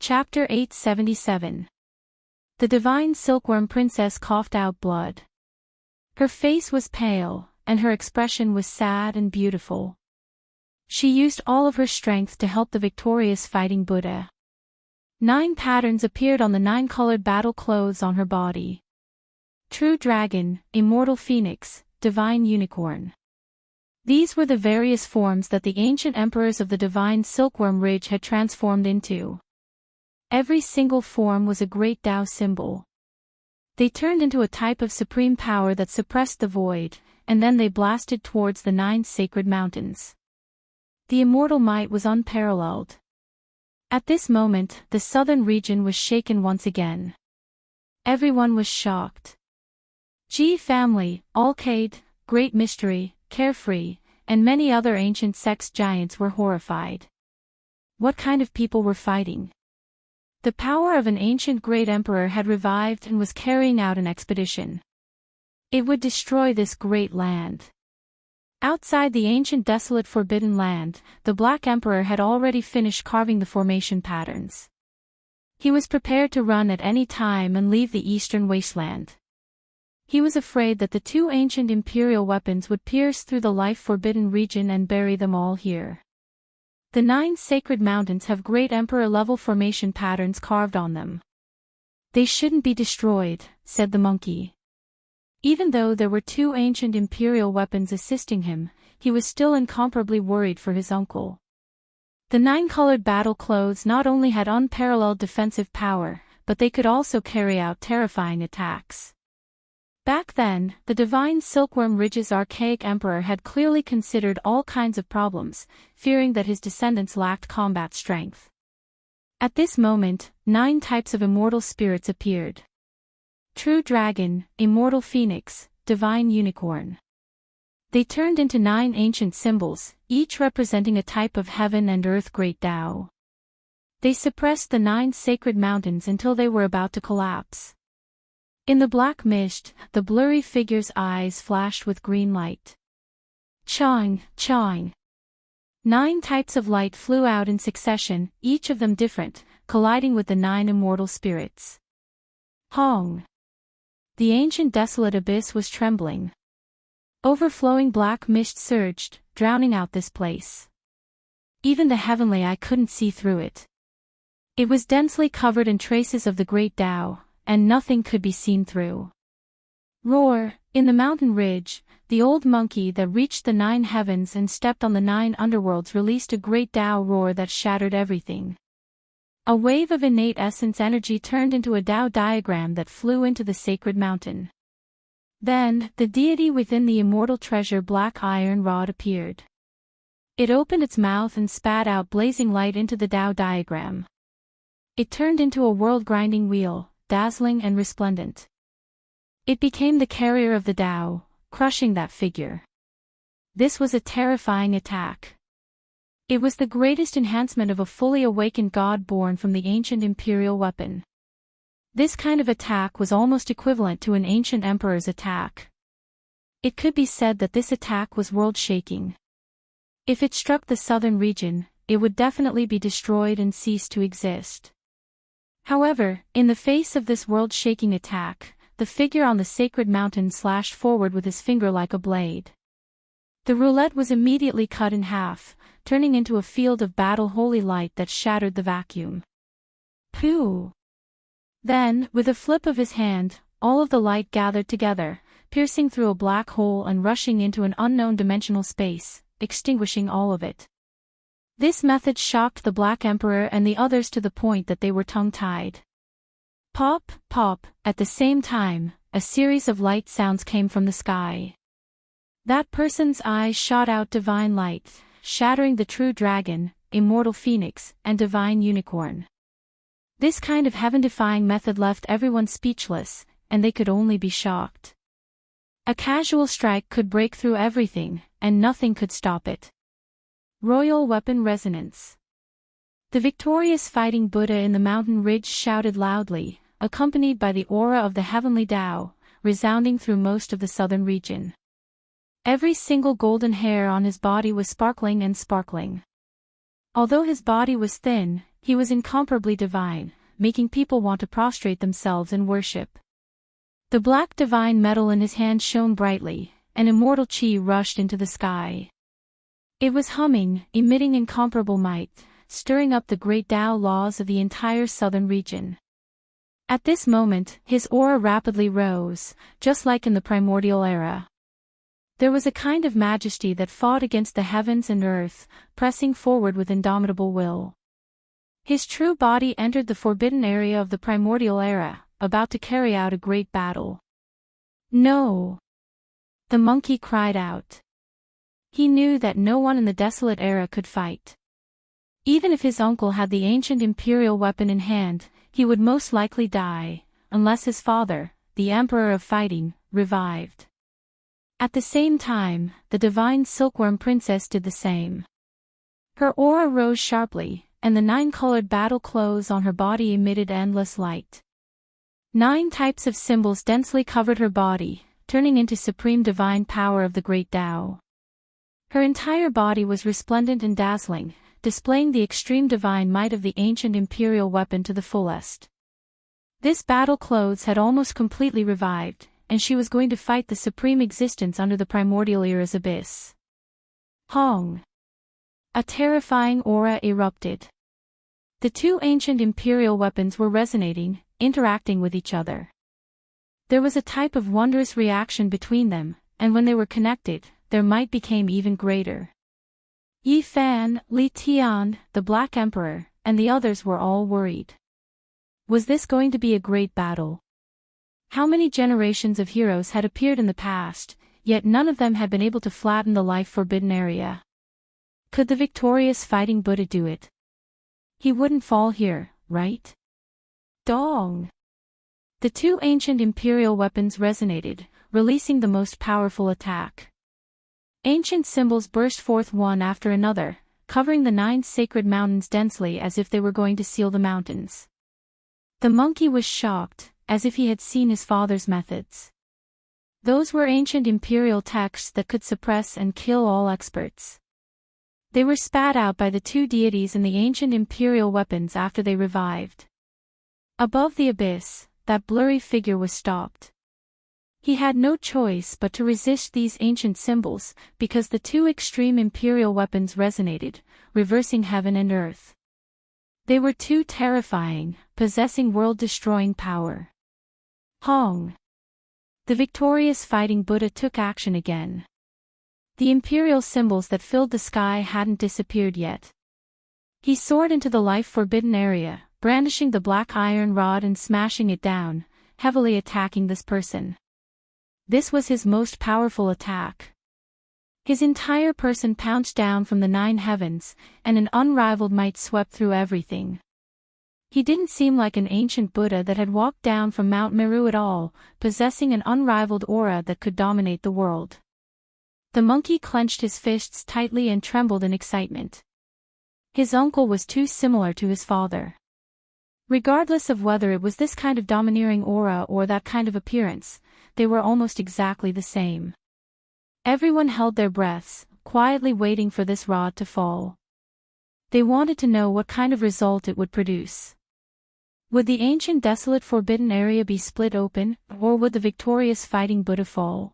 Chapter 877. The divine silkworm princess coughed out blood. Her face was pale, and her expression was sad and beautiful. She used all of her strength to help the victorious fighting Buddha. 9 patterns appeared on the 9-colored battle clothes on her body. True Dragon, Immortal Phoenix, Divine Unicorn. These were the various forms that the ancient emperors of the divine silkworm ridge had transformed into. Every single form was a great Tao symbol. They turned into a type of supreme power that suppressed the void, and then they blasted towards the 9 sacred mountains. The immortal might was unparalleled. At this moment, the southern region was shaken once again. Everyone was shocked. G family, Alcade, Great Mystery, Carefree, and many other ancient sex giants were horrified. What kind of people were fighting? The power of an ancient great emperor had revived and was carrying out an expedition. It would destroy this great land. Outside the ancient desolate forbidden land, the Black Emperor had already finished carving the formation patterns. He was prepared to run at any time and leave the eastern wasteland. He was afraid that the 2 ancient imperial weapons would pierce through the life-forbidden region and bury them all here. The 9 sacred mountains have great emperor-level formation patterns carved on them. They shouldn't be destroyed, said the monkey. Even though there were 2 ancient imperial weapons assisting him, he was still incomparably worried for his uncle. The 9-colored battle clothes not only had unparalleled defensive power, but they could also carry out terrifying attacks. Back then, the divine silkworm ridge's archaic emperor had clearly considered all kinds of problems, fearing that his descendants lacked combat strength. At this moment, 9 types of immortal spirits appeared. True Dragon, Immortal Phoenix, Divine Unicorn. They turned into 9 ancient symbols, each representing a type of heaven and earth great Tao. They suppressed the 9 sacred mountains until they were about to collapse. In the black mist, the blurry figure's eyes flashed with green light. Chang, Chang. 9 types of light flew out in succession, each of them different, colliding with the 9 immortal spirits. Hong. The ancient desolate abyss was trembling. Overflowing black mist surged, drowning out this place. Even the heavenly eye couldn't see through it. It was densely covered in traces of the great Tao, and nothing could be seen through. Roar, in the mountain ridge, the old monkey that reached the 9 heavens and stepped on the 9 underworlds released a great Tao roar that shattered everything. A wave of innate essence energy turned into a Tao diagram that flew into the sacred mountain. Then, the deity within the immortal treasure black iron rod appeared. It opened its mouth and spat out blazing light into the Tao diagram. It turned into a world-grinding wheel, dazzling and resplendent. It became the carrier of the Tao, crushing that figure. This was a terrifying attack. It was the greatest enhancement of a fully awakened god born from the ancient imperial weapon. This kind of attack was almost equivalent to an ancient emperor's attack. It could be said that this attack was world-shaking. If it struck the southern region, it would definitely be destroyed and cease to exist. However, in the face of this world-shaking attack, the figure on the sacred mountain slashed forward with his finger like a blade. The roulette was immediately cut in half, turning into a field of battle holy light that shattered the vacuum. Pooh! Then, with a flip of his hand, all of the light gathered together, piercing through a black hole and rushing into an unknown dimensional space, extinguishing all of it. This method shocked the Black Emperor and the others to the point that they were tongue-tied. Pop, pop, at the same time, a series of light sounds came from the sky. That person's eyes shot out divine light, shattering the True Dragon, Immortal Phoenix, and Divine Unicorn. This kind of heaven-defying method left everyone speechless, and they could only be shocked. A casual strike could break through everything, and nothing could stop it. Royal Weapon Resonance. The victorious fighting Buddha in the mountain ridge shouted loudly, accompanied by the aura of the heavenly Tao, resounding through most of the southern region. Every single golden hair on his body was sparkling and sparkling. Although his body was thin, he was incomparably divine, making people want to prostrate themselves in worship. The black divine metal in his hand shone brightly, and immortal chi rushed into the sky. It was humming, emitting incomparable might, stirring up the great Tao laws of the entire southern region. At this moment, his aura rapidly rose, just like in the primordial era. There was a kind of majesty that fought against the heavens and earth, pressing forward with indomitable will. His true body entered the forbidden area of the primordial era, about to carry out a great battle. No! The monkey cried out. He knew that no one in the desolate era could fight. Even if his uncle had the ancient imperial weapon in hand, he would most likely die, unless his father, the Emperor of Fighting, revived. At the same time, the divine silkworm princess did the same. Her aura rose sharply, and the 9-colored battle clothes on her body emitted endless light. 9 types of symbols densely covered her body, turning into supreme divine power of the great Tao. Her entire body was resplendent and dazzling, displaying the extreme divine might of the ancient imperial weapon to the fullest. This battle clothes had almost completely revived, and she was going to fight the supreme existence under the primordial era's abyss. Hong! A terrifying aura erupted. The 2 ancient imperial weapons were resonating, interacting with each other. There was a type of wondrous reaction between them, and when they were connected, their might became even greater. Yi Fan, Li Tian, the Black Emperor, and the others were all worried. Was this going to be a great battle? How many generations of heroes had appeared in the past, yet none of them had been able to flatten the life-forbidden area? Could the victorious fighting Buddha do it? He wouldn't fall here, right? Dong! The 2 ancient imperial weapons resonated, releasing the most powerful attack. Ancient symbols burst forth one after another, covering the 9 sacred mountains densely as if they were going to seal the mountains. The monkey was shocked, as if he had seen his father's methods. Those were ancient imperial texts that could suppress and kill all experts. They were spat out by the 2 deities in the ancient imperial weapons after they revived. Above the abyss, that blurry figure was stopped. He had no choice but to resist these ancient symbols, because the 2 extreme imperial weapons resonated, reversing heaven and earth. They were too terrifying, possessing world-destroying power. Hong! The victorious fighting Buddha took action again. The imperial symbols that filled the sky hadn't disappeared yet. He soared into the life-forbidden area, brandishing the black iron rod and smashing it down, heavily attacking this person. This was his most powerful attack. His entire person pounced down from the 9 heavens, and an unrivaled might swept through everything. He didn't seem like an ancient Buddha that had walked down from Mount Meru at all, possessing an unrivaled aura that could dominate the world. The monkey clenched his fists tightly and trembled in excitement. His uncle was too similar to his father. Regardless of whether it was this kind of domineering aura or that kind of appearance, they were almost exactly the same. Everyone held their breaths, quietly waiting for this rod to fall. They wanted to know what kind of result it would produce. Would the ancient desolate forbidden area be split open, or would the victorious fighting Buddha fall?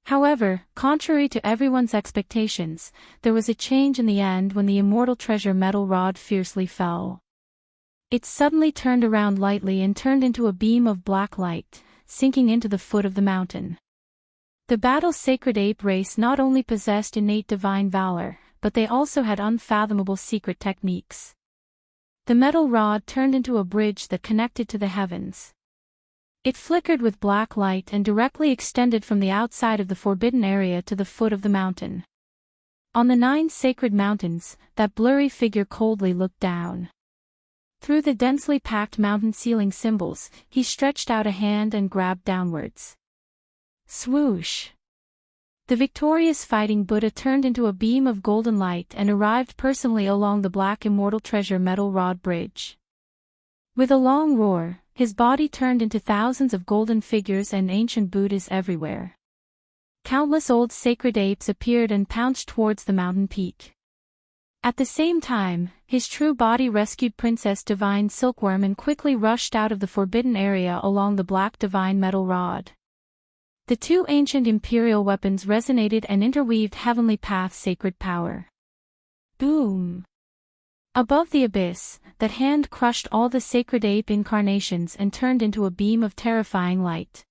However, contrary to everyone's expectations, there was a change in the end when the immortal treasure metal rod fiercely fell. It suddenly turned around lightly and turned into a beam of black light, sinking into the foot of the mountain. The battle-sacred ape race not only possessed innate divine valor, but they also had unfathomable secret techniques. The metal rod turned into a bridge that connected to the heavens. It flickered with black light and directly extended from the outside of the forbidden area to the foot of the mountain. On the 9 sacred mountains, that blurry figure coldly looked down. Through the densely packed mountain ceiling symbols, he stretched out a hand and grabbed downwards. Swoosh! The victorious fighting Buddha turned into a beam of golden light and arrived personally along the black immortal treasure metal rod bridge. With a long roar, his body turned into thousands of golden figures and ancient Buddhas everywhere. Countless old sacred apes appeared and pounced towards the mountain peak. At the same time, his true body rescued Princess Divine Silkworm and quickly rushed out of the forbidden area along the black divine metal rod. The two ancient imperial weapons resonated and interweaved heavenly path's sacred power. Boom! Above the abyss, that hand crushed all the sacred ape incarnations and turned into a beam of terrifying light.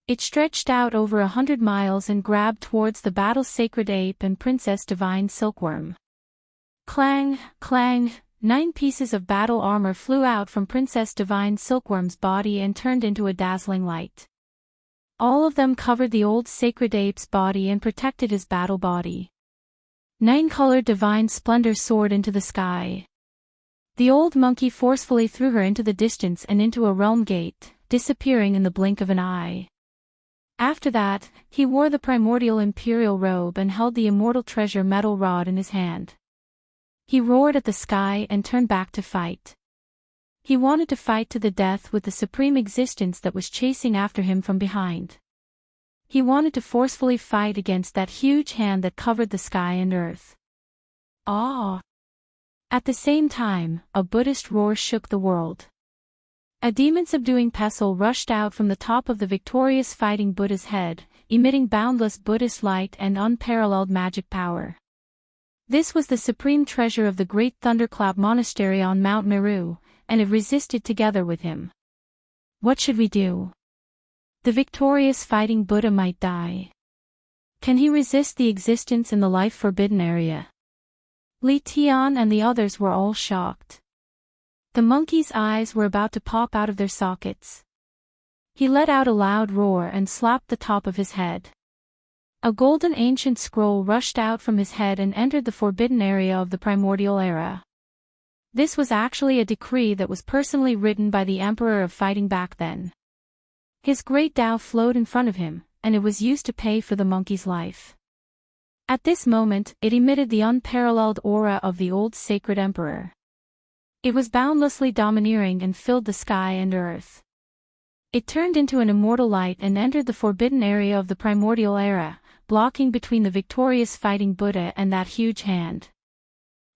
It stretched out over 100 miles and grabbed towards the battle's sacred ape and Princess Divine Silkworm. Clang, clang, 9 pieces of battle armor flew out from Princess Divine Silkworm's body and turned into a dazzling light. All of them covered the old sacred ape's body and protected his battle body. 9-colored divine splendor soared into the sky. The old monkey forcefully threw her into the distance and into a realm gate, disappearing in the blink of an eye. After that, he wore the primordial imperial robe and held the immortal treasure metal rod in his hand. He roared at the sky and turned back to fight. He wanted to fight to the death with the supreme existence that was chasing after him from behind. He wanted to forcefully fight against that huge hand that covered the sky and earth. Ah! At the same time, a Buddhist roar shook the world. A demon-subduing pestle rushed out from the top of the victorious fighting Buddha's head, emitting boundless Buddhist light and unparalleled magic power. This was the supreme treasure of the great Thunderclap Monastery on Mount Meru, and it resisted together with him. What should we do? The victorious fighting Buddha might die. Can he resist the existence in the life-forbidden area? Li Tian and the others were all shocked. The monkey's eyes were about to pop out of their sockets. He let out a loud roar and slapped the top of his head. A golden ancient scroll rushed out from his head and entered the forbidden area of the primordial era. This was actually a decree that was personally written by the Emperor of Fighting back then. His great Tao flowed in front of him, and it was used to pay for the monkey's life. At this moment, it emitted the unparalleled aura of the old sacred emperor. It was boundlessly domineering and filled the sky and earth. It turned into an immortal light and entered the forbidden area of the primordial era, blocking between the victorious fighting Buddha and that huge hand.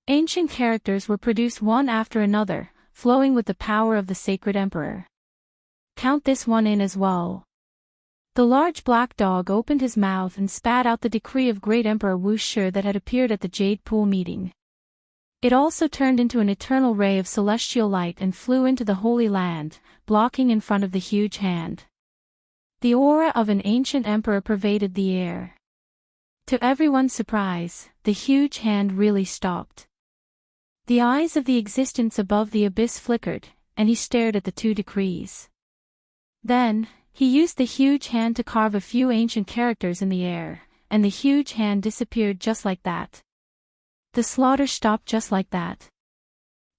Ancient characters were produced one after another, flowing with the power of the sacred emperor. Count this one in as well. The large black dog opened his mouth and spat out the decree of great Emperor Wu Shi that had appeared at the Jade Pool meeting. It also turned into an eternal ray of celestial light and flew into the Holy Land, blocking in front of the huge hand. The aura of an ancient emperor pervaded the air. To everyone's surprise, the huge hand really stopped. The eyes of the existence above the abyss flickered, and he stared at the 2 decrees. Then, he used the huge hand to carve a few ancient characters in the air, and the huge hand disappeared just like that. The slaughter stopped just like that.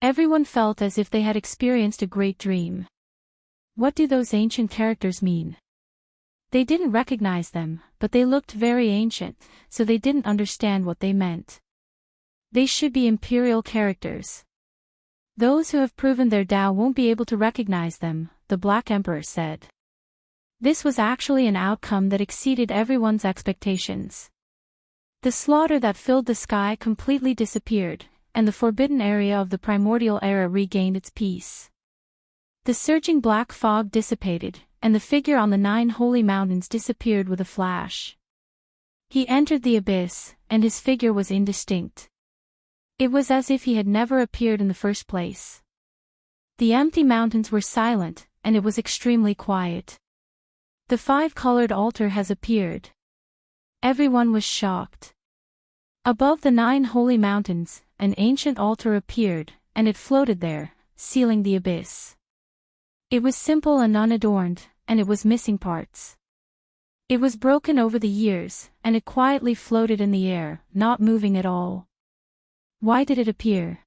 Everyone felt as if they had experienced a great dream. What do those ancient characters mean? They didn't recognize them, but they looked very ancient, so they didn't understand what they meant. They should be imperial characters. Those who have proven their Tao won't be able to recognize them, the Black Emperor said. This was actually an outcome that exceeded everyone's expectations. The slaughter that filled the sky completely disappeared, and the forbidden area of the primordial era regained its peace. The surging black fog dissipated, and the figure on the 9 holy mountains disappeared with a flash. He entered the abyss, and his figure was indistinct. It was as if he had never appeared in the first place. The empty mountains were silent, and it was extremely quiet. The 5-colored altar has appeared. Everyone was shocked. Above the 9 holy mountains, an ancient altar appeared, and it floated there, sealing the abyss. It was simple and unadorned, and it was missing parts. It was broken over the years, and it quietly floated in the air, not moving at all. Why did it appear?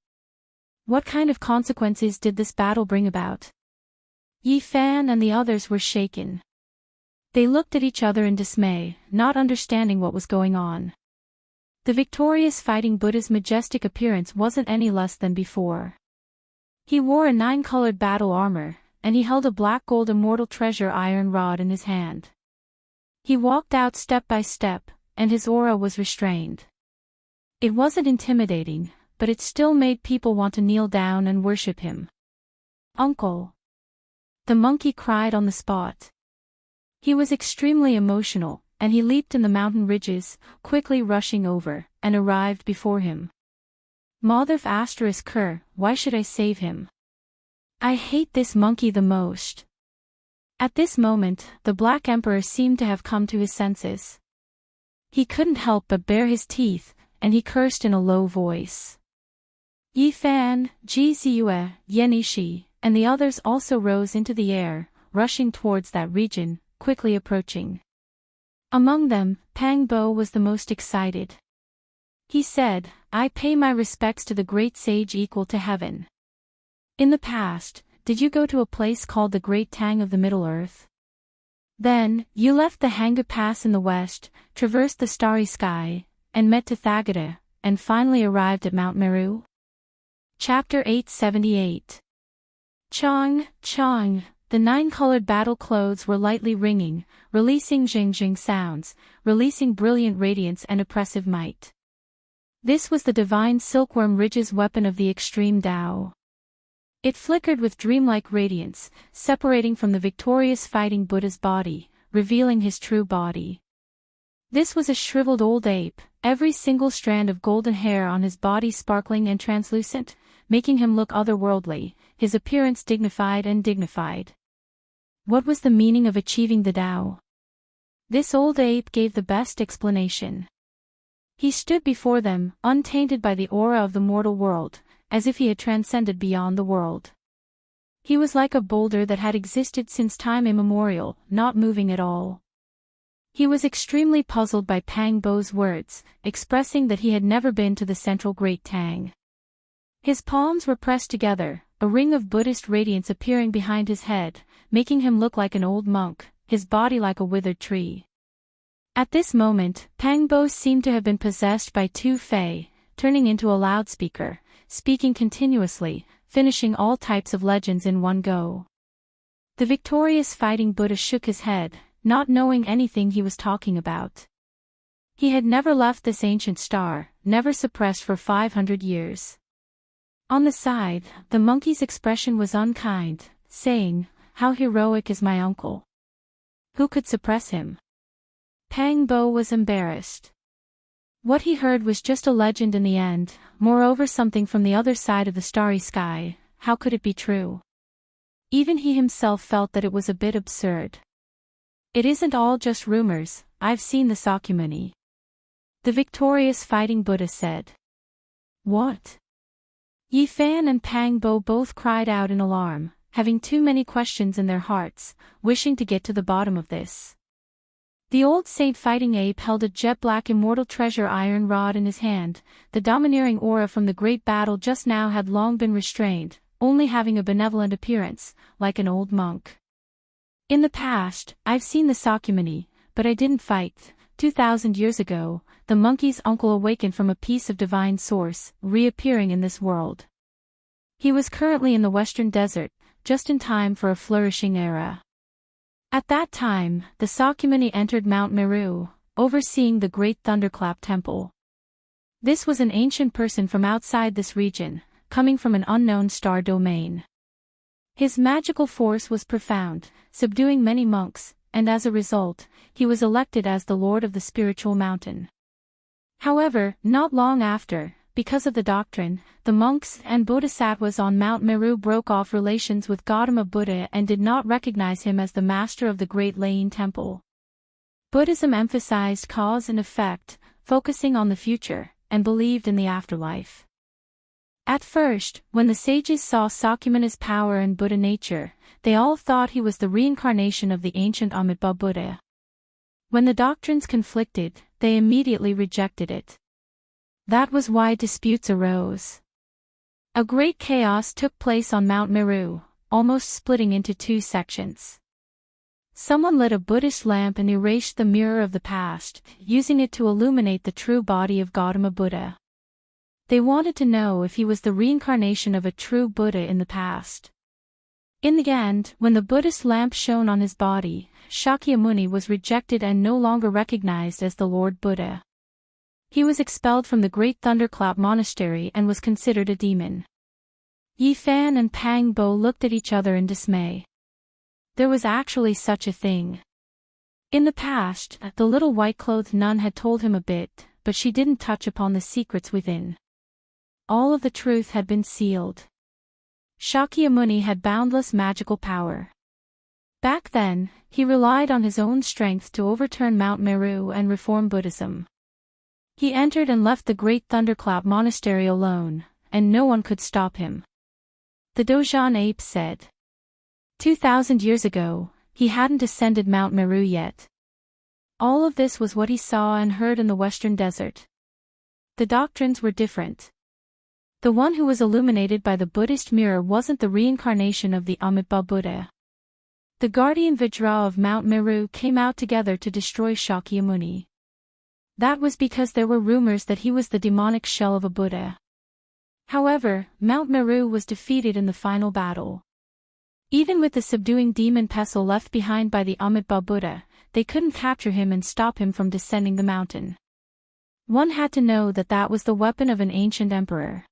What kind of consequences did this battle bring about? Yi Fan and the others were shaken. They looked at each other in dismay, not understanding what was going on. The victorious fighting Buddha's majestic appearance wasn't any less than before. He wore a 9-colored battle armor, and he held a black gold immortal treasure iron rod in his hand. He walked out step by step, and his aura was restrained. It wasn't intimidating, but it still made people want to kneel down and worship him. "Uncle!" the monkey cried on the spot. He was extremely emotional, and he leaped in the mountain ridges, quickly rushing over, and arrived before him. "Motherf asterisk cur, why should I save him? I hate this monkey the most." At this moment, the Black Emperor seemed to have come to his senses. He couldn't help but bare his teeth, and he cursed in a low voice. "Yi Fan, Ji Ziyue, Yenishi," and the others also rose into the air, rushing towards that region, quickly approaching. Among them, Pang Bo was the most excited. He said, "I pay my respects to the great sage equal to heaven. In the past, did you go to a place called the Great Tang of the Middle Earth? Then, you left the Hanga Pass in the west, traversed the starry sky, and met Tathagata, and finally arrived at Mount Meru?" Chapter 878. Chong, Chong, the 9-colored battle clothes were lightly ringing, releasing jing-jing sounds, releasing brilliant radiance and oppressive might. This was the divine silkworm ridge's weapon of the extreme Tao. It flickered with dreamlike radiance, separating from the victorious fighting Buddha's body, revealing his true body. This was a shriveled old ape, every single strand of golden hair on his body sparkling and translucent, making him look otherworldly, his appearance dignified. What was the meaning of achieving the Tao? This old ape gave the best explanation. He stood before them, untainted by the aura of the mortal world, as if he had transcended beyond the world. He was like a boulder that had existed since time immemorial, not moving at all. He was extremely puzzled by Pang Bo's words, expressing that he had never been to the central Great Tang. His palms were pressed together, a ring of Buddhist radiance appearing behind his head, making him look like an old monk, his body like a withered tree. At this moment, Pang Bo seemed to have been possessed by two fae, turning into a loudspeaker, speaking continuously, finishing all types of legends in one go. The victorious fighting Buddha shook his head, not knowing anything he was talking about. He had never left this ancient star, never suppressed for 500 years. On the side, the monkey's expression was unkind, saying, "How heroic is my uncle. Who could suppress him?" Pang Bo was embarrassed. What he heard was just a legend in the end, moreover something from the other side of the starry sky. How could it be true? Even he himself felt that it was a bit absurd. "It isn't all just rumors, I've seen the Sakyamuni," the victorious fighting Buddha said. "What?" Yi Fan and Pang Bo both cried out in alarm, having too many questions in their hearts, wishing to get to the bottom of this. The old saint fighting ape held a jet-black immortal treasure iron rod in his hand. The domineering aura from the great battle just now had long been restrained, only having a benevolent appearance, like an old monk. "In the past, I've seen the Sakyamuni, but I didn't fight. 2,000 years ago, the monkey's uncle awakened from a piece of divine source, reappearing in this world. He was currently in the western desert, just in time for a flourishing era. At that time, the Sakyamuni entered Mount Meru, overseeing the great Thunderclap Temple. This was an ancient person from outside this region, coming from an unknown star domain. His magical force was profound, subduing many monks, and as a result, he was elected as the Lord of the Spiritual Mountain. However, not long after, because of the doctrine, the monks and bodhisattvas on Mount Meru broke off relations with Gautama Buddha and did not recognize him as the master of the Great Lain Temple. Buddhism emphasized cause and effect, focusing on the future, and believed in the afterlife. At first, when the sages saw Sakyamuni's power and Buddha nature, they all thought he was the reincarnation of the ancient Amitabha Buddha. When the doctrines conflicted, they immediately rejected it. That was why disputes arose. A great chaos took place on Mount Meru, almost splitting into two sections. Someone lit a Buddhist lamp and erased the mirror of the past, using it to illuminate the true body of Gautama Buddha. They wanted to know if he was the reincarnation of a true Buddha in the past. In the end, when the Buddhist lamp shone on his body, Shakyamuni was rejected and no longer recognized as the Lord Buddha. He was expelled from the Great Thunderclap Monastery and was considered a demon. Yi Fan and Pang Bo looked at each other in dismay. There was actually such a thing. In the past, the little white-clothed nun had told him a bit, but she didn't touch upon the secrets within. All of the truth had been sealed. Shakyamuni had boundless magical power. Back then, he relied on his own strength to overturn Mount Meru and reform Buddhism. He entered and left the Great Thunderclap Monastery alone, and no one could stop him. The Dojan ape said. 2,000 years ago, he hadn't ascended Mount Meru yet. All of this was what he saw and heard in the Western Desert. The doctrines were different. The one who was illuminated by the Buddhist mirror wasn't the reincarnation of the Amitabha Buddha. The guardian Vajra of Mount Meru came out together to destroy Shakyamuni. That was because there were rumors that he was the demonic shell of a Buddha. However, Mount Meru was defeated in the final battle. Even with the subduing demon pestle left behind by the Amitabha Buddha, they couldn't capture him and stop him from descending the mountain. One had to know that that was the weapon of an ancient emperor.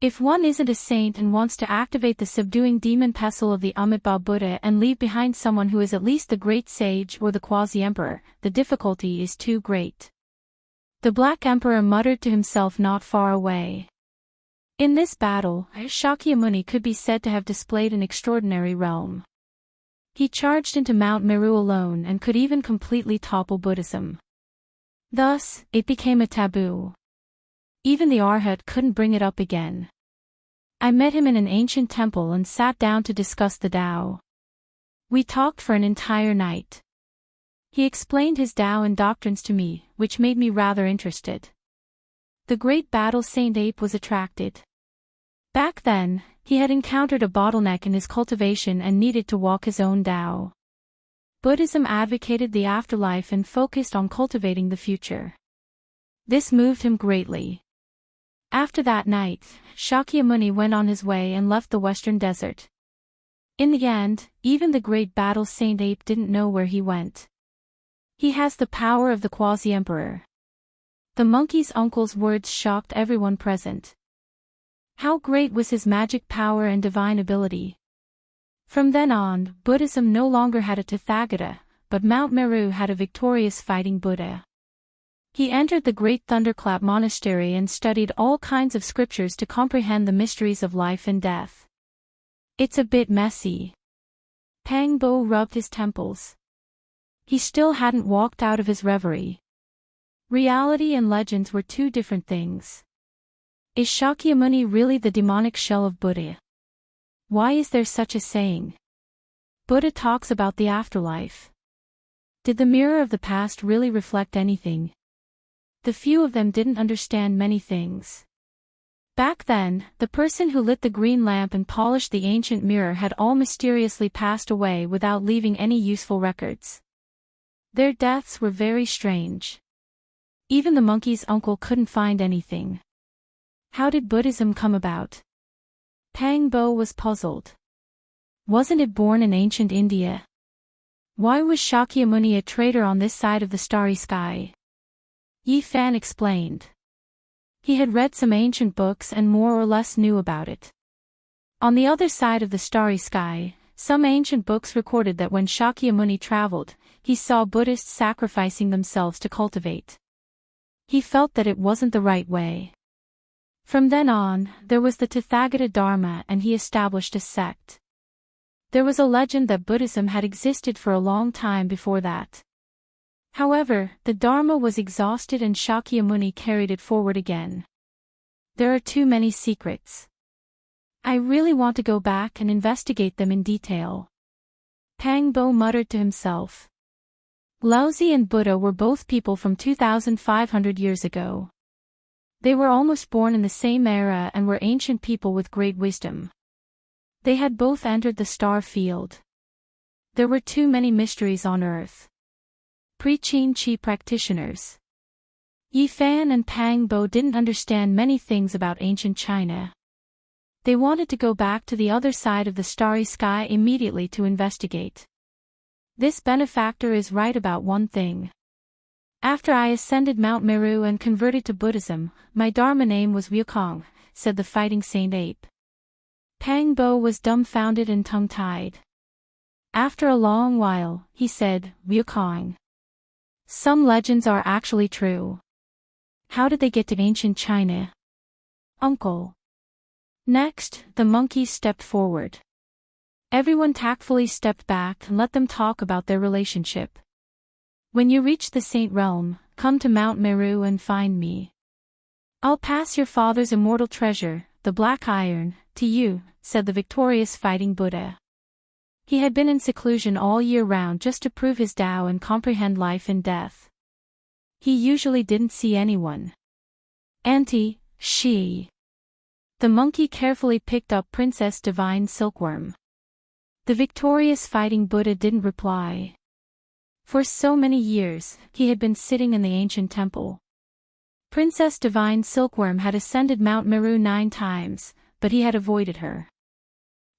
If one isn't a saint and wants to activate the subduing demon pestle of the Amitabha Buddha and leave behind someone who is at least the great sage or the quasi-emperor, the difficulty is too great. The Black Emperor muttered to himself not far away. In this battle, Shakyamuni could be said to have displayed an extraordinary realm. He charged into Mount Meru alone and could even completely topple Buddhism. Thus, it became a taboo. Even the Arhat couldn't bring it up again. I met him in an ancient temple and sat down to discuss the Tao. We talked for an entire night. He explained his Tao and doctrines to me, which made me rather interested. The great battle Saint Ape was attracted. Back then, he had encountered a bottleneck in his cultivation and needed to walk his own Tao. Buddhism advocated the afterlife and focused on cultivating the future. This moved him greatly. After that night, Shakyamuni went on his way and left the Western Desert. In the end, even the great battle Saint Ape didn't know where he went. He has the power of the quasi-emperor. The monkey's uncle's words shocked everyone present. How great was his magic power and divine ability. From then on, Buddhism no longer had a Tathagata, but Mount Meru had a victorious fighting Buddha. He entered the Great Thunderclap Monastery and studied all kinds of scriptures to comprehend the mysteries of life and death. It's a bit messy. Pang Bo rubbed his temples. He still hadn't walked out of his reverie. Reality and legends were two different things. Is Shakyamuni really the demonic shell of Buddha? Why is there such a saying? Buddha talks about the afterlife. Did the mirror of the past really reflect anything? The few of them didn't understand many things. Back then, the person who lit the green lamp and polished the ancient mirror had all mysteriously passed away without leaving any useful records. Their deaths were very strange. Even the monkey's uncle couldn't find anything. How did Buddhism come about? Pang Bo was puzzled. Wasn't it born in ancient India? Why was Shakyamuni a traitor on this side of the starry sky? Yi Fan explained. He had read some ancient books and more or less knew about it. On the other side of the starry sky, some ancient books recorded that when Shakyamuni traveled, he saw Buddhists sacrificing themselves to cultivate. He felt that it wasn't the right way. From then on, there was the Tathagata Dharma and he established a sect. There was a legend that Buddhism had existed for a long time before that. However, the Dharma was exhausted and Shakyamuni carried it forward again. There are too many secrets. I really want to go back and investigate them in detail. Pang Bo muttered to himself. Laozi and Buddha were both people from 2,500 years ago. They were almost born in the same era and were ancient people with great wisdom. They had both entered the star field. There were too many mysteries on Earth. Pre-Qin Chi practitioners. Yi Fan and Pang Bo didn't understand many things about ancient China. They wanted to go back to the other side of the starry sky immediately to investigate. This benefactor is right about one thing. After I ascended Mount Meru and converted to Buddhism, my Dharma name was Wukong, said the fighting saint ape. Pang Bo was dumbfounded and tongue-tied. After a long while, he said, Wukong. Some legends are actually true. How did they get to ancient China? Uncle. Next, the monkeys stepped forward. Everyone tactfully stepped back and let them talk about their relationship. When you reach the Saint Realm, come to Mount Meru and find me. I'll pass your father's immortal treasure, the Black Iron, to you, said the victorious fighting Buddha. He had been in seclusion all year round just to prove his Tao and comprehend life and death. He usually didn't see anyone. Auntie, she. The monkey carefully picked up Princess Divine Silkworm. The victorious fighting Buddha didn't reply. For so many years, he had been sitting in the ancient temple. Princess Divine Silkworm had ascended Mount Meru 9 times, but he had avoided her.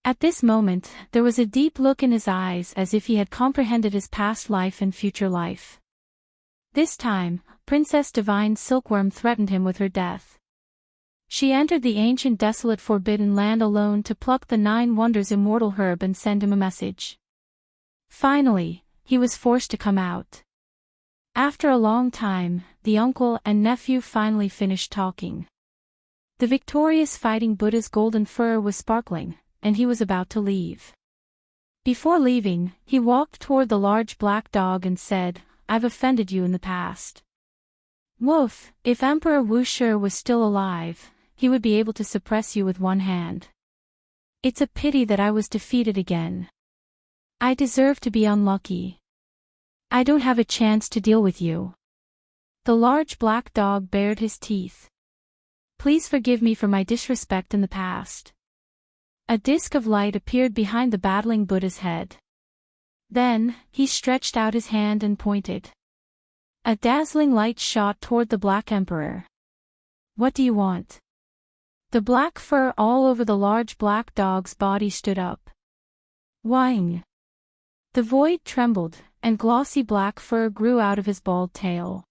At this moment, there was a deep look in his eyes as if he had comprehended his past life and future life. This time, Princess Divine Silkworm threatened him with her death. She entered the ancient desolate forbidden land alone to pluck the 9 wonders immortal herb and send him a message. Finally, he was forced to come out. After a long time, the uncle and nephew finally finished talking. The victorious fighting Buddha's golden fur was sparkling, and he was about to leave. Before leaving, he walked toward the large black dog and said, I've offended you in the past. Woof, if Emperor Wushi was still alive, he would be able to suppress you with one hand. It's a pity that I was defeated again. I deserve to be unlucky. I don't have a chance to deal with you. The large black dog bared his teeth. Please forgive me for my disrespect in the past. A disk of light appeared behind the battling Buddha's head. Then, he stretched out his hand and pointed. A dazzling light shot toward the Black Emperor. What do you want? The black fur all over the large black dog's body stood up. Whing. The void trembled, and glossy black fur grew out of his bald tail.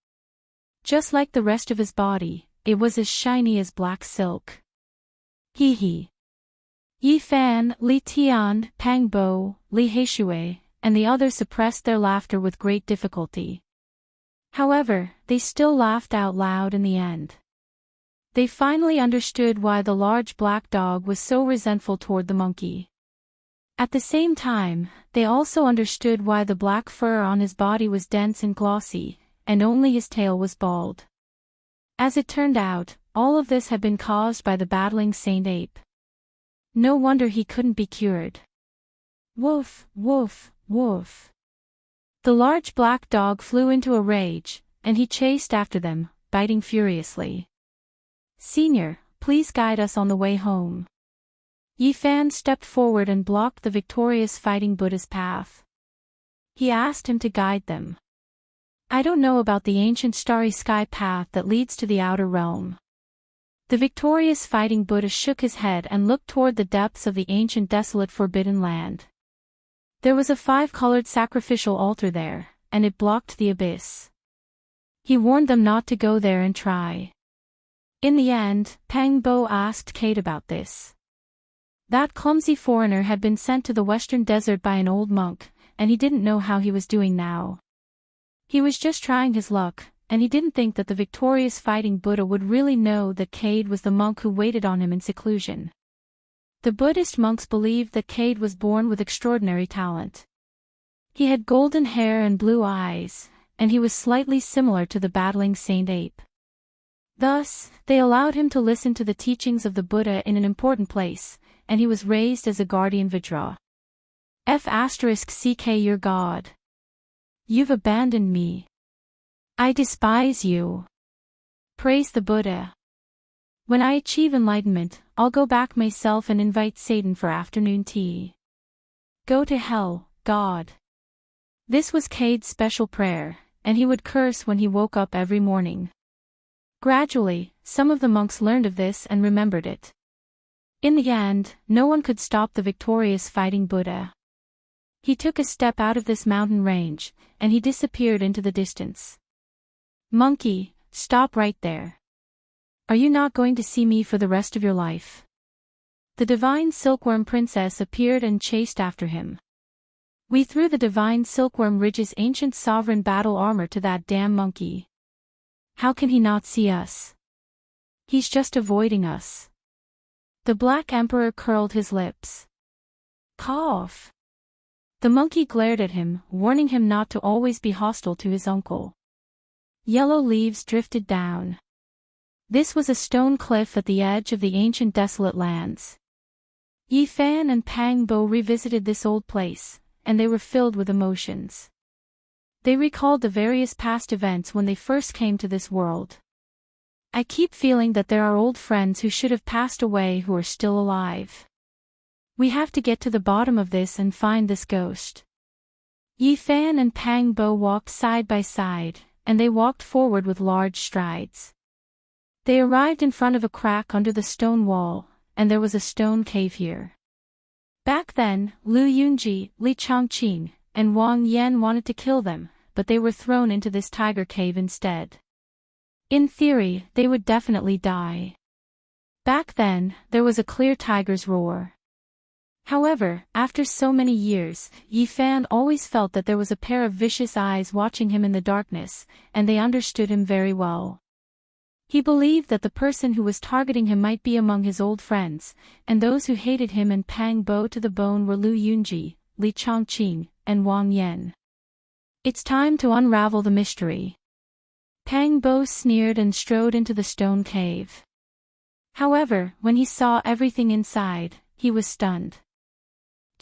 Just like the rest of his body, it was as shiny as black silk. Hee hee. Yi Fan, Li Tian, Pang Bo, Li Heishui, and the others suppressed their laughter with great difficulty. However, they still laughed out loud in the end. They finally understood why the large black dog was so resentful toward the monkey. At the same time, they also understood why the black fur on his body was dense and glossy, and only his tail was bald. As it turned out, all of this had been caused by the battling saint ape. No wonder he couldn't be cured. Woof, woof, woof. The large black dog flew into a rage, and he chased after them, biting furiously. Senior, please guide us on the way home. Yi Fan stepped forward and blocked the victorious fighting Buddha's path. He asked him to guide them. I don't know about the ancient starry sky path that leads to the outer realm. The victorious fighting Buddha shook his head and looked toward the depths of the ancient desolate forbidden land. There was a 5-colored sacrificial altar there, and it blocked the abyss. He warned them not to go there and try. In the end, Pang Bo asked Kate about this. That clumsy foreigner had been sent to the western desert by an old monk, and he didn't know how he was doing now. He was just trying his luck, and he didn't think that the victorious fighting Buddha would really know that Cade was the monk who waited on him in seclusion. The Buddhist monks believed that Cade was born with extraordinary talent. He had golden hair and blue eyes, and he was slightly similar to the battling saint ape. Thus, they allowed him to listen to the teachings of the Buddha in an important place, and he was raised as a guardian Vajra. F*ck your God. You've abandoned me. I despise you. Praise the Buddha. When I achieve enlightenment, I'll go back myself and invite Satan for afternoon tea. Go to hell, God. This was Cade's special prayer, and he would curse when he woke up every morning. Gradually, some of the monks learned of this and remembered it. In the end, no one could stop the victorious fighting Buddha. He took a step out of this mountain range, and he disappeared into the distance. Monkey, stop right there. Are you not going to see me for the rest of your life? The divine silkworm princess appeared and chased after him. We threw the divine silkworm Ridge's ancient sovereign battle armor to that damn monkey. How can he not see us? He's just avoiding us. The Black Emperor curled his lips. Cough. The monkey glared at him, warning him not to always be hostile to his uncle. Yellow leaves drifted down. This was a stone cliff at the edge of the ancient desolate lands. Yi Fan and Pang Bo revisited this old place, and they were filled with emotions. They recalled the various past events when they first came to this world. I keep feeling that there are old friends who should have passed away who are still alive. We have to get to the bottom of this and find this ghost. Yi Fan and Pang Bo walked side by side, and they walked forward with large strides. They arrived in front of a crack under the stone wall, and there was a stone cave here. Back then, Lu Yunji, Li Changqing, and Wang Yan wanted to kill them, but they were thrown into this tiger cave instead. In theory, they would definitely die. Back then, there was a clear tiger's roar. However, after so many years, Yi Fan always felt that there was a pair of vicious eyes watching him in the darkness, and they understood him very well. He believed that the person who was targeting him might be among his old friends, and those who hated him and Pang Bo to the bone were Lu Yunji, Li Changqing, and Wang Yan. It's time to unravel the mystery. Pang Bo sneered and strode into the stone cave. However, when he saw everything inside, he was stunned.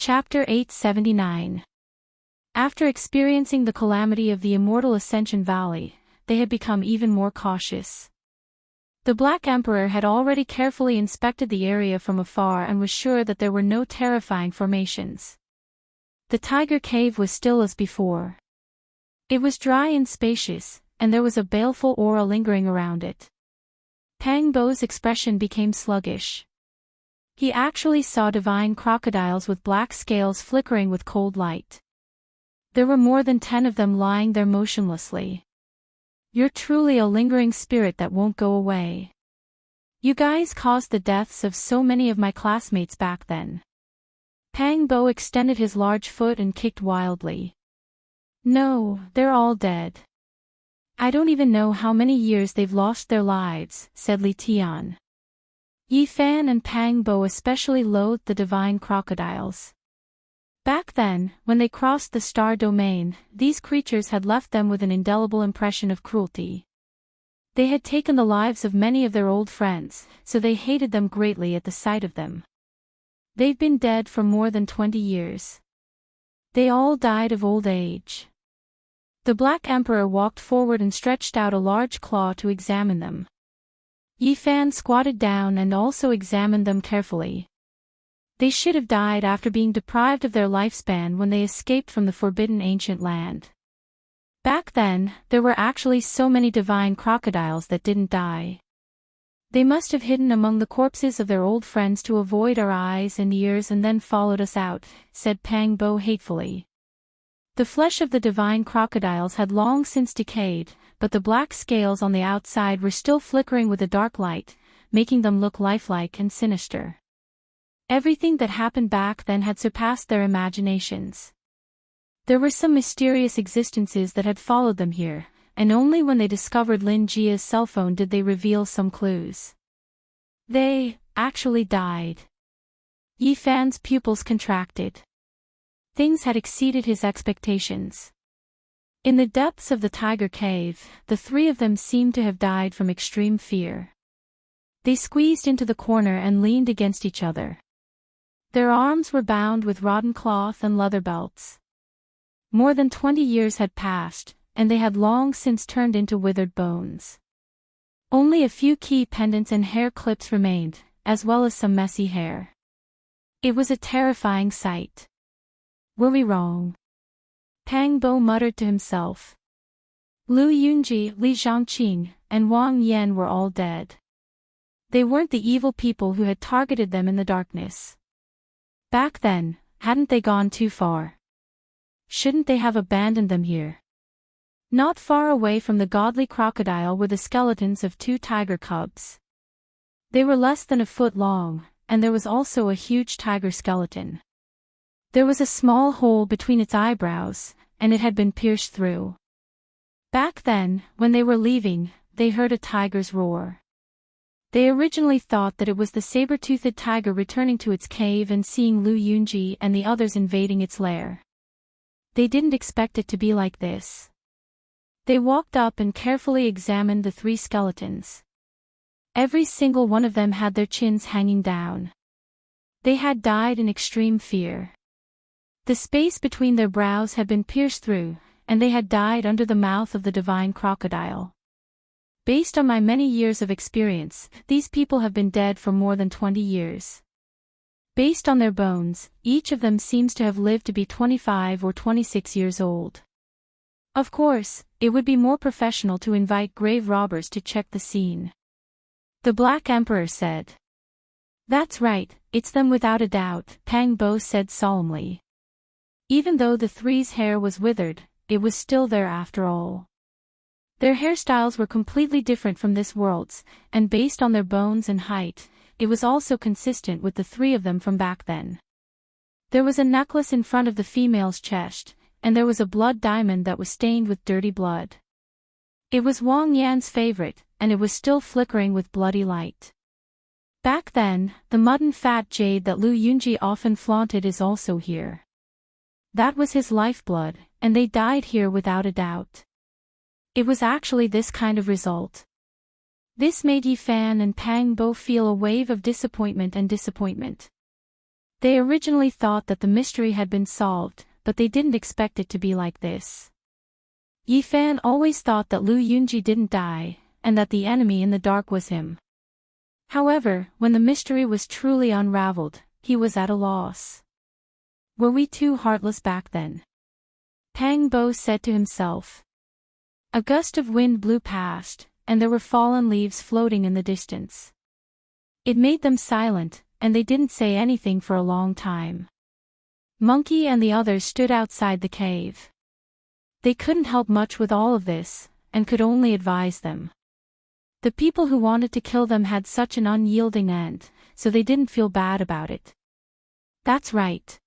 Chapter 879. After experiencing the calamity of the immortal Ascension Valley, they had become even more cautious. The Black Emperor had already carefully inspected the area from afar and was sure that there were no terrifying formations. The Tiger Cave was still as before. It was dry and spacious, and there was a baleful aura lingering around it. Pang Bo's expression became sluggish. He actually saw divine crocodiles with black scales flickering with cold light. There were more than 10 of them lying there motionlessly. You're truly a lingering spirit that won't go away. You guys caused the deaths of so many of my classmates back then. Pang Bo extended his large foot and kicked wildly. No, they're all dead. I don't even know how many years they've lost their lives, said Li Tian. Yi Fan and Pang Bo especially loathed the divine crocodiles. Back then, when they crossed the star domain, these creatures had left them with an indelible impression of cruelty. They had taken the lives of many of their old friends, so they hated them greatly at the sight of them. They've been dead for more than 20 years. They all died of old age. The Black Emperor walked forward and stretched out a large claw to examine them. Yi Fan squatted down and also examined them carefully. They should have died after being deprived of their lifespan when they escaped from the forbidden ancient land. Back then, there were actually so many divine crocodiles that didn't die. They must have hidden among the corpses of their old friends to avoid our eyes and ears and then followed us out, said Pang Bo hatefully. The flesh of the divine crocodiles had long since decayed, but the black scales on the outside were still flickering with a dark light, making them look lifelike and sinister. Everything that happened back then had surpassed their imaginations. There were some mysterious existences that had followed them here, and only when they discovered Lin Jia's cell phone did they reveal some clues. They actually died. Yi Fan's pupils contracted. Things had exceeded his expectations. In the depths of the Tiger Cave, the 3 of them seemed to have died from extreme fear. They squeezed into the corner and leaned against each other. Their arms were bound with rotten cloth and leather belts. More than 20 years had passed, and they had long since turned into withered bones. Only a few key pendants and hair clips remained, as well as some messy hair. It was a terrifying sight. Were we wrong? Pang Bo muttered to himself. Lu Yunji, Li Zhangqing, and Wang Yan were all dead. They weren't the evil people who had targeted them in the darkness. Back then, hadn't they gone too far? Shouldn't they have abandoned them here? Not far away from the godly crocodile were the skeletons of 2 tiger cubs. They were less than a foot long, and there was also a huge tiger skeleton. There was a small hole between its eyebrows, and it had been pierced through. Back then, when they were leaving, they heard a tiger's roar. They originally thought that it was the saber-toothed tiger returning to its cave and seeing Lu Yunji and the others invading its lair. They didn't expect it to be like this. They walked up and carefully examined the 3 skeletons. Every single one of them had their chins hanging down. They had died in extreme fear. The space between their brows had been pierced through, and they had died under the mouth of the divine crocodile. Based on my many years of experience, these people have been dead for more than 20 years. Based on their bones, each of them seems to have lived to be 25 or 26 years old. Of course, it would be more professional to invite grave robbers to check the scene. The Black Emperor said. That's right, it's them without a doubt, Pang Bo said solemnly. Even though the 3's hair was withered, it was still there after all. Their hairstyles were completely different from this world's, and based on their bones and height, it was also consistent with the 3 of them from back then. There was a necklace in front of the female's chest, and there was a blood diamond that was stained with dirty blood. It was Wang Yan's favorite, and it was still flickering with bloody light. Back then, the mud and fat jade that Lu Yunji often flaunted is also here. That was his lifeblood, and they died here without a doubt. It was actually this kind of result. This made Yi Fan and Pang Bo feel a wave of disappointment. They originally thought that the mystery had been solved, but they didn't expect it to be like this. Yi Fan always thought that Lu Yunji didn't die, and that the enemy in the dark was him. However, when the mystery was truly unraveled, he was at a loss. Were we too heartless back then? Pang Bo said to himself. A gust of wind blew past, and there were fallen leaves floating in the distance. It made them silent, and they didn't say anything for a long time. Monkey and the others stood outside the cave. They couldn't help much with all of this, and could only advise them. The people who wanted to kill them had such an unyielding end, so they didn't feel bad about it. That's right.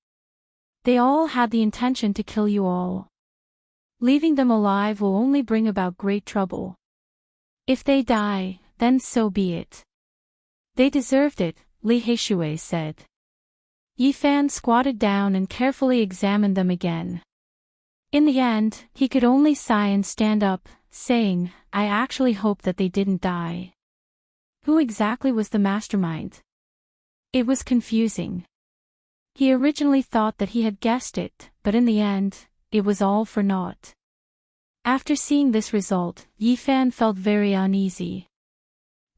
They all had the intention to kill you all. Leaving them alive will only bring about great trouble. If they die, then so be it. They deserved it, Li Heishui said. Yi Fan squatted down and carefully examined them again. In the end, he could only sigh and stand up, saying, I actually hope that they didn't die. Who exactly was the mastermind? It was confusing. He originally thought that he had guessed it, but in the end, it was all for naught. After seeing this result, Yi Fan felt very uneasy.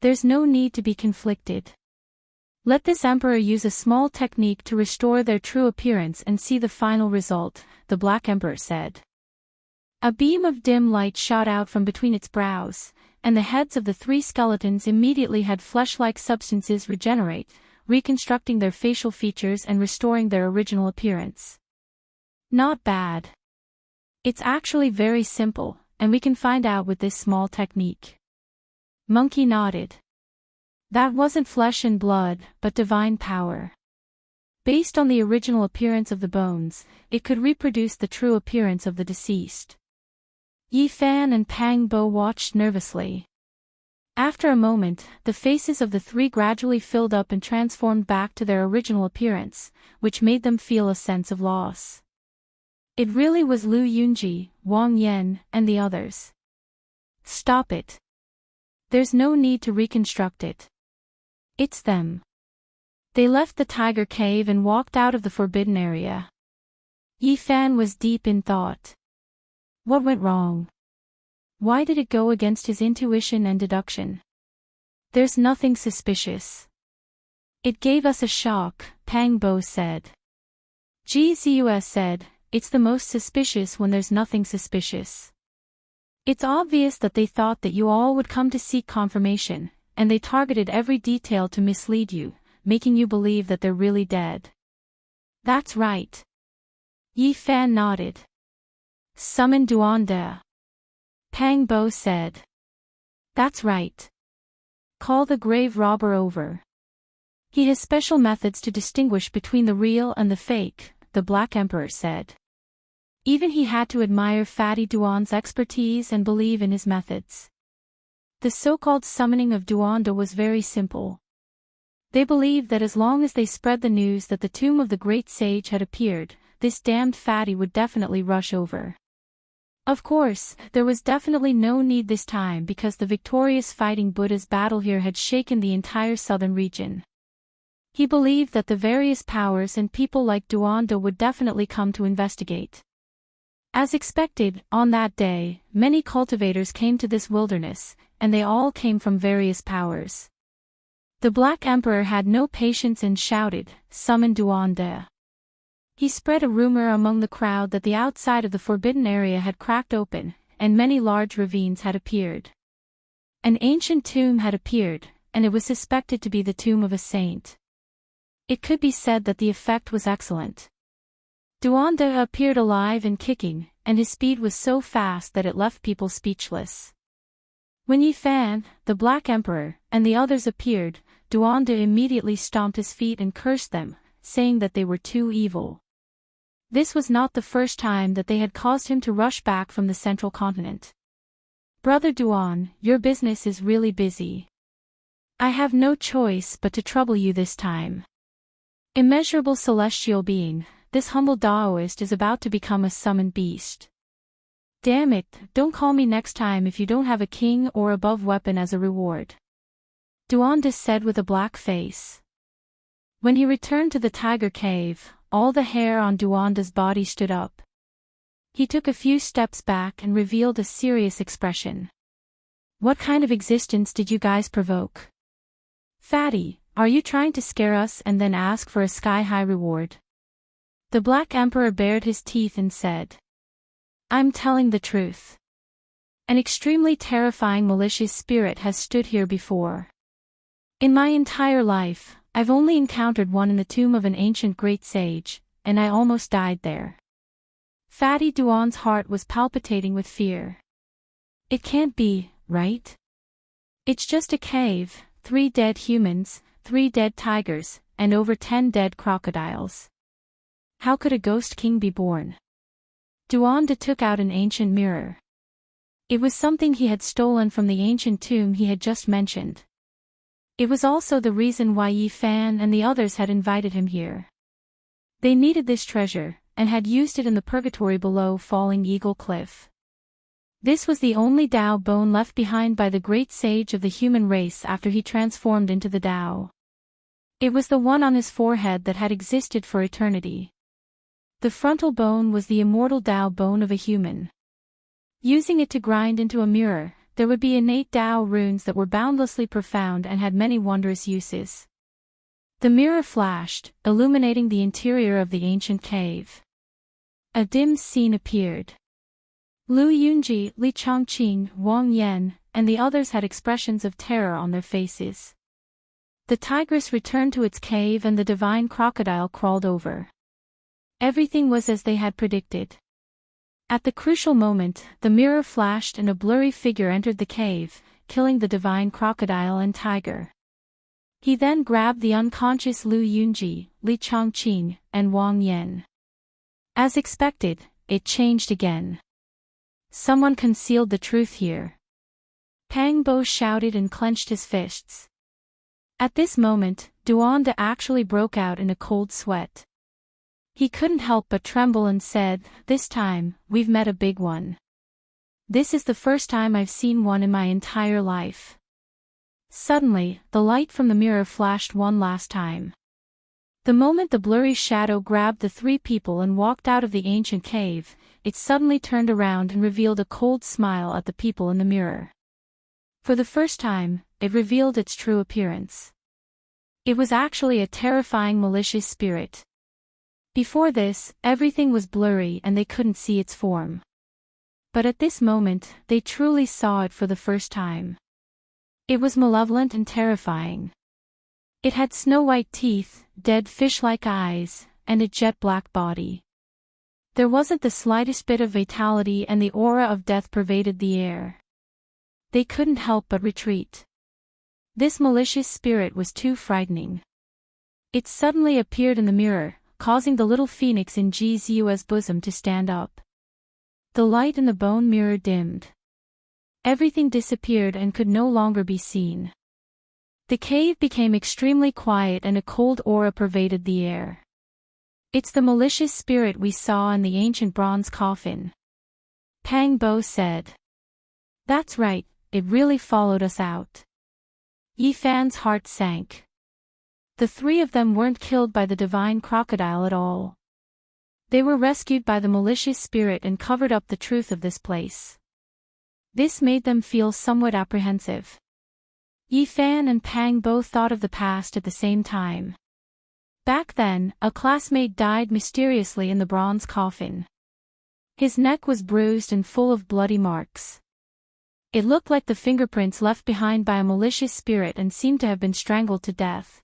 There's no need to be conflicted. Let this emperor use a small technique to restore their true appearance and see the final result, the Black Emperor said. A beam of dim light shot out from between its brows, and the heads of the 3 skeletons immediately had flesh-like substances regenerate, reconstructing their facial features and restoring their original appearance. Not bad. It's actually very simple, and we can find out with this small technique. Monkey nodded. That wasn't flesh and blood, but divine power. Based on the original appearance of the bones, it could reproduce the true appearance of the deceased. Yi Fan and Pang Bo watched nervously. After a moment, the faces of the 3 gradually filled up and transformed back to their original appearance, which made them feel a sense of loss. It really was Lu Yunji, Wang Yan, and the others. Stop it. There's no need to reconstruct it. It's them. They left the tiger cave and walked out of the forbidden area. Yi Fan was deep in thought. What went wrong? Why did it go against his intuition and deduction? There's nothing suspicious. It gave us a shock, Pang Bo said. GZUS said, it's the most suspicious when there's nothing suspicious. It's obvious that they thought that you all would come to seek confirmation, and they targeted every detail to mislead you, making you believe that they're really dead. That's right. Yi Fan nodded. Summon Duan De. Pangbo said. That's right. Call the grave robber over. He has special methods to distinguish between the real and the fake, the Black Emperor said. Even he had to admire Fatty Duan's expertise and believe in his methods. The so-called summoning of Duanda was very simple. They believed that as long as they spread the news that the tomb of the great sage had appeared, this damned Fatty would definitely rush over. Of course, there was definitely no need this time because the victorious fighting Buddha's battle here had shaken the entire southern region. He believed that the various powers and people like Duanda would definitely come to investigate. As expected, on that day, many cultivators came to this wilderness, and they all came from various powers. The Black Emperor had no patience and shouted, "Summon Duanda." He spread a rumor among the crowd that the outside of the forbidden area had cracked open, and many large ravines had appeared. An ancient tomb had appeared, and it was suspected to be the tomb of a saint. It could be said that the effect was excellent. Duanda appeared alive and kicking, and his speed was so fast that it left people speechless. When Yi Fan, the Black Emperor, and the others appeared, Duanda immediately stomped his feet and cursed them, saying that they were too evil. This was not the first time that they had caused him to rush back from the central continent. Brother Duan, your business is really busy. I have no choice but to trouble you this time. Immeasurable celestial being, this humble Taoist is about to become a summoned beast. Damn it, don't call me next time if you don't have a king or above weapon as a reward. Duanda said with a black face. When he returned to the tiger cave, all the hair on Duanda's body stood up. He took a few steps back and revealed a serious expression. What kind of existence did you guys provoke? Fatty, are you trying to scare us and then ask for a sky-high reward? The Black Emperor bared his teeth and said. I'm telling the truth. An extremely terrifying malicious spirit has stood here before. In my entire life, I've only encountered one in the tomb of an ancient great sage, and I almost died there. Fatty Duan's heart was palpitating with fear. It can't be, right? It's just a cave, 3 dead humans, 3 dead tigers, and over 10 dead crocodiles. How could a ghost king be born? Duanda took out an ancient mirror. It was something he had stolen from the ancient tomb he had just mentioned. It was also the reason why Yi Fan and the others had invited him here. They needed this treasure, and had used it in the purgatory below Falling Eagle Cliff. This was the only Tao bone left behind by the great sage of the human race after he transformed into the Tao. It was the one on his forehead that had existed for eternity. The frontal bone was the immortal Tao bone of a human. Using it to grind into a mirror, there would be innate Tao runes that were boundlessly profound and had many wondrous uses. The mirror flashed, illuminating the interior of the ancient cave. A dim scene appeared. Lu Yunji, Li Chongqing, Wang Yan, and the others had expressions of terror on their faces. The tigress returned to its cave and the divine crocodile crawled over. Everything was as they had predicted. At the crucial moment, the mirror flashed and a blurry figure entered the cave, killing the divine crocodile and tiger. He then grabbed the unconscious Lu Yunji, Li Chongqing, and Wang Yan. As expected, it changed again. Someone concealed the truth here. Pang Bo shouted and clenched his fists. At this moment, Duanda actually broke out in a cold sweat. He couldn't help but tremble and said, "This time, we've met a big one. This is the first time I've seen one in my entire life." Suddenly, the light from the mirror flashed one last time. The moment the blurry shadow grabbed the 3 people and walked out of the ancient cave, it suddenly turned around and revealed a cold smile at the people in the mirror. For the first time, it revealed its true appearance. It was actually a terrifying malicious spirit. Before this, everything was blurry and they couldn't see its form. But at this moment, they truly saw it for the first time. It was malevolent and terrifying. It had snow-white teeth, dead fish-like eyes, and a jet-black body. There wasn't the slightest bit of vitality, and the aura of death pervaded the air. They couldn't help but retreat. This malicious spirit was too frightening. It suddenly appeared in the mirror, causing the little phoenix in Jizu's bosom to stand up. The light in the bone mirror dimmed. Everything disappeared and could no longer be seen. The cave became extremely quiet and a cold aura pervaded the air. "It's the malicious spirit we saw in the ancient bronze coffin," Pang Bo said. "That's right, it really followed us out." Yi Fan's heart sank. The three of them weren't killed by the divine crocodile at all. They were rescued by the malicious spirit and covered up the truth of this place. This made them feel somewhat apprehensive. Yi Fan and Pang Bo thought of the past at the same time. Back then, a classmate died mysteriously in the bronze coffin. His neck was bruised and full of bloody marks. It looked like the fingerprints left behind by a malicious spirit and seemed to have been strangled to death.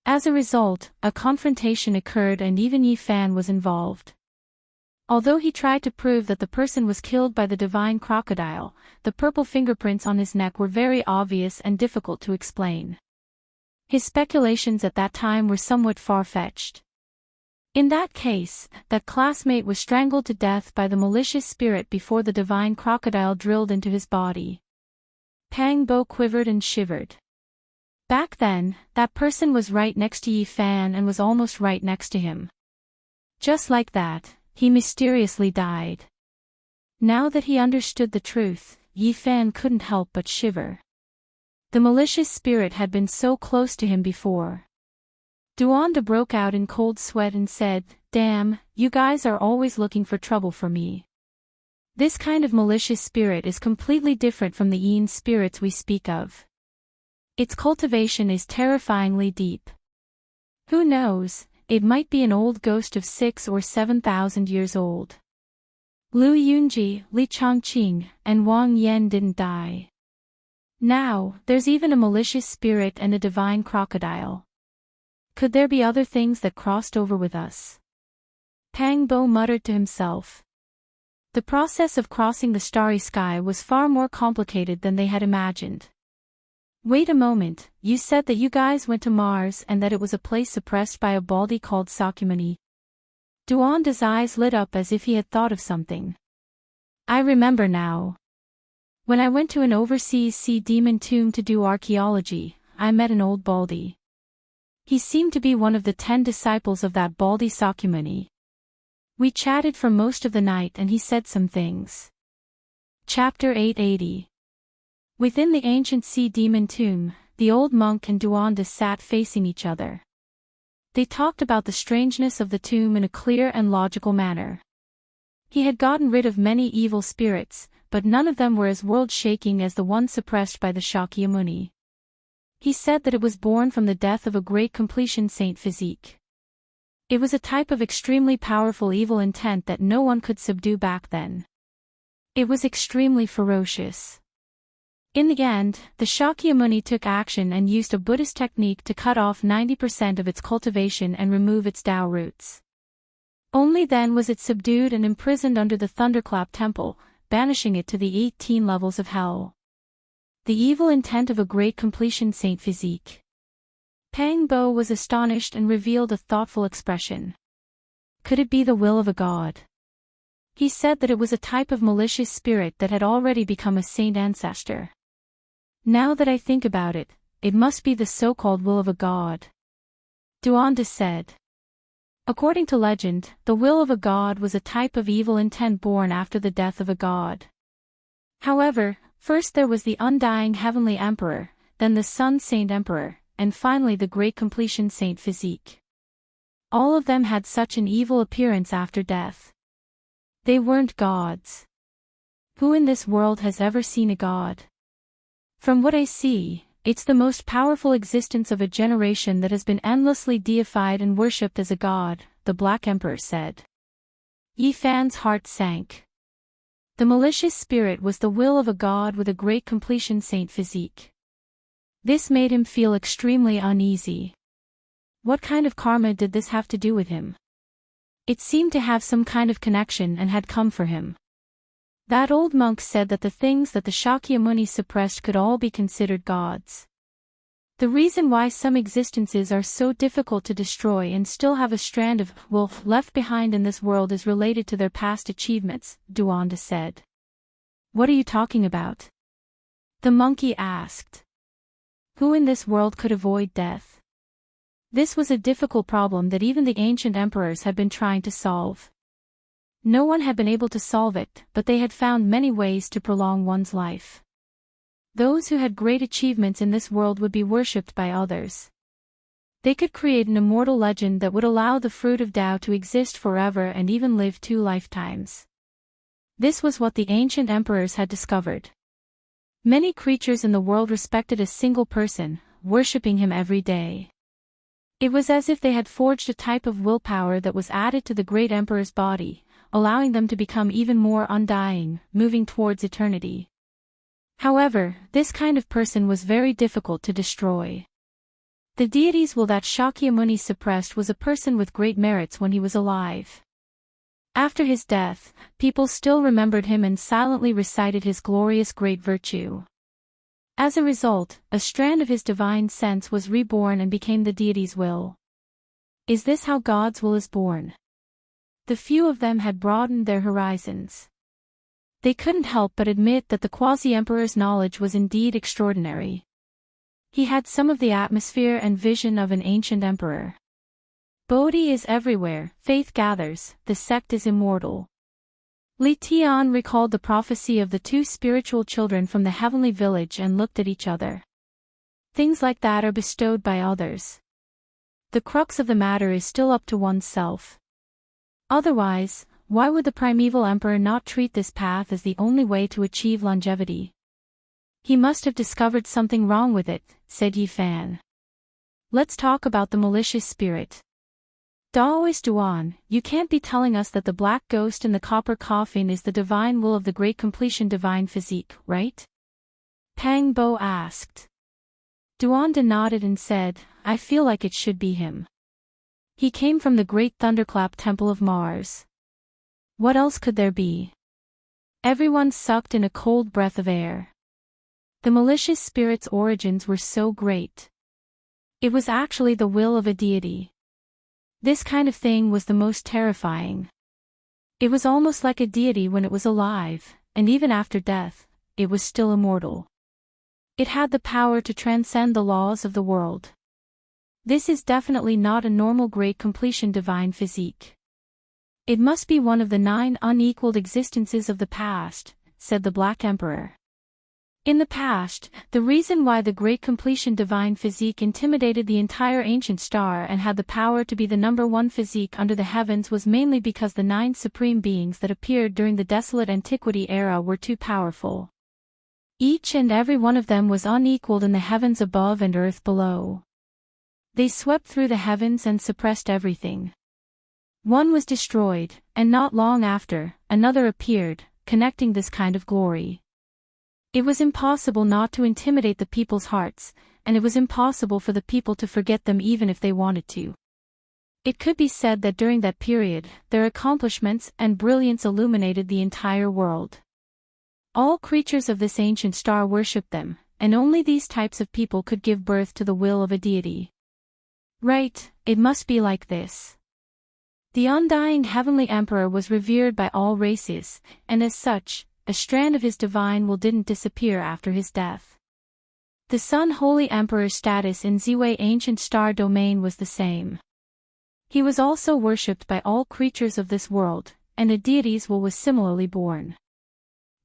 As a result, a confrontation occurred and even Yi Fan was involved. Although he tried to prove that the person was killed by the divine crocodile, the purple fingerprints on his neck were very obvious and difficult to explain. His speculations at that time were somewhat far-fetched. In that case, that classmate was strangled to death by the malicious spirit before the divine crocodile drilled into his body. Pang Bo quivered and shivered. Back then, that person was right next to Yi Fan and was almost right next to him. Just like that, he mysteriously died. Now that he understood the truth, Yi Fan couldn't help but shiver. The malicious spirit had been so close to him before. Duanda broke out in cold sweat and said, "Damn, you guys are always looking for trouble for me. This kind of malicious spirit is completely different from the Yin spirits we speak of. Its cultivation is terrifyingly deep. Who knows, it might be an old ghost of 6,000 or 7,000 years old." Lu Yunji, Li Chongqing, and Wang Yan didn't die. Now, there's even a malicious spirit and a divine crocodile. Could there be other things that crossed over with us? Pang Bo muttered to himself. The process of crossing the starry sky was far more complicated than they had imagined. "Wait a moment, you said that you guys went to Mars and that it was a place suppressed by a baldy called Sakyamuni." Duanda's eyes lit up as if he had thought of something. "I remember now. When I went to an overseas sea demon tomb to do archaeology, I met an old baldy. He seemed to be one of the 10 disciples of that baldy Sakyamuni. We chatted for most of the night and he said some things." Chapter 880. Within the ancient sea demon tomb, the old monk and Duanda sat facing each other. They talked about the strangeness of the tomb in a clear and logical manner. He had gotten rid of many evil spirits, but none of them were as world-shaking as the one suppressed by the Shakyamuni. He said that it was born from the death of a great completion saint physique. It was a type of extremely powerful evil intent that no one could subdue back then. It was extremely ferocious. In the end, the Shakyamuni took action and used a Buddhist technique to cut off 90% of its cultivation and remove its Tao roots. Only then was it subdued and imprisoned under the Thunderclap Temple, banishing it to the 18 levels of hell. The evil intent of a great completion saint physique. Pang Bo was astonished and revealed a thoughtful expression. Could it be the will of a god? He said that it was a type of malicious spirit that had already become a saint ancestor. Now that I think about it, it must be the so-called will of a god. Duanda said. According to legend, the will of a god was a type of evil intent born after the death of a god. However, first there was the undying heavenly emperor, then the sun saint emperor, and finally the great completion saint physique. All of them had such an evil appearance after death. They weren't gods. Who in this world has ever seen a god? From what I see, it's the most powerful existence of a generation that has been endlessly deified and worshipped as a god, the Black Emperor said. Yi Fan's heart sank. The malicious spirit was the will of a god with a great completion saint physique. This made him feel extremely uneasy. What kind of karma did this have to do with him? It seemed to have some kind of connection and had come for him. That old monk said that the things that the Shakyamuni suppressed could all be considered gods. The reason why some existences are so difficult to destroy and still have a strand of wolf left behind in this world is related to their past achievements, Duanda said. What are you talking about? The monkey asked. Who in this world could avoid death? This was a difficult problem that even the ancient emperors had been trying to solve. No one had been able to solve it, but they had found many ways to prolong one's life. Those who had great achievements in this world would be worshipped by others. They could create an immortal legend that would allow the fruit of Tao to exist forever and even live 2 lifetimes. This was what the ancient emperors had discovered. Many creatures in the world respected a single person, worshipping him every day. It was as if they had forged a type of willpower that was added to the great emperor's body, allowing them to become even more undying, moving towards eternity. However, this kind of person was very difficult to destroy. The deity's will that Shakyamuni suppressed was a person with great merits when he was alive. After his death, people still remembered him and silently recited his glorious great virtue. As a result, a strand of his divine sense was reborn and became the deity's will. Is this how God's will is born? The few of them had broadened their horizons. They couldn't help but admit that the quasi-emperor's knowledge was indeed extraordinary. He had some of the atmosphere and vision of an ancient emperor. Bodhi is everywhere, faith gathers, the sect is immortal. Li Tian recalled the prophecy of the 2 spiritual children from the heavenly village and looked at each other. Things like that are bestowed by others. The crux of the matter is still up to oneself. Otherwise, why would the primeval emperor not treat this path as the only way to achieve longevity? He must have discovered something wrong with it, said Yi Fan. Let's talk about the malicious spirit. Daoist Duan, you can't be telling us that the black ghost in the copper coffin is the divine will of the great completion divine physique, right? Pang Bo asked. Duanda nodded and said, I feel like it should be him. He came from the great thunderclap temple of Mars. What else could there be? Everyone sucked in a cold breath of air. The malicious spirit's origins were so great. It was actually the will of a deity. This kind of thing was the most terrifying. It was almost like a deity when it was alive, and even after death, it was still immortal. It had the power to transcend the laws of the world. This is definitely not a normal great completion divine physique. It must be one of the 9 unequaled existences of the past, said the Black Emperor. In the past, the reason why the great completion divine physique intimidated the entire ancient star and had the power to be the #1 physique under the heavens was mainly because the 9 supreme beings that appeared during the desolate antiquity era were too powerful. Each and every one of them was unequaled in the heavens above and earth below. They swept through the heavens and suppressed everything. One was destroyed, and not long after, another appeared, connecting this kind of glory. It was impossible not to intimidate the people's hearts, and it was impossible for the people to forget them even if they wanted to. It could be said that during that period, their accomplishments and brilliance illuminated the entire world. All creatures of this ancient star worshipped them, and only these types of people could give birth to the will of a deity. Right, it must be like this. The undying heavenly emperor was revered by all races, and as such, a strand of his divine will didn't disappear after his death. The Sun Holy Emperor's status in Ziwei ancient star domain was the same. He was also worshipped by all creatures of this world, and a deity's will was similarly born.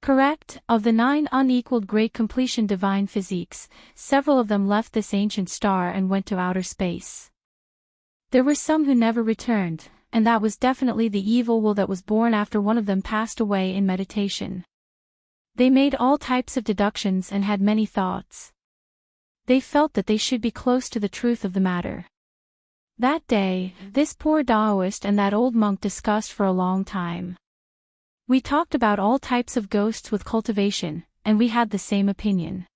Correct, of the 9 unequaled great completion divine physiques, several of them left this ancient star and went to outer space. There were some who never returned, and that was definitely the evil will that was born after one of them passed away in meditation. They made all types of deductions and had many thoughts. They felt that they should be close to the truth of the matter. That day, this poor Taoist and that old monk discussed for a long time. We talked about all types of ghosts with cultivation, and we had the same opinion.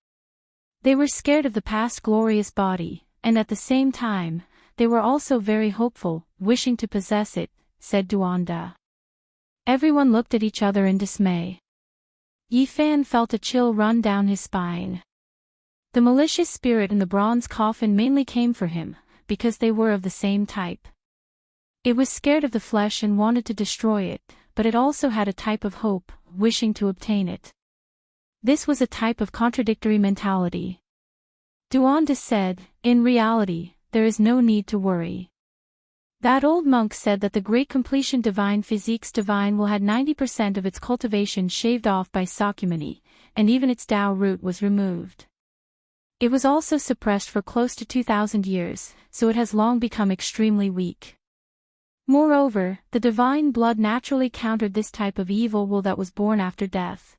They were scared of the past glorious body, and at the same time, they were also very hopeful, wishing to possess it, said Duanda. Everyone looked at each other in dismay. Yifan felt a chill run down his spine. The malicious spirit in the bronze coffin mainly came for him, because they were of the same type. It was scared of the flesh and wanted to destroy it, but it also had a type of hope, wishing to obtain it. This was a type of contradictory mentality. Duanda said, "In reality, there is no need to worry. That old monk said that the great completion divine physique's divine will had 90% of its cultivation shaved off by Sakyamuni, and even its Tao root was removed. It was also suppressed for close to 2,000 years, so it has long become extremely weak. Moreover, the divine blood naturally countered this type of evil will that was born after death.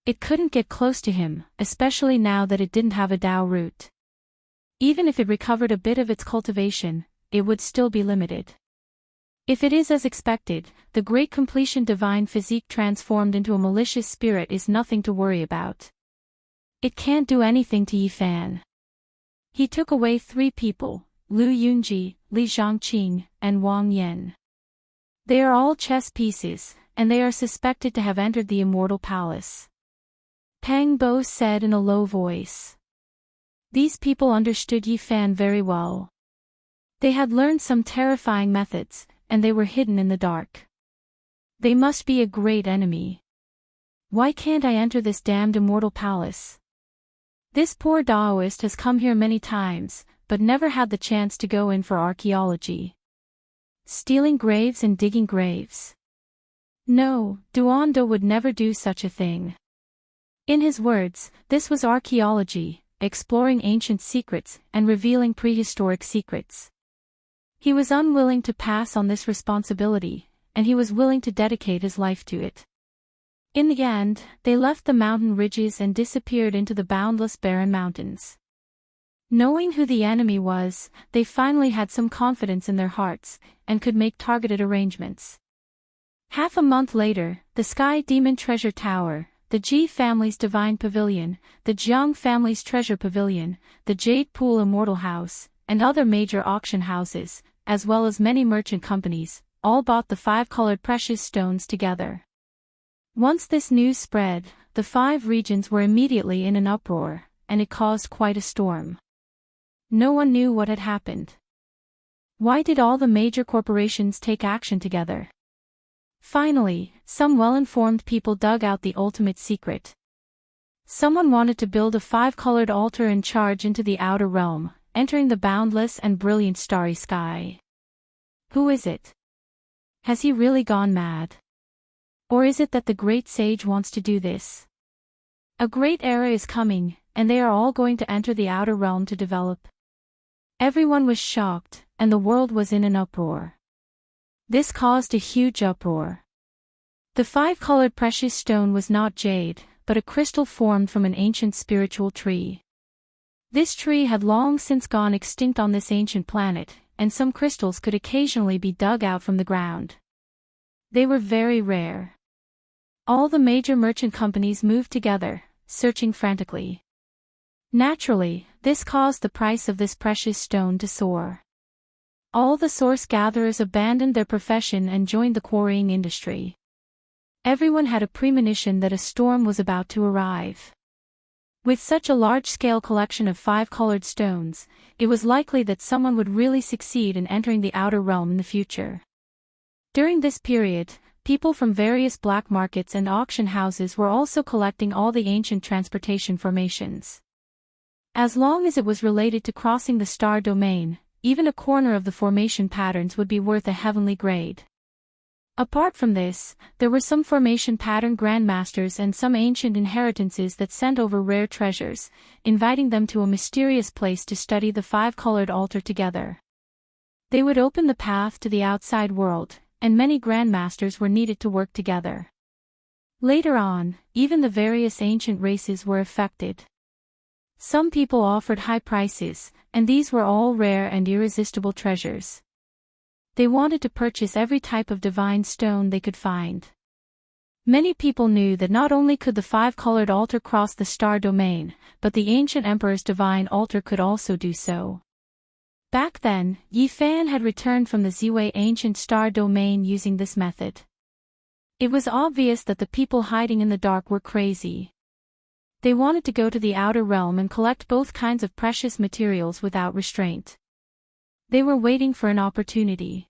It couldn't get close to him, especially now that it didn't have a Tao root. Even if it recovered a bit of its cultivation, it would still be limited. If it is as expected, the great completion divine physique transformed into a malicious spirit is nothing to worry about. It can't do anything to Yifan. He took away 3 people, Lu Yunji, Li Zhangqing, and Wang Yan. They are all chess pieces, and they are suspected to have entered the immortal palace. Pang Bo said in a low voice. These people understood Yifan very well. They had learned some terrifying methods, and they were hidden in the dark. They must be a great enemy. Why can't I enter this damned immortal palace? This poor Taoist has come here many times, but never had the chance to go in for archaeology. Stealing graves and digging graves. No, Duanda would never do such a thing. In his words, this was archaeology, exploring ancient secrets and revealing prehistoric secrets. He was unwilling to pass on this responsibility, and he was willing to dedicate his life to it. In the end, they left the mountain ridges and disappeared into the boundless barren mountains. Knowing who the enemy was, they finally had some confidence in their hearts, and could make targeted arrangements. Half a month later, the Sky Demon Treasure Tower, the Ji family's Divine Pavilion, the Jiang family's Treasure Pavilion, the Jade Pool Immortal House, and other major auction houses, as well as many merchant companies, all bought the 5 colored precious stones together. Once this news spread, the 5 regions were immediately in an uproar, and it caused quite a storm. No one knew what had happened. Why did all the major corporations take action together? Finally, some well-informed people dug out the ultimate secret. Someone wanted to build a 5-colored altar and charge into the outer realm, entering the boundless and brilliant starry sky. Who is it? Has he really gone mad? Or is it that the great sage wants to do this? A great era is coming, and they are all going to enter the outer realm to develop. Everyone was shocked, and the world was in an uproar. This caused a huge uproar. The 5-colored precious stone was not jade, but a crystal formed from an ancient spiritual tree. This tree had long since gone extinct on this ancient planet, and some crystals could occasionally be dug out from the ground. They were very rare. All the major merchant companies moved together, searching frantically. Naturally, this caused the price of this precious stone to soar. All the source gatherers abandoned their profession and joined the quarrying industry. Everyone had a premonition that a storm was about to arrive. With such a large-scale collection of 5-colored stones, it was likely that someone would really succeed in entering the outer realm in the future. During this period, people from various black markets and auction houses were also collecting all the ancient transportation formations. As long as it was related to crossing the star domain, even a corner of the formation patterns would be worth a heavenly grade. Apart from this, there were some formation pattern grandmasters and some ancient inheritances that sent over rare treasures, inviting them to a mysterious place to study the 5-colored altar together. They would open the path to the outside world, and many grandmasters were needed to work together. Later on, even the various ancient races were affected. Some people offered high prices, and these were all rare and irresistible treasures. They wanted to purchase every type of divine stone they could find. Many people knew that not only could the 5-colored altar cross the star domain, but the ancient emperor's divine altar could also do so. Back then, Yi Fan had returned from the Ziwei ancient star domain using this method. It was obvious that the people hiding in the dark were crazy. They wanted to go to the outer realm and collect both kinds of precious materials without restraint. They were waiting for an opportunity.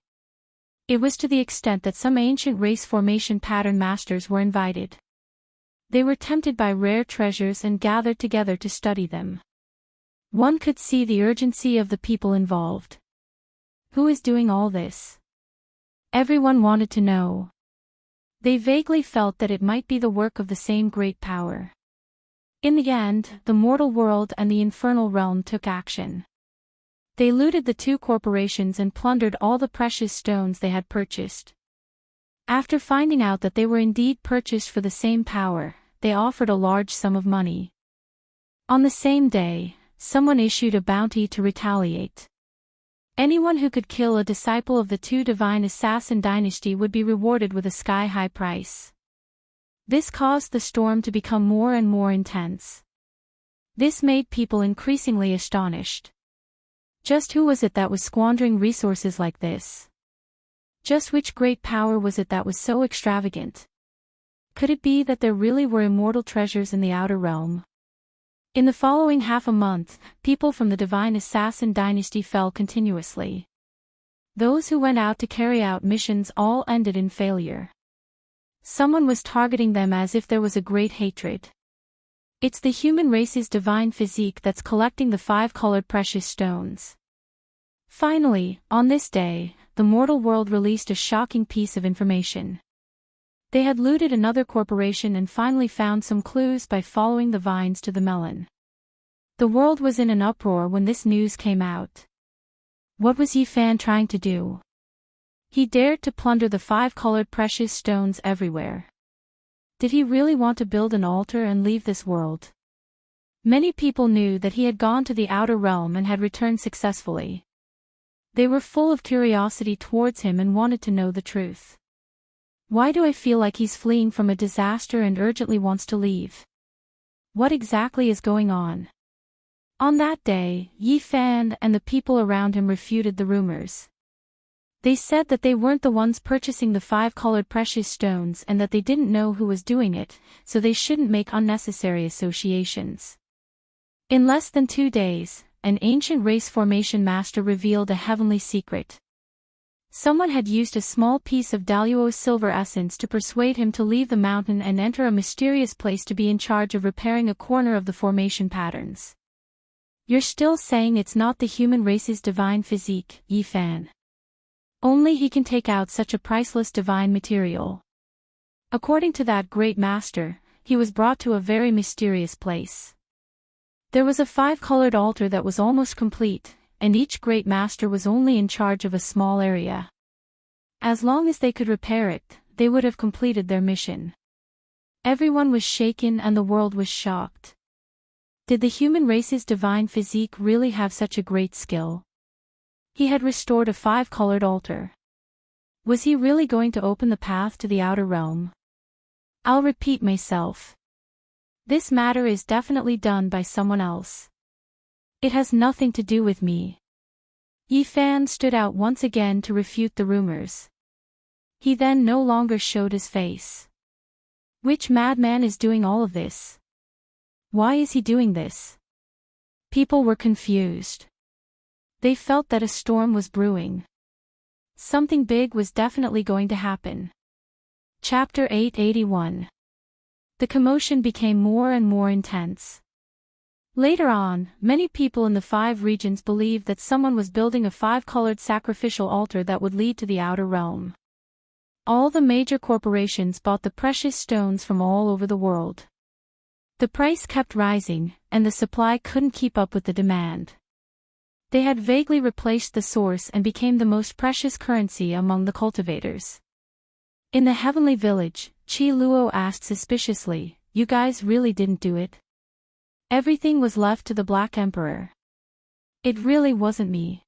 It was to the extent that some ancient race formation pattern masters were invited. They were tempted by rare treasures and gathered together to study them. One could see the urgency of the people involved. Who is doing all this? Everyone wanted to know. They vaguely felt that it might be the work of the same great power. In the end, the mortal world and the infernal realm took action. They looted the two corporations and plundered all the precious stones they had purchased. After finding out that they were indeed purchased for the same power, they offered a large sum of money. On the same day, someone issued a bounty to retaliate. Anyone who could kill a disciple of the two divine assassin dynasty would be rewarded with a sky-high price. This caused the storm to become more and more intense. This made people increasingly astonished. Just who was it that was squandering resources like this? Just which great power was it that was so extravagant? Could it be that there really were immortal treasures in the outer realm? In the following half a month, people from the divine assassin dynasty fell continuously. Those who went out to carry out missions all ended in failure. Someone was targeting them as if there was a great hatred. It's the human race's divine physique that's collecting the 5-colored precious stones. Finally, on this day, the mortal world released a shocking piece of information. They had looted another corporation and finally found some clues by following the vines to the melon. The world was in an uproar when this news came out. What was Yi Fan trying to do? He dared to plunder the 5-colored precious stones everywhere. Did he really want to build an altar and leave this world? Many people knew that he had gone to the outer realm and had returned successfully. They were full of curiosity towards him and wanted to know the truth. Why do I feel like he's fleeing from a disaster and urgently wants to leave? What exactly is going on? On that day, Yi Fan and the people around him refuted the rumors. They said that they weren't the ones purchasing the 5-colored precious stones and that they didn't know who was doing it, so they shouldn't make unnecessary associations. In less than 2 days, an ancient race formation master revealed a heavenly secret. Someone had used a small piece of Daluo's silver essence to persuade him to leave the mountain and enter a mysterious place to be in charge of repairing a corner of the formation patterns. You're still saying it's not the human race's divine physique, Yi Fan? Only he can take out such a priceless divine material. According to that great master, he was brought to a very mysterious place. There was a 5-colored altar that was almost complete, and each great master was only in charge of a small area. As long as they could repair it, they would have completed their mission. Everyone was shaken and the world was shocked. Did the human race's divine physique really have such a great skill? He had restored a 5-colored altar. Was he really going to open the path to the outer realm? I'll repeat myself. This matter is definitely done by someone else. It has nothing to do with me. Yi Fan stood out once again to refute the rumors. He then no longer showed his face. Which madman is doing all of this? Why is he doing this? People were confused. They felt that a storm was brewing. Something big was definitely going to happen. Chapter 881. The commotion became more and more intense. Later on, many people in the 5 regions believed that someone was building a 5-colored sacrificial altar that would lead to the outer realm. All the major corporations bought the precious stones from all over the world. The price kept rising, and the supply couldn't keep up with the demand. They had vaguely replaced the source and became the most precious currency among the cultivators. In the heavenly village, Qi Luo asked suspiciously, "You guys really didn't do it?" Everything was left to the Black Emperor. It really wasn't me.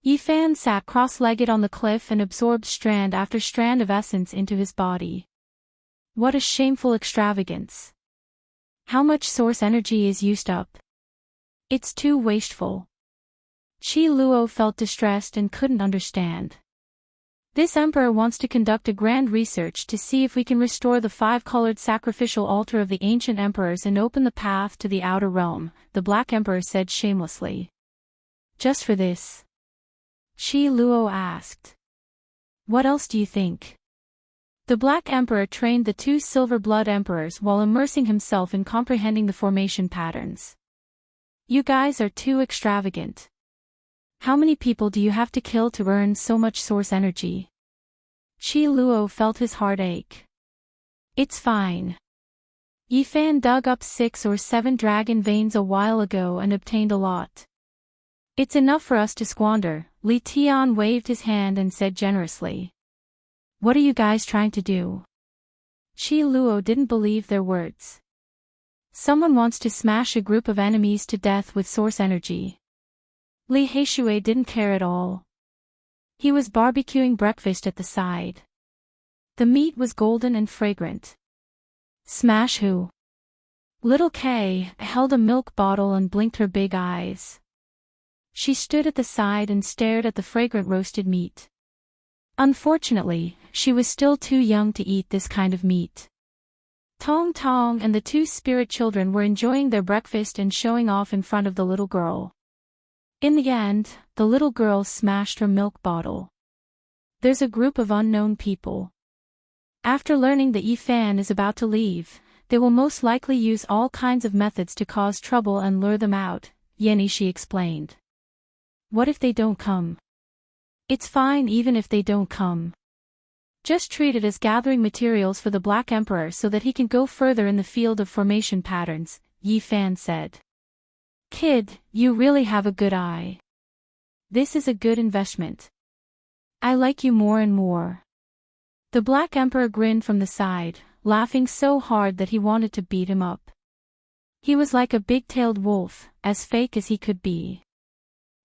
Yi Fan sat cross-legged on the cliff and absorbed strand after strand of essence into his body. What a shameful extravagance. How much source energy is used up? It's too wasteful. Qi Luo felt distressed and couldn't understand. This emperor wants to conduct a grand research to see if we can restore the five-colored sacrificial altar of the ancient emperors and open the path to the outer realm, the Black Emperor said shamelessly. Just for this? Qi Luo asked. What else do you think? The Black Emperor trained the two Silver Blood Emperors while immersing himself in comprehending the formation patterns. You guys are too extravagant. How many people do you have to kill to earn so much source energy? Qi Luo felt his heart ache. It's fine. Yifan dug up 6 or 7 dragon veins a while ago and obtained a lot. It's enough for us to squander. Li Tian waved his hand and said generously. What are you guys trying to do? Qi Luo didn't believe their words. Someone wants to smash a group of enemies to death with source energy. Li Heishui didn't care at all. He was barbecuing breakfast at the side. The meat was golden and fragrant. Smash who? Little Kay held a milk bottle and blinked her big eyes. She stood at the side and stared at the fragrant roasted meat. Unfortunately, she was still too young to eat this kind of meat. Tong Tong and the two spirit children were enjoying their breakfast and showing off in front of the little girl. In the end, the little girl smashed her milk bottle. There's a group of unknown people. After learning that Yifan is about to leave, they will most likely use all kinds of methods to cause trouble and lure them out, Yenishi explained. What if they don't come? It's fine even if they don't come. Just treat it as gathering materials for the Black Emperor so that he can go further in the field of formation patterns, Yifan said. Kid, you really have a good eye. This is a good investment. I like you more and more. The Black Emperor grinned from the side, laughing so hard that he wanted to beat him up. He was like a big-tailed wolf, as fake as he could be.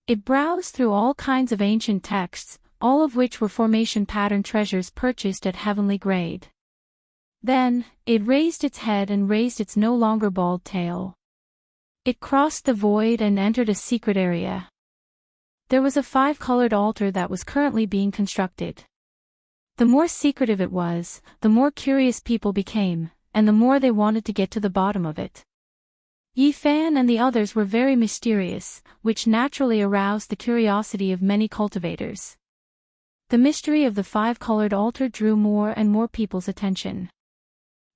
It browsed through all kinds of ancient texts, all of which were formation pattern treasures purchased at heavenly grade. Then, it raised its head and raised its no longer bald tail. It crossed the void and entered a secret area. There was a 5-colored altar that was currently being constructed. The more secretive it was, the more curious people became, and the more they wanted to get to the bottom of it. Yifan and the others were very mysterious, which naturally aroused the curiosity of many cultivators. The mystery of the 5-colored altar drew more and more people's attention.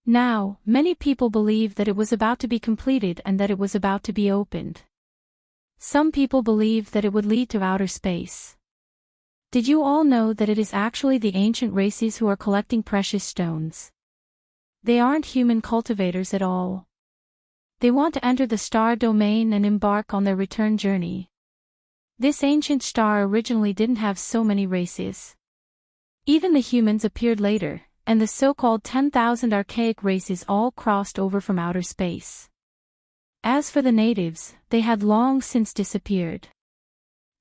Now, many people believed that it was about to be completed and that it was about to be opened. Some people believed that it would lead to outer space. Did you all know that it is actually the ancient races who are collecting precious stones? They aren't human cultivators at all. They want to enter the star domain and embark on their return journey. This ancient star originally didn't have so many races. Even the humans appeared later, and the so-called 10,000 archaic races all crossed over from outer space. As for the natives, they had long since disappeared.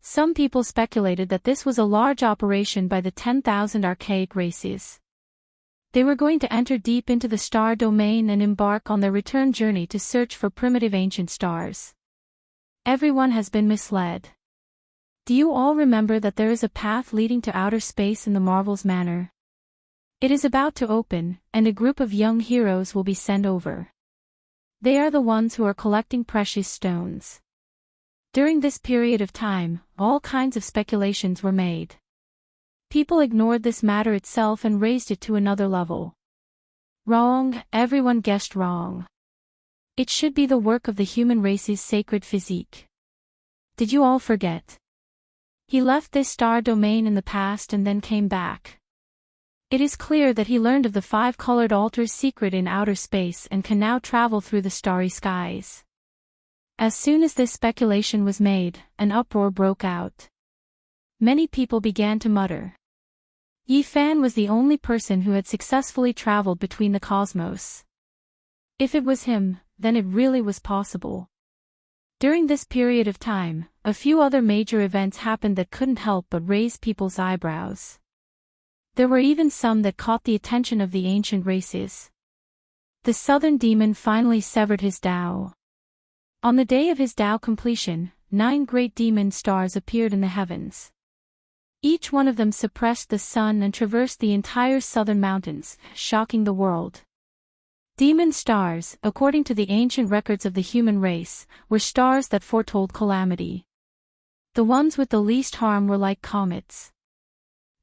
Some people speculated that this was a large operation by the 10,000 archaic races. They were going to enter deep into the star domain and embark on their return journey to search for primitive ancient stars. Everyone has been misled. Do you all remember that there is a path leading to outer space in the Marvel's Manor? It is about to open, and a group of young heroes will be sent over. They are the ones who are collecting precious stones. During this period of time, all kinds of speculations were made. People ignored this matter itself and raised it to another level. Wrong, everyone guessed wrong. It should be the work of the human race's sacred physique. Did you all forget? He left this star domain in the past and then came back. It is clear that he learned of the 5-colored altar's secret in outer space and can now travel through the starry skies. As soon as this speculation was made, an uproar broke out. Many people began to mutter. Yifan was the only person who had successfully traveled between the cosmos. If it was him, then it really was possible. During this period of time, a few other major events happened that couldn't help but raise people's eyebrows. There were even some that caught the attention of the ancient races. The southern demon finally severed his Tao. On the day of his Tao completion, 9 great demon stars appeared in the heavens. Each one of them suppressed the sun and traversed the entire southern mountains, shocking the world. Demon stars, according to the ancient records of the human race, were stars that foretold calamity. The ones with the least harm were like comets.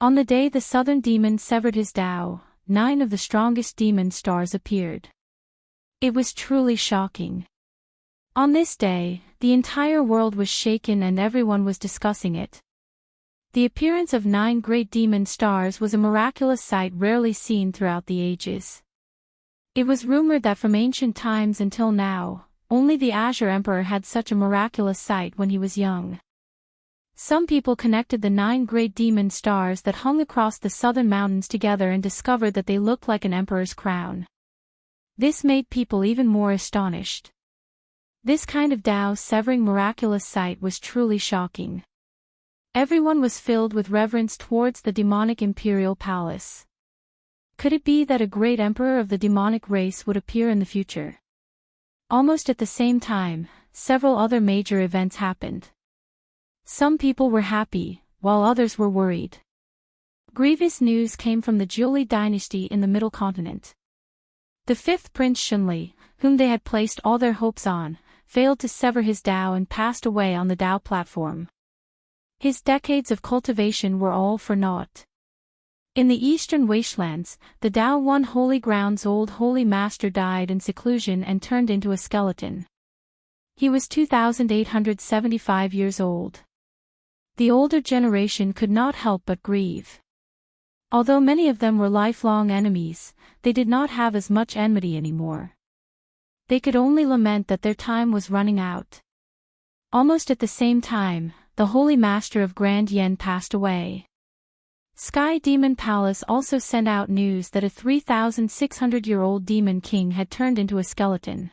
On the day the southern demon severed his Tao, 9 of the strongest demon stars appeared. It was truly shocking. On this day, the entire world was shaken and everyone was discussing it. The appearance of 9 great demon stars was a miraculous sight rarely seen throughout the ages. It was rumored that from ancient times until now, only the Azure Emperor had such a miraculous sight when he was young. Some people connected the 9 great demon stars that hung across the southern mountains together and discovered that they looked like an emperor's crown. This made people even more astonished. This kind of Tao-severing miraculous sight was truly shocking. Everyone was filled with reverence towards the demonic imperial palace. Could it be that a great emperor of the demonic race would appear in the future? Almost at the same time, several other major events happened. Some people were happy, while others were worried. Grievous news came from the Zhuili dynasty in the Middle Continent. The 5th Prince Shunli, whom they had placed all their hopes on, failed to sever his Tao and passed away on the Tao platform. His decades of cultivation were all for naught. In the eastern wastelands, the Tao One Holy Ground's old holy master died in seclusion and turned into a skeleton. He was 2,875 years old. The older generation could not help but grieve. Although many of them were lifelong enemies, they did not have as much enmity anymore. They could only lament that their time was running out. Almost at the same time, the Holy Master of Grand Yen passed away. Sky Demon Palace also sent out news that a 3,600-year-old demon king had turned into a skeleton.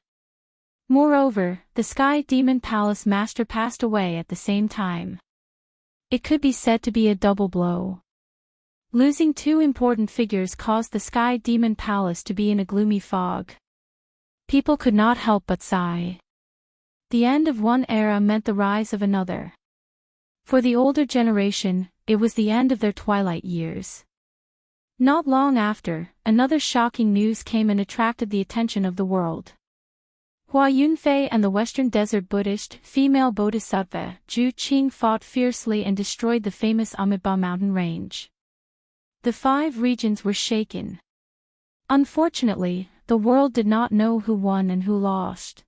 Moreover, the Sky Demon Palace master passed away at the same time. It could be said to be a double blow. Losing 2 important figures caused the Sky Demon Palace to be in a gloomy fog. People could not help but sigh. The end of one era meant the rise of another. For the older generation, it was the end of their twilight years. Not long after, another shocking news came and attracted the attention of the world. Hua Yunfei and the Western Desert Buddhist female bodhisattva Zhu Qing fought fiercely and destroyed the famous Amitabha mountain range. The 5 regions were shaken. Unfortunately, the world did not know who won and who lost.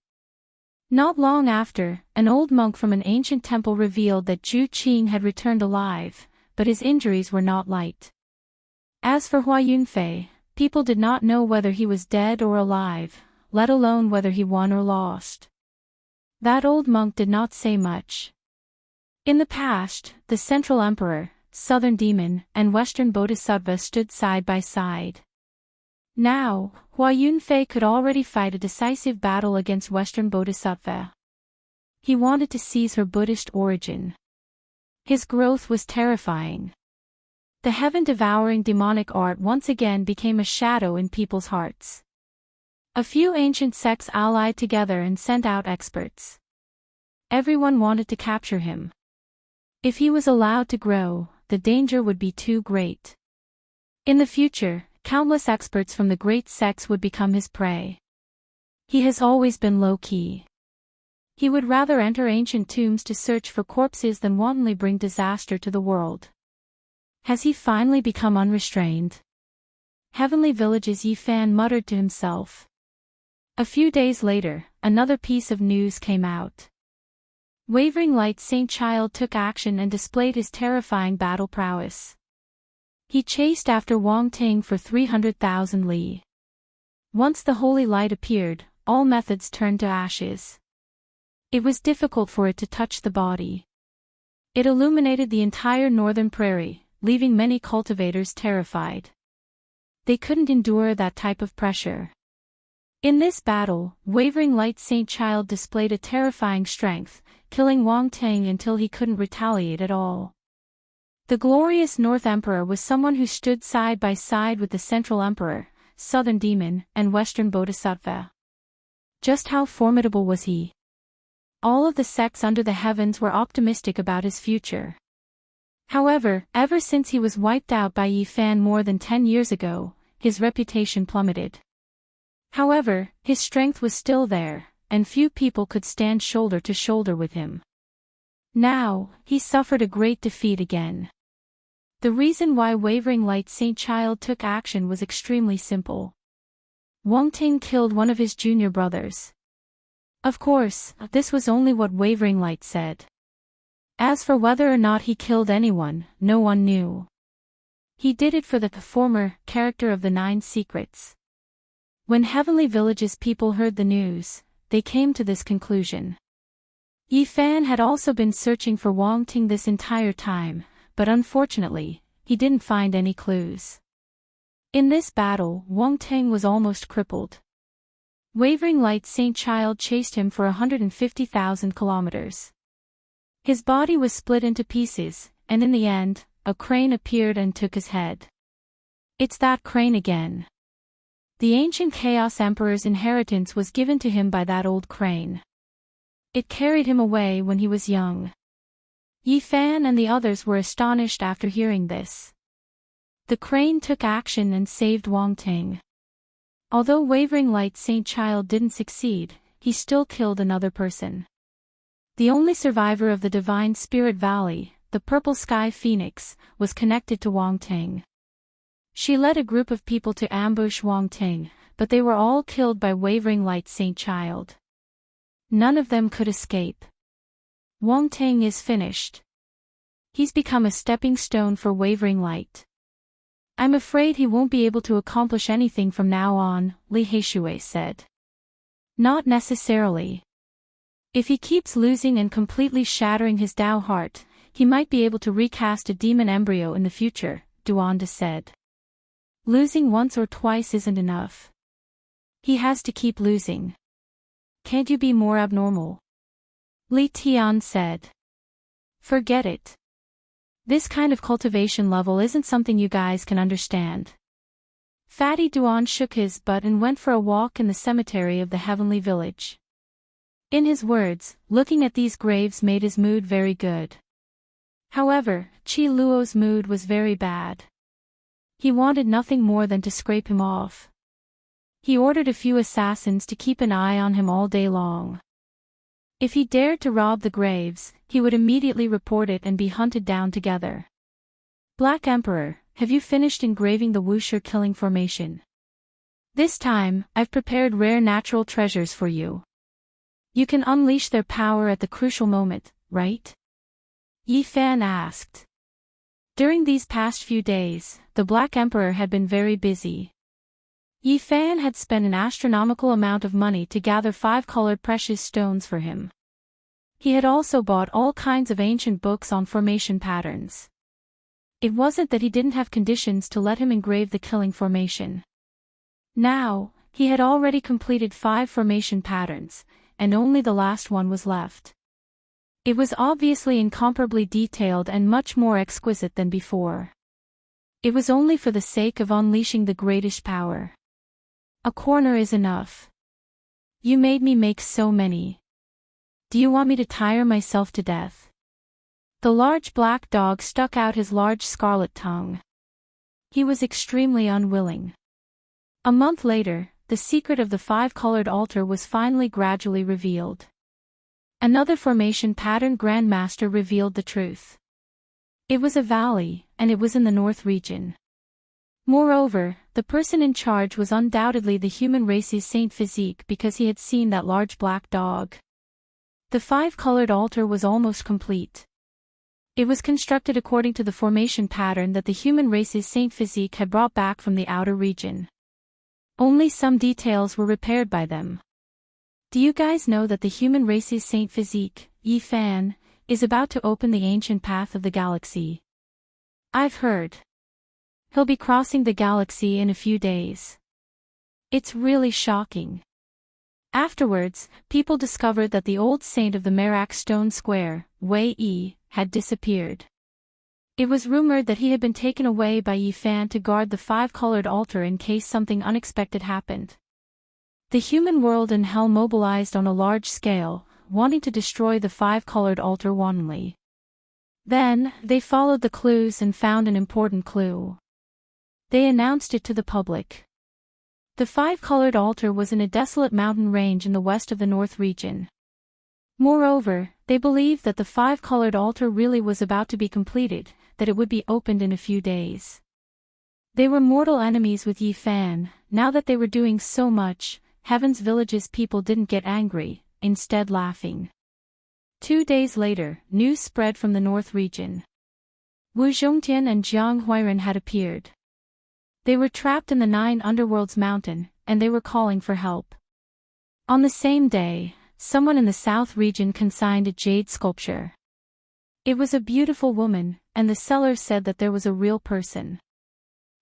Not long after, an old monk from an ancient temple revealed that Zhu Qing had returned alive, but his injuries were not light. As for Hua Yunfei, people did not know whether he was dead or alive, let alone whether he won or lost. That old monk did not say much. In the past, the Central Emperor, Southern Demon, and Western Bodhisattva stood side by side. Now, Hua Yunfei could already fight a decisive battle against Western Bodhisattva. He wanted to seize her Buddhist origin. His growth was terrifying. The heaven-devouring demonic art once again became a shadow in people's hearts. A few ancient sects allied together and sent out experts. Everyone wanted to capture him. If he was allowed to grow, the danger would be too great. In the future, countless experts from the great sects would become his prey. He has always been low-key. He would rather enter ancient tombs to search for corpses than wantonly bring disaster to the world. Has he finally become unrestrained? Heavenly Village's Yi Fan muttered to himself. A few days later, another piece of news came out. Wavering Light Saint Child took action and displayed his terrifying battle prowess. He chased after Wang Ting for 300,000 li. Once the holy light appeared, all methods turned to ashes. It was difficult for it to touch the body. It illuminated the entire northern prairie, leaving many cultivators terrified. They couldn't endure that type of pressure. In this battle, Wavering Light Saint Child displayed a terrifying strength, killing Wang Ting until he couldn't retaliate at all. The glorious North Emperor was someone who stood side by side with the Central Emperor, Southern Demon, and Western Bodhisattva. Just how formidable was he? All of the sects under the heavens were optimistic about his future. However, ever since he was wiped out by Yi Fan more than 10 years ago, his reputation plummeted. However, his strength was still there, and few people could stand shoulder to shoulder with him. Now, he suffered a great defeat again. The reason why Wavering Light Saint Child took action was extremely simple. Wang Ting killed one of his junior brothers. Of course, this was only what Wavering Light said. As for whether or not he killed anyone, no one knew. He did it for the former character of the 9 secrets. When Heavenly Village's people heard the news, they came to this conclusion. Yi Fan had also been searching for Wang Ting this entire time, but unfortunately, he didn't find any clues. In this battle, Wang Ting was almost crippled. Wavering Light Saint Child chased him for 150,000 kilometers. His body was split into pieces, and in the end, a crane appeared and took his head. It's that crane again. The ancient Chaos Emperor's inheritance was given to him by that old crane. It carried him away when he was young. Yi Fan and the others were astonished after hearing this. The crane took action and saved Wang Ting. Although Wavering Light Saint Child didn't succeed, he still killed another person. The only survivor of the Divine Spirit Valley, the Purple Sky Phoenix, was connected to Wang Ting. She led a group of people to ambush Wang Ting, but they were all killed by Wavering Light Saint Child. None of them could escape. Wang Ting is finished. He's become a stepping stone for Wavering Light. I'm afraid he won't be able to accomplish anything from now on, Li Heishui said. Not necessarily. If he keeps losing and completely shattering his Dao heart, he might be able to recast a demon embryo in the future, Duanda said. Losing once or twice isn't enough. He has to keep losing. Can't you be more abnormal? Li Tian said. Forget it. This kind of cultivation level isn't something you guys can understand. Fatty Duan shook his butt and went for a walk in the cemetery of the Heavenly Village. In his words, looking at these graves made his mood very good. However, Qi Luo's mood was very bad. He wanted nothing more than to scrape him off. He ordered a few assassins to keep an eye on him all day long. If he dared to rob the graves, he would immediately report it and be hunted down together. Black Emperor, have you finished engraving the Wuxia killing formation? This time, I've prepared rare natural treasures for you. You can unleash their power at the crucial moment, right? Yi Fan asked. During these past few days, the Black Emperor had been very busy. Yi Fan had spent an astronomical amount of money to gather 5-colored precious stones for him. He had also bought all kinds of ancient books on formation patterns. It wasn't that he didn't have conditions to let him engrave the killing formation. Now, he had already completed 5 formation patterns, and only the last one was left. It was obviously incomparably detailed and much more exquisite than before. It was only for the sake of unleashing the greatest power. A corner is enough. You made me make so many. Do you want me to tire myself to death? The large black dog stuck out his large scarlet tongue. He was extremely unwilling. A month later, the secret of the 5-colored altar was finally gradually revealed. Another formation pattern Grandmaster revealed the truth. It was a valley, and it was in the north region. Moreover, the person in charge was undoubtedly the human race's Saint Physique because he had seen that large black dog. The 5-colored altar was almost complete. It was constructed according to the formation pattern that the human race's Saint Physique had brought back from the outer region. Only some details were repaired by them. Do you guys know that the human race's Saint Physique, Yi Fan, is about to open the ancient path of the galaxy? I've heard. He'll be crossing the galaxy in a few days. It's really shocking. Afterwards, people discovered that the old saint of the Merak Stone Square, Wei Yi, had disappeared. It was rumored that he had been taken away by Yi Fan to guard the 5-colored altar in case something unexpected happened. The human world and hell mobilized on a large scale, wanting to destroy the five-colored altar wantonly. Then, they followed the clues and found an important clue. They announced it to the public. The five-colored altar was in a desolate mountain range in the west of the North region. Moreover, they believed that the five-colored altar really was about to be completed, that it would be opened in a few days. They were mortal enemies with Yi Fan. Now that they were doing so much, Heaven's Village's people didn't get angry, instead laughing. 2 days later, news spread from the North region. Wu Zhongtian and Jiang Huiran had appeared. They were trapped in the 9 Underworlds mountain, and they were calling for help. On the same day, someone in the South region consigned a jade sculpture. It was a beautiful woman, and the seller said that there was a real person.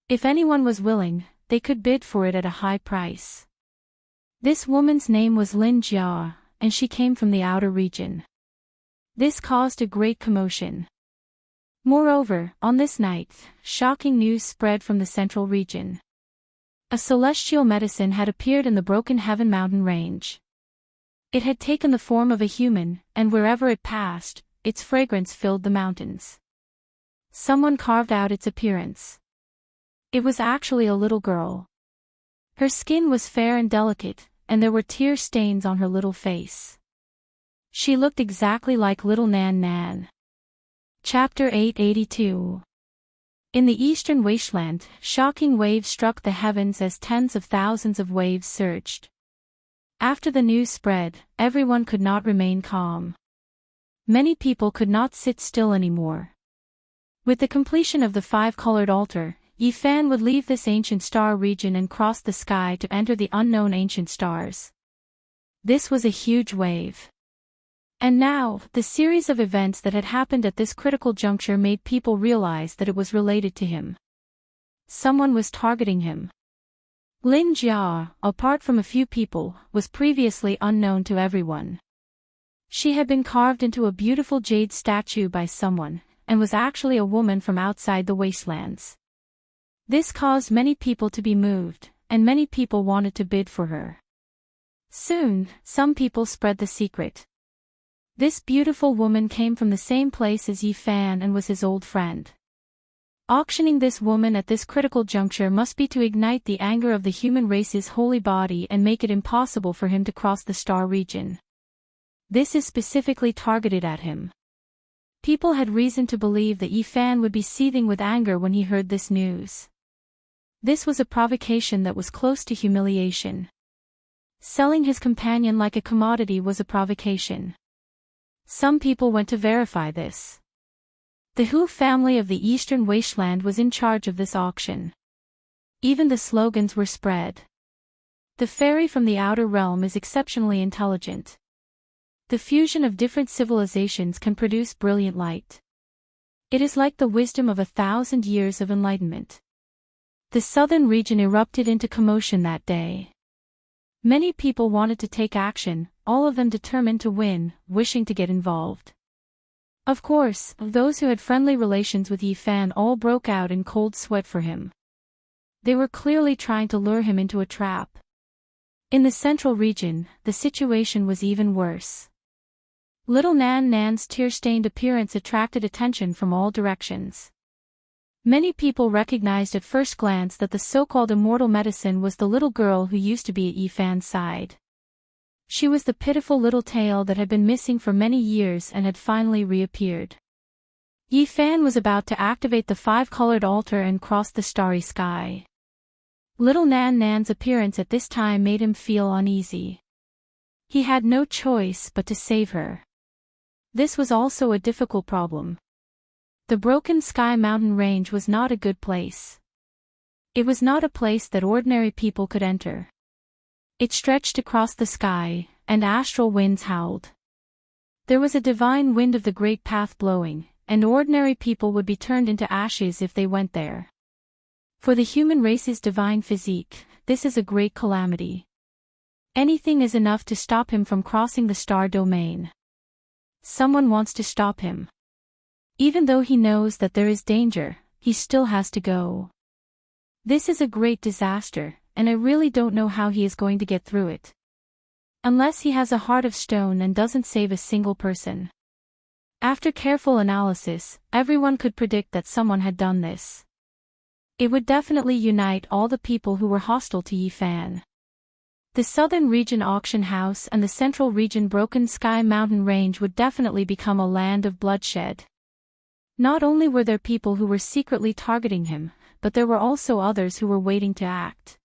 If anyone was willing, they could bid for it at a high price. This woman's name was Lin Jia, and she came from the outer region. This caused a great commotion. Moreover, on this night, shocking news spread from the central region. A celestial medicine had appeared in the Broken Heaven mountain range. It had taken the form of a human, and wherever it passed, its fragrance filled the mountains. Someone carved out its appearance. It was actually a little girl. Her skin was fair and delicate, and there were tear stains on her little face. She looked exactly like little Nan Nan. Chapter 882. In the eastern wasteland, shocking waves struck the heavens as tens of thousands of waves surged. After the news spread, everyone could not remain calm. Many people could not sit still anymore. With the completion of the five-colored altar, Yi Fan would leave this ancient star region and cross the sky to enter the unknown ancient stars. This was a huge wave. And now, the series of events that had happened at this critical juncture made people realize that it was related to him. Someone was targeting him. Lin Jia, apart from a few people, was previously unknown to everyone. She had been carved into a beautiful jade statue by someone, and was actually a woman from outside the wastelands. This caused many people to be moved, and many people wanted to bid for her. Soon, some people spread the secret. This beautiful woman came from the same place as Yi Fan and was his old friend. Auctioning this woman at this critical juncture must be to ignite the anger of the human race's holy body and make it impossible for him to cross the star region. This is specifically targeted at him. People had reason to believe that Yi Fan would be seething with anger when he heard this news. This was a provocation that was close to humiliation. Selling his companion like a commodity was a provocation. Some people went to verify this. The Hu family of the Eastern Wasteland was in charge of this auction. Even the slogans were spread. The fairy from the outer realm is exceptionally intelligent. The fusion of different civilizations can produce brilliant light. It is like the wisdom of 1,000 years of enlightenment. The southern region erupted into commotion that day. Many people wanted to take action, all of them determined to win, wishing to get involved. Of course, those who had friendly relations with Yi Fan all broke out in cold sweat for him. They were clearly trying to lure him into a trap. In the central region, the situation was even worse. Little Nan Nan's tear-stained appearance attracted attention from all directions. Many people recognized at first glance that the so-called immortal medicine was the little girl who used to be at Yi Fan's side. She was the pitiful little tail that had been missing for many years and had finally reappeared. Yi Fan was about to activate the five-colored altar and cross the starry sky. Little Nan Nan's appearance at this time made him feel uneasy. He had no choice but to save her. This was also a difficult problem. The Broken Sky mountain range was not a good place. It was not a place that ordinary people could enter. It stretched across the sky, and astral winds howled. There was a divine wind of the great path blowing, and ordinary people would be turned into ashes if they went there. For the human race's divine physique, this is a great calamity. Anything is enough to stop him from crossing the star domain. Someone wants to stop him. Even though he knows that there is danger, he still has to go. This is a great disaster, and I really don't know how he is going to get through it. Unless he has a heart of stone and doesn't save a single person. After careful analysis, everyone could predict that someone had done this. It would definitely unite all the people who were hostile to Yi Fan. The southern region auction house and the central region Broken Sky mountain range would definitely become a land of bloodshed. Not only were there people who were secretly targeting him, but there were also others who were waiting to act.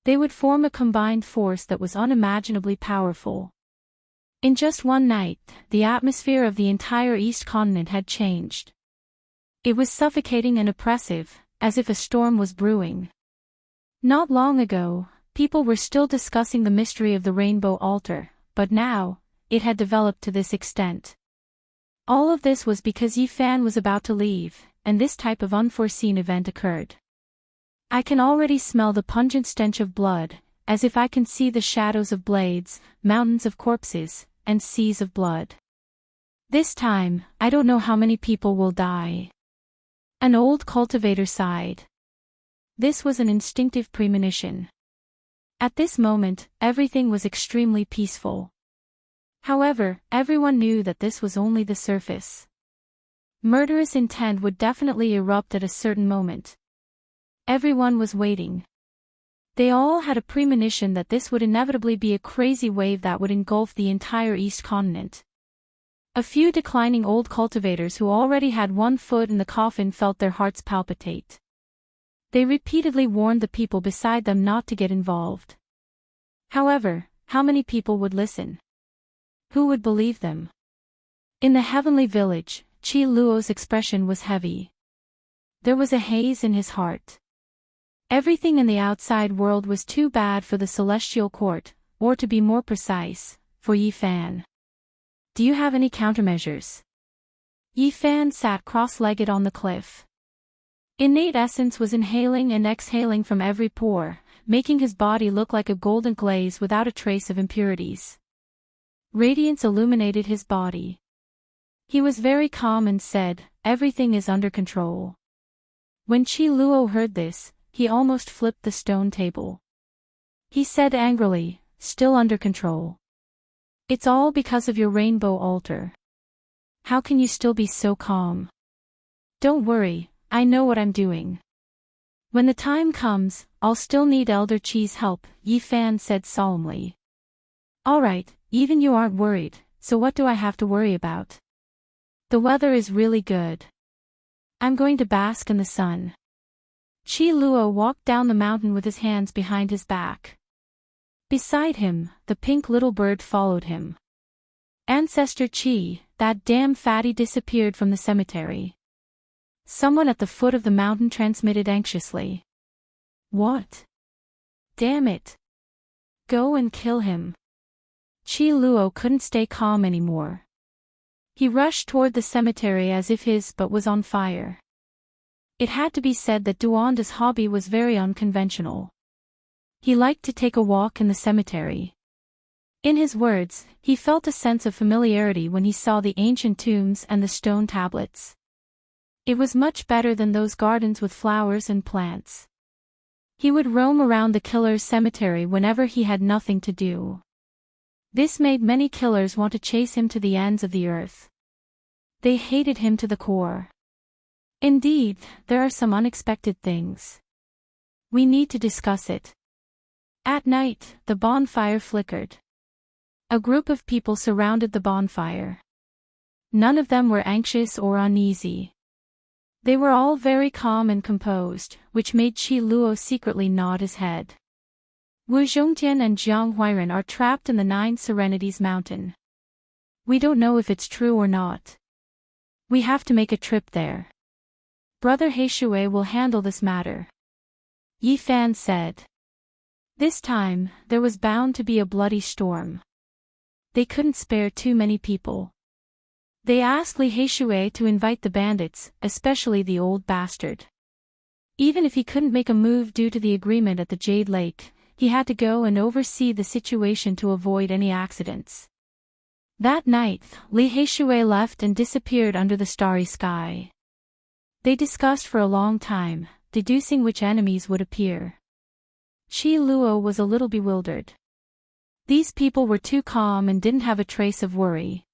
They would form a combined force that was unimaginably powerful. In just one night, the atmosphere of the entire East Continent had changed. It was suffocating and oppressive, as if a storm was brewing. Not long ago, people were still discussing the mystery of the Rainbow Altar, but now, it had developed to this extent. All of this was because Yi Fan was about to leave, and this type of unforeseen event occurred. I can already smell the pungent stench of blood, as if I can see the shadows of blades, mountains of corpses, and seas of blood. This time, I don't know how many people will die. An old cultivator sighed. This was an instinctive premonition. At this moment, everything was extremely peaceful. However, everyone knew that this was only the surface. Murderous intent would definitely erupt at a certain moment. Everyone was waiting. They all had a premonition that this would inevitably be a crazy wave that would engulf the entire East Continent. A few declining old cultivators who already had one foot in the coffin felt their hearts palpitate. They repeatedly warned the people beside them not to get involved. However, how many people would listen? Who would believe them? In the heavenly village, Qi Luo's expression was heavy. There was a haze in his heart. Everything in the outside world was too bad for the celestial court, or to be more precise, for Yi Fan. Do you have any countermeasures? Yi Fan sat cross-legged on the cliff. Innate essence was inhaling and exhaling from every pore, making his body look like a golden glaze without a trace of impurities. Radiance illuminated his body. He was very calm and said, "Everything is under control." When Qi Luo heard this, he almost flipped the stone table. He said angrily, "Still under control? It's all because of your rainbow altar. How can you still be so calm? Don't worry, I know what I'm doing. When the time comes, I'll still need Elder Qi's help," Yi Fan said solemnly. "Alright, even you aren't worried, so what do I have to worry about? The weather is really good. I'm going to bask in the sun." Qi Luo walked down the mountain with his hands behind his back. Beside him, the pink little bird followed him. Ancestor Qi, that damn fatty, disappeared from the cemetery. Someone at the foot of the mountain transmitted anxiously. "What? Damn it. Go and kill him." Qi Luo couldn't stay calm anymore. He rushed toward the cemetery as if his butt was on fire. It had to be said that Duanda's hobby was very unconventional. He liked to take a walk in the cemetery. In his words, he felt a sense of familiarity when he saw the ancient tombs and the stone tablets. It was much better than those gardens with flowers and plants. He would roam around the killer's cemetery whenever he had nothing to do. This made many killers want to chase him to the ends of the earth. They hated him to the core. Indeed, there are some unexpected things. We need to discuss it. At night, the bonfire flickered. A group of people surrounded the bonfire. None of them were anxious or uneasy. They were all very calm and composed, which made Qi Luo secretly nod his head. Wu Zhongtian and Jiang Huairen are trapped in the Nine Serenities Mountain. We don't know if it's true or not. We have to make a trip there. Brother Heishui will handle this matter. Yi Fan said. This time, there was bound to be a bloody storm. They couldn't spare too many people. They asked Li Heishui to invite the bandits, especially the old bastard. Even if he couldn't make a move due to the agreement at the Jade Lake, he had to go and oversee the situation to avoid any accidents. That night, Li Heishui left and disappeared under the starry sky. They discussed for a long time, deducing which enemies would appear. Qi Luo was a little bewildered. These people were too calm and didn't have a trace of worry.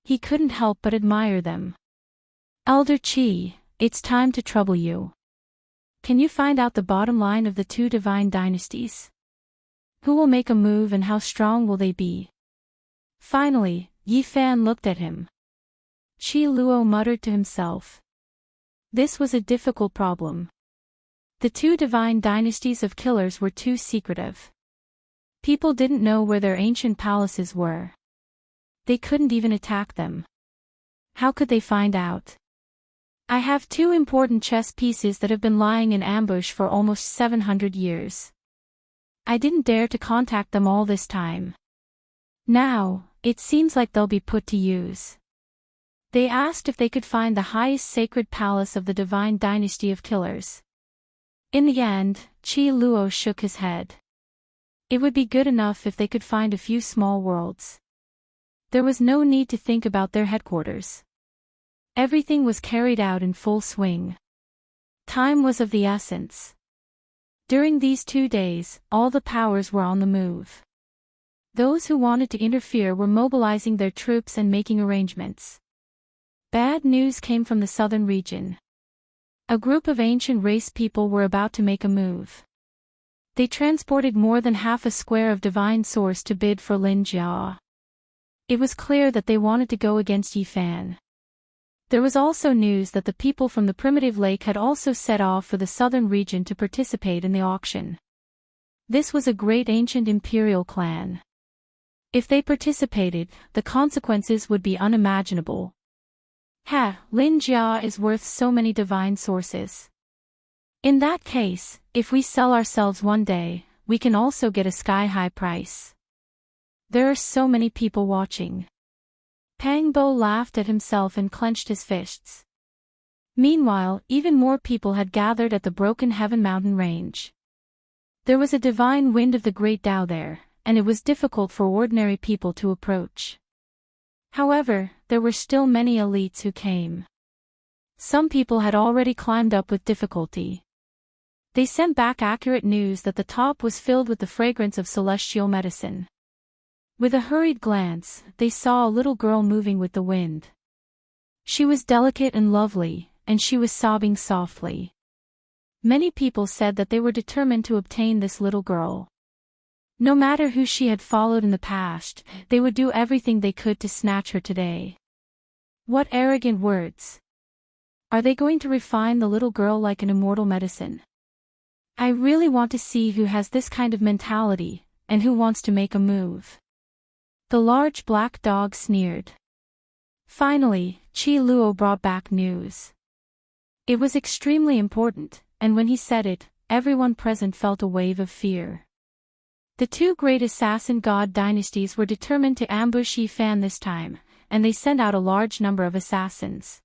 He couldn't help but admire them. Elder Qi, it's time to trouble you. Can you find out the bottom line of the two divine dynasties? Who will make a move and how strong will they be? Finally, Yi Fan looked at him. Qi Luo muttered to himself. This was a difficult problem. The two divine dynasties of killers were too secretive. People didn't know where their ancient palaces were. They couldn't even attack them. How could they find out? I have two important chess pieces that have been lying in ambush for almost 700 years. I didn't dare to contact them all this time. Now, it seems like they'll be put to use. They asked if they could find the highest sacred palace of the divine dynasty of killers. In the end, Qi Luo shook his head. It would be good enough if they could find a few small worlds. There was no need to think about their headquarters. Everything was carried out in full swing. Time was of the essence. During these 2 days, all the powers were on the move. Those who wanted to interfere were mobilizing their troops and making arrangements. Bad news came from the southern region. A group of ancient race people were about to make a move. They transported more than half a square of divine source to bid for Lin Jia. It was clear that they wanted to go against Yi Fan. There was also news that the people from the primitive lake had also set off for the southern region to participate in the auction. This was a great ancient imperial clan. If they participated, the consequences would be unimaginable. Lin Jia is worth so many divine sources. In that case, if we sell ourselves one day, we can also get a sky-high price. There are so many people watching. Pang Bo laughed at himself and clenched his fists. Meanwhile, even more people had gathered at the Broken Heaven mountain range. There was a divine wind of the great Tao there, and it was difficult for ordinary people to approach. However, there were still many elites who came. Some people had already climbed up with difficulty. They sent back accurate news that the top was filled with the fragrance of celestial medicine. With a hurried glance, they saw a little girl moving with the wind. She was delicate and lovely, and she was sobbing softly. Many people said that they were determined to obtain this little girl. No matter who she had followed in the past, they would do everything they could to snatch her today. What arrogant words! Are they going to refine the little girl like an immortal medicine? I really want to see who has this kind of mentality, and who wants to make a move. The large black dog sneered. Finally, Qi Luo brought back news. It was extremely important, and when he said it, everyone present felt a wave of fear. The two great assassin god dynasties were determined to ambush Yi Fan this time, and they sent out a large number of assassins.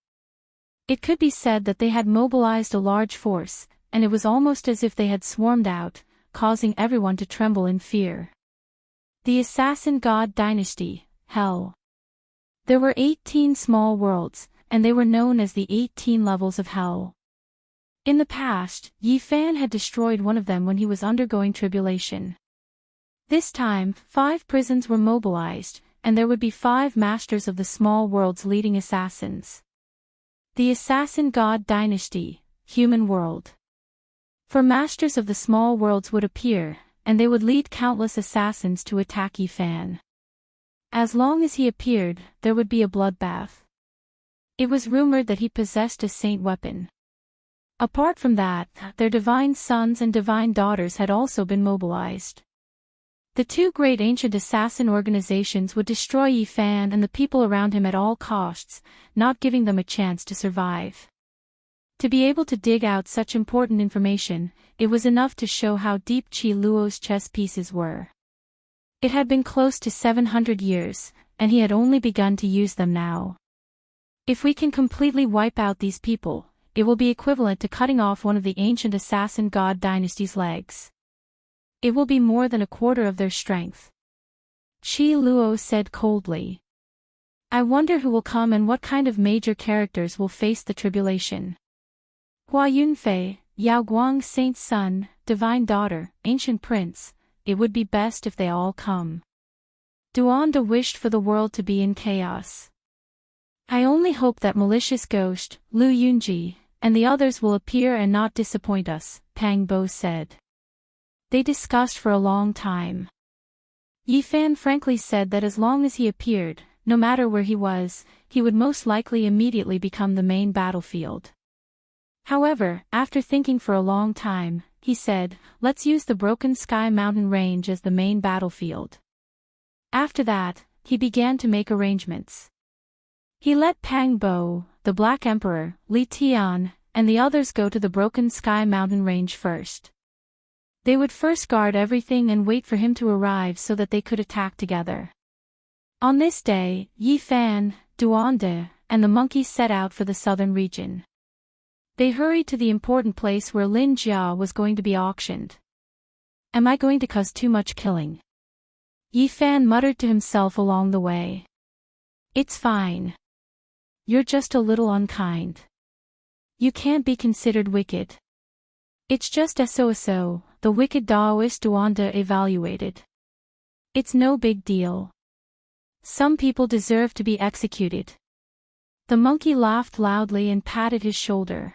It could be said that they had mobilized a large force, and it was almost as if they had swarmed out, causing everyone to tremble in fear. The assassin god dynasty, Hell. There were 18 small worlds, and they were known as the 18 levels of Hell. In the past, Yi Fan had destroyed one of them when he was undergoing tribulation. This time, 5 prisons were mobilized, and there would be 5 masters of the small world's leading assassins. The assassin god dynasty, Human World. For masters of the small worlds would appear, and they would lead countless assassins to attack Yi Fan. As long as he appeared, there would be a bloodbath. It was rumored that he possessed a saint weapon. Apart from that, their divine sons and divine daughters had also been mobilized. The two great ancient assassin organizations would destroy Yi Fan and the people around him at all costs, not giving them a chance to survive. To be able to dig out such important information, it was enough to show how deep Qi Luo's chess pieces were. It had been close to 700 years, and he had only begun to use them now. If we can completely wipe out these people, it will be equivalent to cutting off one of the ancient assassin god dynasty's legs. It will be more than a quarter of their strength. Qi Luo said coldly. I wonder who will come and what kind of major characters will face the tribulation. Hua Yunfei, Yao Guang Saint's son, divine daughter, ancient prince, it would be best if they all come. Duanda wished for the world to be in chaos. I only hope that malicious ghost, Lu Yunji, and the others will appear and not disappoint us, Tang Bo said. They discussed for a long time. Yifan frankly said that as long as he appeared, no matter where he was, he would most likely immediately become the main battlefield. However, after thinking for a long time, he said, let's use the Broken Sky Mountain Range as the main battlefield. After that, he began to make arrangements. He let Pang Bo, the Black Emperor, Li Tian, and the others go to the Broken Sky Mountain Range first. They would first guard everything and wait for him to arrive so that they could attack together. On this day, Yi Fan, Duanda, and the monkeys set out for the southern region. They hurried to the important place where Lin Jia was going to be auctioned. Am I going to cause too much killing? Yi Fan muttered to himself along the way. It's fine. You're just a little unkind. You can't be considered wicked. It's just so, the wicked Taoist Duanda evaluated. It's no big deal. Some people deserve to be executed. The monkey laughed loudly and patted his shoulder.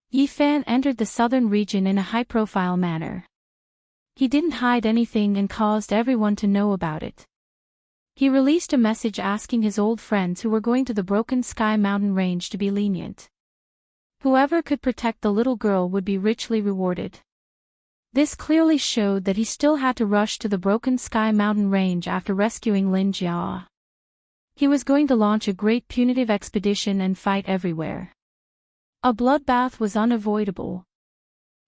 Yi Fan entered the southern region in a high-profile manner. He didn't hide anything and caused everyone to know about it. He released a message asking his old friends who were going to the Broken Sky Mountain Range to be lenient. Whoever could protect the little girl would be richly rewarded. This clearly showed that he still had to rush to the Broken Sky Mountain Range after rescuing Lin Jia. He was going to launch a great punitive expedition and fight everywhere. A bloodbath was unavoidable.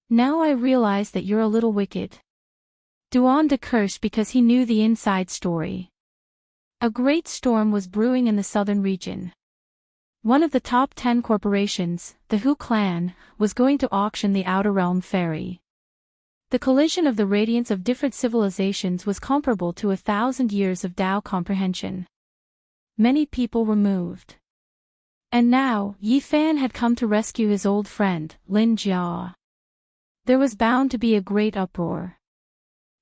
Now I realize that you're a little wicked. Duanda cursed because he knew the inside story. A great storm was brewing in the southern region. One of the top 10 corporations, the Hu clan, was going to auction the Outer Realm ferry. The collision of the radiance of different civilizations was comparable to 1,000 years of Tao comprehension. Many people were moved. And now, Yi Fan had come to rescue his old friend, Lin Jia. There was bound to be a great uproar.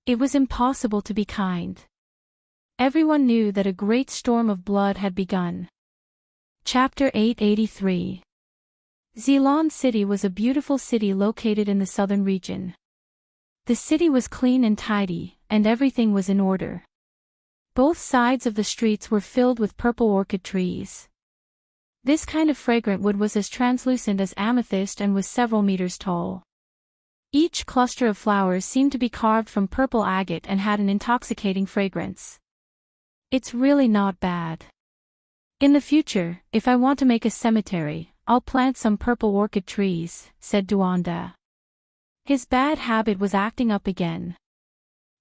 It was impossible to be kind. Everyone knew that a great storm of blood had begun. Chapter 883. Xilon City was a beautiful city located in the southern region. The city was clean and tidy, and everything was in order. Both sides of the streets were filled with purple orchid trees. This kind of fragrant wood was as translucent as amethyst and was several meters tall. Each cluster of flowers seemed to be carved from purple agate and had an intoxicating fragrance. It's really not bad. In the future, if I want to make a cemetery, I'll plant some purple orchid trees, said Duanda. His bad habit was acting up again.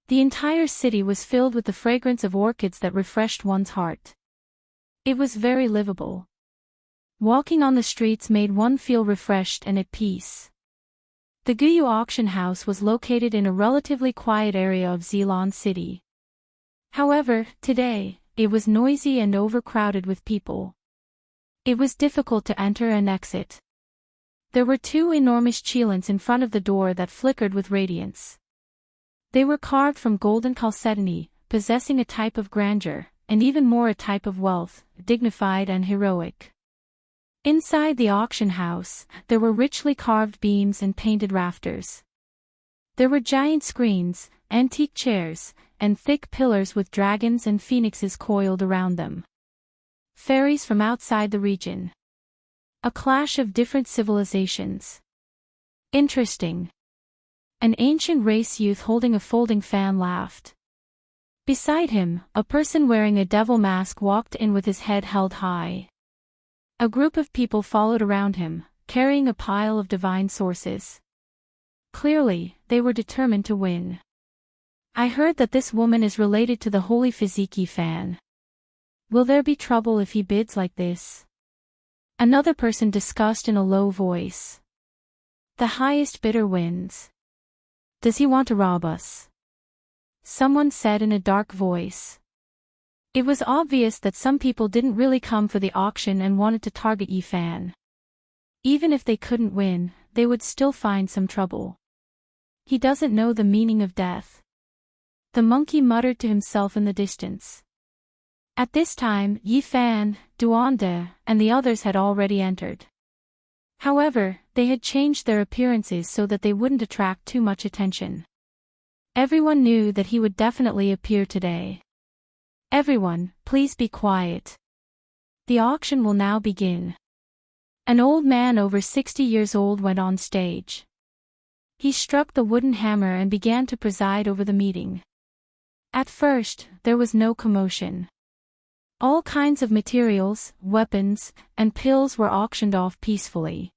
The entire city was filled with the fragrance of orchids that refreshed one's heart. It was very livable. Walking on the streets made one feel refreshed and at peace. The Guyu auction house was located in a relatively quiet area of Xilon City. However, today, it was noisy and overcrowded with people. It was difficult to enter and exit. There were two enormous chelins in front of the door that flickered with radiance. They were carved from golden chalcedony, possessing a type of grandeur, and even more a type of wealth, dignified and heroic. Inside the auction house, there were richly carved beams and painted rafters. There were giant screens, antique chairs, and thick pillars with dragons and phoenixes coiled around them. Fairies from outside the region. A clash of different civilizations. Interesting. An ancient race youth holding a folding fan laughed. Beside him, a person wearing a devil mask walked in with his head held high. A group of people followed around him, carrying a pile of divine sources. Clearly, they were determined to win. I heard that this woman is related to the Holy Fiziki fan. Will there be trouble if he bids like this? Another person discussed in a low voice. The highest bidder wins. Does he want to rob us? Someone said in a dark voice. It was obvious that some people didn't really come for the auction and wanted to target Yi Fan. Even if they couldn't win, they would still find some trouble. He doesn't know the meaning of death. the monkey muttered to himself in the distance. At this time, Yi Fan, Duande, and the others had already entered. However, they had changed their appearances so that they wouldn't attract too much attention. Everyone knew that he would definitely appear today. Everyone, please be quiet. The auction will now begin. An old man over 60 years old went on stage. He struck the wooden hammer and began to preside over the meeting. At first, there was no commotion. All kinds of materials, weapons, and pills were auctioned off peacefully.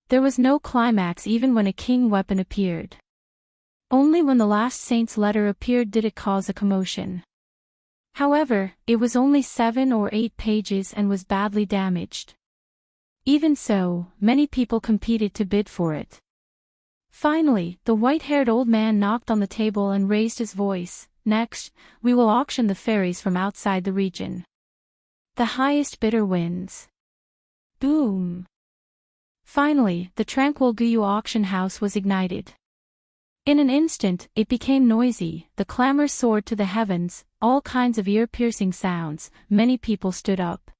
There was no climax even when a king weapon appeared. Only when the last saint's letter appeared did it cause a commotion. However, it was only 7 or 8 pages and was badly damaged. Even so, many people competed to bid for it. Finally, the white-haired old man knocked on the table and raised his voice. Next, we will auction the fairies from outside the region. The highest bidder wins. Boom! Finally, the tranquil Guyu auction house was ignited. In an instant, it became noisy, the clamor soared to the heavens, all kinds of ear-piercing sounds, many people stood up.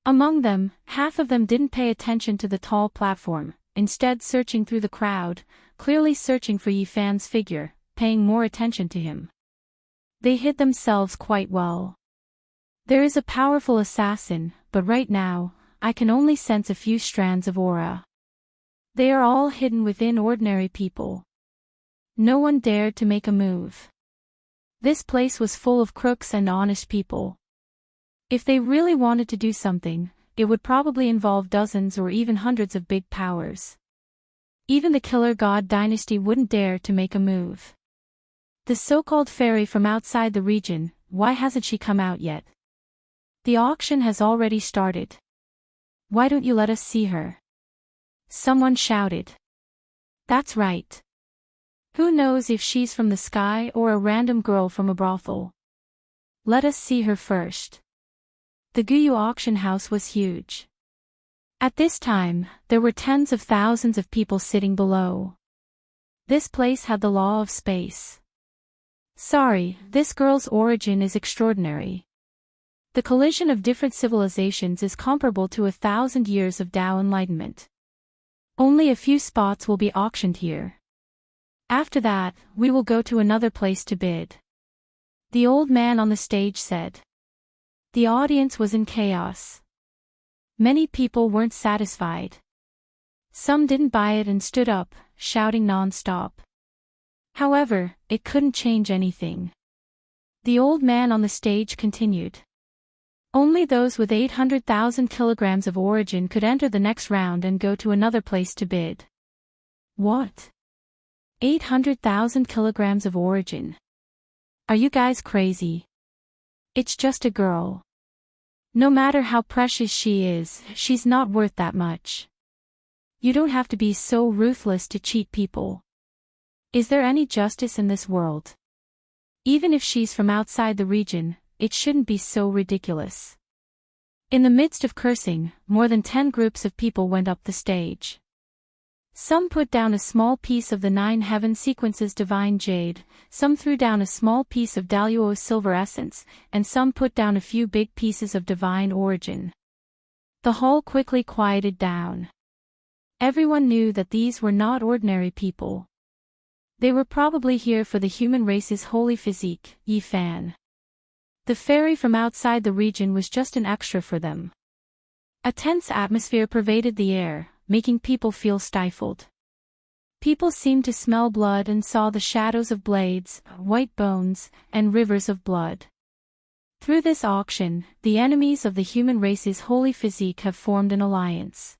Among them, half of them didn't pay attention to the tall platform, instead searching through the crowd, clearly searching for Yi Fan's figure, paying more attention to him. They hid themselves quite well. There is a powerful assassin, but right now, I can only sense a few strands of aura. They are all hidden within ordinary people. No one dared to make a move. This place was full of crooks and honest people. If they really wanted to do something, it would probably involve dozens or even hundreds of big powers. Even the Killer God dynasty wouldn't dare to make a move. The so-called fairy from outside the region, why hasn't she come out yet? The auction has already started. Why don't you let us see her? Someone shouted. That's right. Who knows if she's from the sky or a random girl from a brothel? Let us see her first. The Guyu auction house was huge. At this time, there were tens of thousands of people sitting below. This place had the law of space. Sorry, this girl's origin is extraordinary. The collision of different civilizations is comparable to 1,000 years of Tao enlightenment. Only a few spots will be auctioned here. After that, we will go to another place to bid. The old man on the stage said. The audience was in chaos. Many people weren't satisfied. Some didn't buy it and stood up, shouting non-stop. However, it couldn't change anything. The old man on the stage continued. Only those with 800,000 kilograms of origin could enter the next round and go to another place to bid. What? 800,000 kilograms of origin? Are you guys crazy? It's just a girl. No matter how precious she is, she's not worth that much. You don't have to be so ruthless to cheat people. Is there any justice in this world? Even if she's from outside the region, it shouldn't be so ridiculous. In the midst of cursing, more than 10 groups of people went up the stage. Some put down a small piece of the 9 heaven sequences divine jade, some threw down a small piece of Daluo silver essence, and some put down a few big pieces of divine origin. The hall quickly quieted down. Everyone knew that these were not ordinary people. They were probably here for the human race's holy physique, Yi Fan. The fairy from outside the region was just an extra for them. A tense atmosphere pervaded the air, making people feel stifled. People seemed to smell blood and saw the shadows of blades, white bones, and rivers of blood. Through this auction, the enemies of the human race's holy physique have formed an alliance.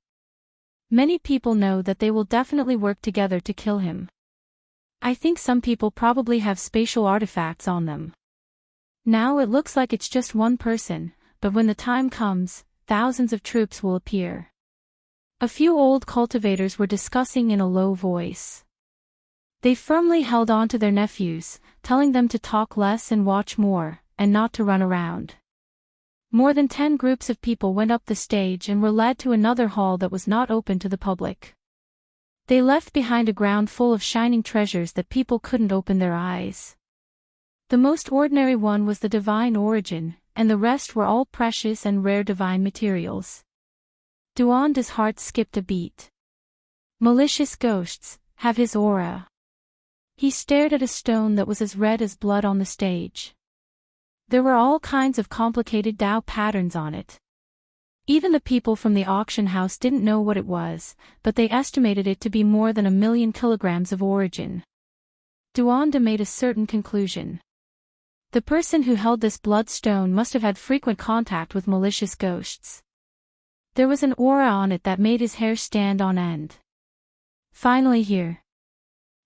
Many people know that they will definitely work together to kill him. I think some people probably have spatial artifacts on them. Now it looks like it's just one person, but when the time comes, thousands of troops will appear. A few old cultivators were discussing in a low voice. They firmly held on to their nephews, telling them to talk less and watch more, and not to run around. More than 10 groups of people went up the stage and were led to another hall that was not open to the public. They left behind a ground full of shining treasures that people couldn't open their eyes. The most ordinary one was the divine origin, and the rest were all precious and rare divine materials. Duanda's heart skipped a beat. Malicious ghosts have his aura. He stared at a stone that was as red as blood on the stage. There were all kinds of complicated Tao patterns on it. Even the people from the auction house didn't know what it was, but they estimated it to be more than 1,000,000 kilograms of origin. Duanda made a certain conclusion. The person who held this bloodstone must have had frequent contact with malicious ghosts. There was an aura on it that made his hair stand on end. Finally here.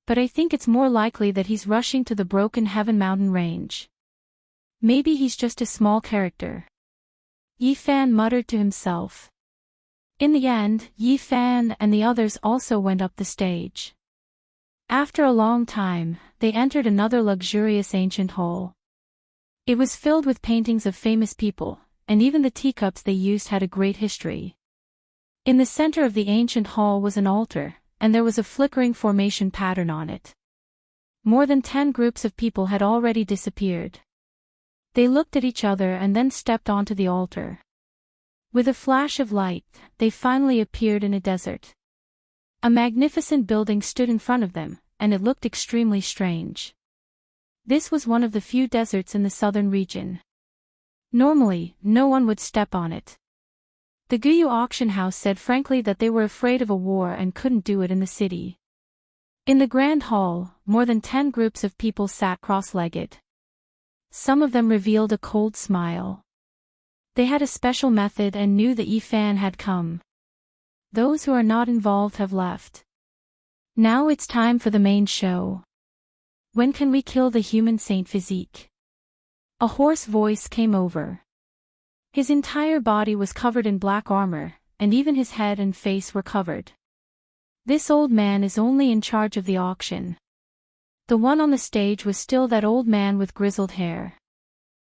But I think it's more likely that he's rushing to the Broken Heaven mountain range. Maybe he's just a small character. Yi Fan muttered to himself. In the end, Yi Fan and the others also went up the stage. After a long time, they entered another luxurious ancient hall. It was filled with paintings of famous people, and even the teacups they used had a great history. In the center of the ancient hall was an altar, and there was a flickering formation pattern on it. More than 10 groups of people had already disappeared. They looked at each other and then stepped onto the altar. With a flash of light, they finally appeared in a desert. A magnificent building stood in front of them, and it looked extremely strange. This was one of the few deserts in the southern region. Normally, no one would step on it. The Guyu auction house said frankly that they were afraid of a war and couldn't do it in the city. In the grand hall, more than 10 groups of people sat cross-legged. Some of them revealed a cold smile. They had a special method and knew that Yi Fan had come. Those who are not involved have left. Now it's time for the main show. When can we kill the human saint physique? A hoarse voice came over. His entire body was covered in black armor, and even his head and face were covered. This old man is only in charge of the auction. The one on the stage was still that old man with grizzled hair.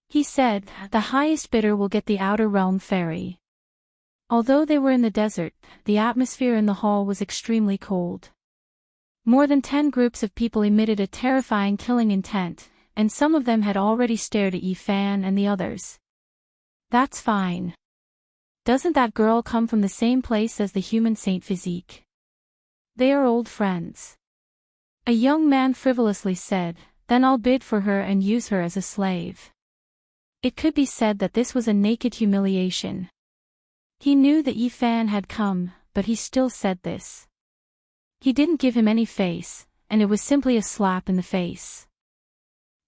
He said, the highest bidder will get the Outer Realm Ferry. Although they were in the desert, the atmosphere in the hall was extremely cold. More than 10 groups of people emitted a terrifying killing intent, and some of them had already stared at Yi Fan and the others. That's fine. Doesn't that girl come from the same place as the human saint physique? They are old friends. A young man frivolously said, then I'll bid for her and use her as a slave. It could be said that this was a naked humiliation. He knew that Yi Fan had come, but he still said this. He didn't give him any face, and it was simply a slap in the face.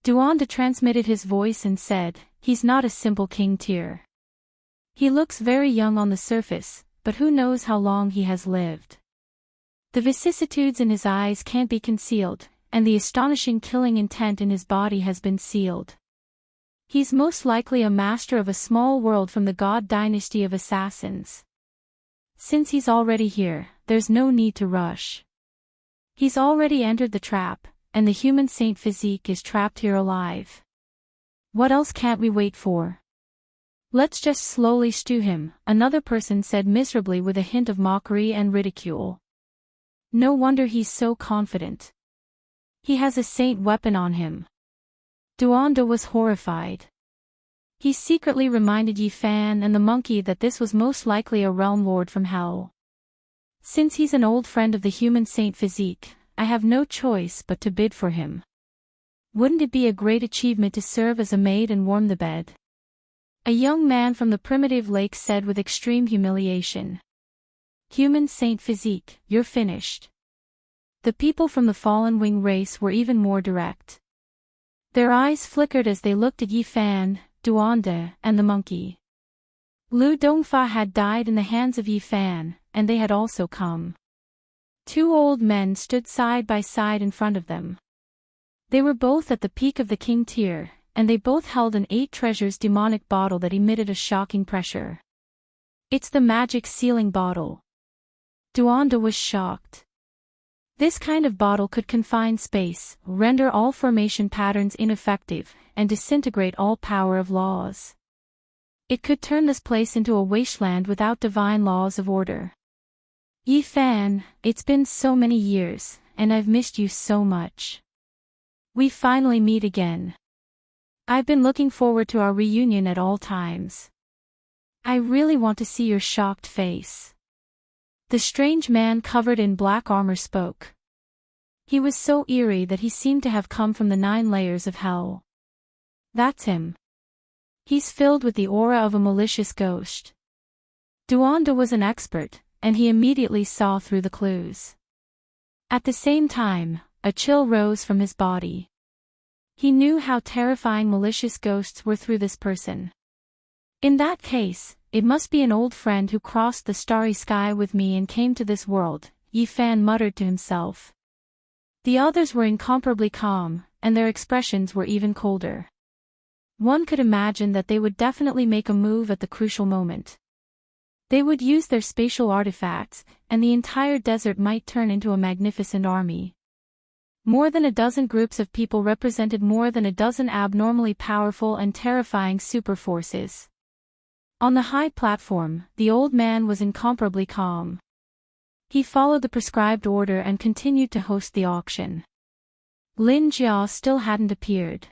Duanda transmitted his voice and said, he's not a simple king tier. He looks very young on the surface, but who knows how long he has lived. The vicissitudes in his eyes can't be concealed, and the astonishing killing intent in his body has been sealed. He's most likely a master of a small world from the god dynasty of assassins. Since he's already here, there's no need to rush. He's already entered the trap, and the human saint physique is trapped here alive. What else can't we wait for? Let's just slowly stew him, another person said miserably with a hint of mockery and ridicule. No wonder he's so confident. He has a saint weapon on him. Duanda was horrified. He secretly reminded Yi Fan and the monkey that this was most likely a realm lord from hell. Since he's an old friend of the human saint physique, I have no choice but to bid for him. Wouldn't it be a great achievement to serve as a maid and warm the bed? A young man from the primitive lake said with extreme humiliation. Human saint physique, you're finished. The people from the fallen wing race were even more direct. Their eyes flickered as they looked at Yi Fan, Duanda, and the monkey. Lu Dongfa had died in the hands of Yi Fan, and they had also come. 2 old men stood side by side in front of them. They were both at the peak of the king tier, and they both held an 8 treasures demonic bottle that emitted a shocking pressure. It's the magic sealing bottle. Duanda was shocked. This kind of bottle could confine space, render all formation patterns ineffective, and disintegrate all power of laws. It could turn this place into a wasteland without divine laws of order. Yi Fan, it's been so many years, and I've missed you so much. We finally meet again. I've been looking forward to our reunion at all times. I really want to see your shocked face. The strange man covered in black armor spoke. He was so eerie that he seemed to have come from the 9 layers of hell. That's him. He's filled with the aura of a malicious ghost. Duanda was an expert, and he immediately saw through the clues. At the same time, a chill rose from his body. He knew how terrifying malicious ghosts were through this person. In that case, it must be an old friend who crossed the starry sky with me and came to this world, Yi Fan muttered to himself. The others were incomparably calm, and their expressions were even colder. One could imagine that they would definitely make a move at the crucial moment. They would use their spatial artifacts, and the entire desert might turn into a magnificent army. More than a dozen groups of people represented more than a dozen abnormally powerful and terrifying superforces. On the high platform, the old man was incomparably calm. He followed the prescribed order and continued to host the auction. Lin Jia still hadn't appeared.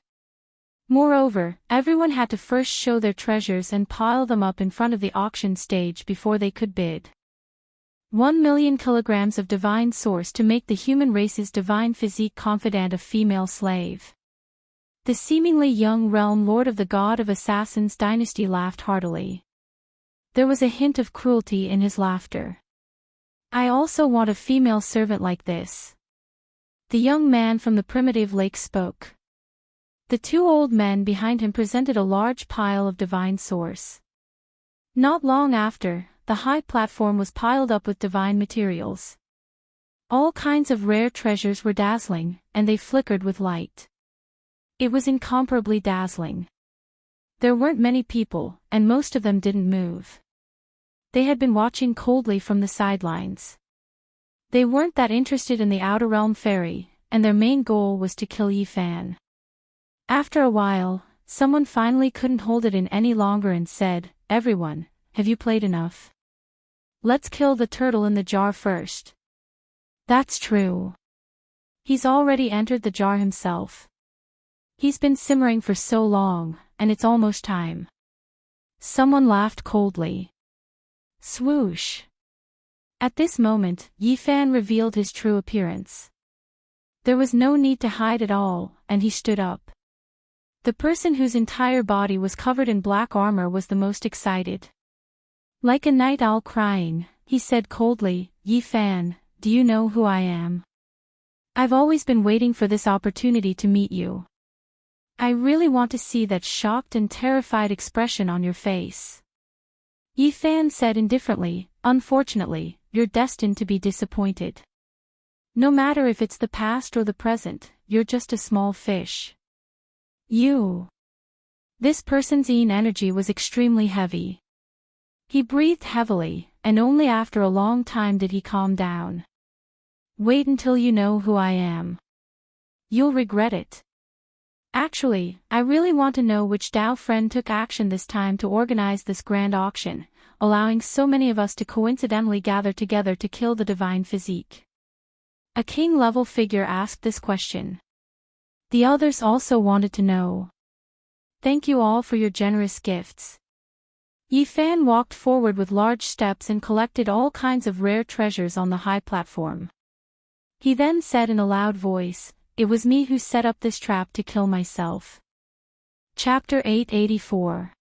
Moreover, everyone had to first show their treasures and pile them up in front of the auction stage before they could bid. 1 million kilograms of divine source to make the human race's divine physique confidant a female slave. The seemingly young realm lord of the god of assassins dynasty laughed heartily. There was a hint of cruelty in his laughter. I also want a female servant like this. The young man from the primitive lake spoke. The 2 old men behind him presented a large pile of divine source. Not long after, the high platform was piled up with divine materials. All kinds of rare treasures were dazzling, and they flickered with light. It was incomparably dazzling. There weren't many people, and most of them didn't move. They had been watching coldly from the sidelines. They weren't that interested in the Outer Realm Fairy, and their main goal was to kill Yi Fan. After a while, someone finally couldn't hold it in any longer and said, "Everyone, have you played enough? Let's kill the turtle in the jar first." That's true. He's already entered the jar himself. He's been simmering for so long, and it's almost time. Someone laughed coldly. Swoosh. At this moment, Yi Fan revealed his true appearance. There was no need to hide at all, and he stood up. The person whose entire body was covered in black armor was the most excited. Like a night owl crying, he said coldly, "Yi Fan, do you know who I am? I've always been waiting for this opportunity to meet you. I really want to see that shocked and terrified expression on your face." Yi Fan said indifferently, "Unfortunately, you're destined to be disappointed. No matter if it's the past or the present, you're just a small fish." This person's energy was extremely heavy. He breathed heavily, and only after a long time did he calm down. "Wait until you know who I am. You'll regret it. Actually, I really want to know which Dao friend took action this time to organize this grand auction, allowing so many of us to coincidentally gather together to kill the divine physique." A king-level figure asked this question. The others also wanted to know. "Thank you all for your generous gifts." Yi Fan walked forward with large steps and collected all kinds of rare treasures on the high platform. He then said in a loud voice, "It was me who set up this trap to kill myself." Chapter 884.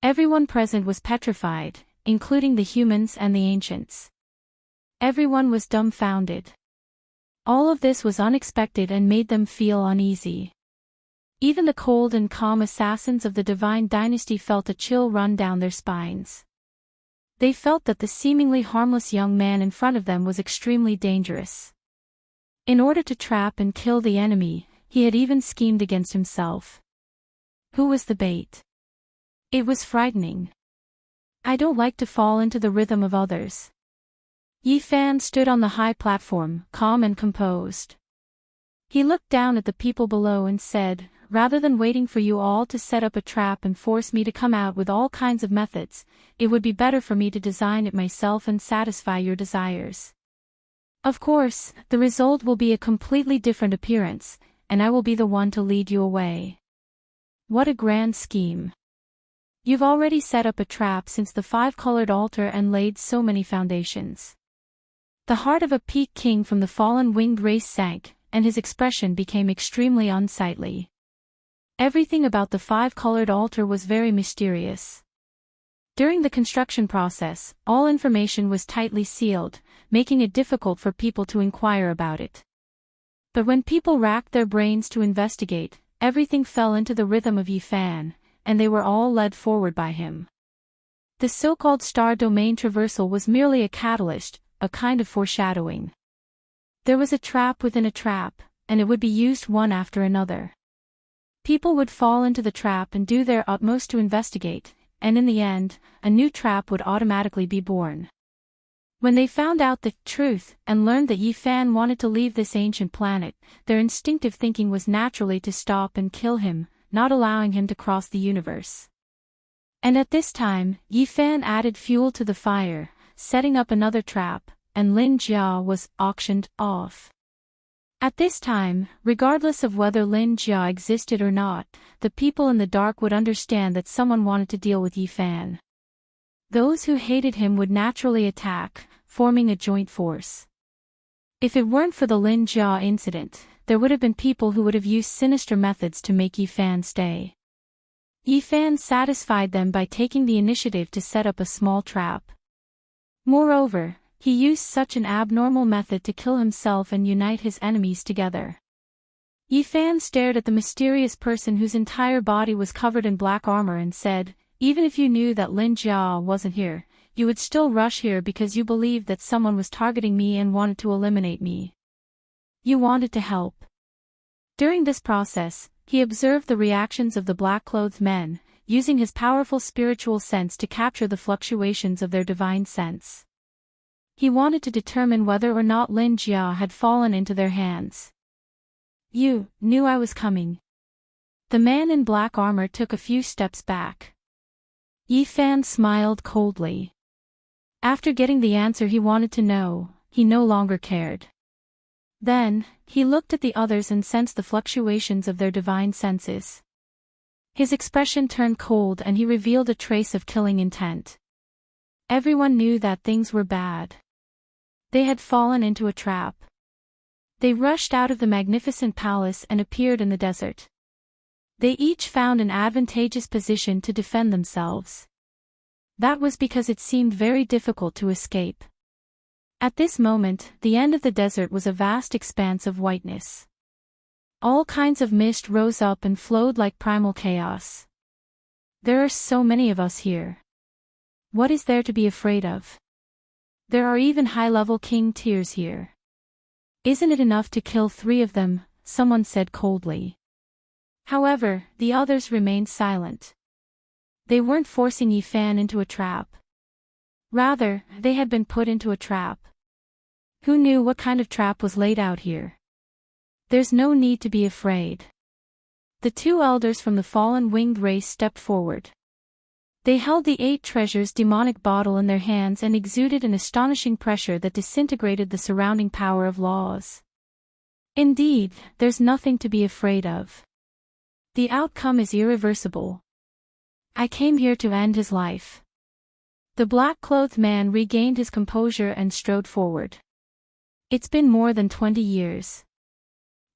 Everyone present was petrified, including the humans and the ancients. Everyone was dumbfounded. All of this was unexpected and made them feel uneasy. Even the cold and calm assassins of the divine dynasty felt a chill run down their spines. They felt that the seemingly harmless young man in front of them was extremely dangerous. In order to trap and kill the enemy, he had even schemed against himself. Who was the bait? It was frightening. I don't like to fall into the rhythm of others. Yi Fan stood on the high platform, calm and composed. He looked down at the people below and said, "Rather than waiting for you all to set up a trap and force me to come out with all kinds of methods, it would be better for me to design it myself and satisfy your desires. Of course, the result will be a completely different appearance, and I will be the one to lead you away." What a grand scheme. You've already set up a trap since the five-colored altar and laid so many foundations. The heart of a peak king from the fallen winged race sank, and his expression became extremely unsightly. Everything about the five-colored altar was very mysterious. During the construction process, all information was tightly sealed, making it difficult for people to inquire about it. But when people racked their brains to investigate, everything fell into the rhythm of Yifan, and they were all led forward by him. The so-called star domain traversal was merely a catalyst, a kind of foreshadowing. There was a trap within a trap, and it would be used one after another. People would fall into the trap and do their utmost to investigate, and in the end, a new trap would automatically be born. When they found out the truth and learned that Yifan wanted to leave this ancient planet, their instinctive thinking was naturally to stop and kill him, not allowing him to cross the universe. And at this time, Yifan added fuel to the fire, setting up another trap, and Lin Jia was auctioned off. At this time, regardless of whether Lin Jia existed or not, the people in the dark would understand that someone wanted to deal with Yifan. Those who hated him would naturally attack, forming a joint force. If it weren't for the Lin Jia incident, there would have been people who would have used sinister methods to make Yifan stay. Yifan satisfied them by taking the initiative to set up a small trap. Moreover, he used such an abnormal method to kill himself and unite his enemies together. Yifan stared at the mysterious person whose entire body was covered in black armor and said, "Even if you knew that Lin Jia wasn't here, you would still rush here because you believed that someone was targeting me and wanted to eliminate me. You wanted to help." During this process, he observed the reactions of the black-clothed men, using his powerful spiritual sense to capture the fluctuations of their divine sense. He wanted to determine whether or not Lin Jia had fallen into their hands. "You knew I was coming." The man in black armor took a few steps back. Yifan smiled coldly. After getting the answer he wanted to know, he no longer cared. Then, he looked at the others and sensed the fluctuations of their divine senses. His expression turned cold and he revealed a trace of killing intent. Everyone knew that things were bad. They had fallen into a trap. They rushed out of the magnificent palace and appeared in the desert. They each found an advantageous position to defend themselves. That was because it seemed very difficult to escape. At this moment, the end of the desert was a vast expanse of whiteness. All kinds of mist rose up and flowed like primal chaos. There are so many of us here. What is there to be afraid of? There are even high-level king tiers here. Isn't it enough to kill 3 of them? Someone said coldly. However, the others remained silent. They weren't forcing Yifan into a trap. Rather, they had been put into a trap. Who knew what kind of trap was laid out here? There's no need to be afraid. The 2 elders from the fallen winged race stepped forward. They held the 8 treasures demonic bottle in their hands and exuded an astonishing pressure that disintegrated the surrounding power of laws. Indeed, there's nothing to be afraid of. The outcome is irreversible. I came here to end his life. The black-clothed man regained his composure and strode forward. It's been more than 20 years.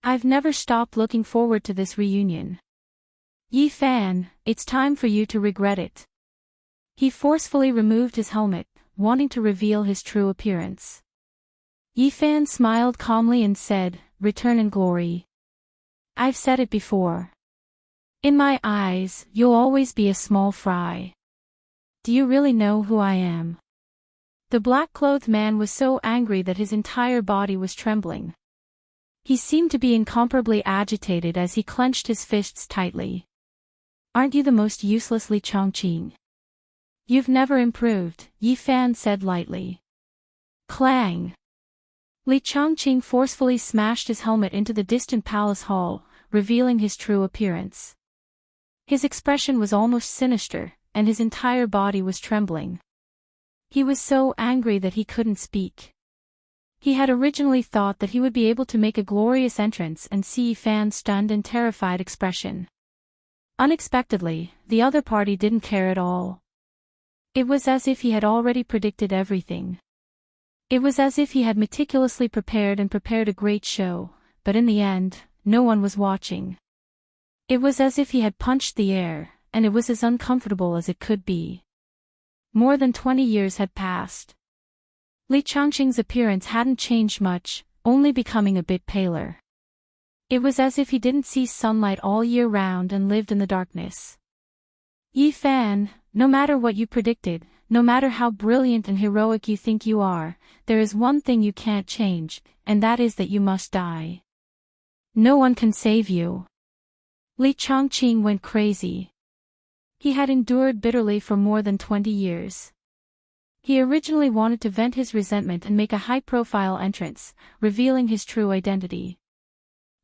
I've never stopped looking forward to this reunion. Yifan, it's time for you to regret it. He forcefully removed his helmet, wanting to reveal his true appearance. Yifan smiled calmly and said, "Return in glory." I've said it before. In my eyes, you'll always be a small fry. Do you really know who I am? The black-clothed man was so angry that his entire body was trembling. He seemed to be incomparably agitated as he clenched his fists tightly. Aren't you the most useless Li Chongqing? You've never improved, Yifan said lightly. Clang! Li Chongqing forcefully smashed his helmet into the distant palace hall, revealing his true appearance. His expression was almost sinister, and his entire body was trembling. He was so angry that he couldn't speak. He had originally thought that he would be able to make a glorious entrance and see Fan's stunned and terrified expression. Unexpectedly, the other party didn't care at all. It was as if he had already predicted everything. It was as if he had meticulously prepared a great show, but in the end, no one was watching. It was as if he had punched the air, and it was as uncomfortable as it could be. More than 20 years had passed. Li Changqing's appearance hadn't changed much, only becoming a bit paler. It was as if he didn't see sunlight all year round and lived in the darkness. Yi Fan, no matter what you predicted, no matter how brilliant and heroic you think you are, there is one thing you can't change, and that is that you must die. No one can save you. Li Changqing went crazy. He had endured bitterly for more than 20 years. He originally wanted to vent his resentment and make a high-profile entrance, revealing his true identity.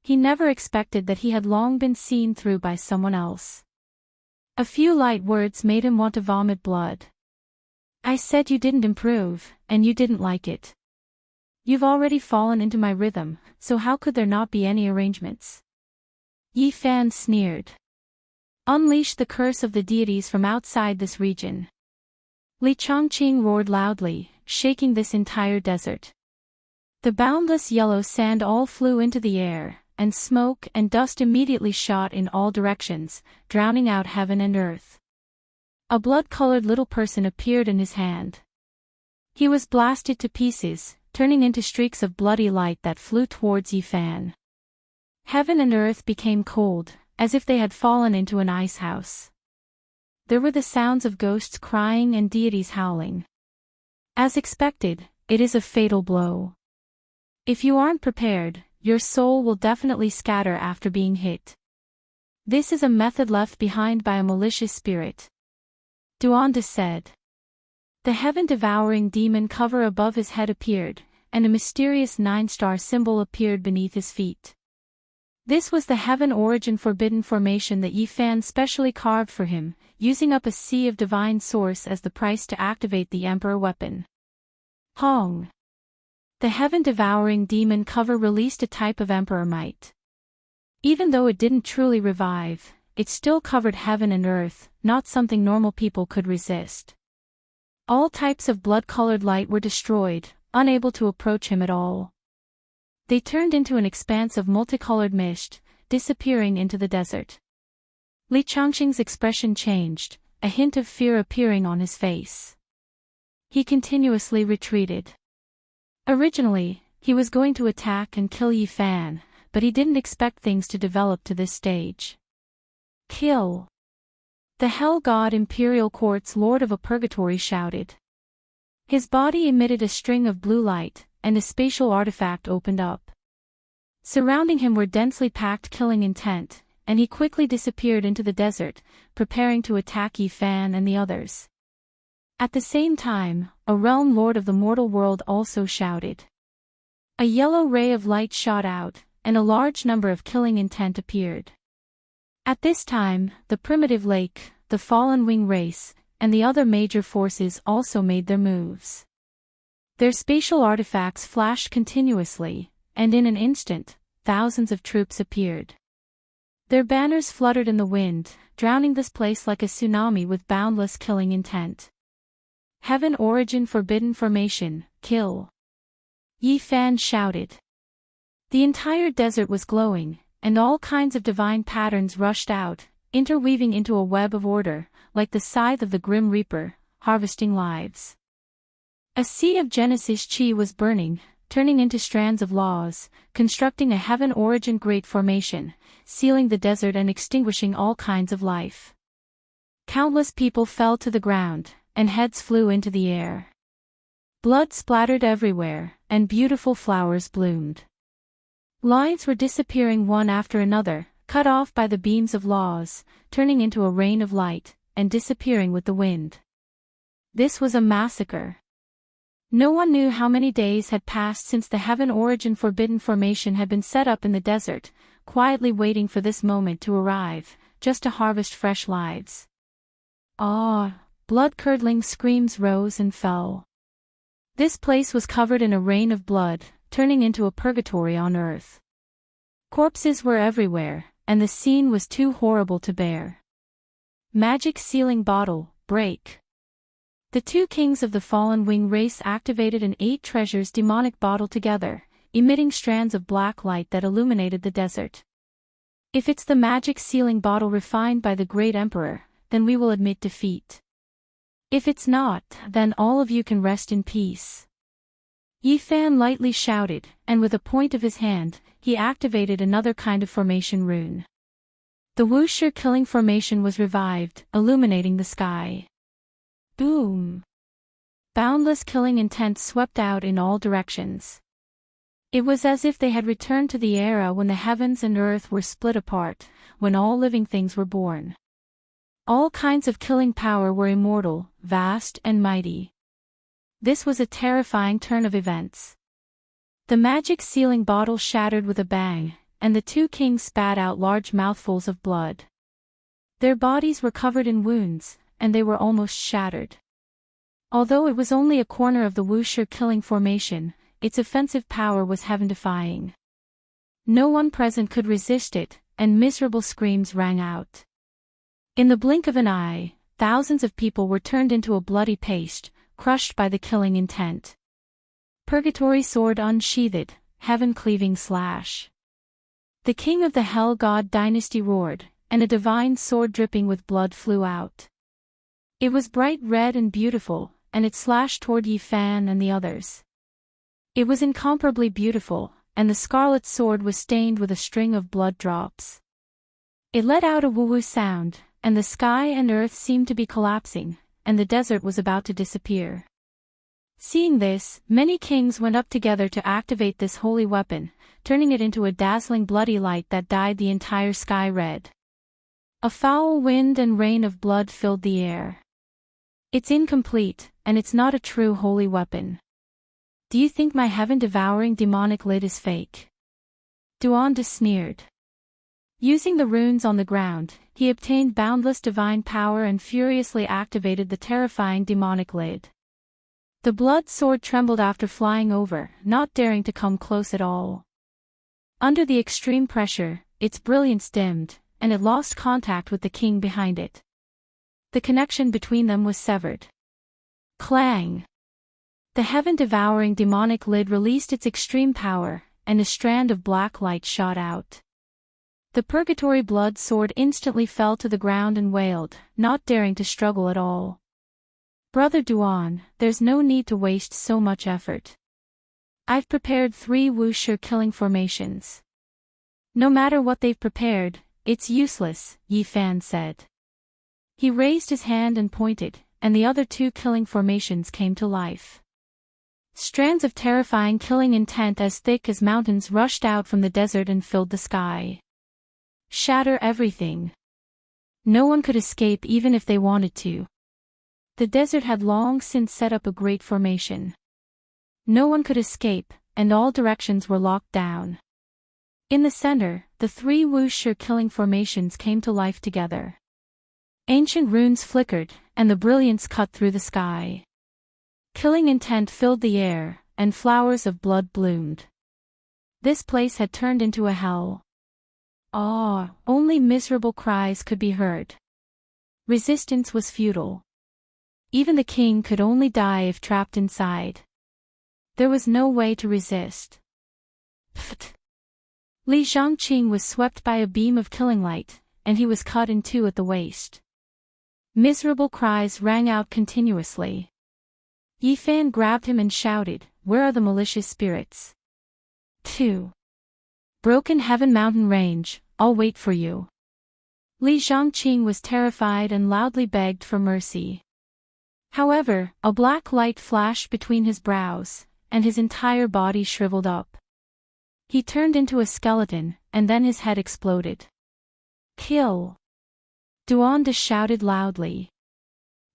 He never expected that he had long been seen through by someone else. A few light words made him want to vomit blood. I said you didn't improve, and you didn't like it. You've already fallen into my rhythm, so how could there not be any arrangements? Yi Fan sneered. Unleash the curse of the deities from outside this region. Li Changqing roared loudly, shaking this entire desert. The boundless yellow sand all flew into the air, and smoke and dust immediately shot in all directions, drowning out heaven and earth. A blood-colored little person appeared in his hand. He was blasted to pieces, turning into streaks of bloody light that flew towards Yi Fan. Heaven and earth became cold, as if they had fallen into an ice house. There were the sounds of ghosts crying and deities howling. As expected, it is a fatal blow. If you aren't prepared, your soul will definitely scatter after being hit. This is a method left behind by a malicious spirit. Duanda said. The heaven-devouring demon cover above his head appeared, and a mysterious 9-star symbol appeared beneath his feet. This was the Heaven Origin Forbidden formation that Yi Fan specially carved for him, using up a sea of divine source as the price to activate the Emperor weapon. Hong. The heaven-devouring demon cover released a type of Emperor might. Even though it didn't truly revive, it still covered heaven and earth, not something normal people could resist. All types of blood-colored light were destroyed, unable to approach him at all. They turned into an expanse of multicolored mist, disappearing into the desert. Li Changqing's expression changed, a hint of fear appearing on his face. He continuously retreated. Originally, he was going to attack and kill Yi Fan, but he didn't expect things to develop to this stage. Kill! The Hell God Imperial Court's Lord of a Purgatory shouted. His body emitted a string of blue light, and a spatial artifact opened up. Surrounding him were densely packed killing intent, and he quickly disappeared into the desert, preparing to attack Yi Fan and the others. At the same time, a realm lord of the mortal world also shouted. A yellow ray of light shot out, and a large number of killing intent appeared. At this time, the primitive lake, the fallen wing race, and the other major forces also made their moves. Their spatial artifacts flashed continuously, and in an instant, thousands of troops appeared. Their banners fluttered in the wind, drowning this place like a tsunami with boundless killing intent. Heaven Origin Forbidden Formation, kill! Yi Fan shouted. The entire desert was glowing, and all kinds of divine patterns rushed out, interweaving into a web of order, like the scythe of the Grim Reaper, harvesting lives. A sea of Genesis Chi was burning, turning into strands of laws, constructing a Heaven Origin Great Formation, sealing the desert and extinguishing all kinds of life. Countless people fell to the ground, and heads flew into the air. Blood splattered everywhere, and beautiful flowers bloomed. Lives were disappearing one after another, cut off by the beams of laws, turning into a rain of light, and disappearing with the wind. This was a massacre. No one knew how many days had passed since the Heaven Origin Forbidden Formation had been set up in the desert, quietly waiting for this moment to arrive, just to harvest fresh lives. Ah! Blood-curdling screams rose and fell. This place was covered in a rain of blood, turning into a purgatory on earth. Corpses were everywhere, and the scene was too horrible to bear. Magic Sealing Bottle, break. The two kings of the fallen wing race activated an 8 treasures demonic bottle together, emitting strands of black light that illuminated the desert. If it's the magic sealing bottle refined by the great emperor, then we will admit defeat. If it's not, then all of you can rest in peace. Yi Fan lightly shouted, and with a point of his hand, he activated another kind of formation rune. The Wuxia killing formation was revived, illuminating the sky. Boom! Boundless killing intent swept out in all directions. It was as if they had returned to the era when the heavens and earth were split apart, when all living things were born. All kinds of killing power were immortal, vast and mighty. This was a terrifying turn of events. The magic sealing bottle shattered with a bang, and the two kings spat out large mouthfuls of blood. Their bodies were covered in wounds, and they were almost shattered. Although it was only a corner of the Wuxia killing formation, its offensive power was heaven-defying. No one present could resist it, and miserable screams rang out. In the blink of an eye, thousands of people were turned into a bloody paste, crushed by the killing intent. Purgatory sword unsheathed, heaven-cleaving slash. The king of the Hell God dynasty roared, and a divine sword dripping with blood flew out. It was bright red and beautiful, and it slashed toward Yi Fan and the others. It was incomparably beautiful, and the scarlet sword was stained with a string of blood drops. It let out a woo-woo sound, and the sky and earth seemed to be collapsing, and the desert was about to disappear. Seeing this, many kings went up together to activate this holy weapon, turning it into a dazzling bloody light that dyed the entire sky red. A foul wind and rain of blood filled the air. It's incomplete, and it's not a true holy weapon. Do you think my heaven-devouring demonic lid is fake? Duan sneered. Using the runes on the ground, he obtained boundless divine power and furiously activated the terrifying demonic lid. The blood sword trembled after flying over, not daring to come close at all. Under the extreme pressure, its brilliance dimmed, and it lost contact with the king behind it. The connection between them was severed. Clang! The heaven-devouring demonic lid released its extreme power, and a strand of black light shot out. The purgatory blood sword instantly fell to the ground and wailed, not daring to struggle at all. Brother Duan, there's no need to waste so much effort. I've prepared 3 Wuxia killing formations. No matter what they've prepared, it's useless, Yi Fan said. He raised his hand and pointed, and the other 2 killing formations came to life. Strands of terrifying killing intent as thick as mountains rushed out from the desert and filled the sky. Shatter everything. No one could escape even if they wanted to. The desert had long since set up a great formation. No one could escape, and all directions were locked down. In the center, the 3 Wuxia killing formations came to life together. Ancient runes flickered, and the brilliance cut through the sky. Killing intent filled the air, and flowers of blood bloomed. This place had turned into a hell. Only miserable cries could be heard. Resistance was futile. Even the king could only die if trapped inside. There was no way to resist. Pfft! Li Zhangqing was swept by a beam of killing light, and he was cut in 2 at the waist. Miserable cries rang out continuously. Yi Fan grabbed him and shouted, "Where are the malicious spirits?" 2. Broken Heaven Mountain Range, I'll wait for you. Li Zhangqing was terrified and loudly begged for mercy. However, a black light flashed between his brows, and his entire body shriveled up. He turned into a skeleton, and then his head exploded. Kill! Duan shouted loudly.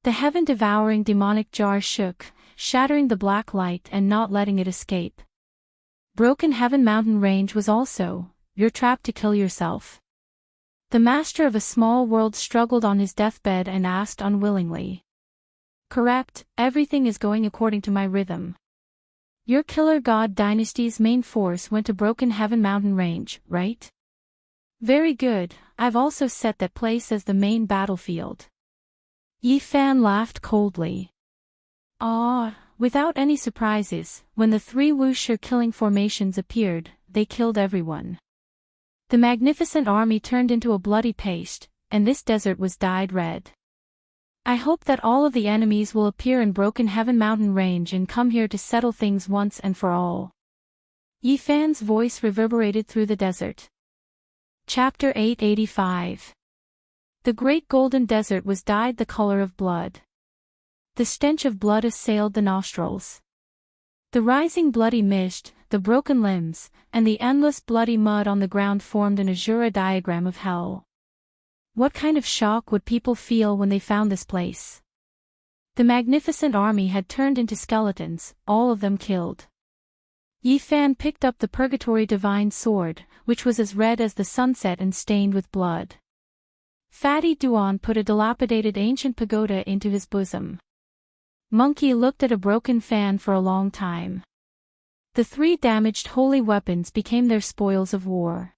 The heaven-devouring demonic jar shook, shattering the black light and not letting it escape. Broken Heaven Mountain Range was also, "You're trapped to kill yourself." The master of a small world struggled on his deathbed and asked unwillingly. "Correct, everything is going according to my rhythm. Your Killer God Dynasty's main force went to Broken Heaven Mountain Range, right?" Very good, I've also set that place as the main battlefield. Yi Fan laughed coldly. Ah, without any surprises, when the three wuxia killing formations appeared, they killed everyone. The magnificent army turned into a bloody paste, and this desert was dyed red. I hope that all of the enemies will appear in Broken Heaven Mountain Range and come here to settle things once and for all. Yi Fan's voice reverberated through the desert. Chapter 885. The Great Golden Desert was dyed the color of blood. The stench of blood assailed the nostrils. The rising bloody mist, the broken limbs, and the endless bloody mud on the ground formed an azure diagram of hell. What kind of shock would people feel when they found this place? The magnificent army had turned into skeletons, all of them killed. Yi Fan picked up the Purgatory Divine Sword, which was as red as the sunset and stained with blood. Fatty Duan put a dilapidated ancient pagoda into his bosom. Monkey looked at a broken fan for a long time. The three damaged holy weapons became their spoils of war.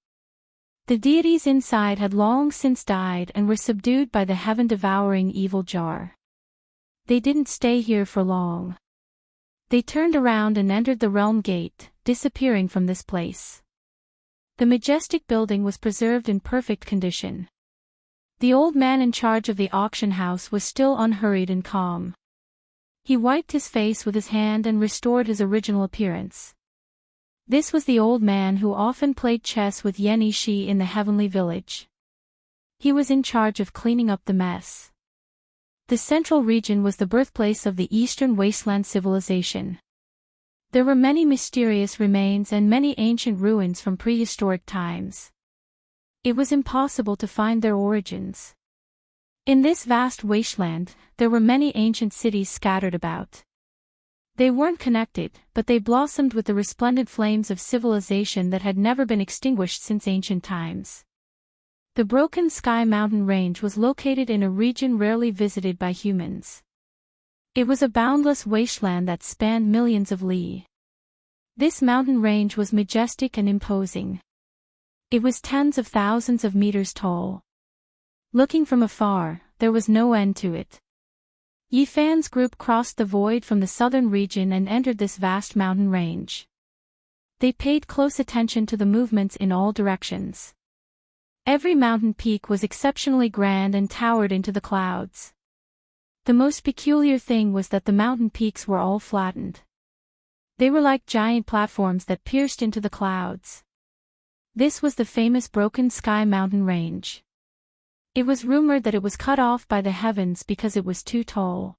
The deities inside had long since died and were subdued by the heaven-devouring evil jar. They didn't stay here for long. They turned around and entered the realm gate, disappearing from this place. The majestic building was preserved in perfect condition. The old man in charge of the auction house was still unhurried and calm. He wiped his face with his hand and restored his original appearance. This was the old man who often played chess with Yen Yishi in the heavenly village. He was in charge of cleaning up the mess. The central region was the birthplace of the Eastern Wasteland civilization. There were many mysterious remains and many ancient ruins from prehistoric times. It was impossible to find their origins. In this vast wasteland, there were many ancient cities scattered about. They weren't connected, but they blossomed with the resplendent flames of civilization that had never been extinguished since ancient times. The Broken Sky Mountain Range was located in a region rarely visited by humans. It was a boundless wasteland that spanned millions of li. This mountain range was majestic and imposing. It was tens of thousands of meters tall. Looking from afar, there was no end to it. Yi Fan's group crossed the void from the southern region and entered this vast mountain range. They paid close attention to the movements in all directions. Every mountain peak was exceptionally grand and towered into the clouds. The most peculiar thing was that the mountain peaks were all flattened. They were like giant platforms that pierced into the clouds. This was the famous Broken Sky Mountain Range. It was rumored that it was cut off by the heavens because it was too tall.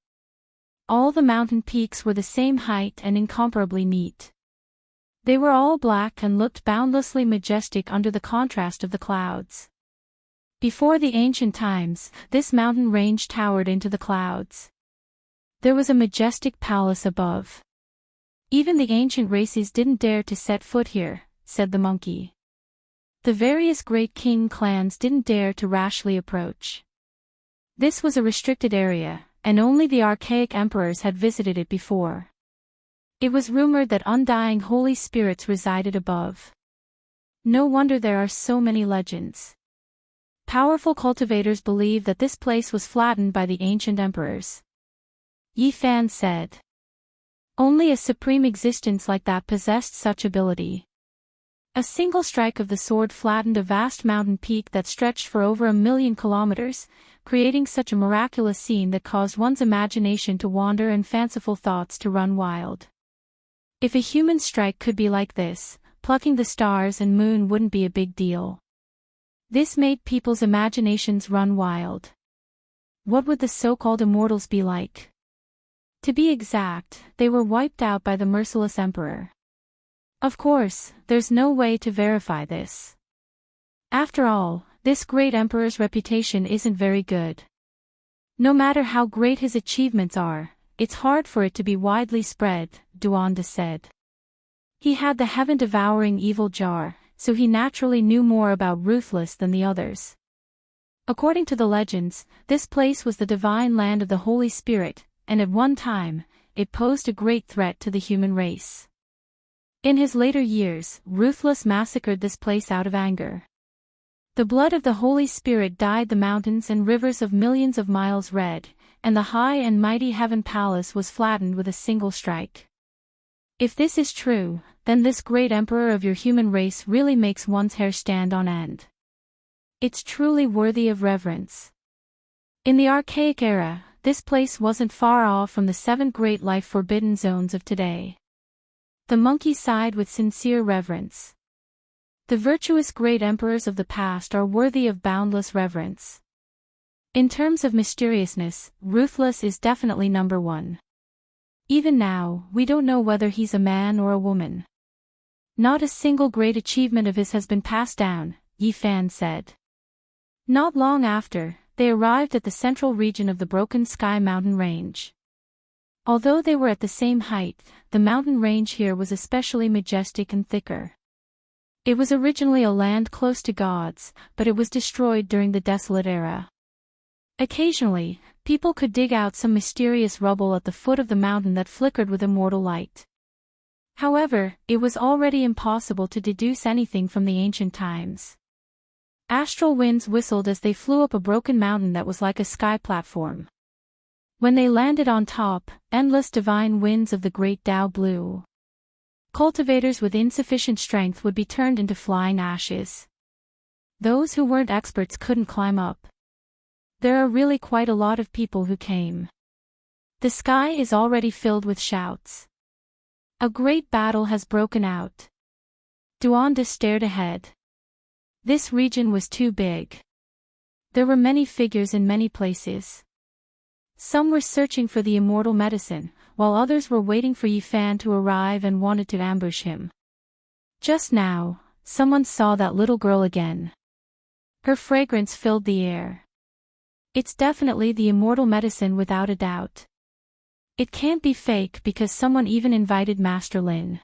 All the mountain peaks were the same height and incomparably neat. They were all black and looked boundlessly majestic under the contrast of the clouds. Before the ancient times, this mountain range towered into the clouds. There was a majestic palace above. Even the ancient races didn't dare to set foot here, said the monkey. The various great king clans didn't dare to rashly approach. This was a restricted area, and only the archaic emperors had visited it before. It was rumored that undying holy spirits resided above. No wonder there are so many legends. Powerful cultivators believe that this place was flattened by the ancient emperors. Yi Fan said. Only a supreme existence like that possessed such ability. A single strike of the sword flattened a vast mountain peak that stretched for over 1,000,000 kilometers, creating such a miraculous scene that caused one's imagination to wander and fanciful thoughts to run wild. If a human strike could be like this, plucking the stars and moon wouldn't be a big deal. This made people's imaginations run wild. What would the so-called immortals be like? To be exact, they were wiped out by the merciless emperor. Of course, there's no way to verify this. After all, this great emperor's reputation isn't very good. No matter how great his achievements are, it's hard for it to be widely spread, Duanda said. He had the heaven-devouring evil jar, so he naturally knew more about Ruthless than the others. According to the legends, this place was the divine land of the Holy Spirit, and at one time, it posed a great threat to the human race. In his later years, Ruthless massacred this place out of anger. The blood of the Holy Spirit dyed the mountains and rivers of millions of miles red, and the high and mighty heaven palace was flattened with a single strike. If this is true, then this great emperor of your human race really makes one's hair stand on end. It's truly worthy of reverence. In the archaic era, this place wasn't far off from the 7 great life-forbidden zones of today. The monkey sighed with sincere reverence. The virtuous great emperors of the past are worthy of boundless reverence. In terms of mysteriousness, Ruthless is definitely number 1. Even now, we don't know whether he's a man or a woman. Not a single great achievement of his has been passed down, Yi Fan said. Not long after, they arrived at the central region of the Broken Sky mountain range. Although they were at the same height, the mountain range here was especially majestic and thicker. It was originally a land close to gods, but it was destroyed during the Desolate Era. Occasionally, people could dig out some mysterious rubble at the foot of the mountain that flickered with immortal light. However, it was already impossible to deduce anything from the ancient times. Astral winds whistled as they flew up a broken mountain that was like a sky platform. When they landed on top, endless divine winds of the great Tao blew. Cultivators with insufficient strength would be turned into flying ashes. Those who weren't experts couldn't climb up. There are really quite a lot of people who came. The sky is already filled with shouts. A great battle has broken out. Duanda stared ahead. This region was too big. There were many figures in many places. Some were searching for the immortal medicine, while others were waiting for Yi Fan to arrive and wanted to ambush him. Just now, someone saw that little girl again. Her fragrance filled the air. It's definitely the immortal medicine without a doubt. It can't be fake because someone even invited Master Lin.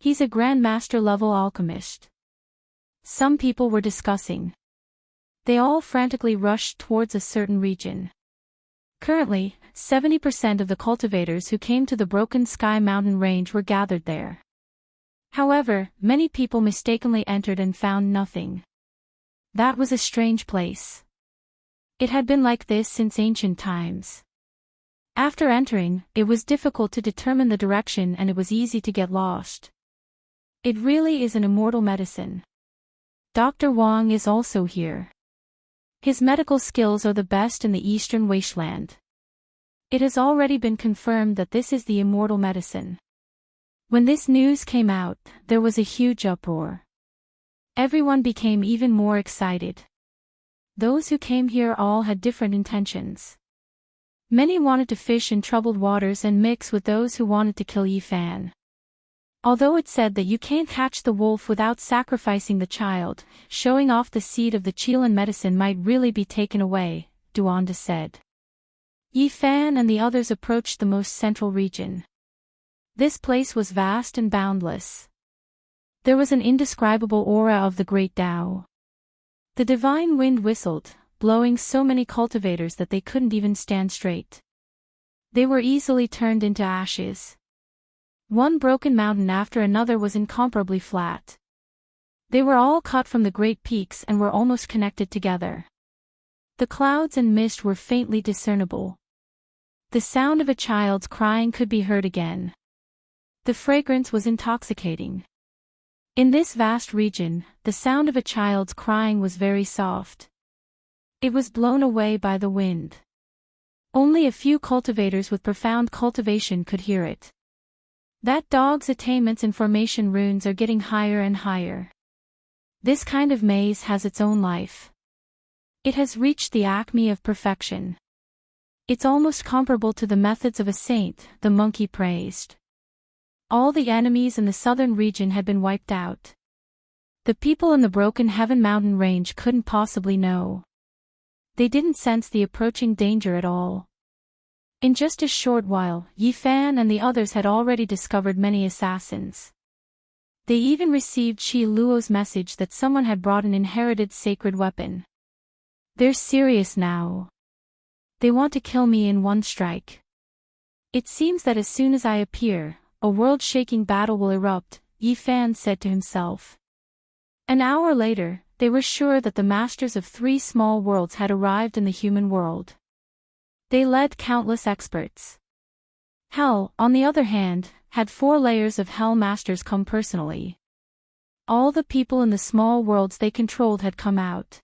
He's a Grandmaster level alchemist. Some people were discussing. They all frantically rushed towards a certain region. Currently, 70% of the cultivators who came to the Broken Sky mountain range were gathered there. However, many people mistakenly entered and found nothing. That was a strange place. It had been like this since ancient times. After entering, it was difficult to determine the direction and it was easy to get lost. It really is an immortal medicine. Dr. Wang is also here. His medical skills are the best in the Eastern Wasteland. It has already been confirmed that this is the immortal medicine. When this news came out, there was a huge uproar. Everyone became even more excited. Those who came here all had different intentions. Many wanted to fish in troubled waters and mix with those who wanted to kill Yi Fan. Although it said that you can't catch the wolf without sacrificing the child, showing off the seed of the Qilin medicine might really be taken away, Duanda said. Yi Fan and the others approached the most central region. This place was vast and boundless. There was an indescribable aura of the great Tao. The divine wind whistled, blowing so many cultivators that they couldn't even stand straight. They were easily turned into ashes. One broken mountain after another was incomparably flat. They were all cut from the great peaks and were almost connected together. The clouds and mist were faintly discernible. The sound of a child's crying could be heard again. The fragrance was intoxicating. In this vast region, the sound of a child's crying was very soft. It was blown away by the wind. Only a few cultivators with profound cultivation could hear it. That dog's attainments in formation runes are getting higher and higher. This kind of maze has its own life. It has reached the acme of perfection. It's almost comparable to the methods of a saint, the monkey praised. All the enemies in the southern region had been wiped out. The people in the Broken Heaven mountain range couldn't possibly know. They didn't sense the approaching danger at all. In just a short while, Yi Fan and the others had already discovered many assassins. They even received Shi Luo's message that someone had brought an inherited sacred weapon. They're serious now. They want to kill me in one strike. It seems that as soon as I appear, a world-shaking battle will erupt, Yi Fan said to himself. An hour later, they were sure that the masters of 3 small worlds had arrived in the human world. They led countless experts. Hell, on the other hand, had 4 layers of Hell Masters come personally. All the people in the small worlds they controlled had come out.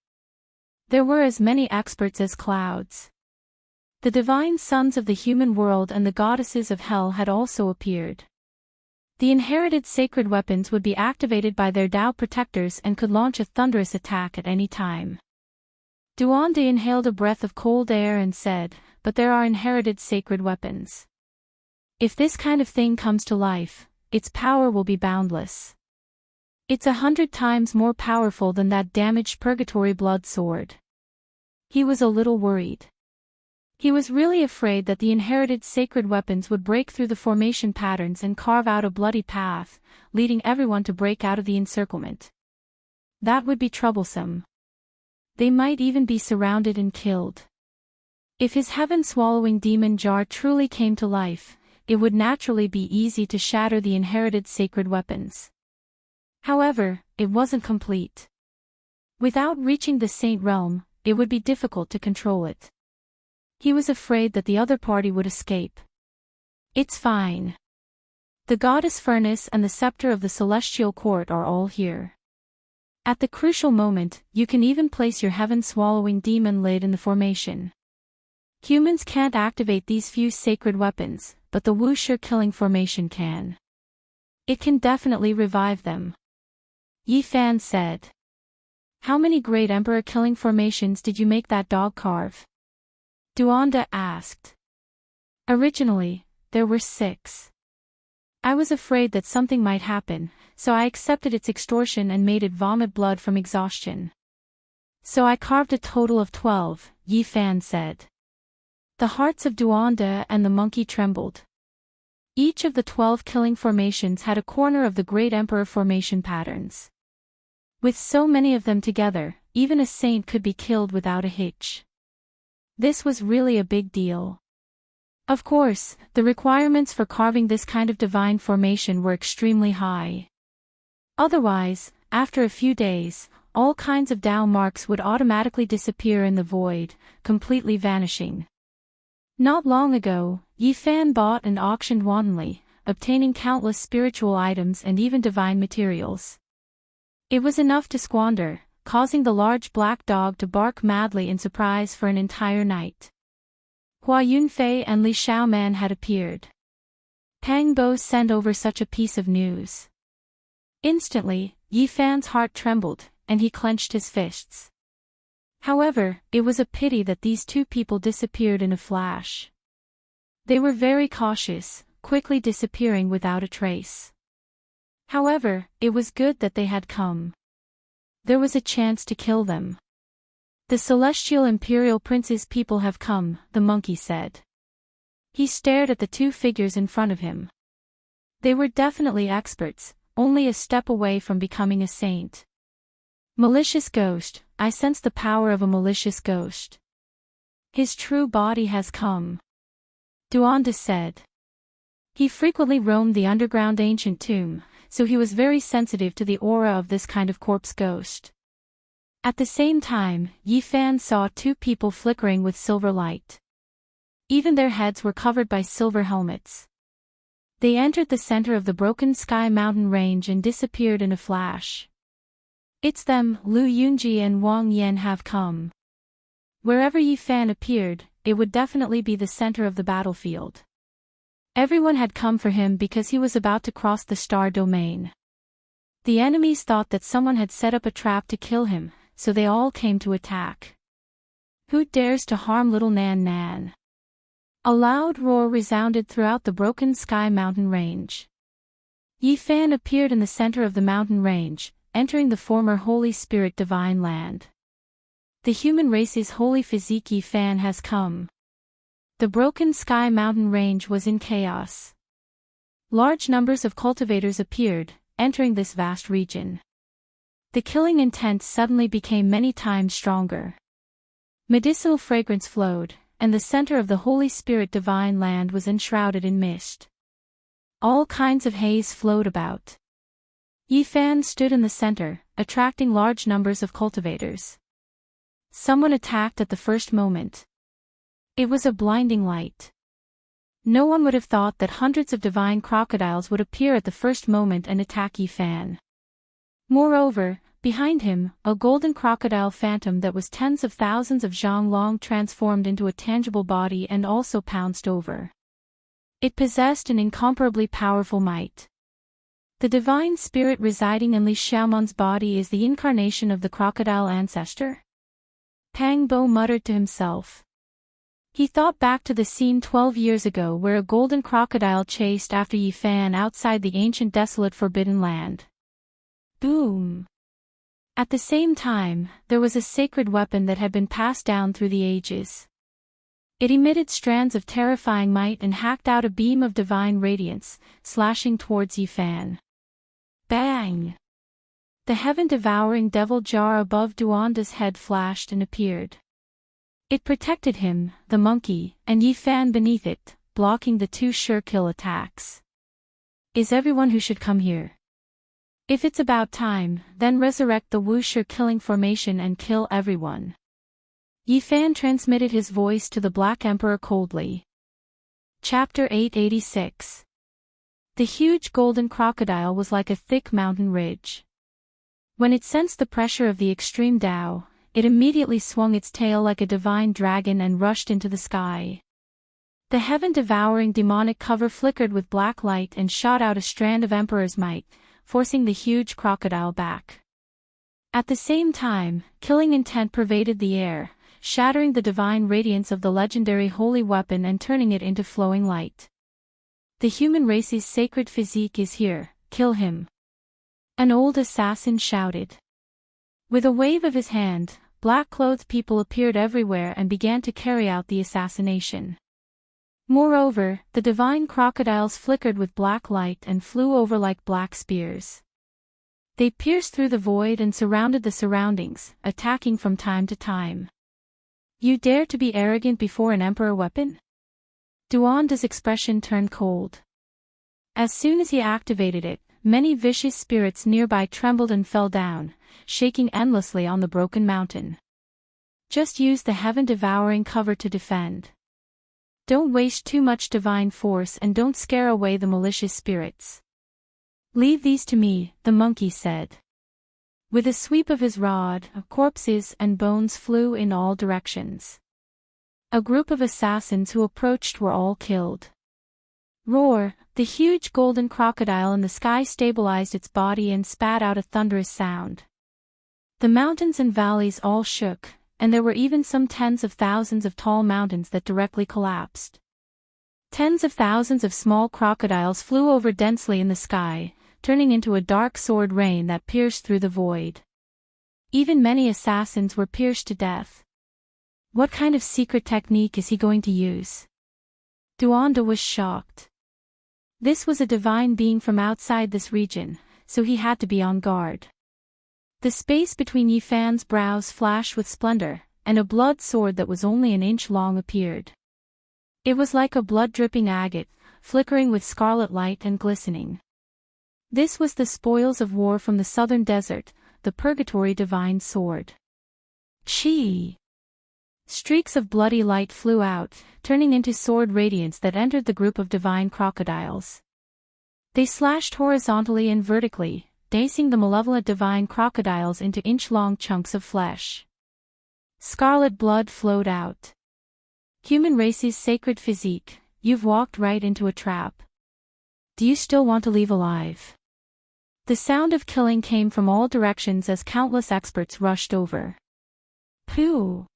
There were as many experts as clouds. The divine sons of the human world and the goddesses of Hell had also appeared. The inherited sacred weapons would be activated by their Tao protectors and could launch a thunderous attack at any time. Duande inhaled a breath of cold air and said, "But there are inherited sacred weapons. If this kind of thing comes to life, its power will be boundless. It's 100 times more powerful than that damaged purgatory blood sword." He was a little worried. He was really afraid that the inherited sacred weapons would break through the formation patterns and carve out a bloody path, leading everyone to break out of the encirclement. That would be troublesome. They might even be surrounded and killed. If his heaven-swallowing demon jar truly came to life, it would naturally be easy to shatter the inherited sacred weapons. However, it wasn't complete. Without reaching the Saint Realm, it would be difficult to control it. He was afraid that the other party would escape. "It's fine. The goddess Furnace and the scepter of the celestial court are all here. At the crucial moment, you can even place your heaven-swallowing demon lid in the formation. Humans can't activate these few sacred weapons, but the Wuxia killing formation can. It can definitely revive them." Yi Fan said. "How many great emperor killing formations did you make that dog carve?" Duanda asked. "Originally, there were 6. I was afraid that something might happen, so I accepted its extortion and made it vomit blood from exhaustion. So I carved a total of 12, Yi Fan said. The hearts of Duanda and the monkey trembled. Each of the 12 killing formations had a corner of the Great Emperor formation patterns. With so many of them together, even a saint could be killed without a hitch. This was really a big deal. Of course, the requirements for carving this kind of divine formation were extremely high. Otherwise, after a few days, all kinds of Tao marks would automatically disappear in the void, completely vanishing. Not long ago, Yi Fan bought and auctioned wantonly, obtaining countless spiritual items and even divine materials. It was enough to squander, causing the large black dog to bark madly in surprise for an entire night. Hua Yunfei and Li Xiaoman had appeared. Pang Bo sent over such a piece of news. Instantly, Yi Fan's heart trembled, and he clenched his fists. However, it was a pity that these 2 people disappeared in a flash. They were very cautious, quickly disappearing without a trace. However, it was good that they had come. There was a chance to kill them. "The celestial imperial prince's people have come," the monkey said. He stared at the 2 figures in front of him. They were definitely experts, only a step away from becoming a saint. "Malicious ghost, I sense the power of a malicious ghost. His true body has come," Duanda said. He frequently roamed the underground ancient tomb, so he was very sensitive to the aura of this kind of corpse ghost. At the same time, Yi Fan saw 2 people flickering with silver light. Even their heads were covered by silver helmets. They entered the center of the Broken Sky mountain range and disappeared in a flash. "It's them, Lu Yunji and Wang Yan have come." Wherever Yi Fan appeared, it would definitely be the center of the battlefield. Everyone had come for him because he was about to cross the star domain. The enemies thought that someone had set up a trap to kill him, so they all came to attack. "Who dares to harm little Nan Nan?" A loud roar resounded throughout the Broken Sky mountain range. Yi Fan appeared in the center of the mountain range, entering the former Holy Spirit divine land. "The human race's holy physique Yi Fan has come." The Broken Sky mountain range was in chaos. Large numbers of cultivators appeared, entering this vast region. The killing intent suddenly became many times stronger. Medicinal fragrance flowed, and the center of the Holy Spirit divine land was enshrouded in mist. All kinds of haze flowed about. Yi Fan stood in the center, attracting large numbers of cultivators. Someone attacked at the first moment. It was a blinding light. No one would have thought that hundreds of divine crocodiles would appear at the first moment and attack Yifan. Moreover, behind him, a golden crocodile phantom that was tens of thousands of Zhonglong transformed into a tangible body and also pounced over. It possessed an incomparably powerful might. The divine spirit residing in Li Xiaomon's body is the incarnation of the crocodile ancestor? Pang Bo muttered to himself. He thought back to the scene 12 years ago where a golden crocodile chased after Yifan outside the ancient desolate forbidden land. Boom! At the same time, there was a sacred weapon that had been passed down through the ages. It emitted strands of terrifying might and hacked out a beam of divine radiance, slashing towards Yifan. Bang! The heaven-devouring devil jar above Duanda's head flashed and appeared. It protected him, the monkey, and Yifan beneath it, blocking the two sure-kill attacks. Is everyone who should come here? If it's about time, then resurrect the Wuxia killing formation and kill everyone. Yifan transmitted his voice to the Black Emperor coldly. Chapter 886. The huge golden crocodile was like a thick mountain ridge. When it sensed the pressure of the extreme Tao, it immediately swung its tail like a divine dragon and rushed into the sky. The heaven-devouring demonic cover flickered with black light and shot out a strand of Emperor's might, forcing the huge crocodile back. At the same time, killing intent pervaded the air, shattering the divine radiance of the legendary holy weapon and turning it into flowing light. The human race's sacred physique is here, kill him. An old assassin shouted. With a wave of his hand, black-clothed people appeared everywhere and began to carry out the assassination. Moreover, the divine crocodiles flickered with black light and flew over like black spears. They pierced through the void and surrounded the surroundings, attacking from time to time. You dare to be arrogant before an emperor weapon? Duanda's expression turned cold. As soon as he activated it, many vicious spirits nearby trembled and fell down, shaking endlessly on the broken mountain. Just use the heaven-devouring cover to defend. Don't waste too much divine force and don't scare away the malicious spirits. Leave these to me, the monkey said. With a sweep of his rod, corpses and bones flew in all directions. A group of assassins who approached were all killed. Roar! The huge golden crocodile in the sky stabilized its body and spat out a thunderous sound. The mountains and valleys all shook, and there were even some tens of thousands of tall mountains that directly collapsed. Tens of thousands of small crocodiles flew over densely in the sky, turning into a dark sword rain that pierced through the void. Even many assassins were pierced to death. What kind of secret technique is he going to use? Duanda was shocked. This was a divine being from outside this region, so he had to be on guard. The space between Yifan's brows flashed with splendor, and a blood sword that was only an inch long appeared. It was like a blood-dripping agate, flickering with scarlet light and glistening. This was the spoils of war from the southern desert, the Purgatory Divine Sword. Chi! Streaks of bloody light flew out, turning into sword radiance that entered the group of divine crocodiles. They slashed horizontally and vertically, dicing the malevolent divine crocodiles into inch-long chunks of flesh. Scarlet blood flowed out. Human race's sacred physique, you've walked right into a trap. Do you still want to leave alive? The sound of killing came from all directions as countless experts rushed over. Pooh!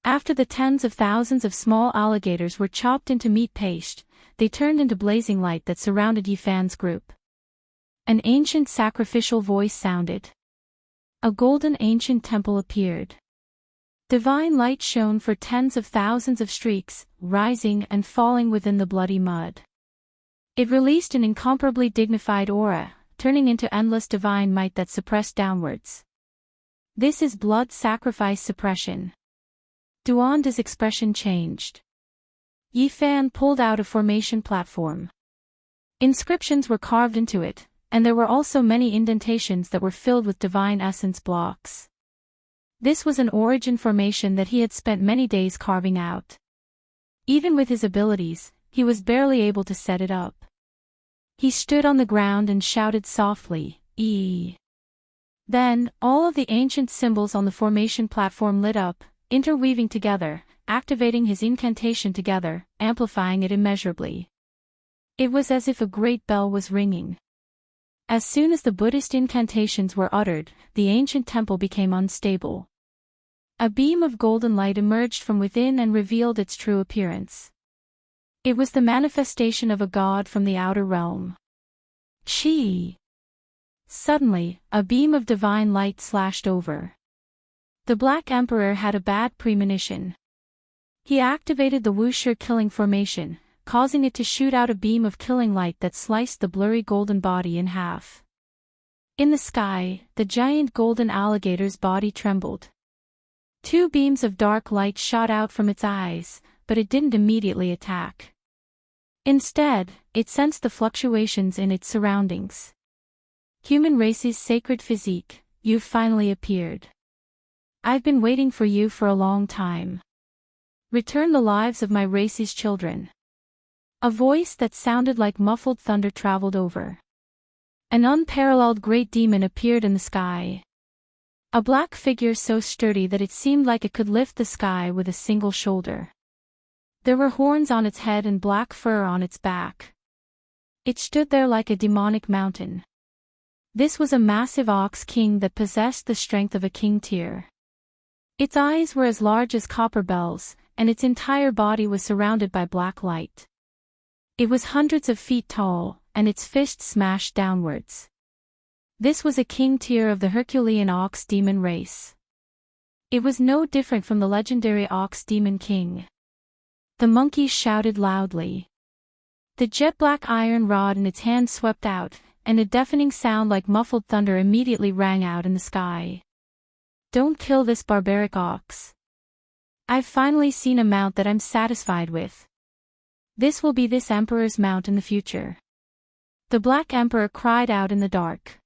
After the tens of thousands of small alligators were chopped into meat paste, they turned into blazing light that surrounded Yifan's group. An ancient sacrificial voice sounded. A golden ancient temple appeared. Divine light shone for tens of thousands of streaks, rising and falling within the bloody mud. It released an incomparably dignified aura, turning into endless divine might that suppressed downwards. This is blood sacrifice suppression. Duanda's expression changed. Yifan pulled out a formation platform. Inscriptions were carved into it, and there were also many indentations that were filled with divine essence blocks. This was an origin formation that he had spent many days carving out. Even with his abilities, he was barely able to set it up. He stood on the ground and shouted softly, "Ee." Then, all of the ancient symbols on the formation platform lit up, interweaving together, activating his incantation together, amplifying it immeasurably. It was as if a great bell was ringing. As soon as the Buddhist incantations were uttered, the ancient temple became unstable. A beam of golden light emerged from within and revealed its true appearance. It was the manifestation of a god from the outer realm. Chi! Suddenly, a beam of divine light slashed over. The Black Emperor had a bad premonition. He activated the Wuxia killing formation, causing it to shoot out a beam of killing light that sliced the blurry golden body in half. In the sky, the giant golden alligator's body trembled. 2 beams of dark light shot out from its eyes, but it didn't immediately attack. Instead, it sensed the fluctuations in its surroundings. Human race's sacred physique, you've finally appeared. I've been waiting for you for a long time. Return the lives of my race's children. A voice that sounded like muffled thunder traveled over. An unparalleled great demon appeared in the sky. A black figure so sturdy that it seemed like it could lift the sky with a single shoulder. There were horns on its head and black fur on its back. It stood there like a demonic mountain. This was a massive ox king that possessed the strength of a king tier. Its eyes were as large as copper bells, and its entire body was surrounded by black light. It was hundreds of feet tall, and its fists smashed downwards. This was a king tier of the Herculean ox demon race. It was no different from the legendary ox demon king. The monkeys shouted loudly. The jet-black iron rod in its hand swept out, and a deafening sound like muffled thunder immediately rang out in the sky. Don't kill this barbaric ox. I've finally seen a mount that I'm satisfied with. This will be this emperor's mount in the future. The Black Emperor cried out in the dark.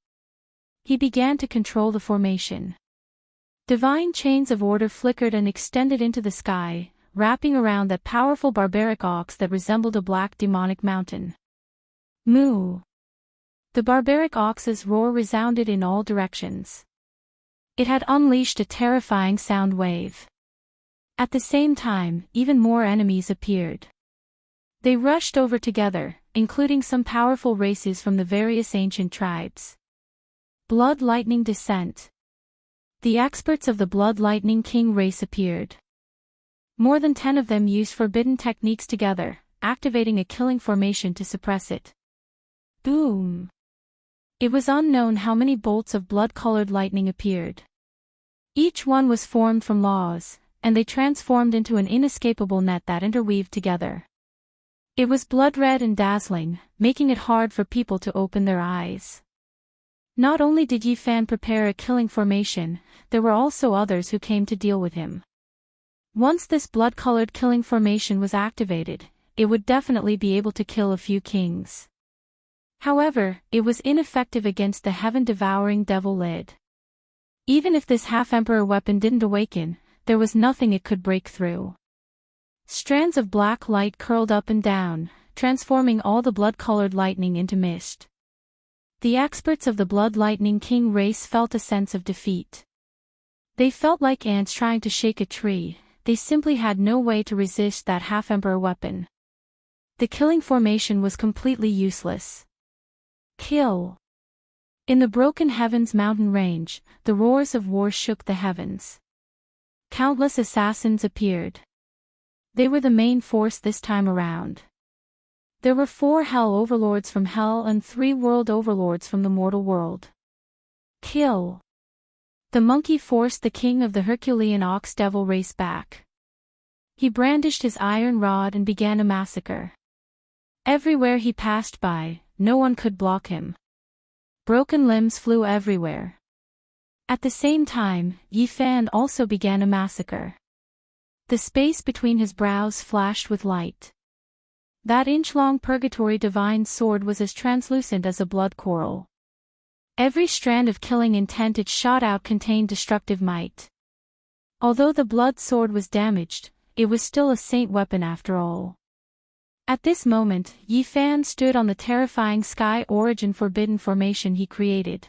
He began to control the formation. Divine chains of order flickered and extended into the sky, wrapping around that powerful barbaric ox that resembled a black demonic mountain. Moo! The barbaric ox's roar resounded in all directions. It had unleashed a terrifying sound wave. At the same time, even more enemies appeared. They rushed over together, including some powerful races from the various ancient tribes. Blood Lightning Descent. The experts of the Blood Lightning King race appeared. More than 10 of them used forbidden techniques together, activating a killing formation to suppress it. Boom! It was unknown how many bolts of blood-colored lightning appeared. Each one was formed from laws, and they transformed into an inescapable net that interweaved together. It was blood-red and dazzling, making it hard for people to open their eyes. Not only did Yi Fan prepare a killing formation, there were also others who came to deal with him. Once this blood-colored killing formation was activated, it would definitely be able to kill a few kings. However, it was ineffective against the heaven-devouring devil lid. Even if this half-emperor weapon didn't awaken, there was nothing it could break through. Strands of black light curled up and down, transforming all the blood-colored lightning into mist. The experts of the Blood Lightning King race felt a sense of defeat. They felt like ants trying to shake a tree, they simply had no way to resist that half-emperor weapon. The killing formation was completely useless. Kill. In the broken heavens mountain range, the roars of war shook the heavens. Countless assassins appeared. They were the main force this time around. There were 4 Hell Overlords from Hell and 3 World Overlords from the mortal world. Kill. The monkey forced the king of the Herculean Ox Devil race back. He brandished his iron rod and began a massacre. Everywhere he passed by, no one could block him. Broken limbs flew everywhere. At the same time, Yi Fan also began a massacre. The space between his brows flashed with light. That inch-long purgatory divine sword was as translucent as a blood coral. Every strand of killing intent it shot out contained destructive might. Although the blood sword was damaged, it was still a saint weapon after all. At this moment, Yi Fan stood on the terrifying Sky Origin Forbidden formation he created.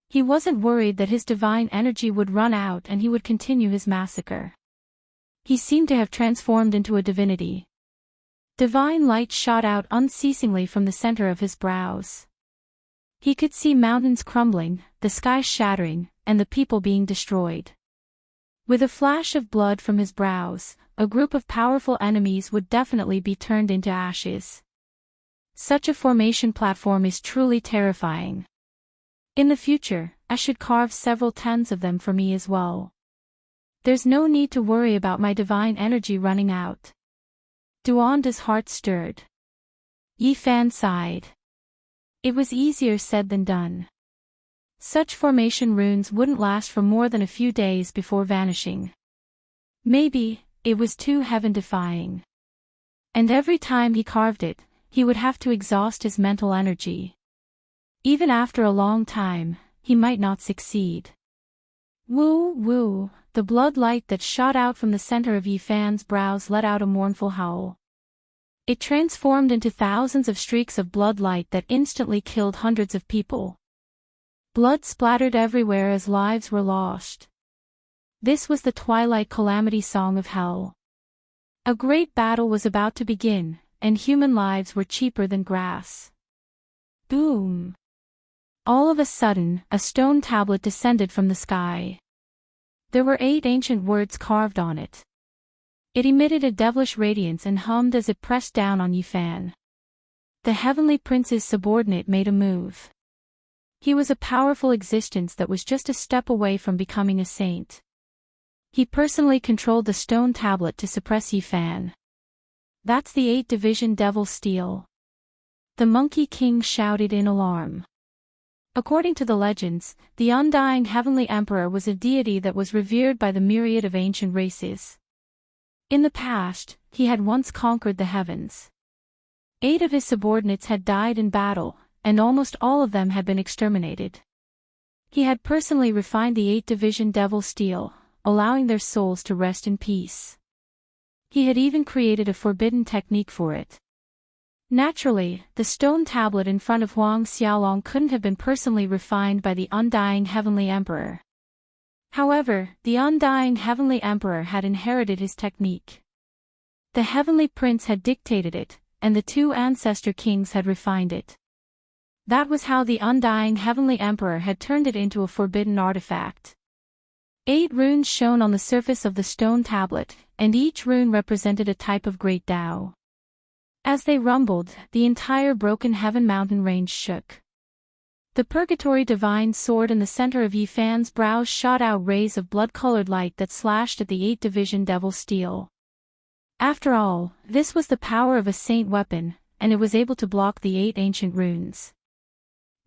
He wasn't worried that his divine energy would run out and he would continue his massacre. He seemed to have transformed into a divinity. Divine light shot out unceasingly from the center of his brows. He could see mountains crumbling, the sky shattering, and the people being destroyed. With a flash of blood from his brows, a group of powerful enemies would definitely be turned into ashes. Such a formation platform is truly terrifying. In the future, I should carve several tens of them for me as well. There's no need to worry about my divine energy running out. Duanda's heart stirred. Yi Fan sighed. It was easier said than done. Such formation runes wouldn't last for more than a few days before vanishing. Maybe, it was too heaven-defying. And every time he carved it, he would have to exhaust his mental energy. Even after a long time, he might not succeed. Woo woo, the blood light that shot out from the center of Yi Fan's brows let out a mournful howl. It transformed into thousands of streaks of blood light that instantly killed hundreds of people. Blood splattered everywhere as lives were lost. This was the twilight calamity song of hell. A great battle was about to begin, and human lives were cheaper than grass. Boom! All of a sudden, a stone tablet descended from the sky. There were 8 ancient words carved on it. It emitted a devilish radiance and hummed as it pressed down on Yi Fan. The heavenly prince's subordinate made a move. He was a powerful existence that was just a step away from becoming a saint. He personally controlled the stone tablet to suppress Yi Fan. That's the 8th-division Devil Steel. The Monkey King shouted in alarm. According to the legends, the undying Heavenly Emperor was a deity that was revered by the myriad of ancient races. In the past, he had once conquered the heavens. 8 of his subordinates had died in battle, and almost all of them had been exterminated. He had personally refined the 8th-division Devil Steel, allowing their souls to rest in peace. He had even created a forbidden technique for it. Naturally, the stone tablet in front of Huang Xiaolong couldn't have been personally refined by the undying Heavenly Emperor. However, the undying Heavenly Emperor had inherited his technique. The Heavenly Prince had dictated it, and the 2 ancestor kings had refined it. That was how the undying Heavenly Emperor had turned it into a forbidden artifact. 8 runes shone on the surface of the stone tablet, and each rune represented a type of great Tao. As they rumbled, the entire Broken Heaven mountain range shook. The Purgatory Divine Sword in the center of Yi Fan's brows shot out rays of blood-colored light that slashed at the 8th-division Devil Steel. After all, this was the power of a saint weapon, and it was able to block the 8 ancient runes.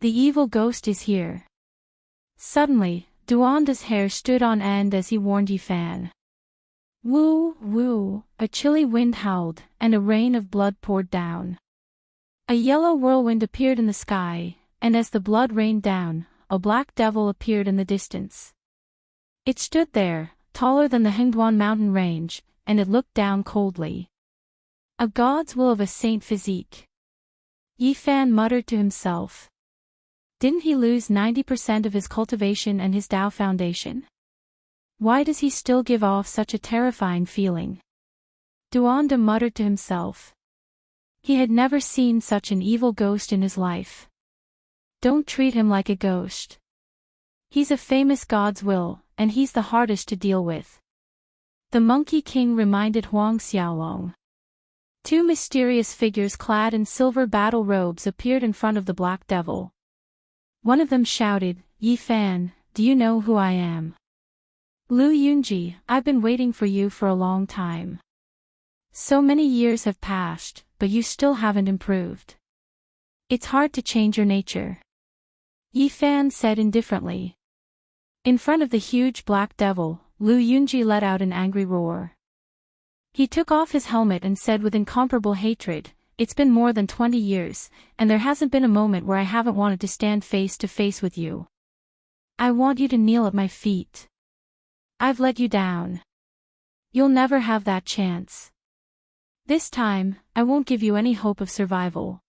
The evil ghost is here. Suddenly, Duanda's hair stood on end as he warned Yi Fan. Woo, woo, a chilly wind howled, and a rain of blood poured down. A yellow whirlwind appeared in the sky, and as the blood rained down, a black devil appeared in the distance. It stood there, taller than the Hengduan mountain range, and it looked down coldly. A god's will of a saint physique. Yi Fan muttered to himself. Didn't he lose 90% of his cultivation and his Tao foundation? Why does he still give off such a terrifying feeling? Duanda muttered to himself. He had never seen such an evil ghost in his life. Don't treat him like a ghost. He's a famous god's will, and he's the hardest to deal with. The Monkey King reminded Huang Xiaolong. 2 mysterious figures clad in silver battle robes appeared in front of the Black Devil. One of them shouted, Yi Fan, do you know who I am? Lu Yunji, I've been waiting for you for a long time. So many years have passed, but you still haven't improved. It's hard to change your nature. Yi Fan said indifferently. In front of the huge black devil, Lu Yunji let out an angry roar. He took off his helmet and said with incomparable hatred, it's been more than 20 years, and there hasn't been a moment where I haven't wanted to stand face to face with you. I want you to kneel at my feet. I've let you down. You'll never have that chance. This time, I won't give you any hope of survival.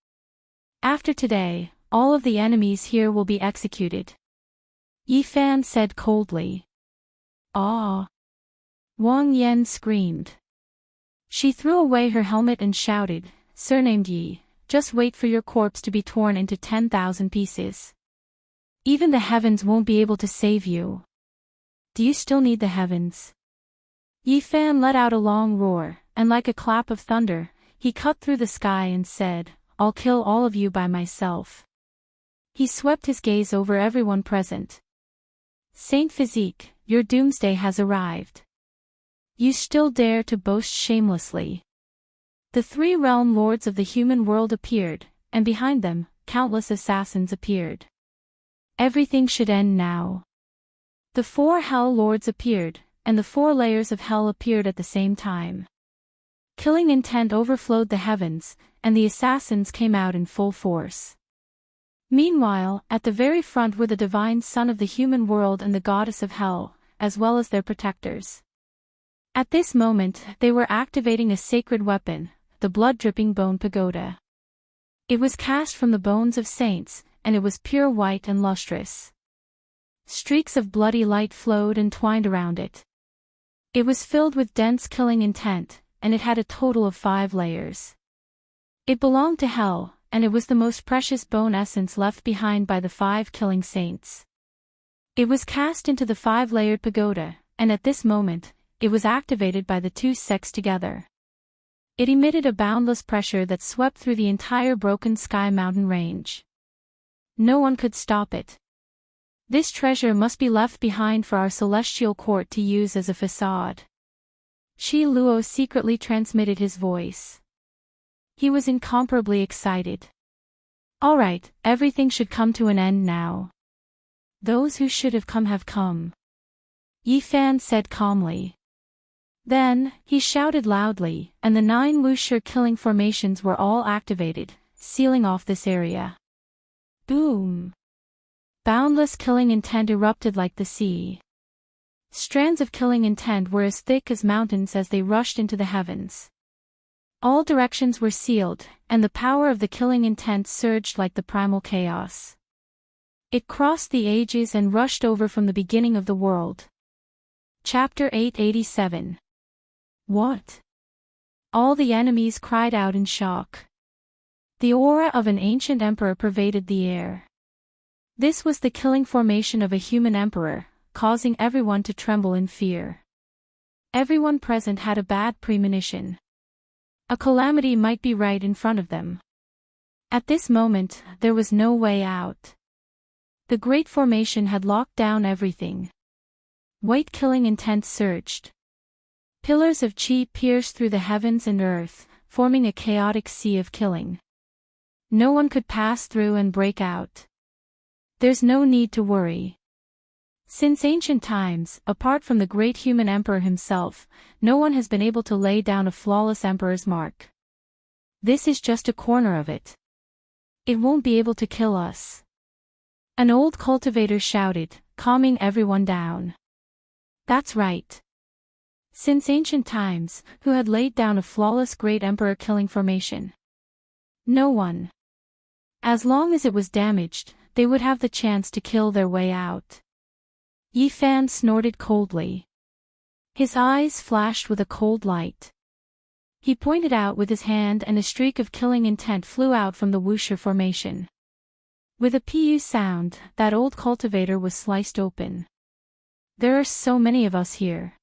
After today, all of the enemies here will be executed. Yi Fan said coldly. Ah! Wang Yan screamed. She threw away her helmet and shouted, "Surnamed Yi, just wait for your corpse to be torn into 10,000 pieces. Even the heavens won't be able to save you. Do you still need the heavens?" Yi Fan let out a long roar, and like a clap of thunder, he cut through the sky and said, "I'll kill all of you by myself." He swept his gaze over everyone present. "Saint Physique, your doomsday has arrived. You still dare to boast shamelessly." The three realm lords of the human world appeared, and behind them, countless assassins appeared. Everything should end now. The four hell lords appeared, and the 4 layers of hell appeared at the same time. Killing intent overflowed the heavens, and the assassins came out in full force. Meanwhile, at the very front were the divine son of the human world and the goddess of hell, as well as their protectors. At this moment, they were activating a sacred weapon, the blood-dripping bone pagoda. It was cast from the bones of saints, and it was pure white and lustrous. Streaks of bloody light flowed and twined around it. It was filled with dense killing intent, and it had a total of 5 layers. It belonged to hell, and it was the most precious bone essence left behind by the 5 killing saints. It was cast into the 5-layered pagoda, and at this moment, it was activated by the 2 sects together. It emitted a boundless pressure that swept through the entire Broken Sky mountain range. No one could stop it. This treasure must be left behind for our celestial court to use as a facade. Shi Luo secretly transmitted his voice. He was incomparably excited. All right, everything should come to an end now. Those who should have come. Yi Fan said calmly. Then, he shouted loudly, and the 9 Wuxia killing formations were all activated, sealing off this area. Boom! Boundless killing intent erupted like the sea. Strands of killing intent were as thick as mountains as they rushed into the heavens. All directions were sealed, and the power of the killing intent surged like the primal chaos. It crossed the ages and rushed over from the beginning of the world. Chapter 887. What? All the enemies cried out in shock. The aura of an ancient emperor pervaded the air. This was the killing formation of a human emperor, causing everyone to tremble in fear. Everyone present had a bad premonition. A calamity might be right in front of them. At this moment, there was no way out. The Great Formation had locked down everything. White killing intent surged. Pillars of chi pierced through the heavens and earth, forming a chaotic sea of killing. No one could pass through and break out. There's no need to worry. Since ancient times, apart from the great human emperor himself, no one has been able to lay down a flawless emperor's mark. This is just a corner of it. It won't be able to kill us. An old cultivator shouted, calming everyone down. That's right. Since ancient times, who had laid down a flawless great emperor killing formation? No one. As long as it was damaged, they would have the chance to kill their way out. Yi Fan snorted coldly. His eyes flashed with a cold light. He pointed out with his hand and a streak of killing intent flew out from the Wuxia formation. With a pu sound, that old cultivator was sliced open. There are so many of us here.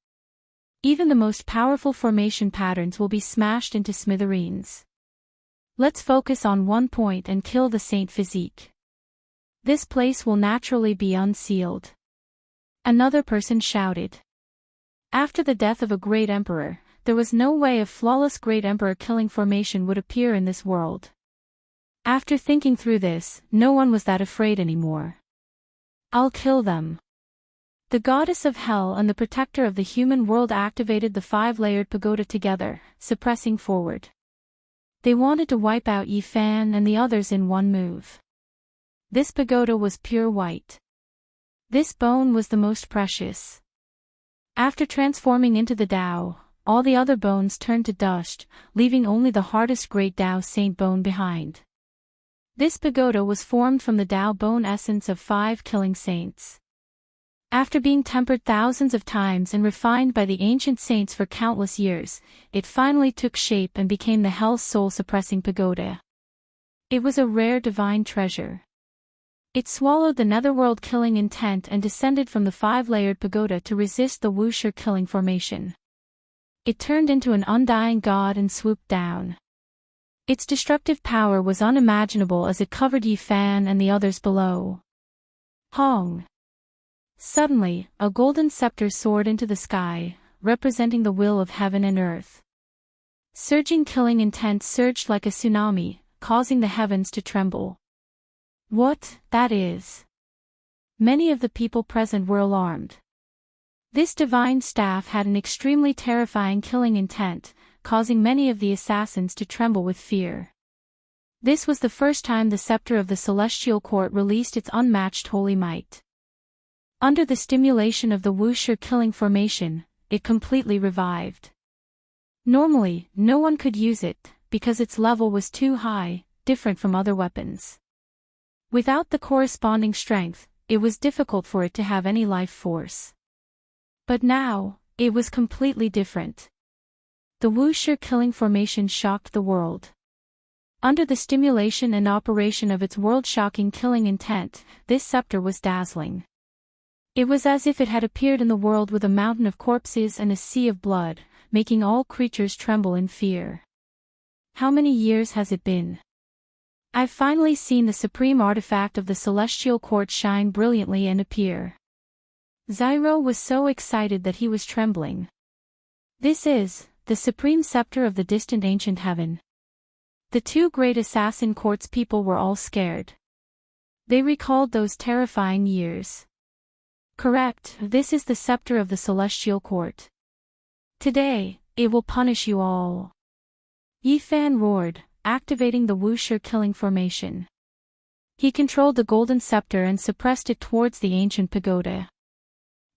Even the most powerful formation patterns will be smashed into smithereens. Let's focus on one point and kill the Saint Physique. This place will naturally be unsealed. Another person shouted. After the death of a great emperor, there was no way a flawless great emperor killing formation would appear in this world. After thinking through this, no one was that afraid anymore. I'll kill them. The goddess of hell and the protector of the human world activated the 5-layered pagoda together, suppressing forward. They wanted to wipe out Yi Fan and the others in one move. This pagoda was pure white. This bone was the most precious. After transforming into the Tao, all the other bones turned to dust, leaving only the hardest great Tao Saint bone behind. This pagoda was formed from the Tao bone essence of 5 killing saints. After being tempered thousands of times and refined by the ancient saints for countless years, it finally took shape and became the Hell's soul-suppressing pagoda. It was a rare divine treasure. It swallowed the netherworld killing intent and descended from the 5-layered pagoda to resist the Wuxia killing formation. It turned into an undying god and swooped down. Its destructive power was unimaginable as it covered Yi Fan and the others below. Hong! Suddenly, a golden scepter soared into the sky, representing the will of heaven and earth. Surging killing intent surged like a tsunami, causing the heavens to tremble. What, that is? Many of the people present were alarmed. This divine staff had an extremely terrifying killing intent, causing many of the assassins to tremble with fear. This was the first time the scepter of the Celestial Court released its unmatched holy might. Under the stimulation of the Wuxia killing formation, it completely revived. Normally, no one could use it, because its level was too high, different from other weapons. Without the corresponding strength, it was difficult for it to have any life force. But now, it was completely different. The Wuxia killing formation shocked the world. Under the stimulation and operation of its world-shocking killing intent, this scepter was dazzling. It was as if it had appeared in the world with a mountain of corpses and a sea of blood, making all creatures tremble in fear. How many years has it been? I've finally seen the supreme artifact of the Celestial Court shine brilliantly and appear. Zyro was so excited that he was trembling. This is the supreme scepter of the distant ancient heaven. The 2 great assassin courts people were all scared. They recalled those terrifying years. Correct, this is the scepter of the Celestial Court. Today, it will punish you all. Yi Fan roared, activating the Wuxia killing formation. He controlled the golden scepter and suppressed it towards the ancient pagoda.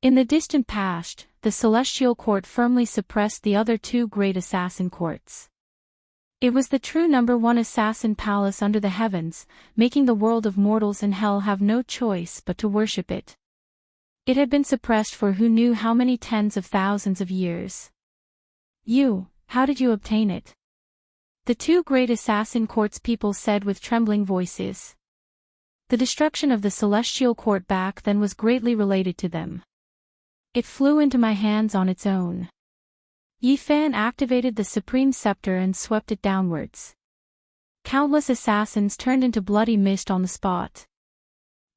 In the distant past, the Celestial Court firmly suppressed the other 2 great assassin courts. It was the true #1 assassin palace under the heavens, making the world of mortals and hell have no choice but to worship it. It had been suppressed for who knew how many tens of thousands of years. How did you obtain it? The 2 great assassin courts people said with trembling voices. The destruction of the Celestial Court back then was greatly related to them. It flew into my hands on its own. Yi Fan activated the supreme scepter and swept it downwards. Countless assassins turned into bloody mist on the spot.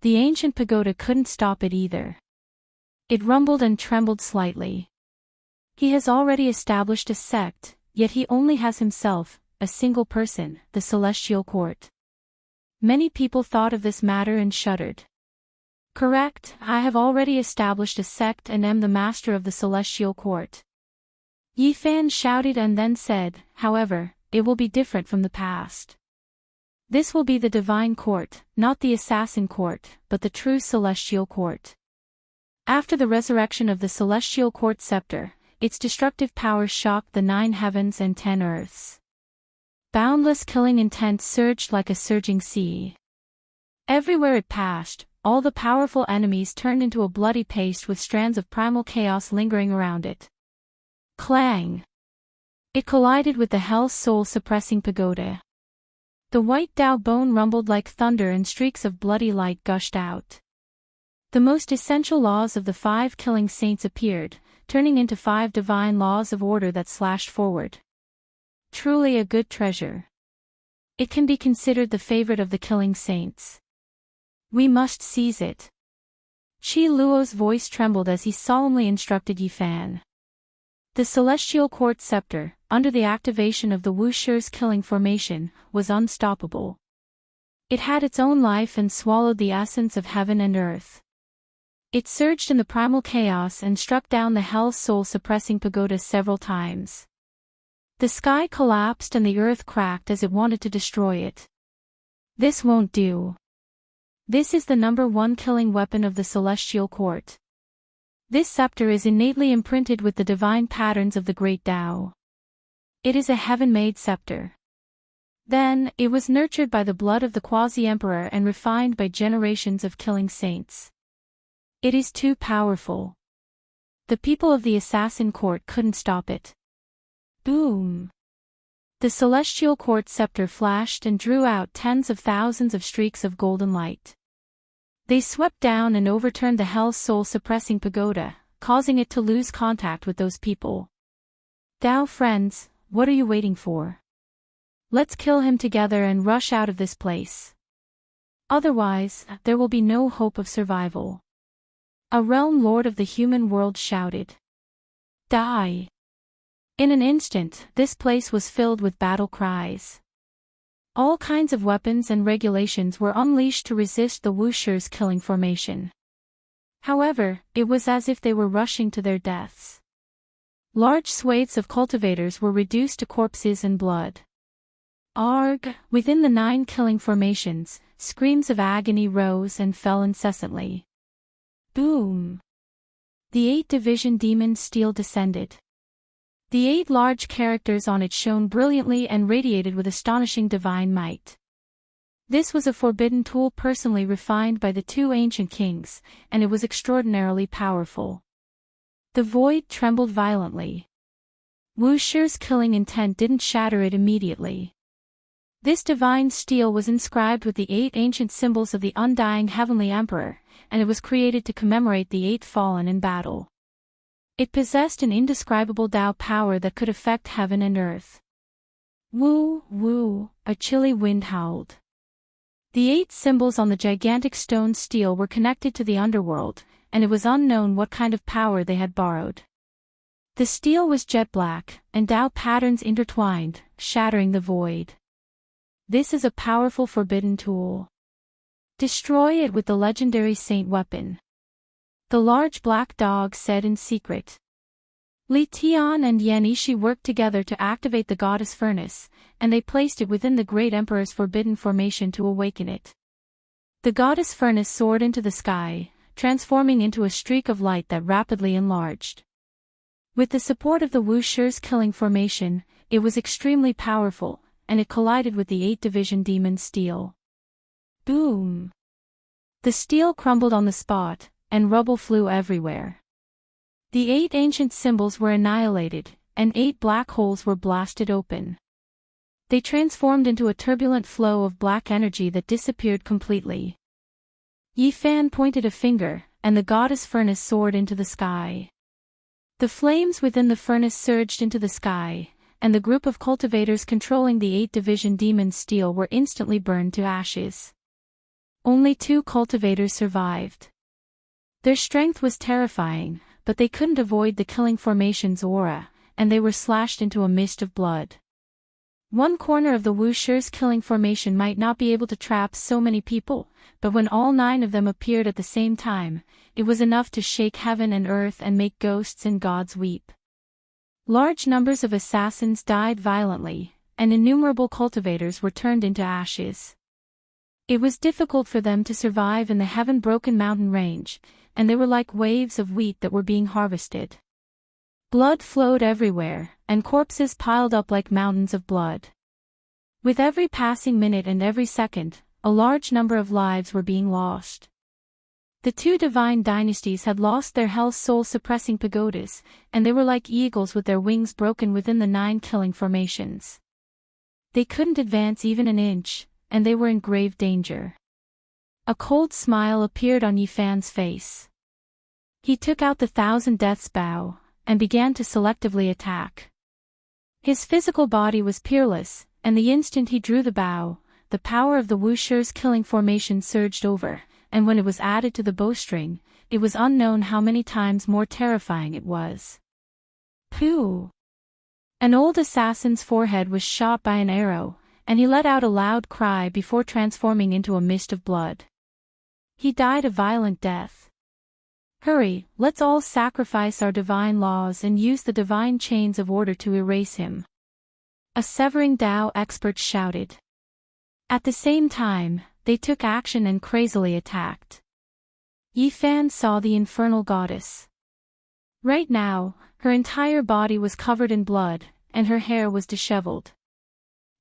The ancient pagoda couldn't stop it either. It rumbled and trembled slightly. He has already established a sect, yet he only has himself, a single person, the Celestial Court. Many people thought of this matter and shuddered. Correct, I have already established a sect and am the master of the Celestial Court. Yi Fan shouted and then said, however, it will be different from the past. This will be the Divine Court, not the Assassin Court, but the true Celestial Court. After the resurrection of the Celestial Court scepter, its destructive power shocked the 9 heavens and 10 earths. Boundless killing intent surged like a surging sea. Everywhere it passed, all the powerful enemies turned into a bloody paste with strands of primal chaos lingering around it. Clang! It collided with the Hell's soul-suppressing pagoda. The white Tao bone rumbled like thunder and streaks of bloody light gushed out. The most essential laws of the 5 killing saints appeared, turning into 5 divine laws of order that slashed forward. Truly a good treasure. It can be considered the favorite of the killing saints. We must seize it. Qi Luo's voice trembled as he solemnly instructed Yi Fan. The Celestial Court scepter, under the activation of the Wuxia's killing formation, was unstoppable. It had its own life and swallowed the essence of heaven and earth. It surged in the primal chaos and struck down the Hell's soul-suppressing pagoda several times. The sky collapsed and the earth cracked as it wanted to destroy it. This won't do. This is the #1 killing weapon of the Celestial Court. This scepter is innately imprinted with the divine patterns of the Great Tao. It is a heaven-made scepter. Then, it was nurtured by the blood of the Quasi-Emperor and refined by generations of killing saints. It is too powerful. The people of the Assassin Court couldn't stop it. Boom! The Celestial Court scepter flashed and drew out tens of thousands of streaks of golden light. They swept down and overturned the Hell's soul-suppressing pagoda, causing it to lose contact with those people. Tao friends, what are you waiting for? Let's kill him together and rush out of this place. Otherwise, there will be no hope of survival. A realm lord of the human world shouted. Die! In an instant, this place was filled with battle cries. All kinds of weapons and regulations were unleashed to resist the Wushers' killing formation. However, it was as if they were rushing to their deaths. Large swathes of cultivators were reduced to corpses and blood. Arg! Within the 9 killing formations, screams of agony rose and fell incessantly. Boom! The 8-division demon steel descended. The 8 large characters on it shone brilliantly and radiated with astonishing divine might. This was a forbidden tool personally refined by the 2 ancient kings, and it was extraordinarily powerful. The void trembled violently. Wusher's killing intent didn't shatter it immediately. This divine steel was inscribed with the 8 ancient symbols of the undying Heavenly Emperor, and it was created to commemorate the 8 fallen in battle. It possessed an indescribable Tao power that could affect heaven and earth. Woo, woo, a chilly wind howled. The 8 symbols on the gigantic stone steel were connected to the underworld, and it was unknown what kind of power they had borrowed. The steel was jet black, and Tao patterns intertwined, shattering the void. This is a powerful forbidden tool. Destroy it with the legendary saint weapon. The large black dog said in secret. Li Tian and Yan Ishi worked together to activate the goddess furnace, and they placed it within the great emperor's forbidden formation to awaken it. The goddess furnace soared into the sky, transforming into a streak of light that rapidly enlarged. With the support of the Wusher's killing formation, it was extremely powerful, and it collided with the 8-division demon steel. Boom! The steel crumbled on the spot, and rubble flew everywhere. The 8 ancient symbols were annihilated, and 8 black holes were blasted open. They transformed into a turbulent flow of black energy that disappeared completely. Yi Fan pointed a finger, and the goddess furnace soared into the sky. The flames within the furnace surged into the sky, and the group of cultivators controlling the 8-division demon steel were instantly burned to ashes. Only 2 cultivators survived. Their strength was terrifying, but they couldn't avoid the killing formation's aura, and they were slashed into a mist of blood. One corner of the Wusher's killing formation might not be able to trap so many people, but when all 9 of them appeared at the same time, it was enough to shake heaven and earth and make ghosts and gods weep. Large numbers of assassins died violently, and innumerable cultivators were turned into ashes. It was difficult for them to survive in the heaven-broken mountain range, and they were like waves of wheat that were being harvested. Blood flowed everywhere, and corpses piled up like mountains of blood. With every passing minute and every second, a large number of lives were being lost. The 2 divine dynasties had lost their hell's soul-suppressing pagodas, and they were like eagles with their wings broken within the 9 killing formations. They couldn't advance even an inch, and they were in grave danger. A cold smile appeared on Yi Fan's face. He took out the 1,000 Deaths bow, and began to selectively attack. His physical body was peerless, and the instant he drew the bow, the power of the Wusher's killing formation surged over, and when it was added to the bowstring, it was unknown how many times more terrifying it was. Pooh! An old assassin's forehead was shot by an arrow, and he let out a loud cry before transforming into a mist of blood. He died a violent death. Hurry, let's all sacrifice our divine laws and use the divine chains of order to erase him. A severing Tao expert shouted. At the same time, they took action and crazily attacked. Yifan saw the infernal goddess. Right now, her entire body was covered in blood, and her hair was disheveled.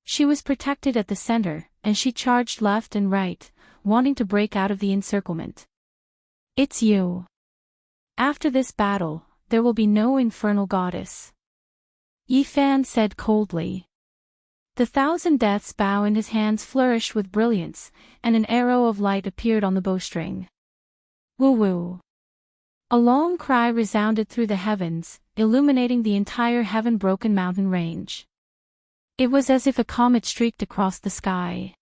She was protected at the center, and she charged left and right, wanting to break out of the encirclement. It's you. After this battle, there will be no infernal goddess. Yifan said coldly. The thousand deaths bow in his hands flourished with brilliance, and an arrow of light appeared on the bowstring. Woo-woo. A long cry resounded through the heavens, illuminating the entire heaven-broken mountain range. It was as if a comet streaked across the sky.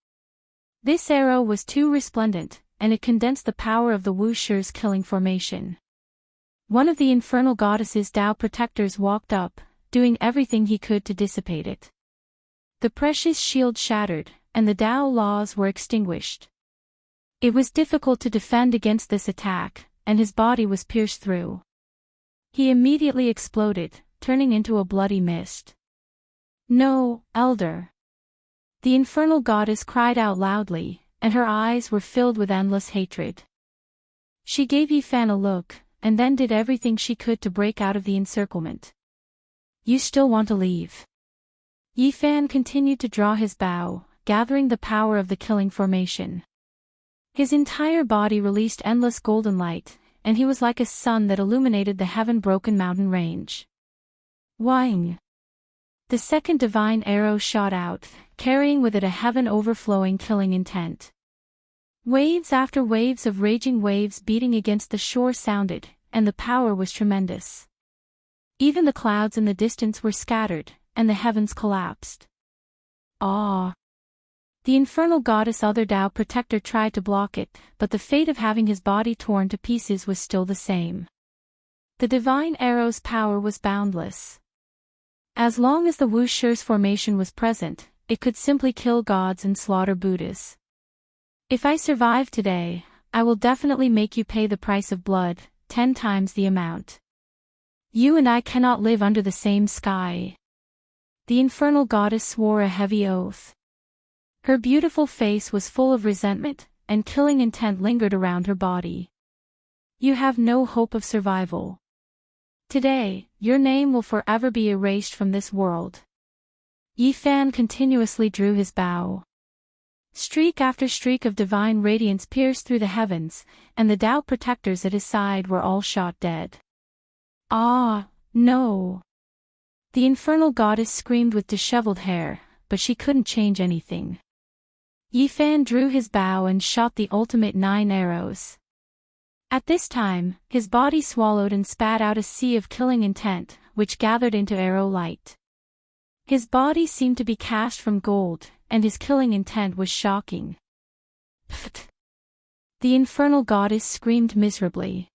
This arrow was too resplendent, and it condensed the power of the Wushir's killing formation. One of the infernal goddess's Tao protectors walked up, doing everything he could to dissipate it. The precious shield shattered, and the Tao laws were extinguished. It was difficult to defend against this attack, and his body was pierced through. He immediately exploded, turning into a bloody mist. No, Elder. The infernal goddess cried out loudly, and her eyes were filled with endless hatred. She gave Yifan a look, and then did everything she could to break out of the encirclement. You still want to leave? Yifan continued to draw his bow, gathering the power of the killing formation. His entire body released endless golden light, and he was like a sun that illuminated the heaven-broken mountain range. Wang! The second divine arrow shot out, carrying with it a heaven-overflowing killing intent. Waves after waves of raging waves beating against the shore sounded, and the power was tremendous. Even the clouds in the distance were scattered, and the heavens collapsed. Ah! The infernal goddess Other Tao protector tried to block it, but the fate of having his body torn to pieces was still the same. The divine arrow's power was boundless. As long as the Wushir's formation was present, it could simply kill gods and slaughter Buddhas. If I survive today, I will definitely make you pay the price of blood, 10 times the amount. You and I cannot live under the same sky. The infernal goddess swore a heavy oath. Her beautiful face was full of resentment, and killing intent lingered around her body. You have no hope of survival. Today, your name will forever be erased from this world. Yifan continuously drew his bow. Streak after streak of divine radiance pierced through the heavens, and the Tao protectors at his side were all shot dead. Ah, no! The infernal goddess screamed with disheveled hair, but she couldn't change anything. Yifan drew his bow and shot the ultimate 9 arrows. At this time, his body swallowed and spat out a sea of killing intent, which gathered into arrow light. His body seemed to be cast from gold, and his killing intent was shocking. Pfft! The infernal goddess screamed miserably.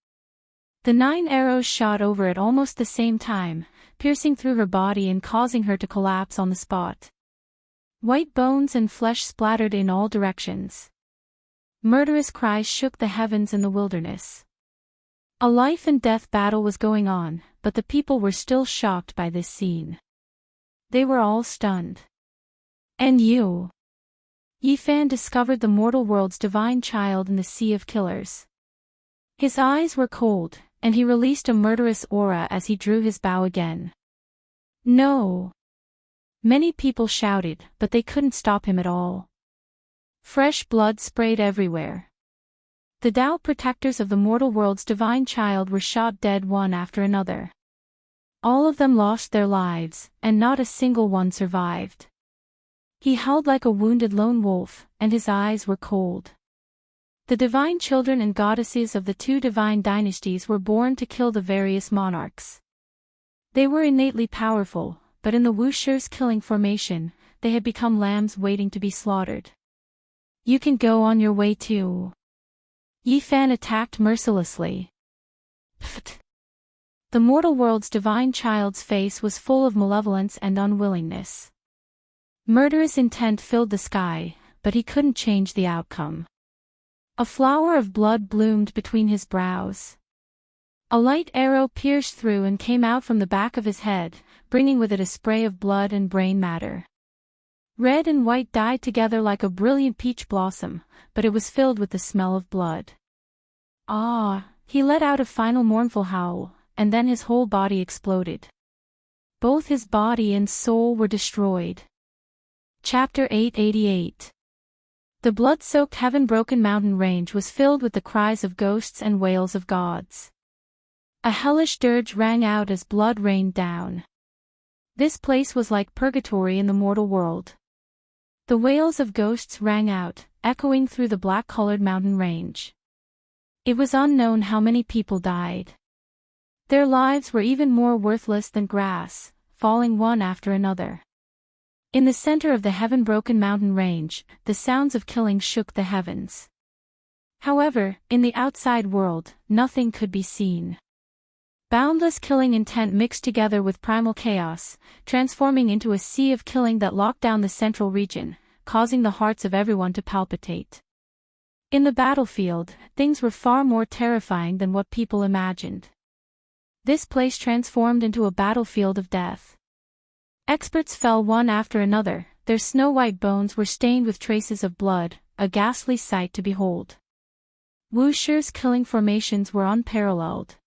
The 9 arrows shot over at almost the same time, piercing through her body and causing her to collapse on the spot. White bones and flesh splattered in all directions. Murderous cries shook the heavens and the wilderness. A life and death battle was going on, but the people were still shocked by this scene. They were all stunned. And you? Yifan discovered the mortal world's divine child in the sea of killers. His eyes were cold, and he released a murderous aura as he drew his bow again. No! Many people shouted, but they couldn't stop him at all. Fresh blood sprayed everywhere. The Tao protectors of the mortal world's divine child were shot dead one after another. All of them lost their lives, and not a single one survived. He howled like a wounded lone wolf, and his eyes were cold. The divine children and goddesses of the 2 divine dynasties were born to kill the various monarchs. They were innately powerful, but in the Wushir's killing formation, they had become lambs waiting to be slaughtered. You can go on your way too. Yifan attacked mercilessly. Pfft! The mortal world's divine child's face was full of malevolence and unwillingness. Murderous intent filled the sky, but he couldn't change the outcome. A flower of blood bloomed between his brows. A light arrow pierced through and came out from the back of his head, bringing with it a spray of blood and brain matter. Red and white dyed together like a brilliant peach blossom, but it was filled with the smell of blood. Ah! He let out a final mournful howl, and then his whole body exploded. Both his body and soul were destroyed. Chapter 888. The blood-soaked heaven-broken mountain range was filled with the cries of ghosts and wails of gods. A hellish dirge rang out as blood rained down. This place was like purgatory in the mortal world. The wails of ghosts rang out, echoing through the black-colored mountain range. It was unknown how many people died. Their lives were even more worthless than grass, falling one after another. In the center of the heaven-broken mountain range, the sounds of killing shook the heavens. However, in the outside world, nothing could be seen. Boundless killing intent mixed together with primal chaos, transforming into a sea of killing that locked down the central region, causing the hearts of everyone to palpitate. In the battlefield, things were far more terrifying than what people imagined. This place transformed into a battlefield of death. Experts fell one after another, their snow-white bones were stained with traces of blood, a ghastly sight to behold. Wuxer's killing formations were unparalleled.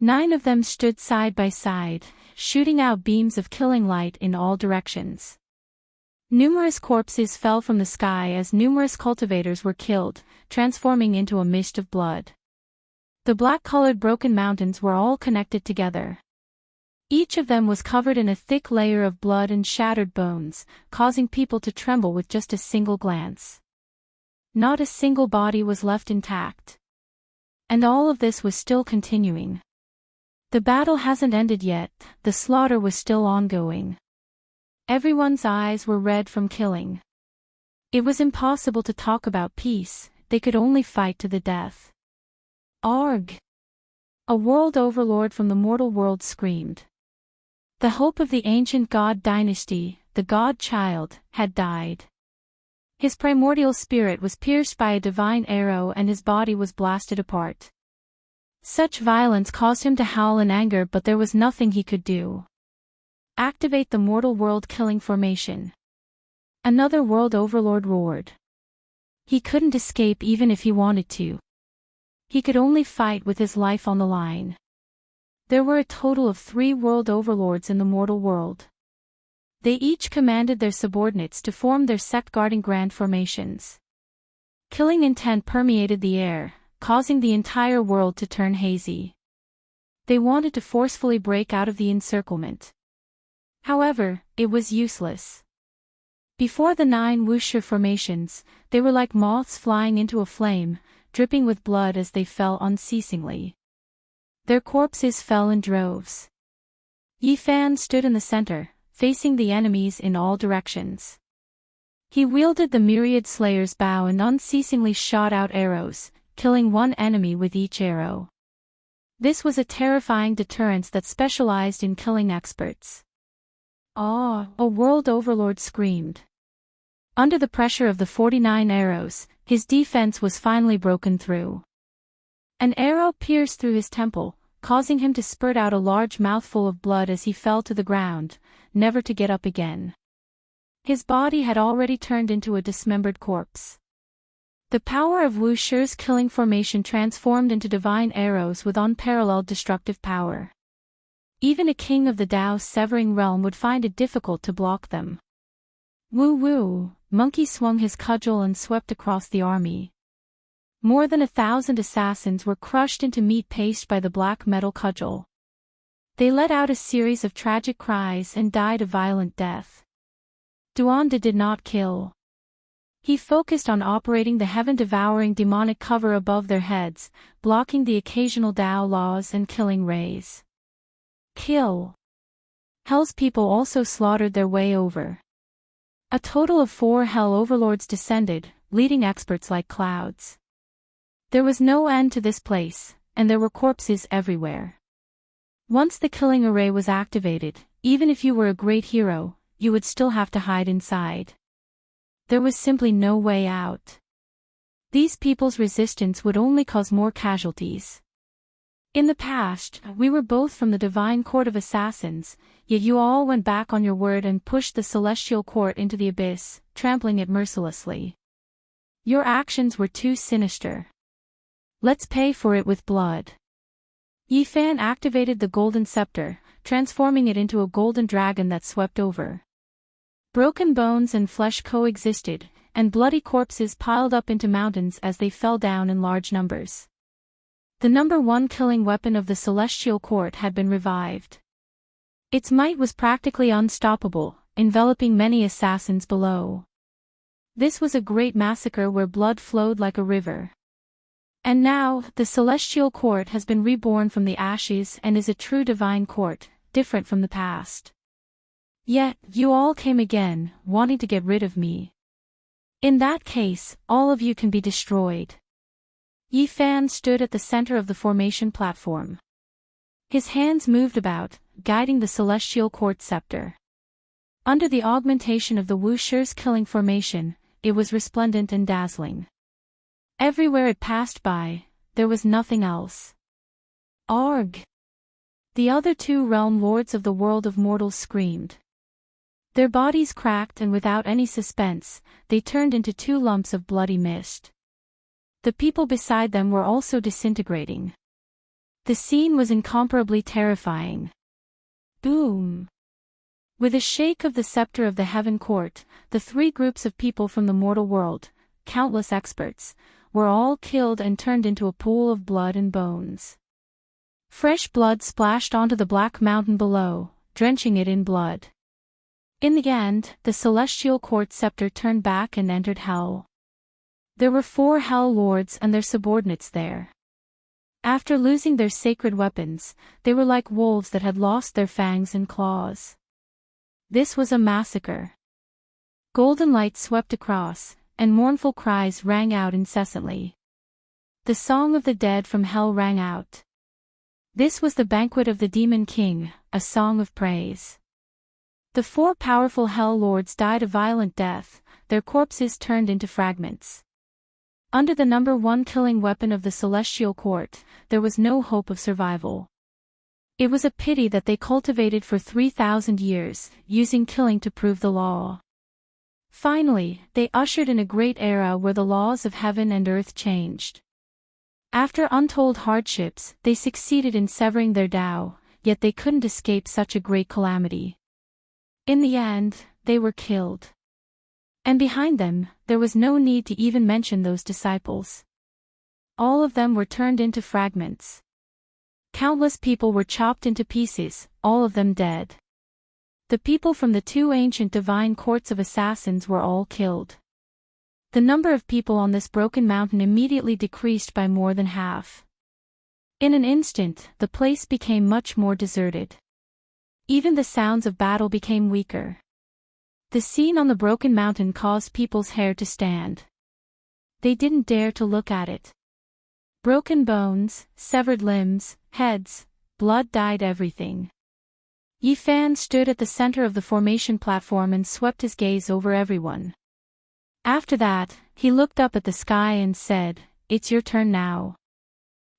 9 of them stood side by side, shooting out beams of killing light in all directions. Numerous corpses fell from the sky as numerous cultivators were killed, transforming into a mist of blood. The black-colored broken mountains were all connected together. Each of them was covered in a thick layer of blood and shattered bones, causing people to tremble with just a single glance. Not a single body was left intact. And all of this was still continuing. The battle hasn't ended yet, the slaughter was still ongoing. Everyone's eyes were red from killing. It was impossible to talk about peace, they could only fight to the death. Arg! A world overlord from the mortal world screamed. The hope of the ancient god dynasty, the god-child, had died. His primordial spirit was pierced by a divine arrow and his body was blasted apart. Such violence caused him to howl in anger, but there was nothing he could do. Activate the mortal world killing formation. Another world overlord roared. He couldn't escape even if he wanted to. He could only fight with his life on the line. There were a total of 3 world overlords in the mortal world. They each commanded their subordinates to form their sect-guarding grand formations. Killing intent permeated the air, causing the entire world to turn hazy. They wanted to forcefully break out of the encirclement. However, it was useless. Before the 9 Wuxer formations, they were like moths flying into a flame, dripping with blood as they fell unceasingly. Their corpses fell in droves. Yifan stood in the center, facing the enemies in all directions. He wielded the myriad slayer's bow and unceasingly shot out arrows, killing one enemy with each arrow. This was a terrifying deterrence that specialized in killing experts. Ah! A world overlord screamed. Under the pressure of the 49 arrows, his defense was finally broken through. An arrow pierced through his temple, causing him to spurt out a large mouthful of blood as he fell to the ground, never to get up again. His body had already turned into a dismembered corpse. The power of Wuxer's killing formation transformed into divine arrows with unparalleled destructive power. Even a king of the Tao's severing realm would find it difficult to block them. Woo! Monkey swung his cudgel and swept across the army. More than 1,000 assassins were crushed into meat paste by the black metal cudgel. They let out a series of tragic cries and died a violent death. Duanda did not kill. He focused on operating the heaven-devouring demonic cover above their heads, blocking the occasional Tao laws and killing rays. Kill. Hell's people also slaughtered their way over. A total of 4 Hell Overlords descended, leading experts like clouds. There was no end to this place, and there were corpses everywhere. Once the killing array was activated, even if you were a great hero, you would still have to hide inside. There was simply no way out. These people's resistance would only cause more casualties. In the past, we were both from the divine court of assassins, yet you all went back on your word and pushed the celestial court into the abyss, trampling it mercilessly. Your actions were too sinister. Let's pay for it with blood. Yifan activated the golden scepter, transforming it into a golden dragon that swept over. Broken bones and flesh coexisted, and bloody corpses piled up into mountains as they fell down in large numbers. The #1 killing weapon of the Celestial Court had been revived. Its might was practically unstoppable, enveloping many assassins below. This was a great massacre where blood flowed like a river. And now, the Celestial Court has been reborn from the ashes and is a true divine court, different from the past. Yet, you all came again, wanting to get rid of me. In that case, all of you can be destroyed. Yifan stood at the center of the formation platform. His hands moved about, guiding the Celestial Court scepter. Under the augmentation of the Wushir's killing formation, it was resplendent and dazzling. Everywhere it passed by, there was nothing else. Arg! The other 2 realm lords of the world of mortals screamed. Their bodies cracked and without any suspense, they turned into 2 lumps of bloody mist. The people beside them were also disintegrating. The scene was incomparably terrifying. Boom! With a shake of the scepter of the Heaven Court, the 3 groups of people from the mortal world, countless experts, were all killed and turned into a pool of blood and bones. Fresh blood splashed onto the black mountain below, drenching it in blood. In the end, the Celestial Court scepter turned back and entered Hell. There were 4 Hell Lords and their subordinates there. After losing their sacred weapons, they were like wolves that had lost their fangs and claws. This was a massacre. Golden light swept across, and mournful cries rang out incessantly. The song of the dead from hell rang out. This was the banquet of the Demon King, a song of praise. The 4 powerful Hell Lords died a violent death, their corpses turned into fragments. Under the #1 killing weapon of the Celestial Court, there was no hope of survival. It was a pity that they cultivated for 3,000 years, using killing to prove the law. Finally, they ushered in a great era where the laws of heaven and earth changed. After untold hardships, they succeeded in severing their Tao, yet they couldn't escape such a great calamity. In the end, they were killed. And behind them, there was no need to even mention those disciples. All of them were turned into fragments. Countless people were chopped into pieces, all of them dead. The people from the 2 ancient divine courts of assassins were all killed. The number of people on this broken mountain immediately decreased by more than half. In an instant, the place became much more deserted. Even the sounds of battle became weaker. The scene on the broken mountain caused people's hair to stand. They didn't dare to look at it. Broken bones, severed limbs, heads, blood dyed everything. Yifan stood at the center of the formation platform and swept his gaze over everyone. After that, he looked up at the sky and said, "It's your turn now."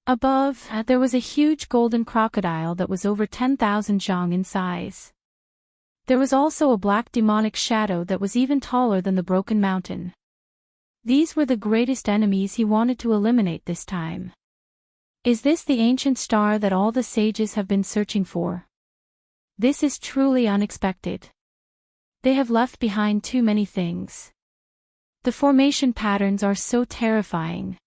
Above, there was a huge golden crocodile that was over 10,000 zhang in size. There was also a black demonic shadow that was even taller than the broken mountain. These were the greatest enemies he wanted to eliminate this time. Is this the ancient star that all the sages have been searching for? This is truly unexpected. They have left behind too many things. The formation patterns are so terrifying.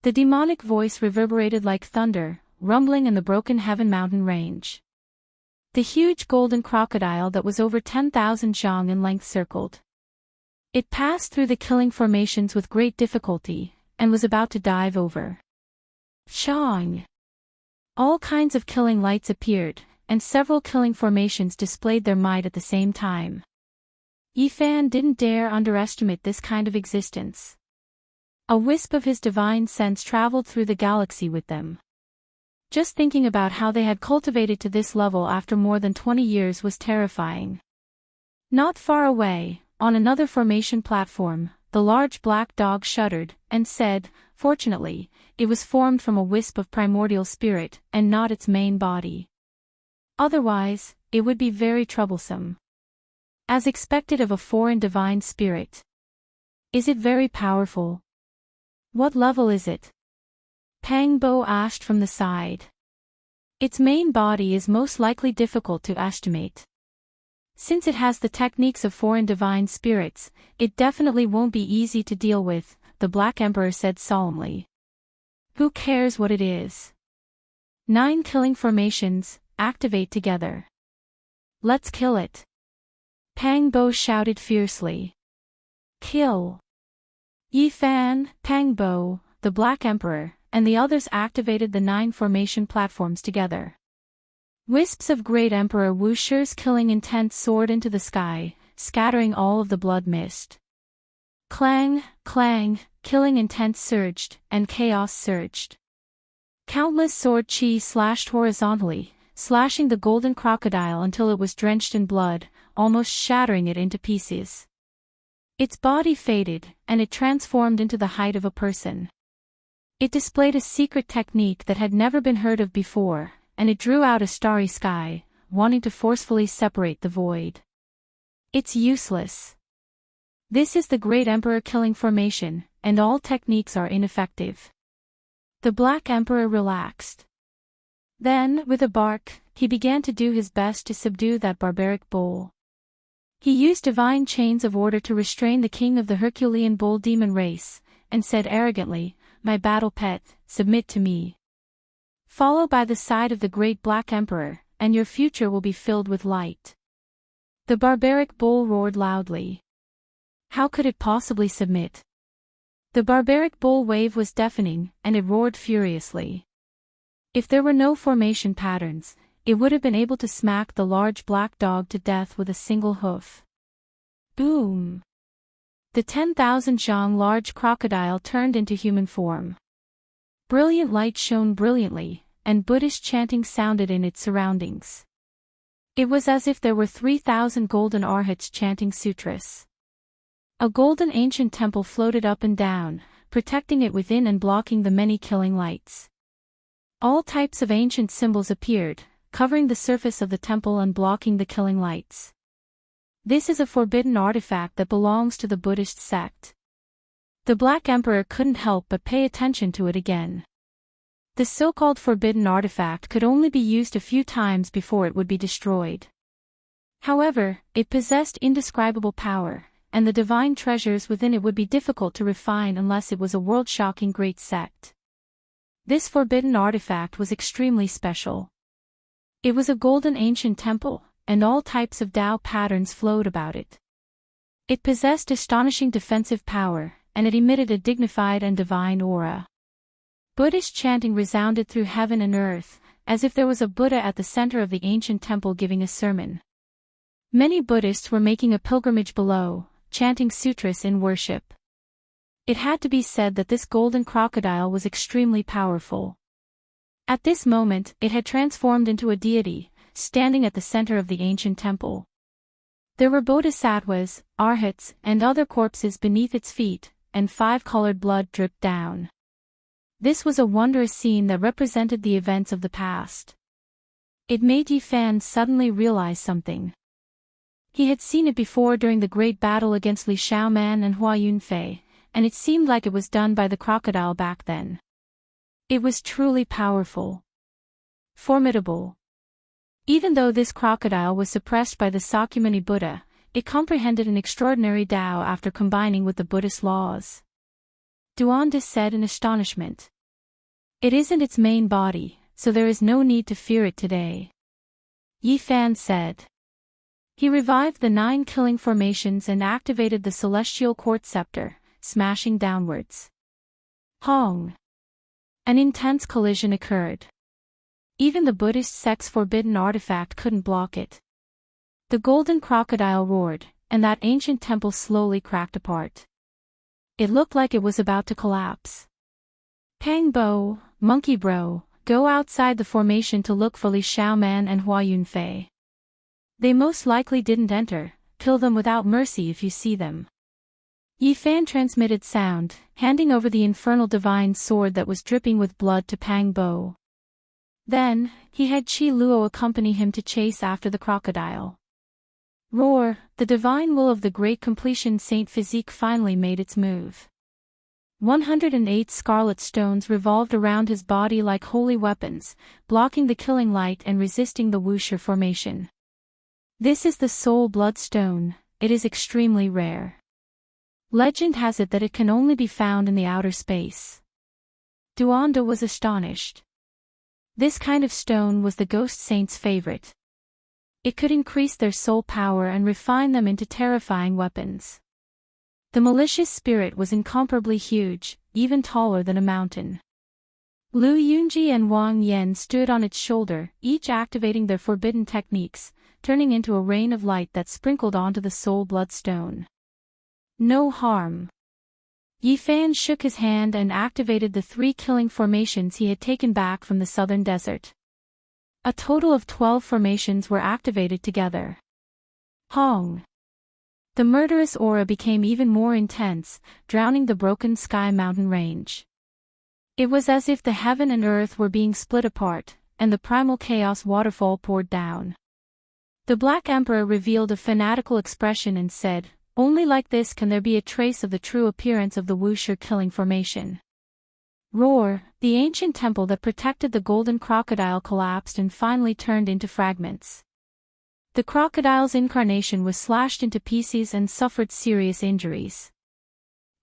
The demonic voice reverberated like thunder, rumbling in the broken heaven mountain range. The huge golden crocodile that was over 10,000 zhang in length circled. It passed through the killing formations with great difficulty, and was about to dive over. Shang! All kinds of killing lights appeared, and several killing formations displayed their might at the same time. Yifan didn't dare underestimate this kind of existence. A wisp of his divine sense traveled through the galaxy with them. Just thinking about how they had cultivated to this level after more than 20 years was terrifying. Not far away, on another formation platform, the large black dog shuddered, and said, "Fortunately, it was formed from a wisp of primordial spirit, and not its main body. Otherwise, it would be very troublesome. As expected of a foreign divine spirit. Is it very powerful? What level is it?" Pang Bo asked from the side. "Its main body is most likely difficult to estimate. Since it has the techniques of foreign divine spirits, it definitely won't be easy to deal with," the Black Emperor said solemnly. "Who cares what it is? 9 killing formations, activate together. Let's kill it." Pang Bo shouted fiercely. "Kill!" Yi Fan, Pang Bo, the Black Emperor, and the others activated the 9 formation platforms together. Wisps of Great Emperor Wusher's killing intent soared into the sky, scattering all of the blood mist. Clang, clang, killing intent surged, and chaos surged. Countless sword chi slashed horizontally, slashing the golden crocodile until it was drenched in blood, almost shattering it into pieces. Its body faded, and it transformed into the height of a person. It displayed a secret technique that had never been heard of before, and it drew out a starry sky, wanting to forcefully separate the void. It's useless. This is the Great Emperor killing formation, and all techniques are ineffective. The Black Emperor relaxed. Then, with a bark, he began to do his best to subdue that barbaric bull. He used divine chains of order to restrain the king of the Herculean bull demon race, and said arrogantly, "My battle pet, submit to me. Follow by the side of the great Black Emperor, and your future will be filled with light." The barbaric bull roared loudly. How could it possibly submit? The barbaric bull wave was deafening, and it roared furiously. If there were no formation patterns, it would have been able to smack the large black dog to death with a single hoof. Boom! The 10,000 zhang large crocodile turned into human form. Brilliant light shone brilliantly, and Buddhist chanting sounded in its surroundings. It was as if there were 3,000 golden arhats chanting sutras. A golden ancient temple floated up and down, protecting it within and blocking the many killing lights. All types of ancient symbols appeared, covering the surface of the temple and blocking the killing lights. This is a forbidden artifact that belongs to the Buddhist sect. The Black Emperor couldn't help but pay attention to it again. The so-called forbidden artifact could only be used a few times before it would be destroyed. However, it possessed indescribable power, and the divine treasures within it would be difficult to refine unless it was a world-shocking great sect. This forbidden artifact was extremely special. It was a golden ancient temple, and all types of Tao patterns flowed about it. It possessed astonishing defensive power, and it emitted a dignified and divine aura. Buddhist chanting resounded through heaven and earth, as if there was a Buddha at the center of the ancient temple giving a sermon. Many Buddhists were making a pilgrimage below, chanting sutras in worship. It had to be said that this golden crocodile was extremely powerful. At this moment, it had transformed into a deity, standing at the center of the ancient temple. There were bodhisattvas, arhats, and other corpses beneath its feet, and 5-colored blood dripped down. This was a wondrous scene that represented the events of the past. It made Yi Fan suddenly realize something. He had seen it before during the great battle against Li Xiaoman and Hua Yunfei, and it seemed like it was done by the crocodile back then. It was truly powerful. Formidable. Even though this crocodile was suppressed by the Sakyamuni Buddha, it comprehended an extraordinary Tao after combining with the Buddhist laws. Duanda said in astonishment. It isn't its main body, so there is no need to fear it today. Yi Fan said. He revived the 9 killing formations and activated the celestial quartz scepter, smashing downwards. Hong! An intense collision occurred. Even the Buddhist sect's forbidden artifact couldn't block it. The golden crocodile roared, and that ancient temple slowly cracked apart. It looked like it was about to collapse. Pang Bo, Monkey Bro, go outside the formation to look for Li Xiaoman and Hua Yunfei. They most likely didn't enter, kill them without mercy if you see them. Yi Fan transmitted sound, handing over the infernal divine sword that was dripping with blood to Pang Bo. Then, he had Qi Luo accompany him to chase after the crocodile. Roar, the divine will of the great completion Saint Physique finally made its move. 108 scarlet stones revolved around his body like holy weapons, blocking the killing light and resisting the wuxia formation. This is the soul blood stone. It is extremely rare. Legend has it that it can only be found in the outer space. Duanda was astonished. This kind of stone was the ghost saint's favorite. It could increase their soul power and refine them into terrifying weapons. The malicious spirit was incomparably huge, even taller than a mountain. Lu Yunji and Wang Yan stood on its shoulder, each activating their forbidden techniques, turning into a rain of light that sprinkled onto the soul bloodstone. No harm. Yi Fan shook his hand and activated the 3 killing formations he had taken back from the southern desert. A total of 12 formations were activated together. Hong. The murderous aura became even more intense, drowning the broken sky mountain range. It was as if the heaven and earth were being split apart, and the primal chaos waterfall poured down. The Black Emperor revealed a fanatical expression and said, "Only like this can there be a trace of the true appearance of the wuxia killing formation." Roar, the ancient temple that protected the golden crocodile collapsed and finally turned into fragments. The crocodile's incarnation was slashed into pieces and suffered serious injuries.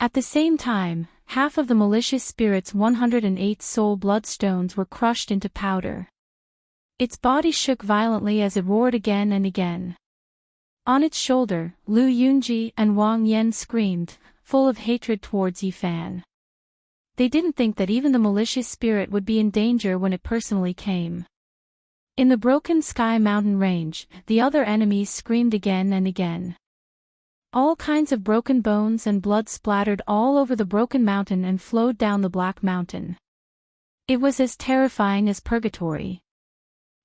At the same time, half of the malicious spirit's 108 soul bloodstones were crushed into powder. Its body shook violently as it roared again and again. On its shoulder, Lu Yunji and Wang Yan screamed, full of hatred towards Yi Fan. They didn't think that even the malicious spirit would be in danger when it personally came. In the broken sky mountain range, the other enemies screamed again and again. All kinds of broken bones and blood splattered all over the broken mountain and flowed down the Black Mountain. It was as terrifying as purgatory.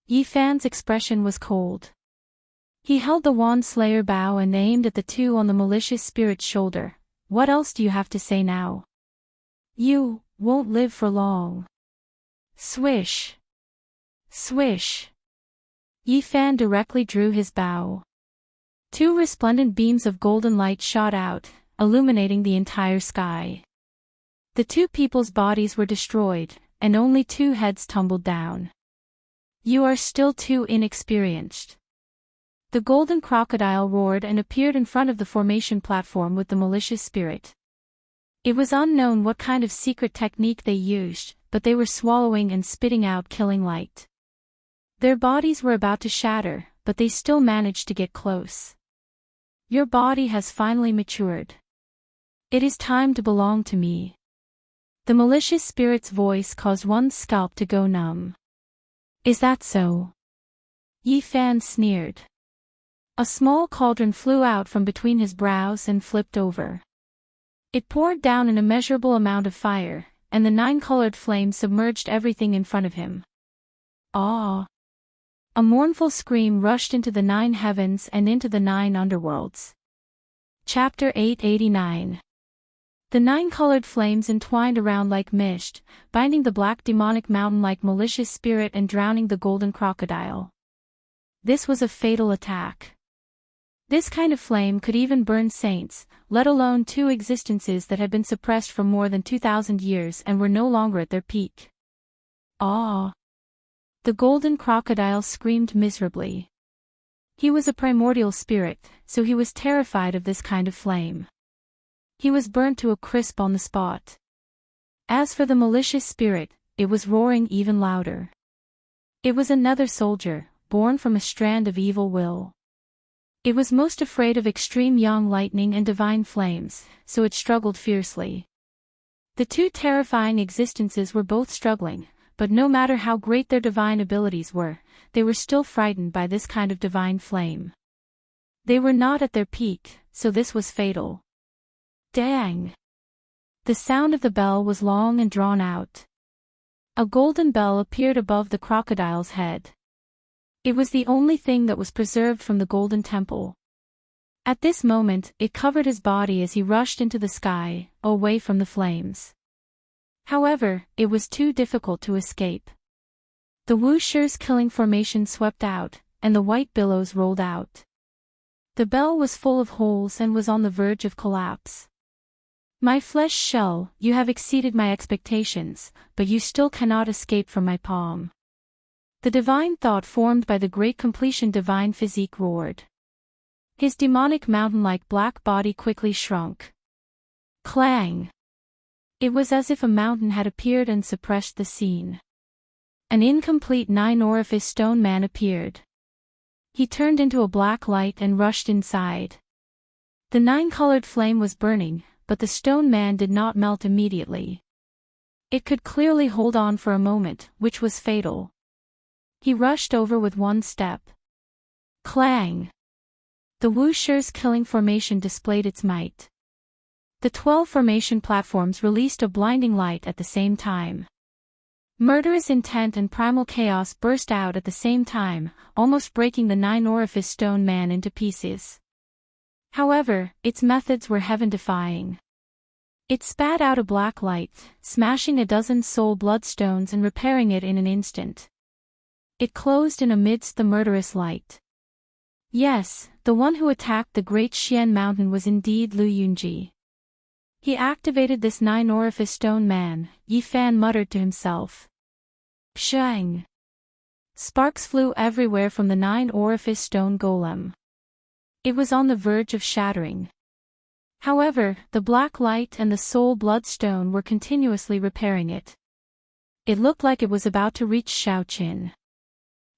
Yi Fan's expression was cold. He held the Wand Slayer bow and aimed at the 2 on the malicious spirit's shoulder. "What else do you have to say now? You won't live for long." Swish. Swish. Yi Fan directly drew his bow. 2 resplendent beams of golden light shot out, illuminating the entire sky. The 2 people's bodies were destroyed, and only 2 heads tumbled down. "You are still too inexperienced." The golden crocodile roared and appeared in front of the formation platform with the malicious spirit. It was unknown what kind of secret technique they used, but they were swallowing and spitting out killing light. Their bodies were about to shatter, but they still managed to get close. "Your body has finally matured. It is time to belong to me." The malicious spirit's voice caused one's scalp to go numb. "Is that so?" Yi Fan sneered. A small cauldron flew out from between his brows and flipped over. It poured down an immeasurable amount of fire, and the 9-colored flame submerged everything in front of him. "Ah!" A mournful scream rushed into the 9 heavens and into the 9 underworlds. Chapter 889. The 9-colored flames entwined around like mist, binding the black demonic mountain like malicious spirit and drowning the golden crocodile. This was a fatal attack. This kind of flame could even burn saints, let alone 2 existences that had been suppressed for more than 2,000 years and were no longer at their peak. "Ah!" The golden crocodile screamed miserably. He was a primordial spirit, so he was terrified of this kind of flame. He was burnt to a crisp on the spot. As for the malicious spirit, it was roaring even louder. It was another soldier, born from a strand of evil will. It was most afraid of extreme yang lightning and divine flames, so it struggled fiercely. The 2 terrifying existences were both struggling, but no matter how great their divine abilities were, they were still frightened by this kind of divine flame. They were not at their peak, so this was fatal. Dang! The sound of the bell was long and drawn out. A golden bell appeared above the crocodile's head. It was the only thing that was preserved from the golden temple. At this moment, it covered his body as he rushed into the sky, away from the flames. However, it was too difficult to escape. The whoosher's killing formation swept out, and the white billows rolled out. The bell was full of holes and was on the verge of collapse. My flesh shell, you have exceeded my expectations, but you still cannot escape from my palm. The divine thought formed by the great completion divine physique roared. His demonic mountain-like black body quickly shrunk. Clang! It was as if a mountain had appeared and suppressed the scene. An incomplete nine-orifice stone man appeared. He turned into a black light and rushed inside. The nine-colored flame was burning, but the stone man did not melt immediately. It could clearly hold on for a moment, which was fatal. He rushed over with one step. Clang! The whoosher's killing formation displayed its might. The 12 formation platforms released a blinding light at the same time. Murderous intent and primal chaos burst out at the same time, almost breaking the nine-orifice stone man into pieces. However, its methods were heaven-defying. It spat out a black light, smashing a dozen soul bloodstones and repairing it in an instant. It closed in amidst the murderous light. Yes, the one who attacked the great Xian mountain was indeed Lu Yunji. He activated this nine-orifice stone man, Yi Fan muttered to himself. Shang! Sparks flew everywhere from the nine-orifice stone golem. It was on the verge of shattering. However, the black light and the soul bloodstone were continuously repairing it. It looked like it was about to reach Shaoqin.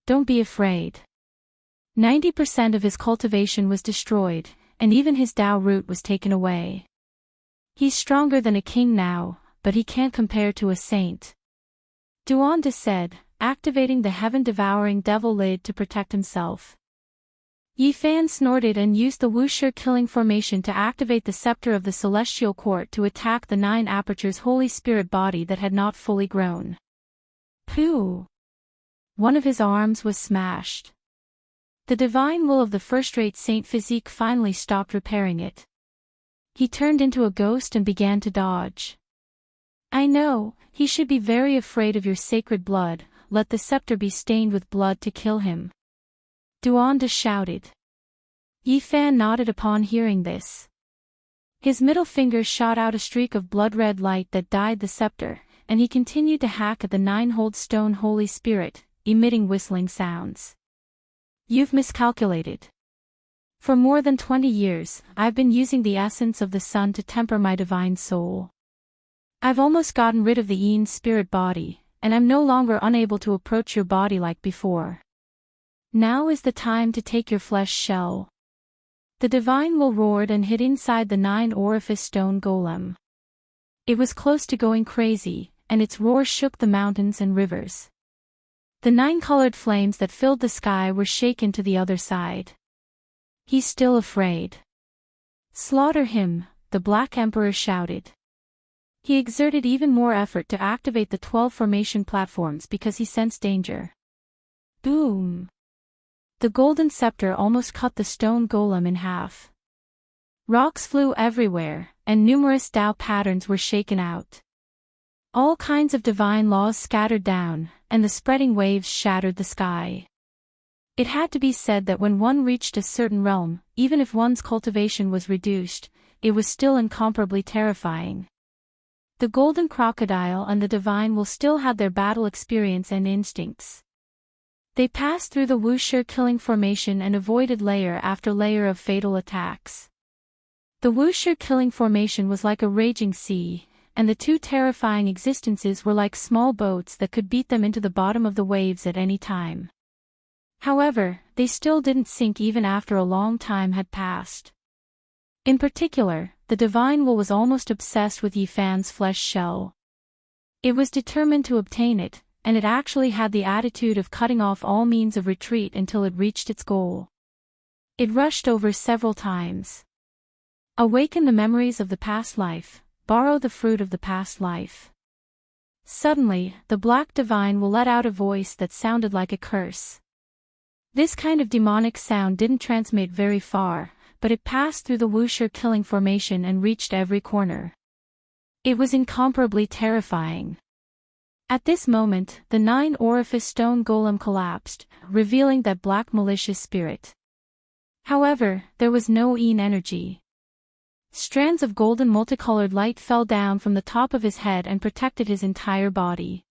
Don't be afraid. 90% of his cultivation was destroyed, and even his Dao root was taken away. He's stronger than a king now, but he can't compare to a saint. Duanda said, activating the heaven-devouring devil lid to protect himself. Yi Fan snorted and used the whoosher killing formation to activate the scepter of the celestial court to attack the nine apertures holy spirit body that had not fully grown. Pooh! One of his arms was smashed. The divine will of the first-rate saint physique finally stopped repairing it. He turned into a ghost and began to dodge. I know, he should be very afraid of your sacred blood, let the scepter be stained with blood to kill him. Duanda shouted. Yi Fan nodded upon hearing this. His middle finger shot out a streak of blood-red light that dyed the scepter, and he continued to hack at the nine-holed stone holy spirit, emitting whistling sounds. You've miscalculated. For more than 20 years, I've been using the essence of the sun to temper my divine soul. I've almost gotten rid of the Yin spirit body, and I'm no longer unable to approach your body like before. Now is the time to take your flesh shell. The divine will roared and hid inside the nine-orifice stone golem. It was close to going crazy, and its roar shook the mountains and rivers. The nine-colored flames that filled the sky were shaken to the other side. He's still afraid. Slaughter him, the Black Emperor shouted. He exerted even more effort to activate the 12 formation platforms because he sensed danger. Boom! The golden scepter almost cut the stone golem in half. Rocks flew everywhere, and numerous Tao patterns were shaken out. All kinds of divine laws scattered down, and the spreading waves shattered the sky. It had to be said that when one reached a certain realm, even if one's cultivation was reduced, it was still incomparably terrifying. The golden crocodile and the divine will still had their battle experience and instincts. They passed through the whoosher killing formation and avoided layer after layer of fatal attacks. The whoosher killing formation was like a raging sea, and the two terrifying existences were like small boats that could beat them into the bottom of the waves at any time. However, they still didn't sink even after a long time had passed. In particular, the divine will was almost obsessed with Yi Fan's flesh shell. It was determined to obtain it, and it actually had the attitude of cutting off all means of retreat until it reached its goal. It rushed over several times. Awaken the memories of the past life, borrow the fruit of the past life. Suddenly, the black divine will let out a voice that sounded like a curse. This kind of demonic sound didn't transmit very far, but it passed through the Wuxia killing formation and reached every corner. It was incomparably terrifying. At this moment, the 9-orifice stone golem collapsed, revealing that black malicious spirit. However, there was no Yin energy. Strands of golden multicolored light fell down from the top of his head and protected his entire body.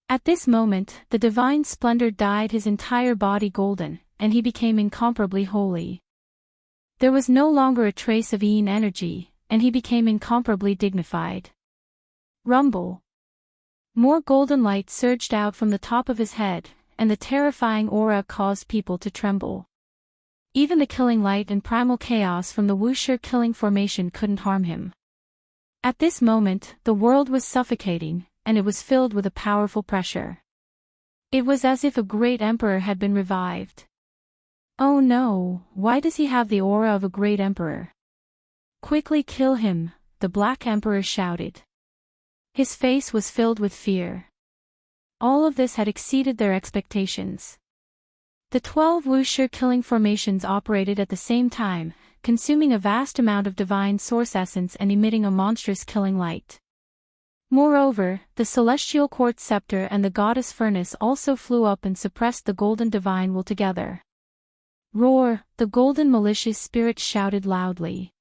At this moment, the divine splendor dyed his entire body golden, and he became incomparably holy. There was no longer a trace of Yin energy, and he became incomparably dignified. Rumble. More golden light surged out from the top of his head, and the terrifying aura caused people to tremble. Even the killing light and primal chaos from the Wuxia killing formation couldn't harm him. At this moment, the world was suffocating, and it was filled with a powerful pressure. It was as if a great emperor had been revived. Oh no, why does he have the aura of a great emperor? Quickly kill him, the Black Emperor shouted. His face was filled with fear. All of this had exceeded their expectations. The 12 Wuxia killing formations operated at the same time, consuming a vast amount of divine source essence and emitting a monstrous killing light. Moreover, the celestial quartz scepter and the goddess furnace also flew up and suppressed the golden divine will together. Roar, the golden malicious spirit shouted loudly.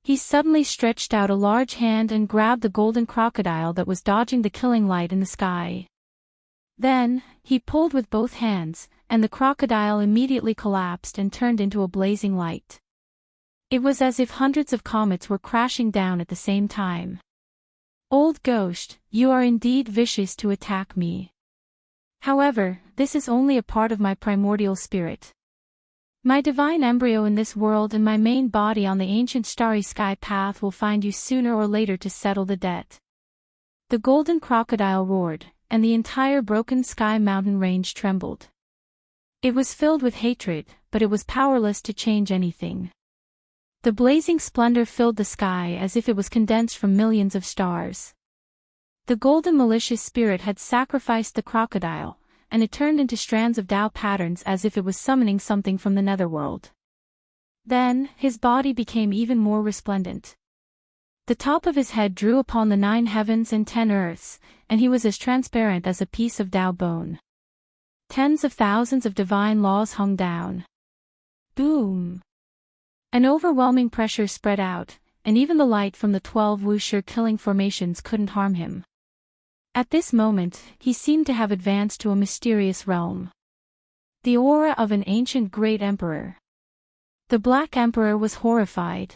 He suddenly stretched out a large hand and grabbed the golden crocodile that was dodging the killing light in the sky. Then, he pulled with both hands, and the crocodile immediately collapsed and turned into a blazing light. It was as if hundreds of comets were crashing down at the same time. Old ghost, you are indeed vicious to attack me. However, this is only a part of my primordial spirit. My divine embryo in this world and my main body on the ancient starry sky path will find you sooner or later to settle the debt. The golden crocodile roared, and the entire broken sky mountain range trembled. It was filled with hatred, but it was powerless to change anything. The blazing splendor filled the sky as if it was condensed from millions of stars. The golden malicious spirit had sacrificed the crocodile, and it turned into strands of Tao patterns as if it was summoning something from the netherworld. Then, his body became even more resplendent. The top of his head drew upon the 9 heavens and 10 earths, and he was as transparent as a piece of Tao bone. Tens of thousands of divine laws hung down. Boom! An overwhelming pressure spread out, and even the light from the 12 Wuxia killing formations couldn't harm him. At this moment, he seemed to have advanced to a mysterious realm. The aura of an ancient great emperor. The Black Emperor was horrified.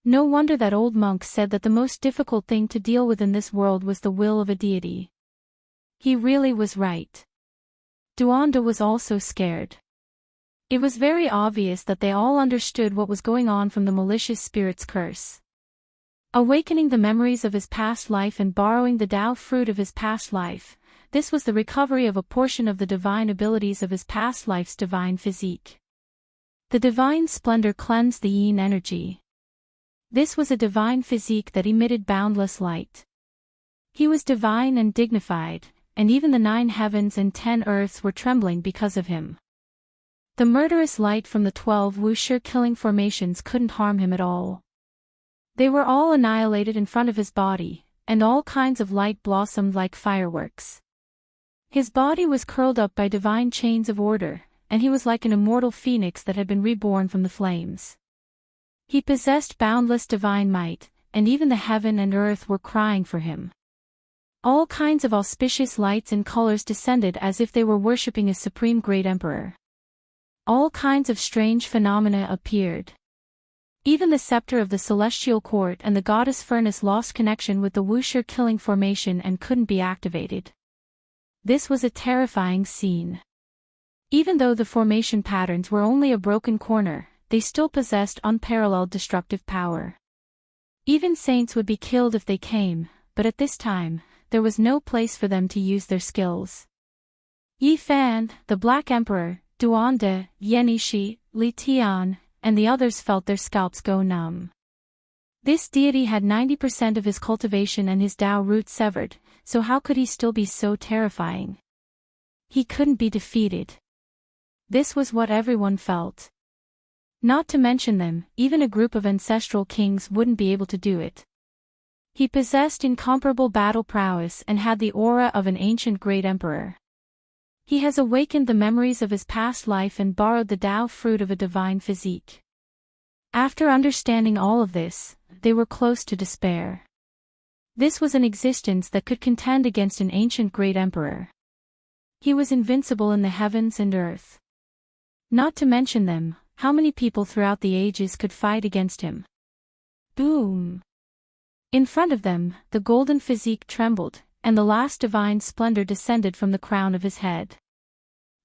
No wonder that old monk said that the most difficult thing to deal with in this world was the will of a deity. He really was right. Duanda was also scared. It was very obvious that they all understood what was going on from the malicious spirit's curse. Awakening the memories of his past life and borrowing the Tao fruit of his past life, this was the recovery of a portion of the divine abilities of his past life's divine physique. The divine splendor cleansed the Yin energy. This was a divine physique that emitted boundless light. He was divine and dignified, and even the 9 heavens and 10 earths were trembling because of him. The murderous light from the 12 Wuxia killing formations couldn't harm him at all. They were all annihilated in front of his body, and all kinds of light blossomed like fireworks. His body was curled up by divine chains of order, and he was like an immortal phoenix that had been reborn from the flames. He possessed boundless divine might, and even the heaven and earth were crying for him. All kinds of auspicious lights and colors descended as if they were worshipping a supreme great emperor. All kinds of strange phenomena appeared. Even the scepter of the celestial court and the goddess furnace lost connection with the Wuxia killing formation and couldn't be activated. This was a terrifying scene. Even though the formation patterns were only a broken corner, they still possessed unparalleled destructive power. Even saints would be killed if they came, but at this time, there was no place for them to use their skills. Yi Fan, the Black Emperor, Duanda, Yenishi, Li Tian, and the others felt their scalps go numb. This deity had 90% of his cultivation and his Tao root severed, so how could he still be so terrifying? He couldn't be defeated. This was what everyone felt. Not to mention them, even a group of ancestral kings wouldn't be able to do it. He possessed incomparable battle prowess and had the aura of an ancient great emperor. He has awakened the memories of his past life and borrowed the Tao fruit of a divine physique. After understanding all of this, they were close to despair. This was an existence that could contend against an ancient great emperor. He was invincible in the heavens and earth. Not to mention them, how many people throughout the ages could fight against him? Boom! In front of them, the golden physique trembled, and the last divine splendor descended from the crown of his head.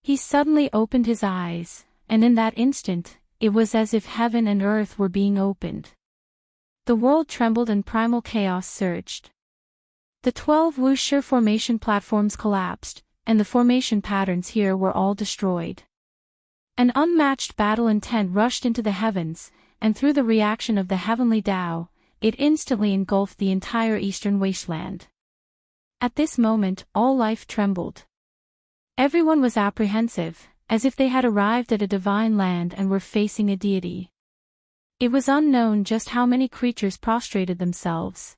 He suddenly opened his eyes, and in that instant, it was as if heaven and earth were being opened. The world trembled and primal chaos surged. The 12 Wuxia formation platforms collapsed, and the formation patterns here were all destroyed. An unmatched battle intent rushed into the heavens, and through the reaction of the heavenly Tao, it instantly engulfed the entire eastern wasteland. At this moment, all life trembled. Everyone was apprehensive, as if they had arrived at a divine land and were facing a deity. It was unknown just how many creatures prostrated themselves.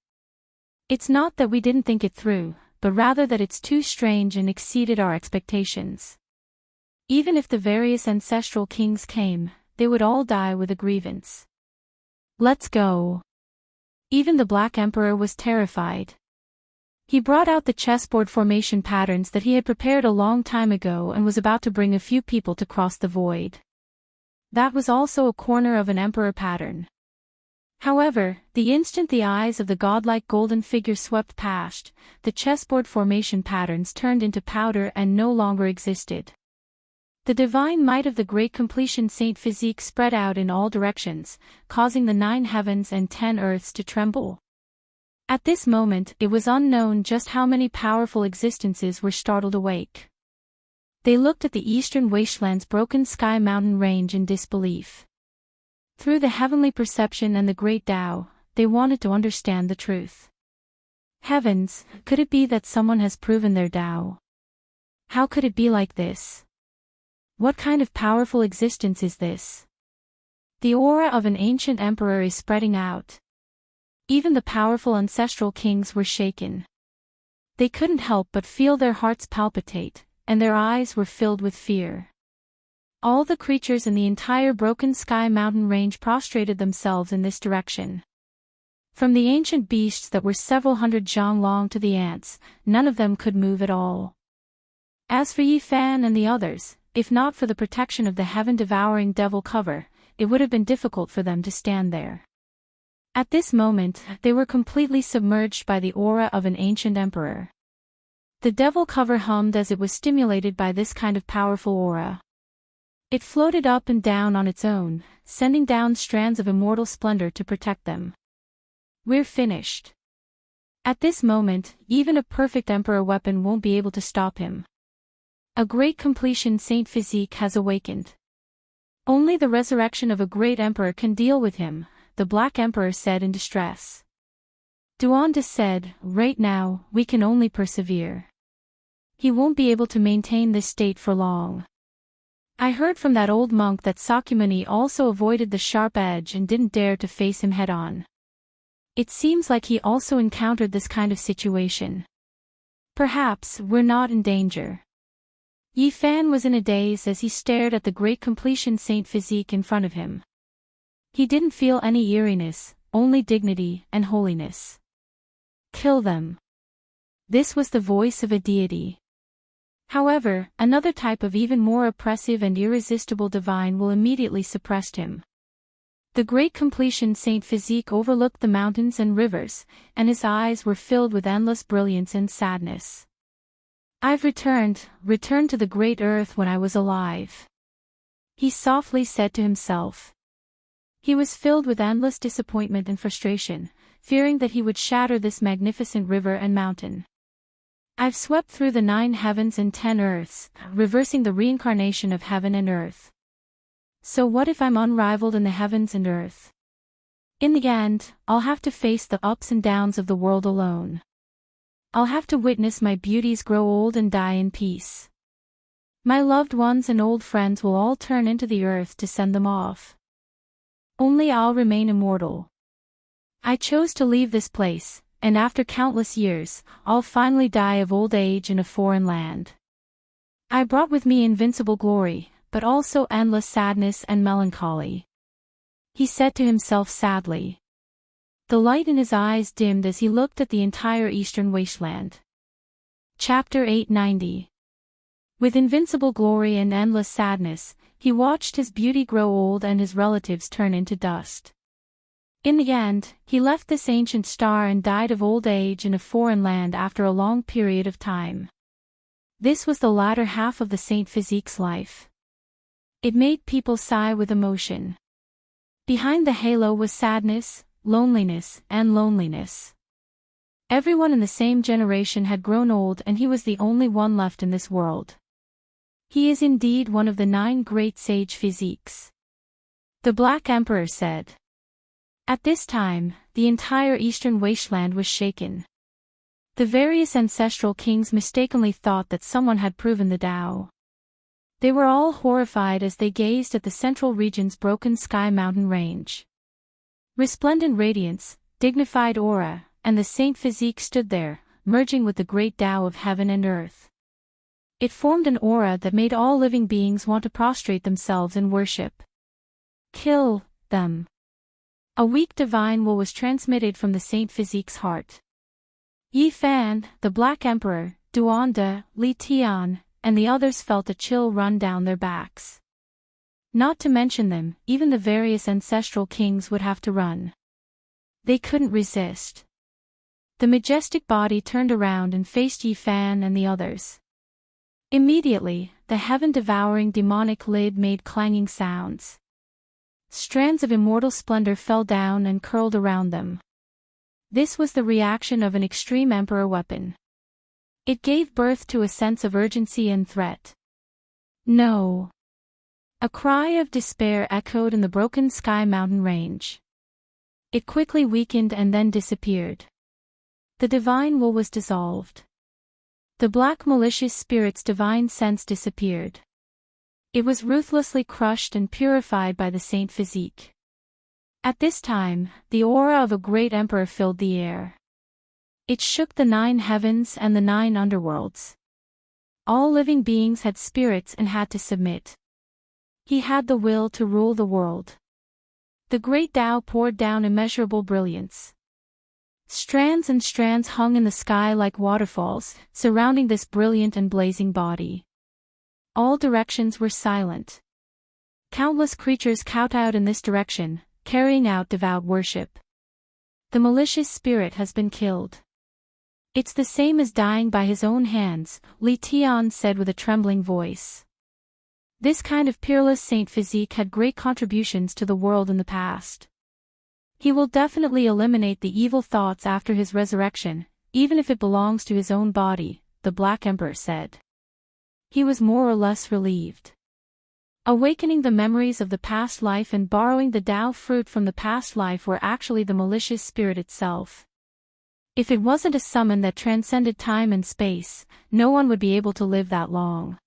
It's not that we didn't think it through, but rather that it's too strange and exceeded our expectations. Even if the various ancestral kings came, they would all die with a grievance. Let's go. Even the Black Emperor was terrified. He brought out the chessboard formation patterns that he had prepared a long time ago and was about to bring a few people to cross the void. That was also a corner of an emperor pattern. However, the instant the eyes of the godlike golden figure swept past, the chessboard formation patterns turned into powder and no longer existed. The divine might of the great completion saint physique spread out in all directions, causing the 9 heavens and 10 earths to tremble. At this moment, it was unknown just how many powerful existences were startled awake. They looked at the eastern wasteland's broken sky mountain range in disbelief. Through the heavenly perception and the great Tao, they wanted to understand the truth. Heavens, could it be that someone has proven their Tao? How could it be like this? What kind of powerful existence is this? The aura of an ancient emperor is spreading out. Even the powerful ancestral kings were shaken. They couldn't help but feel their hearts palpitate, and their eyes were filled with fear. All the creatures in the entire broken sky mountain range prostrated themselves in this direction. From the ancient beasts that were several hundred zhang long to the ants, none of them could move at all. As for Yi Fan and the others, if not for the protection of the heaven-devouring devil cover, it would have been difficult for them to stand there. At this moment, they were completely submerged by the aura of an ancient emperor. The devil cover hummed as it was stimulated by this kind of powerful aura. It floated up and down on its own, sending down strands of immortal splendor to protect them. We're finished. At this moment, even a perfect emperor weapon won't be able to stop him. A great completion saint physique has awakened. Only the resurrection of a great emperor can deal with him, the Black Emperor said in distress. Duanda said, right now, we can only persevere. He won't be able to maintain this state for long. I heard from that old monk that Sakyamuni also avoided the sharp edge and didn't dare to face him head-on. It seems like he also encountered this kind of situation. Perhaps we're not in danger. Yi Fan was in a daze as he stared at the great completion saint physique in front of him. He didn't feel any eeriness, only dignity and holiness. Kill them. This was the voice of a deity. However, another type of even more oppressive and irresistible divine will immediately suppress him. The great completion saint physique overlooked the mountains and rivers, and his eyes were filled with endless brilliance and sadness. I've returned to the great earth when I was alive. He softly said to himself. He was filled with endless disappointment and frustration, fearing that he would shatter this magnificent river and mountain. I've swept through the 9 heavens and 10 earths, reversing the reincarnation of heaven and earth. So what if I'm unrivaled in the heavens and earth? In the end, I'll have to face the ups and downs of the world alone. I'll have to witness my beauties grow old and die in peace. My loved ones and old friends will all turn into the earth to send them off. Only I'll remain immortal. I chose to leave this place, and after countless years, I'll finally die of old age in a foreign land. I brought with me invincible glory, but also endless sadness and melancholy. He said to himself sadly. The light in his eyes dimmed as he looked at the entire eastern wasteland. Chapter 890. With invincible glory and endless sadness, he watched his beauty grow old and his relatives turn into dust. In the end, he left this ancient star and died of old age in a foreign land after a long period of time. This was the latter half of the Saint Physique's life. It made people sigh with emotion. Behind the halo was sadness, loneliness, and loneliness. Everyone in the same generation had grown old and he was the only one left in this world. He is indeed one of the 9 great sage physiques. The Black Emperor said. At this time, the entire eastern wasteland was shaken. The various ancestral kings mistakenly thought that someone had proven the Tao. They were all horrified as they gazed at the central region's broken sky mountain range. Resplendent radiance, dignified aura, and the Saint Physique stood there, merging with the great Tao of heaven and earth. It formed an aura that made all living beings want to prostrate themselves in worship. Kill them. A weak divine will was transmitted from the Saint Physique's heart. Yi Fan, the Black Emperor, Duan De, Li Tian, and the others felt a chill run down their backs. Not to mention them, even the various ancestral kings would have to run. They couldn't resist. The majestic body turned around and faced Yi Fan and the others. Immediately, the heaven-devouring demonic lid made clanging sounds. Strands of immortal splendor fell down and curled around them. This was the reaction of an extreme emperor weapon. It gave birth to a sense of urgency and threat. No! A cry of despair echoed in the broken sky mountain range. It quickly weakened and then disappeared. The divine will was dissolved. The black malicious spirit's divine sense disappeared. It was ruthlessly crushed and purified by the Saint Physique. At this time, the aura of a great emperor filled the air. It shook the 9 heavens and the 9 underworlds. All living beings had spirits and had to submit. He had the will to rule the world. The great Tao poured down immeasurable brilliance. Strands and strands hung in the sky like waterfalls, surrounding this brilliant and blazing body. All directions were silent. Countless creatures kowtowed in this direction, carrying out devout worship. The malicious spirit has been killed. It's the same as dying by his own hands, Li Tian said with a trembling voice. This kind of peerless Saint Physique had great contributions to the world in the past. He will definitely eliminate the evil thoughts after his resurrection, even if it belongs to his own body, the Black Emperor said. He was more or less relieved. Awakening the memories of the past life and borrowing the Tao fruit from the past life were actually the malicious spirit itself. If it wasn't a summon that transcended time and space, no one would be able to live that long.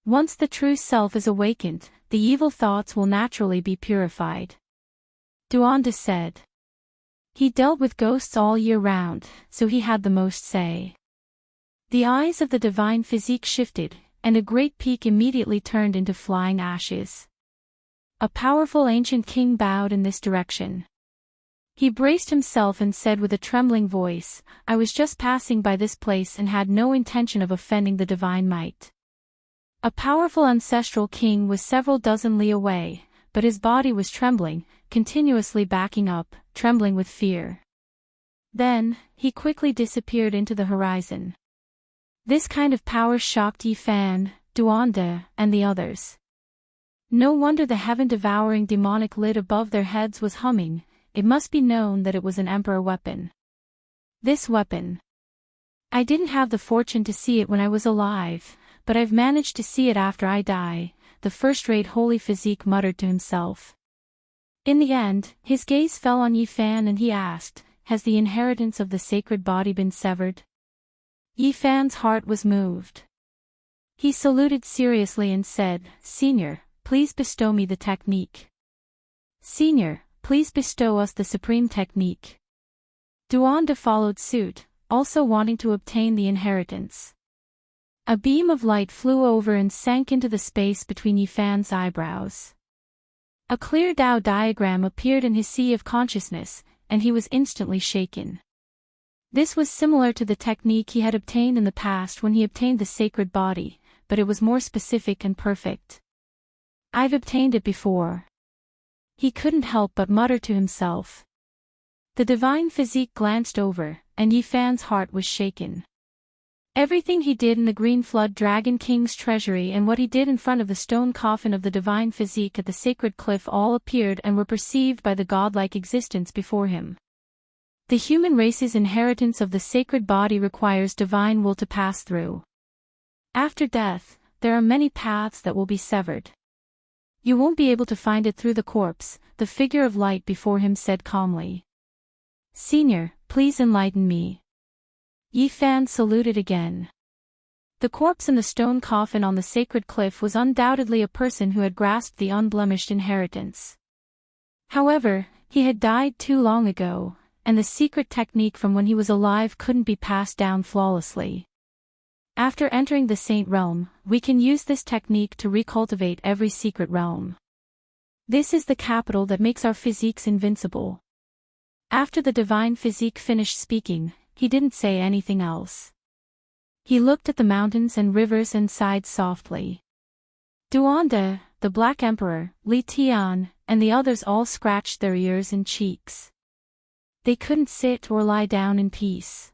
Once the true self is awakened, the evil thoughts will naturally be purified. Duanda said. He dealt with ghosts all year round, so he had the most say. The eyes of the divine physique shifted, and a great peak immediately turned into flying ashes. A powerful ancient king bowed in this direction. He braced himself and said with a trembling voice, I was just passing by this place and had no intention of offending the divine might. A powerful ancestral king was several dozen li away, but his body was trembling, continuously backing up, trembling with fear. Then, he quickly disappeared into the horizon. This kind of power shocked Yi Fan, Duanda, and the others. No wonder the heaven-devouring demonic lid above their heads was humming. It must be known that it was an emperor weapon. This weapon. I didn't have the fortune to see it when I was alive, but I've managed to see it after I die, the first-rate holy physique muttered to himself. In the end, his gaze fell on Yi Fan and he asked, has the inheritance of the sacred body been severed? Yi Fan's heart was moved. He saluted seriously and said, Senior, please bestow me the technique. Senior, please bestow us the supreme technique. Duanda followed suit, also wanting to obtain the inheritance. A beam of light flew over and sank into the space between Yifan's eyebrows. A clear Tao diagram appeared in his sea of consciousness, and he was instantly shaken. This was similar to the technique he had obtained in the past when he obtained the sacred body, but it was more specific and perfect. I've obtained it before. He couldn't help but mutter to himself. The divine physique glanced over, and Yifan's heart was shaken. Everything he did in the Green Flood Dragon King's treasury and what he did in front of the stone coffin of the divine physique at the sacred cliff all appeared and were perceived by the godlike existence before him. The human race's inheritance of the sacred body requires divine will to pass through. After death, there are many paths that will be severed. You won't be able to find it through the corpse, the figure of light before him said calmly. Senior, please enlighten me. Yifan saluted again. The corpse in the stone coffin on the sacred cliff was undoubtedly a person who had grasped the unblemished inheritance. However, he had died too long ago, and the secret technique from when he was alive couldn't be passed down flawlessly. After entering the Saint Realm, we can use this technique to recultivate every secret realm. This is the capital that makes our physiques invincible. After the divine physique finished speaking, he didn't say anything else. He looked at the mountains and rivers and sighed softly. Duanda, the Black Emperor, Li Tian, and the others all scratched their ears and cheeks. They couldn't sit or lie down in peace.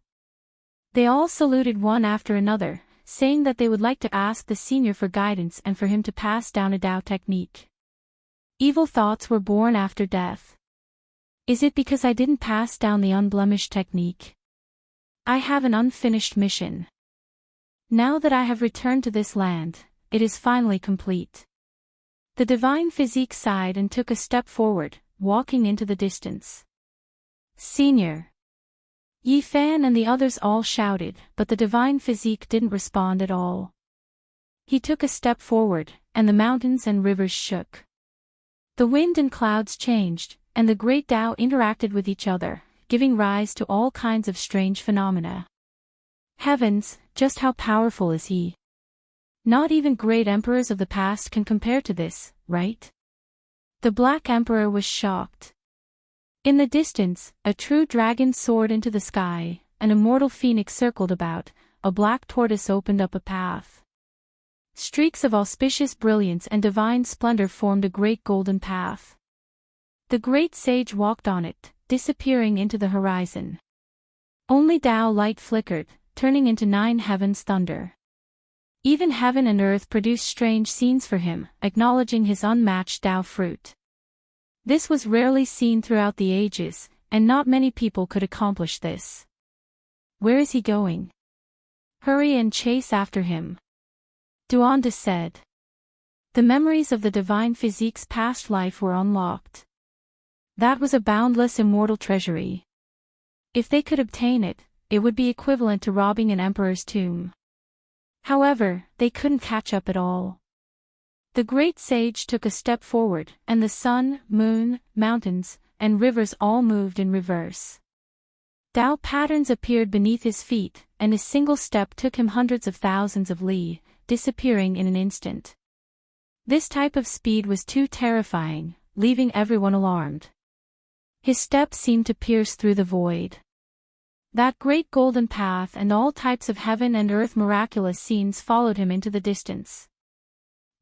They all saluted one after another, saying that they would like to ask the senior for guidance and for him to pass down a Tao technique. Evil thoughts were born after death. Is it because I didn't pass down the unblemished technique? I have an unfinished mission. Now that I have returned to this land, it is finally complete. The divine physique sighed and took a step forward, walking into the distance. Senior. Yifan and the others all shouted, but the divine physique didn't respond at all. He took a step forward, and the mountains and rivers shook. The wind and clouds changed, and the great Tao interacted with each other, giving rise to all kinds of strange phenomena. Heavens, just how powerful is he? Not even great emperors of the past can compare to this, right? The Black Emperor was shocked. In the distance, a true dragon soared into the sky, an immortal phoenix circled about, a black tortoise opened up a path. Streaks of auspicious brilliance and divine splendor formed a great golden path. The great sage walked on it, disappearing into the horizon. Only Tao light flickered, turning into 9 heavens thunder. Even heaven and earth produced strange scenes for him, acknowledging his unmatched Tao fruit. This was rarely seen throughout the ages, and not many people could accomplish this. Where is he going? Hurry and chase after him. Duanda said. The memories of the divine physique's past life were unlocked. That was a boundless immortal treasury. If they could obtain it, it would be equivalent to robbing an emperor's tomb. However, they couldn't catch up at all. The great sage took a step forward, and the sun, moon, mountains, and rivers all moved in reverse. Tao patterns appeared beneath his feet, and a single step took him hundreds of thousands of li, disappearing in an instant. This type of speed was too terrifying, leaving everyone alarmed. His steps seemed to pierce through the void. That great golden path and all types of heaven and earth miraculous scenes followed him into the distance.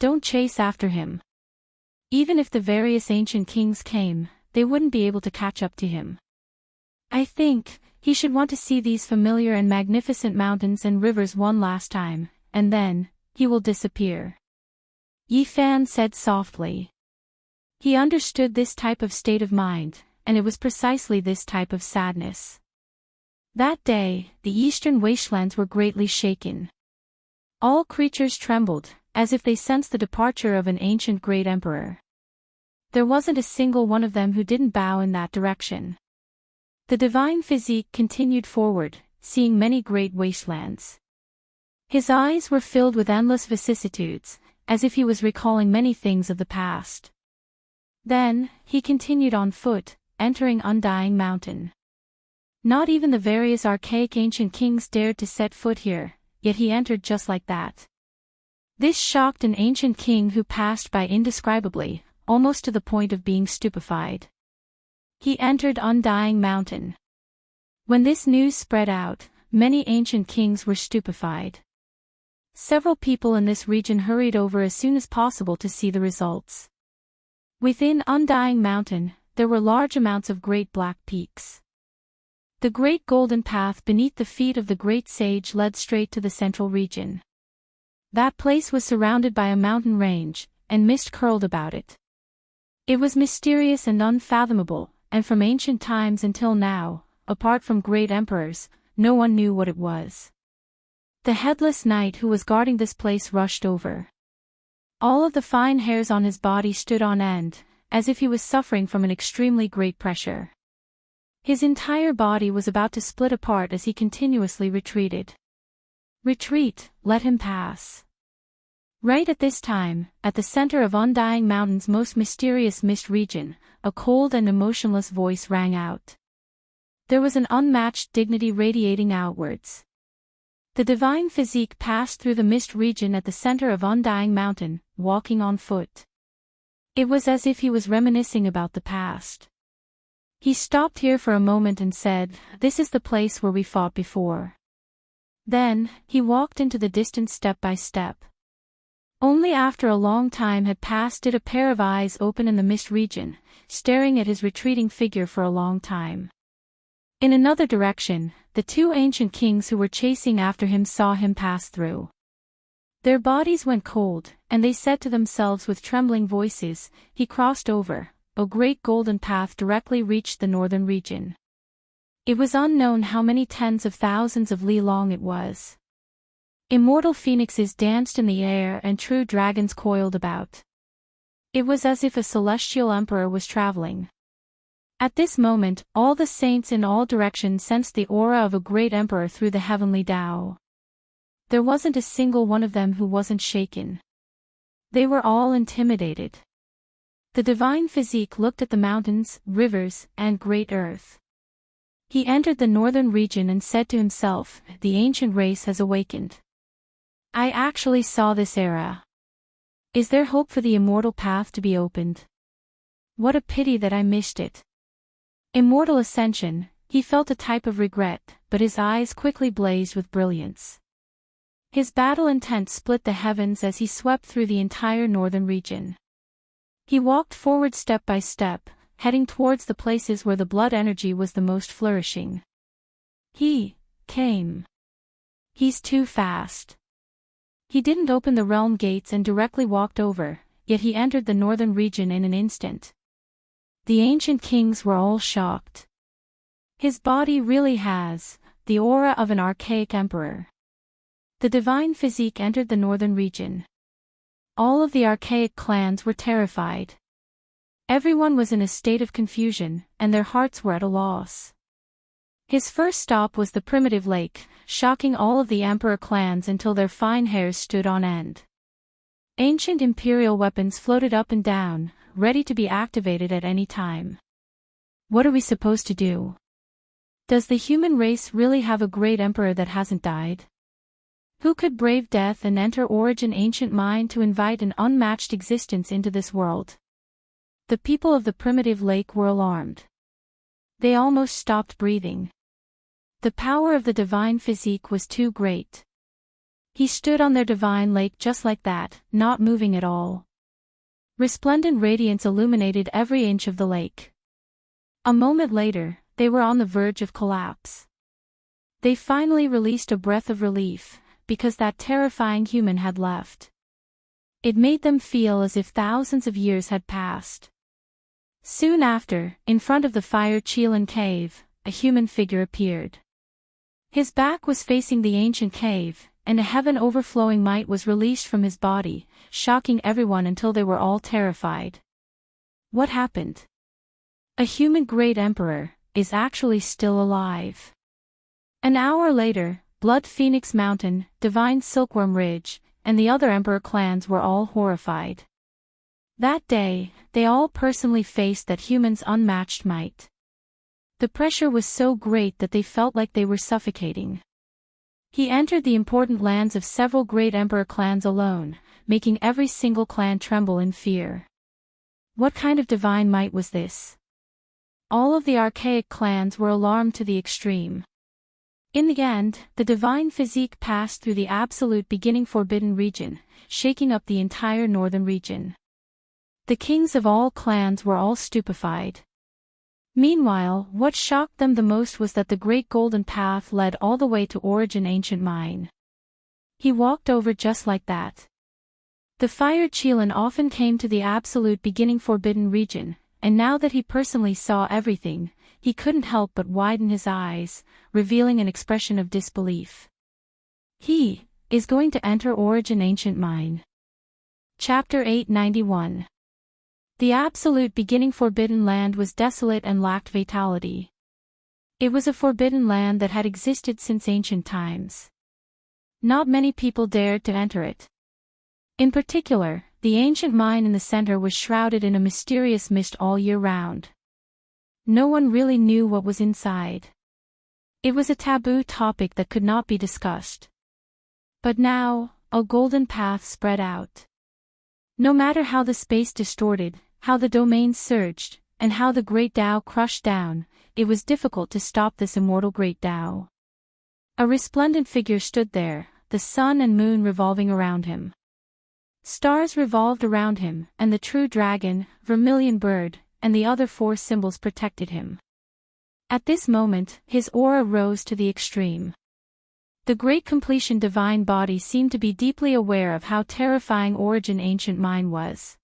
Don't chase after him. Even if the various ancient kings came, they wouldn't be able to catch up to him. I think he should want to see these familiar and magnificent mountains and rivers one last time, and then he will disappear. Yifan said softly. He understood this type of state of mind, and it was precisely this type of sadness. That day, the eastern wastelands were greatly shaken. All creatures trembled, as if they sensed the departure of an ancient great emperor. There wasn't a single one of them who didn't bow in that direction. The divine physique continued forward, seeing many great wastelands. His eyes were filled with endless vicissitudes, as if he was recalling many things of the past. Then, he continued on foot, entering Undying Mountain. Not even the various archaic ancient kings dared to set foot here, yet he entered just like that. This shocked an ancient king who passed by indescribably, almost to the point of being stupefied. He entered Undying Mountain. When this news spread out, many ancient kings were stupefied. Several people in this region hurried over as soon as possible to see the results. Within Undying Mountain, there were large amounts of great black peaks. The great golden path beneath the feet of the great sage led straight to the central region. That place was surrounded by a mountain range, and mist curled about it. It was mysterious and unfathomable, and from ancient times until now, apart from great emperors, no one knew what it was. The headless knight who was guarding this place rushed over. All of the fine hairs on his body stood on end, as if he was suffering from an extremely great pressure. His entire body was about to split apart as he continuously retreated. Retreat, let him pass. Right at this time, at the center of Undying Mountain's most mysterious mist region, a cold and emotionless voice rang out. There was an unmatched dignity radiating outwards. The divine physique passed through the mist region at the center of Undying Mountain, walking on foot. It was as if he was reminiscing about the past. He stopped here for a moment and said, "This is the place where we fought before." Then, he walked into the distance step by step. Only after a long time had passed did a pair of eyes open in the mist region, staring at his retreating figure for a long time. In another direction, the two ancient kings who were chasing after him saw him pass through. Their bodies went cold, and they said to themselves with trembling voices, "He crossed over." A great golden path directly reached the northern region. It was unknown how many tens of thousands of li long it was. Immortal phoenixes danced in the air and true dragons coiled about. It was as if a celestial emperor was traveling. At this moment, all the saints in all directions sensed the aura of a great emperor through the heavenly Tao. There wasn't a single one of them who wasn't shaken. They were all intimidated. The divine physique looked at the mountains, rivers, and great earth. He entered the northern region and said to himself, "The ancient race has awakened. I actually saw this era. Is there hope for the immortal path to be opened? What a pity that I missed it." Immortal ascension, he felt a type of regret, but his eyes quickly blazed with brilliance. His battle intent split the heavens as he swept through the entire northern region. He walked forward step by step, heading towards the places where the blood energy was the most flourishing. He came. He's too fast. He didn't open the realm gates and directly walked over, yet he entered the northern region in an instant. The ancient kings were all shocked. His body really has the aura of an archaic emperor. The divine physique entered the northern region. All of the archaic clans were terrified. Everyone was in a state of confusion, and their hearts were at a loss. His first stop was the primitive lake, shocking all of the emperor clans until their fine hairs stood on end. Ancient imperial weapons floated up and down, ready to be activated at any time. What are we supposed to do? Does the human race really have a great emperor that hasn't died? Who could brave death and enter Origin Ancient Mind to invite an unmatched existence into this world? The people of the primitive lake were alarmed. They almost stopped breathing. The power of the divine physique was too great. He stood on their divine lake just like that, not moving at all. Resplendent radiance illuminated every inch of the lake. A moment later, they were on the verge of collapse. They finally released a breath of relief, because that terrifying human had left. It made them feel as if thousands of years had passed. Soon after, in front of the Fire Chelan cave, a human figure appeared. His back was facing the ancient cave, and a heaven overflowing might was released from his body, shocking everyone until they were all terrified. What happened? A human great emperor is actually still alive. An hour later, Blood Phoenix Mountain, Divine Silkworm Ridge, and the other emperor clans were all horrified. That day, they all personally faced that human's unmatched might. The pressure was so great that they felt like they were suffocating. He entered the important lands of several great emperor clans alone, making every single clan tremble in fear. What kind of divine might was this? All of the archaic clans were alarmed to the extreme. In the end, the divine physique passed through the absolute beginning forbidden region, shaking up the entire northern region. The kings of all clans were all stupefied. Meanwhile, what shocked them the most was that the great golden path led all the way to Origin Ancient Mine. He walked over just like that. The fire Qilin often came to the absolute beginning forbidden region, and now that he personally saw everything, he couldn't help but widen his eyes, revealing an expression of disbelief. He is going to enter Origin Ancient Mine. Chapter 891. The absolute beginning forbidden land was desolate and lacked vitality. It was a forbidden land that had existed since ancient times. Not many people dared to enter it. In particular, the ancient mine in the center was shrouded in a mysterious mist all year round. No one really knew what was inside. It was a taboo topic that could not be discussed. But now, a golden path spread out. No matter how the space distorted, how the domains surged, and how the great Tao crushed down, it was difficult to stop this immortal great Tao. A resplendent figure stood there, the sun and moon revolving around him. Stars revolved around him, and the true dragon, vermilion bird, and the other four symbols protected him. At this moment, his aura rose to the extreme. The great completion divine body seemed to be deeply aware of how terrifying Origin Ancient Mine was.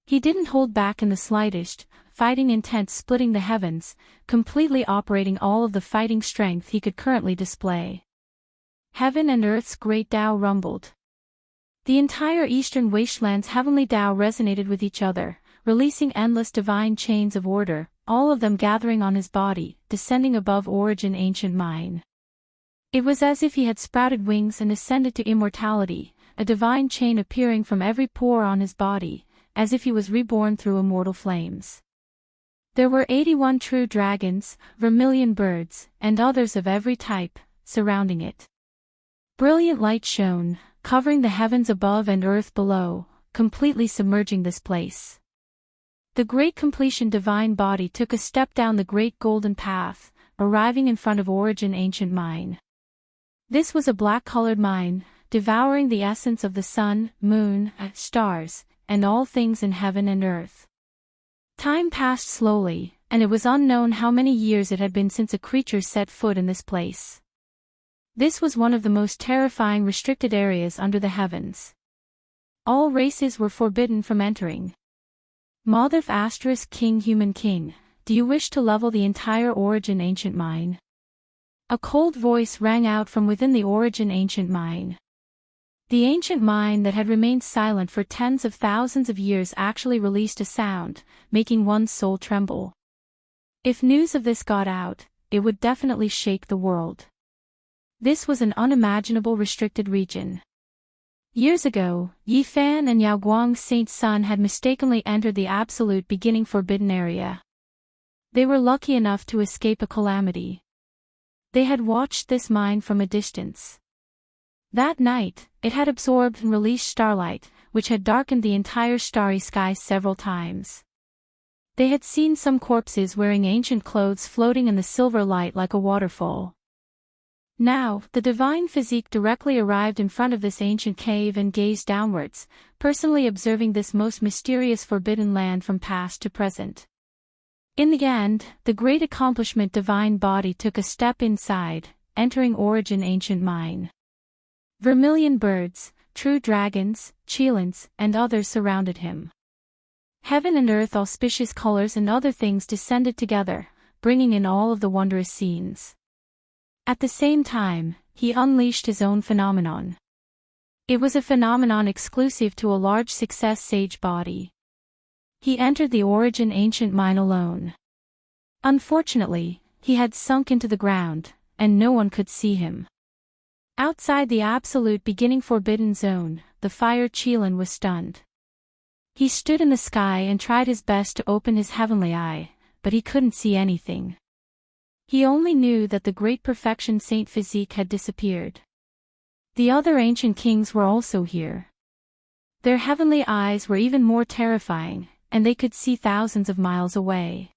He didn't hold back in the slightest, fighting intent splitting the heavens, completely operating all of the fighting strength he could currently display. Heaven and earth's great Tao rumbled. The entire eastern wasteland's heavenly Tao resonated with each other, releasing endless divine chains of order, all of them gathering on his body, descending above Origin Ancient Mine. It was as if he had sprouted wings and ascended to immortality, a divine chain appearing from every pore on his body, as if he was reborn through immortal flames. There were 81 true dragons, vermilion birds, and others of every type, surrounding it. Brilliant light shone, covering the heavens above and earth below, completely submerging this place. The great completion divine body took a step down the great golden path, arriving in front of Origin Ancient Mine. This was a black-colored mine, devouring the essence of the sun, moon, stars, and all things in heaven and earth. Time passed slowly, and it was unknown how many years it had been since a creature set foot in this place. This was one of the most terrifying restricted areas under the heavens. All races were forbidden from entering. Mothif * King Human King, do you wish to level the entire Origin Ancient Mine? A cold voice rang out from within the Origin Ancient Mine. The ancient mine that had remained silent for tens of thousands of years actually released a sound, making one's soul tremble. If news of this got out, it would definitely shake the world. This was an unimaginable restricted region. Years ago, Yi Fan and Yao Guang's Saint Sun had mistakenly entered the absolute beginning forbidden area. They were lucky enough to escape a calamity. They had watched this mine from a distance. That night, it had absorbed and released starlight, which had darkened the entire starry sky several times. They had seen some corpses wearing ancient clothes floating in the silver light like a waterfall. Now, the divine physique directly arrived in front of this ancient cave and gazed downwards, personally observing this most mysterious forbidden land from past to present. In the end, the great accomplishment divine body took a step inside, entering Origin Ancient Mine. Vermilion birds, true dragons, Qilins, and others surrounded him. Heaven and earth auspicious colors and other things descended together, bringing in all of the wondrous scenes. At the same time, he unleashed his own phenomenon. It was a phenomenon exclusive to a large success sage body. He entered the Origin Ancient Mine alone. Unfortunately, he had sunk into the ground, and no one could see him. Outside the absolute beginning forbidden zone, the fire Qilin was stunned. He stood in the sky and tried his best to open his heavenly eye, but he couldn't see anything. He only knew that the great perfection Saint Physique had disappeared. The other ancient kings were also here. Their heavenly eyes were even more terrifying, and they could see thousands of miles away.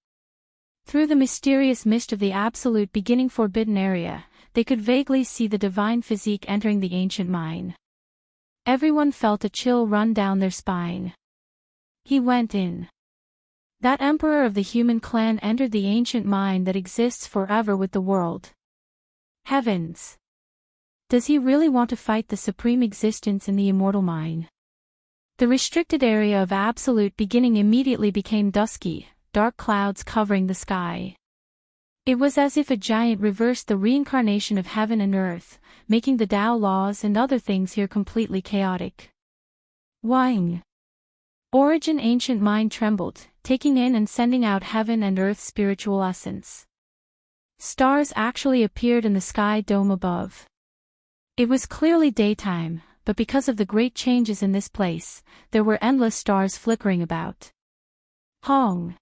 Through the mysterious mist of the absolute beginning forbidden area, they could vaguely see the divine physique entering the ancient mine. Everyone felt a chill run down their spine. He went in. That emperor of the human clan entered the ancient mine that exists forever with the world. Heavens! Does he really want to fight the supreme existence in the immortal mine? The restricted area of absolute beginning immediately became dusky, dark clouds covering the sky. It was as if a giant reversed the reincarnation of heaven and earth, making the Tao laws and other things here completely chaotic. Wang! Origin ancient mind trembled, taking in and sending out heaven and earth's spiritual essence. Stars actually appeared in the sky dome above. It was clearly daytime, but because of the great changes in this place, there were endless stars flickering about. Hong!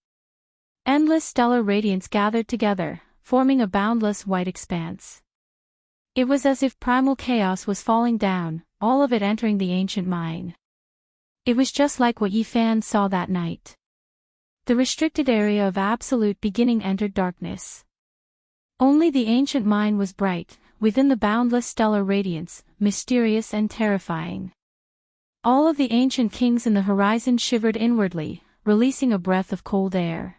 Endless stellar radiance gathered together, forming a boundless white expanse. It was as if primal chaos was falling down, all of it entering the ancient mine. It was just like what Yifan saw that night. The restricted area of absolute beginning entered darkness. Only the ancient mine was bright, within the boundless stellar radiance, mysterious and terrifying. All of the ancient kings in the horizon shivered inwardly, releasing a breath of cold air.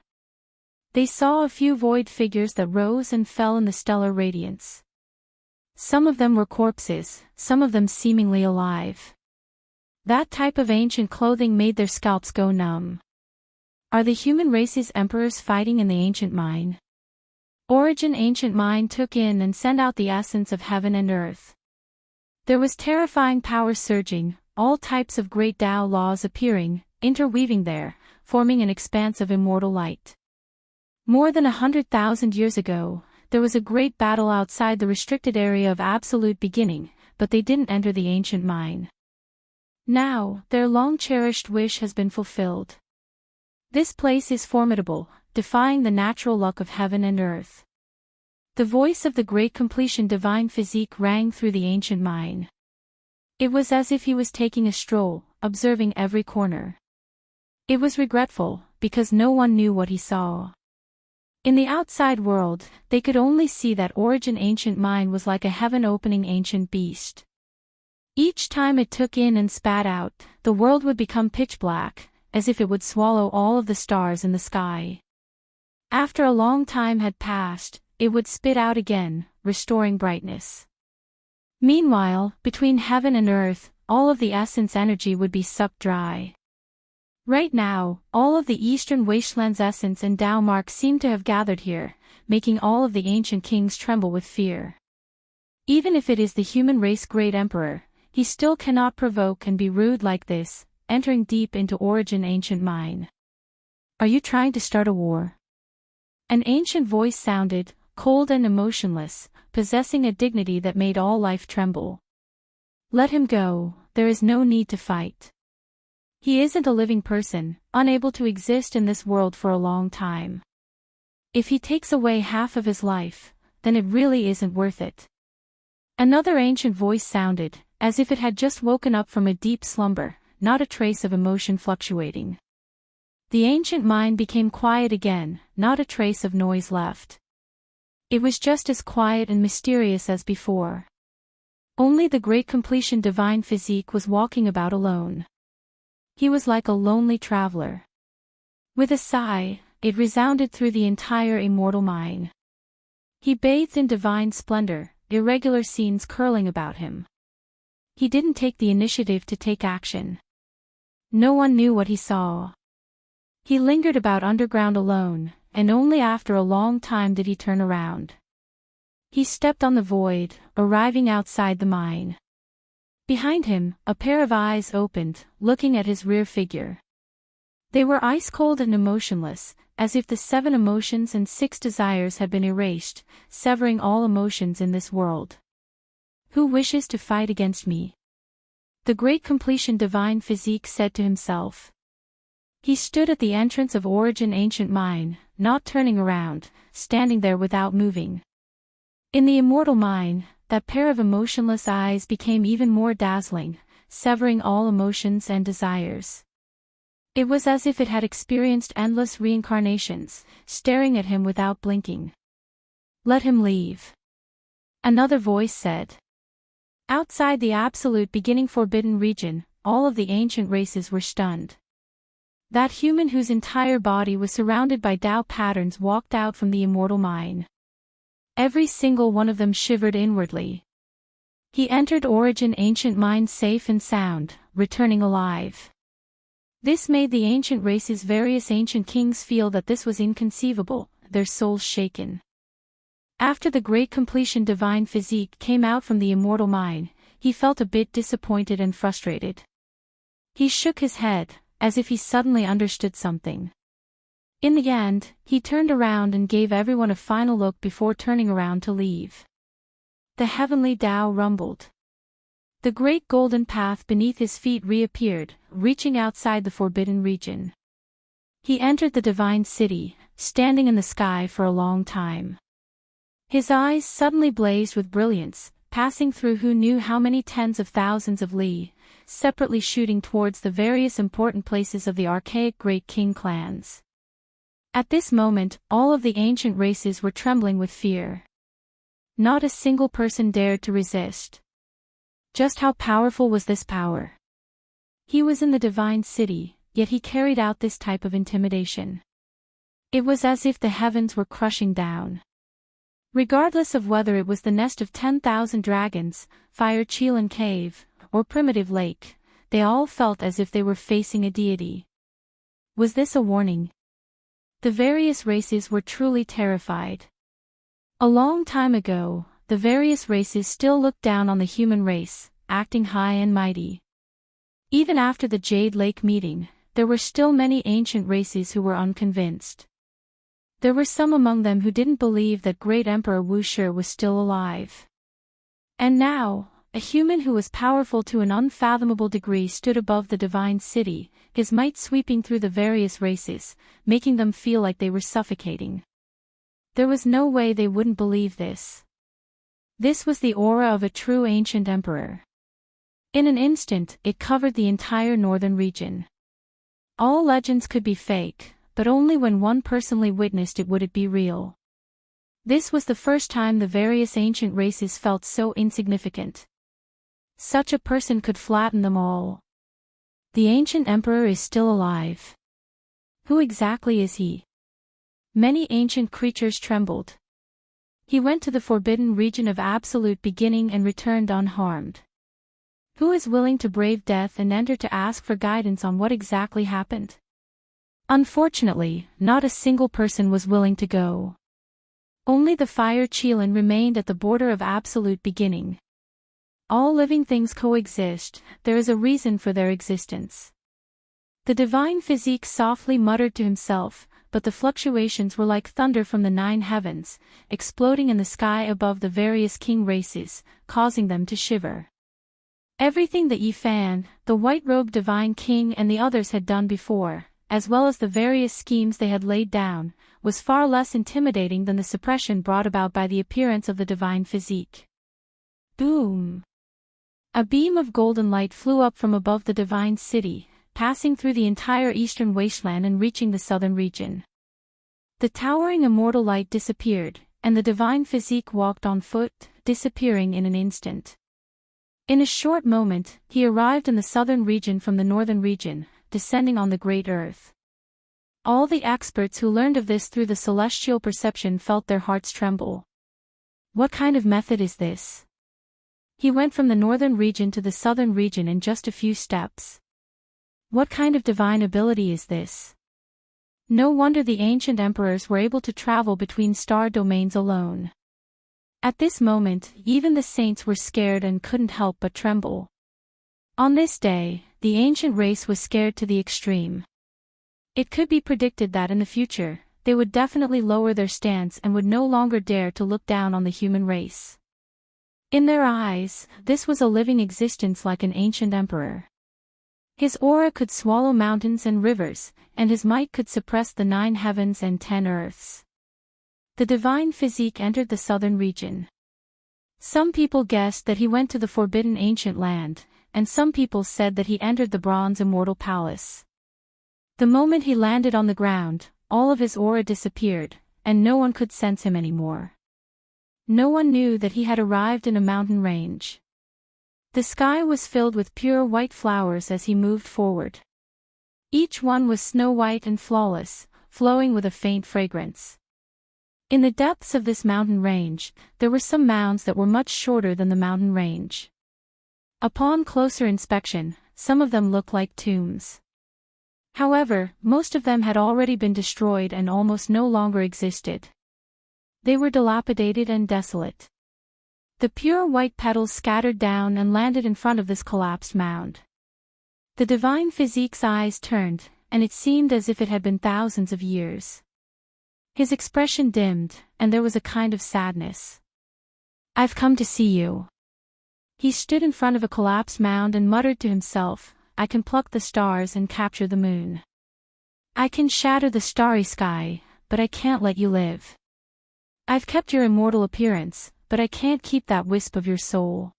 They saw a few void figures that rose and fell in the stellar radiance. Some of them were corpses, some of them seemingly alive. That type of ancient clothing made their scalps go numb. Are the human race's emperors fighting in the ancient mine? Origin ancient mine took in and sent out the essence of heaven and earth. There was terrifying power surging, all types of great Tao laws appearing, interweaving there, forming an expanse of immortal light. More than 100,000 years ago, there was a great battle outside the restricted area of absolute beginning, but they didn't enter the ancient mine. Now, their long-cherished wish has been fulfilled. This place is formidable, defying the natural luck of heaven and earth. The voice of the great completion divine physique rang through the ancient mine. It was as if he was taking a stroll, observing every corner. It was regretful, because no one knew what he saw. In the outside world, they could only see that origin ancient mine was like a heaven-opening ancient beast. Each time it took in and spat out, the world would become pitch black, as if it would swallow all of the stars in the sky. After a long time had passed, it would spit out again, restoring brightness. Meanwhile, between heaven and earth, all of the essence energy would be sucked dry. Right now, all of the eastern wasteland's essence and Tao mark seemed to have gathered here, making all of the ancient kings tremble with fear. Even if it is the human race great emperor, he still cannot provoke and be rude like this, entering deep into origin ancient mine. Are you trying to start a war? An ancient voice sounded, cold and emotionless, possessing a dignity that made all life tremble. Let him go, there is no need to fight. He isn't a living person, unable to exist in this world for a long time. If he takes away half of his life, then it really isn't worth it. Another ancient voice sounded, as if it had just woken up from a deep slumber, not a trace of emotion fluctuating. The ancient mind became quiet again, not a trace of noise left. It was just as quiet and mysterious as before. Only the great completion divine physique was walking about alone. He was like a lonely traveler. With a sigh, it resounded through the entire immortal mine. He bathed in divine splendor, irregular scenes curling about him. He didn't take the initiative to take action. No one knew what he saw. He lingered about underground alone, and only after a long time did he turn around. He stepped on the void, arriving outside the mine. Behind him, a pair of eyes opened, looking at his rear figure. They were ice-cold and emotionless, as if the 7 emotions and 6 desires had been erased, severing all emotions in this world. Who wishes to fight against me? The great completion divine physique said to himself. He stood at the entrance of Origin Ancient Mine, not turning around, standing there without moving. In the immortal mine, that pair of emotionless eyes became even more dazzling, severing all emotions and desires. It was as if it had experienced endless reincarnations, staring at him without blinking. "Let him leave," another voice said. Outside the absolute beginning forbidden region, all of the ancient races were stunned. That human whose entire body was surrounded by Tao patterns walked out from the immortal mine. Every single one of them shivered inwardly. He entered Origin Ancient Mine safe and sound, returning alive. This made the ancient race's various ancient kings feel that this was inconceivable, their souls shaken. After the great completion divine physique came out from the immortal mine, he felt a bit disappointed and frustrated. He shook his head, as if he suddenly understood something. In the end, he turned around and gave everyone a final look before turning around to leave. The heavenly Tao rumbled. The great golden path beneath his feet reappeared, reaching outside the forbidden region. He entered the divine city, standing in the sky for a long time. His eyes suddenly blazed with brilliance, passing through who knew how many tens of thousands of li, separately shooting towards the various important places of the archaic Great King clans. At this moment, all of the ancient races were trembling with fear. Not a single person dared to resist. Just how powerful was this power? He was in the divine city, yet he carried out this type of intimidation. It was as if the heavens were crushing down. Regardless of whether it was the nest of 10,000 dragons, Fire Chelan Cave, or Primitive Lake, they all felt as if they were facing a deity. Was this a warning? The various races were truly terrified. A long time ago, the various races still looked down on the human race, acting high and mighty. Even after the Jade Lake meeting, there were still many ancient races who were unconvinced. There were some among them who didn't believe that Great Emperor Wu Shi was still alive. And now, a human who was powerful to an unfathomable degree stood above the divine city, his might sweeping through the various races, making them feel like they were suffocating. There was no way they wouldn't believe this. This was the aura of a true ancient emperor. In an instant, it covered the entire northern region. All legends could be fake, but only when one personally witnessed it would it be real. This was the first time the various ancient races felt so insignificant. Such a person could flatten them all. The ancient emperor is still alive. Who exactly is he? Many ancient creatures trembled. He went to the forbidden region of absolute beginning and returned unharmed. Who is willing to brave death and enter to ask for guidance on what exactly happened? Unfortunately, not a single person was willing to go. Only the Fire Chelan remained at the border of absolute beginning. All living things coexist, there is a reason for their existence. The divine physique softly muttered to himself, but the fluctuations were like thunder from the 9 heavens, exploding in the sky above the various king races, causing them to shiver. Everything that Yifan, the white-robed divine king and the others had done before, as well as the various schemes they had laid down, was far less intimidating than the suppression brought about by the appearance of the divine physique. Boom! A beam of golden light flew up from above the divine city, passing through the entire eastern wasteland and reaching the southern region. The towering immortal light disappeared, and the divine physique walked on foot, disappearing in an instant. In a short moment, he arrived in the southern region from the northern region, descending on the great earth. All the experts who learned of this through the celestial perception felt their hearts tremble. What kind of method is this? He went from the northern region to the southern region in just a few steps. What kind of divine ability is this? No wonder the ancient emperors were able to travel between star domains alone. At this moment, even the saints were scared and couldn't help but tremble. On this day, the ancient race was scared to the extreme. It could be predicted that in the future, they would definitely lower their stance and would no longer dare to look down on the human race. In their eyes, this was a living existence like an ancient emperor. His aura could swallow mountains and rivers, and his might could suppress the 9 heavens and 10 earths. The divine physique entered the southern region. Some people guessed that he went to the forbidden ancient land, and some people said that he entered the bronze immortal palace. The moment he landed on the ground, all of his aura disappeared, and no one could sense him anymore. No one knew that he had arrived in a mountain range. The sky was filled with pure white flowers as he moved forward. Each one was snow white and flawless, flowing with a faint fragrance. In the depths of this mountain range, there were some mounds that were much shorter than the mountain range. Upon closer inspection, some of them looked like tombs. However, most of them had already been destroyed and almost no longer existed. They were dilapidated and desolate. The pure white petals scattered down and landed in front of this collapsed mound. The divine physique's eyes turned, and it seemed as if it had been thousands of years. His expression dimmed, and there was a kind of sadness. "I've come to see you." He stood in front of a collapsed mound and muttered to himself, "I can pluck the stars and capture the moon. I can shatter the starry sky, but I can't let you live. I've kept your immortal appearance, but I can't keep that wisp of your soul."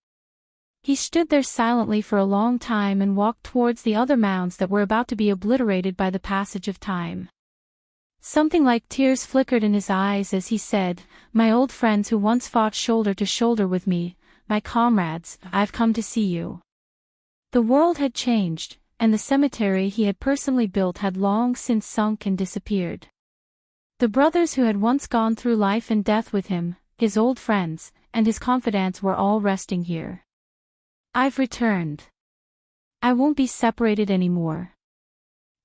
He stood there silently for a long time and walked towards the other mounds that were about to be obliterated by the passage of time. Something like tears flickered in his eyes as he said, "My old friends who once fought shoulder to shoulder with me, my comrades, I've come to see you." The world had changed, and the cemetery he had personally built had long since sunk and disappeared. The brothers who had once gone through life and death with him, his old friends, and his confidants were all resting here. "I've returned. I won't be separated anymore.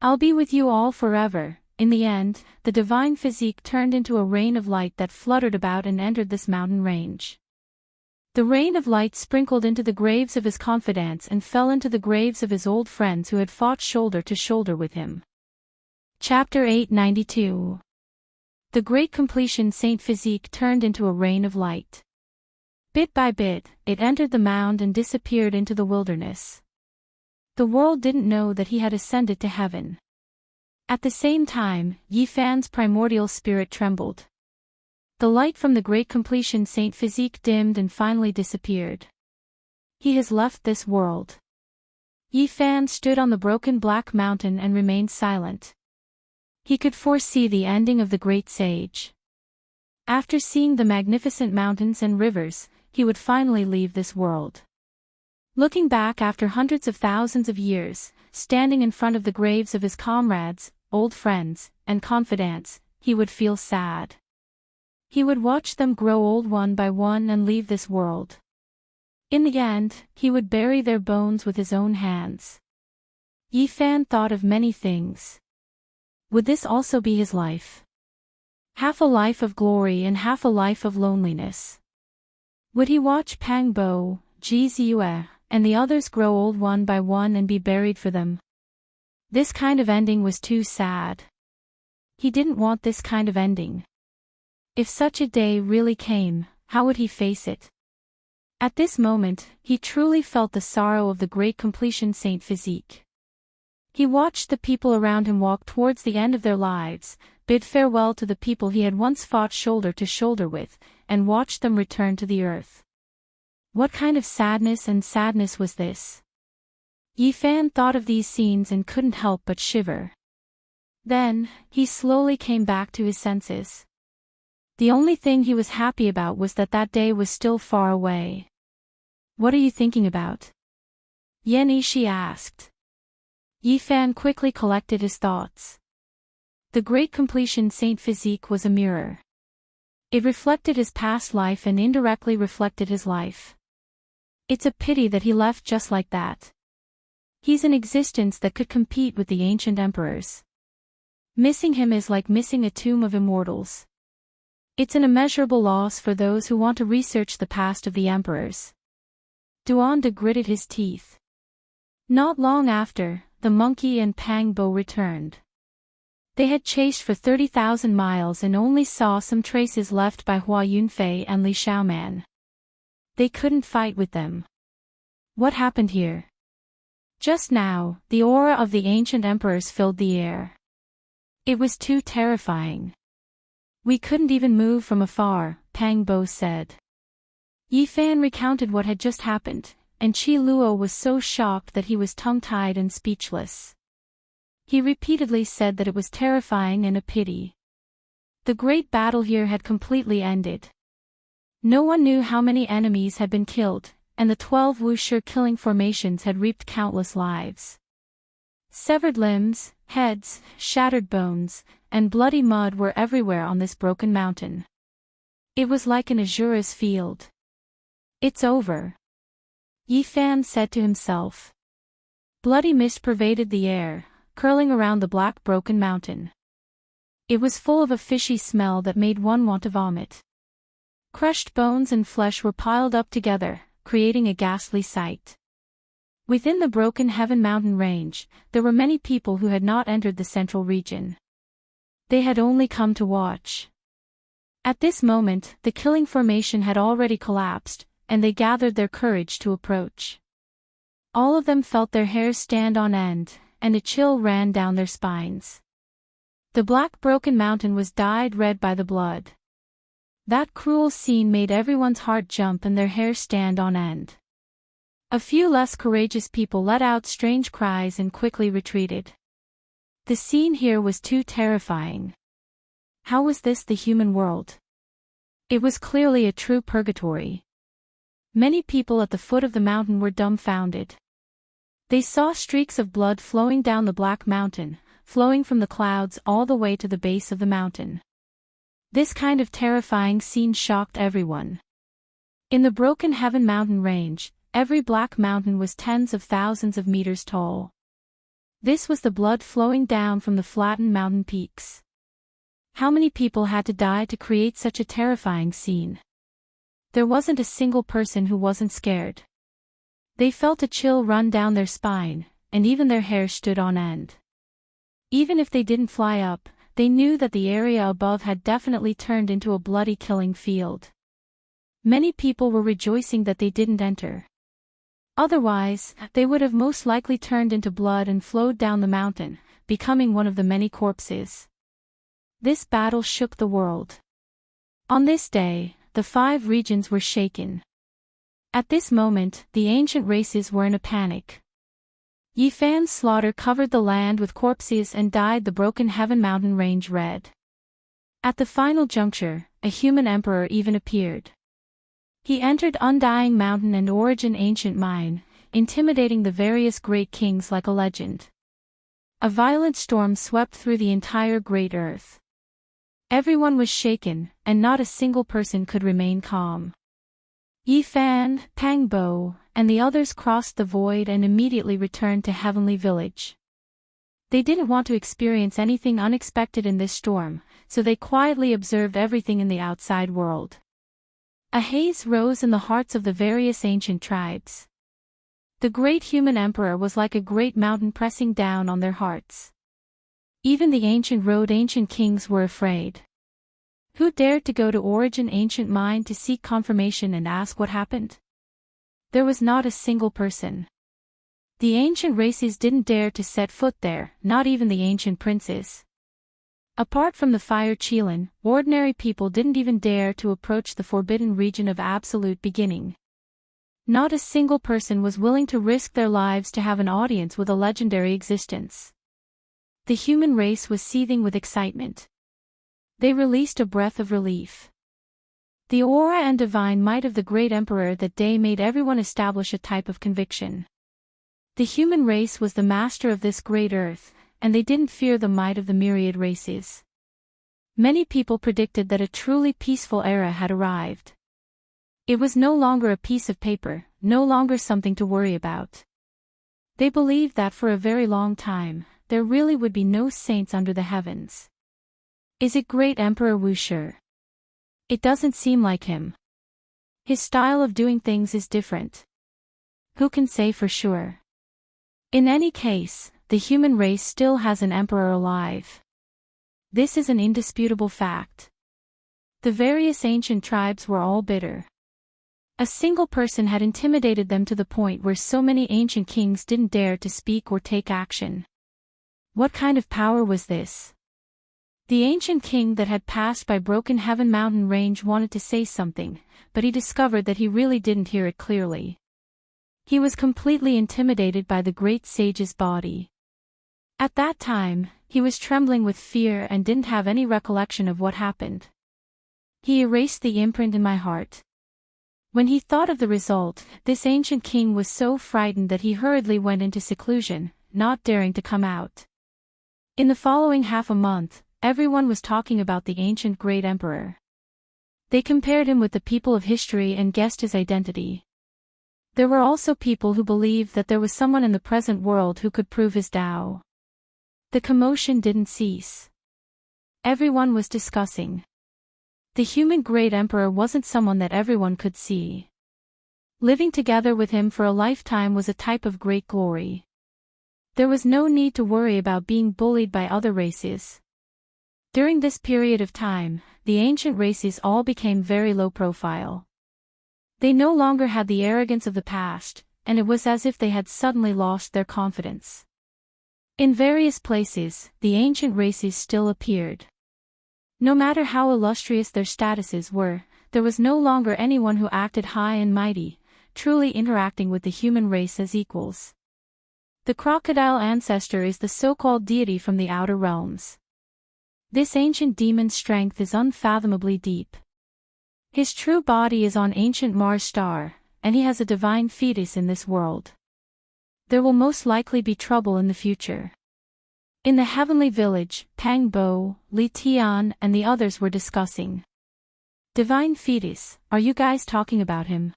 I'll be with you all forever." In the end, the divine physique turned into a rain of light that fluttered about and entered this mountain range. The rain of light sprinkled into the graves of his confidants and fell into the graves of his old friends who had fought shoulder to shoulder with him. Chapter 892. The Great Completion Saint Physique turned into a rain of light. Bit by bit, it entered the mound and disappeared into the wilderness. The world didn't know that he had ascended to heaven. At the same time, Yifan's primordial spirit trembled. The light from the Great Completion Saint Physique dimmed and finally disappeared. He has left this world. Yifan stood on the broken black mountain and remained silent. He could foresee the ending of the great sage. After seeing the magnificent mountains and rivers, he would finally leave this world. Looking back after hundreds of thousands of years, standing in front of the graves of his comrades, old friends, and confidants, he would feel sad. He would watch them grow old one by one and leave this world. In the end, he would bury their bones with his own hands. Yifan thought of many things. Would this also be his life? Half a life of glory and half a life of loneliness. Would he watch Pang Bo, Ji Ziyue, and the others grow old one by one and be buried for them? This kind of ending was too sad. He didn't want this kind of ending. If such a day really came, how would he face it? At this moment, he truly felt the sorrow of the Great Completion Saint Physique. He watched the people around him walk towards the end of their lives, bid farewell to the people he had once fought shoulder to shoulder with, and watched them return to the earth. What kind of sadness was this? Yifan thought of these scenes and couldn't help but shiver. Then, he slowly came back to his senses. The only thing he was happy about was that that day was still far away. "What are you thinking about?" Yan Ishi asked. Yifan quickly collected his thoughts. The Great Completion Saint Physique was a mirror. It reflected his past life and indirectly reflected his life. It's a pity that he left just like that. He's an existence that could compete with the ancient emperors. Missing him is like missing a tomb of immortals. It's an immeasurable loss for those who want to research the past of the emperors. Duanda gritted his teeth. Not long after, the monkey and Pang Bo returned. They had chased for 30,000 miles and only saw some traces left by Hua Yunfei and Li Xiaoman. They couldn't fight with them. What happened here? Just now, the aura of the ancient emperors filled the air. It was too terrifying. We couldn't even move from afar, Pang Bo said. Yi Fan recounted what had just happened, and Qi Luo was so shocked that he was tongue-tied and speechless. He repeatedly said that it was terrifying and a pity. The great battle here had completely ended. No one knew how many enemies had been killed, and the 12 wuxia killing formations had reaped countless lives. Severed limbs, heads, shattered bones, and bloody mud were everywhere on this broken mountain. It was like an azura's field. It's over. Yi Fan said to himself. Bloody mist pervaded the air, curling around the black broken mountain. It was full of a fishy smell that made one want to vomit. Crushed bones and flesh were piled up together, creating a ghastly sight. Within the broken Heaven Mountain range, there were many people who had not entered the central region. They had only come to watch. At this moment, the killing formation had already collapsed, and they gathered their courage to approach. All of them felt their hairs stand on end, and a chill ran down their spines. The black broken mountain was dyed red by the blood. That cruel scene made everyone's heart jump and their hair stand on end. A few less courageous people let out strange cries and quickly retreated. The scene here was too terrifying. How was this the human world? It was clearly a true purgatory. Many people at the foot of the mountain were dumbfounded. They saw streaks of blood flowing down the black mountain, flowing from the clouds all the way to the base of the mountain. This kind of terrifying scene shocked everyone. In the broken Heaven Mountain range, every black mountain was tens of thousands of meters tall. This was the blood flowing down from the flattened mountain peaks. How many people had to die to create such a terrifying scene? There wasn't a single person who wasn't scared. They felt a chill run down their spine, and even their hair stood on end. Even if they didn't fly up, they knew that the area above had definitely turned into a bloody killing field. Many people were rejoicing that they didn't enter. Otherwise, they would have most likely turned into blood and flowed down the mountain, becoming one of the many corpses. This battle shook the world. On this day, the 5 regions were shaken. At this moment, the ancient races were in a panic. Yi Fan's slaughter covered the land with corpses and dyed the broken Heaven Mountain range red. At the final juncture, a human emperor even appeared. He entered Undying Mountain and Origin Ancient Mine, intimidating the various great kings like a legend. A violent storm swept through the entire Great Earth. Everyone was shaken, and not a single person could remain calm. Yi Fan, Pang Bo, and the others crossed the void and immediately returned to Heavenly Village. They didn't want to experience anything unexpected in this storm, so they quietly observed everything in the outside world. A haze rose in the hearts of the various ancient tribes. The great human emperor was like a great mountain pressing down on their hearts. Even the ancient kings were afraid. Who dared to go to Origin Ancient Mine to seek confirmation and ask what happened? There was not a single person. The ancient races didn't dare to set foot there, not even the ancient princes. Apart from the Fire Qilin, ordinary people didn't even dare to approach the forbidden region of absolute beginning. Not a single person was willing to risk their lives to have an audience with a legendary existence. The human race was seething with excitement. They released a breath of relief. The aura and divine might of the great emperor that day made everyone establish a type of conviction. The human race was the master of this great earth, and they didn't fear the might of the myriad races. Many people predicted that a truly peaceful era had arrived. It was no longer a piece of paper, no longer something to worry about. They believed that for a very long time, there really would be no saints under the heavens. Is it Great Emperor Wu sure? It doesn't seem like him. His style of doing things is different. Who can say for sure? In any case, the human race still has an emperor alive. This is an indisputable fact. The various ancient tribes were all bitter. A single person had intimidated them to the point where so many ancient kings didn't dare to speak or take action. What kind of power was this? The ancient king that had passed by Broken Heaven mountain range wanted to say something, but he discovered that he really didn't hear it clearly. He was completely intimidated by the great sage's body. At that time, he was trembling with fear and didn't have any recollection of what happened. He erased the imprint in my heart. When he thought of the result, this ancient king was so frightened that he hurriedly went into seclusion, not daring to come out. In the following half a month, everyone was talking about the ancient great emperor. They compared him with the people of history and guessed his identity. There were also people who believed that there was someone in the present world who could prove his Tao. The commotion didn't cease. Everyone was discussing. The human great emperor wasn't someone that everyone could see. Living together with him for a lifetime was a type of great glory. There was no need to worry about being bullied by other races. During this period of time, the ancient races all became very low profile. They no longer had the arrogance of the past, and it was as if they had suddenly lost their confidence. In various places, the ancient races still appeared. No matter how illustrious their statuses were, there was no longer anyone who acted high and mighty, truly interacting with the human race as equals. The crocodile ancestor is the so-called deity from the outer realms. This ancient demon's strength is unfathomably deep. His true body is on ancient Mars star, and he has a divine fetus in this world. There will most likely be trouble in the future. In the heavenly village, Pang Bo, Li Tian and the others were discussing. Divine fetus, are you guys talking about him?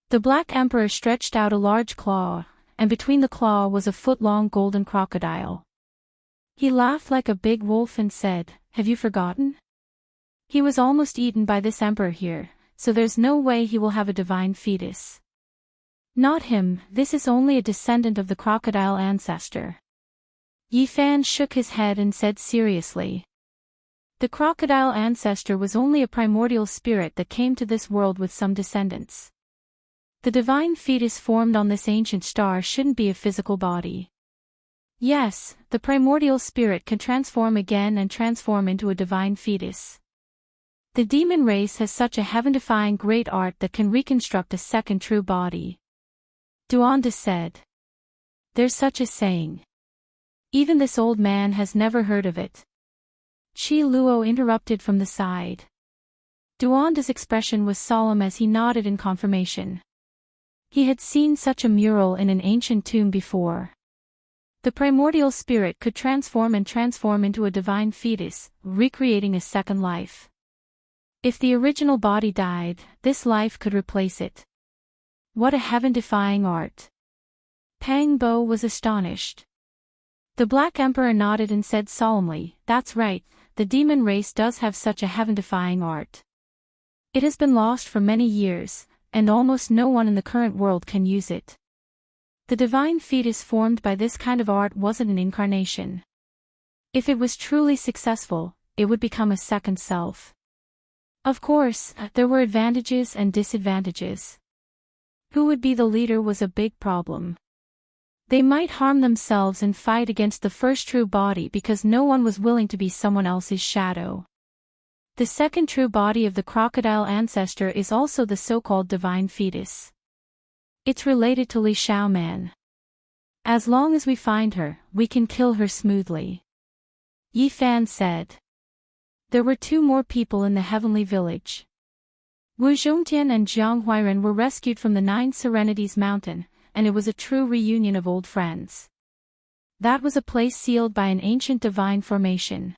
The Black Emperor stretched out a large claw, and between the claw was a foot-long golden crocodile. He laughed like a big wolf and said, "Have you forgotten? He was almost eaten by this emperor here, so there's no way he will have a divine fetus." Not him, this is only a descendant of the crocodile ancestor. Yi Fan shook his head and said seriously. The crocodile ancestor was only a primordial spirit that came to this world with some descendants. The divine fetus formed on this ancient star shouldn't be a physical body. Yes, the primordial spirit can transform again and transform into a divine fetus. The demon race has such a heaven-defying great art that can reconstruct a second true body. Duanda said. There's such a saying. Even this old man has never heard of it. Chi Luo interrupted from the side. Duanda's expression was solemn as he nodded in confirmation. He had seen such a mural in an ancient tomb before. The primordial spirit could transform into a divine fetus, recreating a second life. If the original body died, this life could replace it. What a heaven-defying art! Pang Bo was astonished. The Black Emperor nodded and said solemnly, "That's right, the demon race does have such a heaven-defying art. It has been lost for many years, and almost no one in the current world can use it. The divine fetus formed by this kind of art wasn't an incarnation. If it was truly successful, it would become a second self. Of course, there were advantages and disadvantages. Who would be the leader was a big problem. They might harm themselves and fight against the first true body because no one was willing to be someone else's shadow. The second true body of the crocodile ancestor is also the so-called divine fetus. It's related to Li Xiaoman. As long as we find her, we can kill her smoothly. Yi Fan said. There were two more people in the heavenly village. Wu Zhongtian and Jiang Huairen were rescued from the Nine Serenities mountain, and it was a true reunion of old friends. That was a place sealed by an ancient divine formation.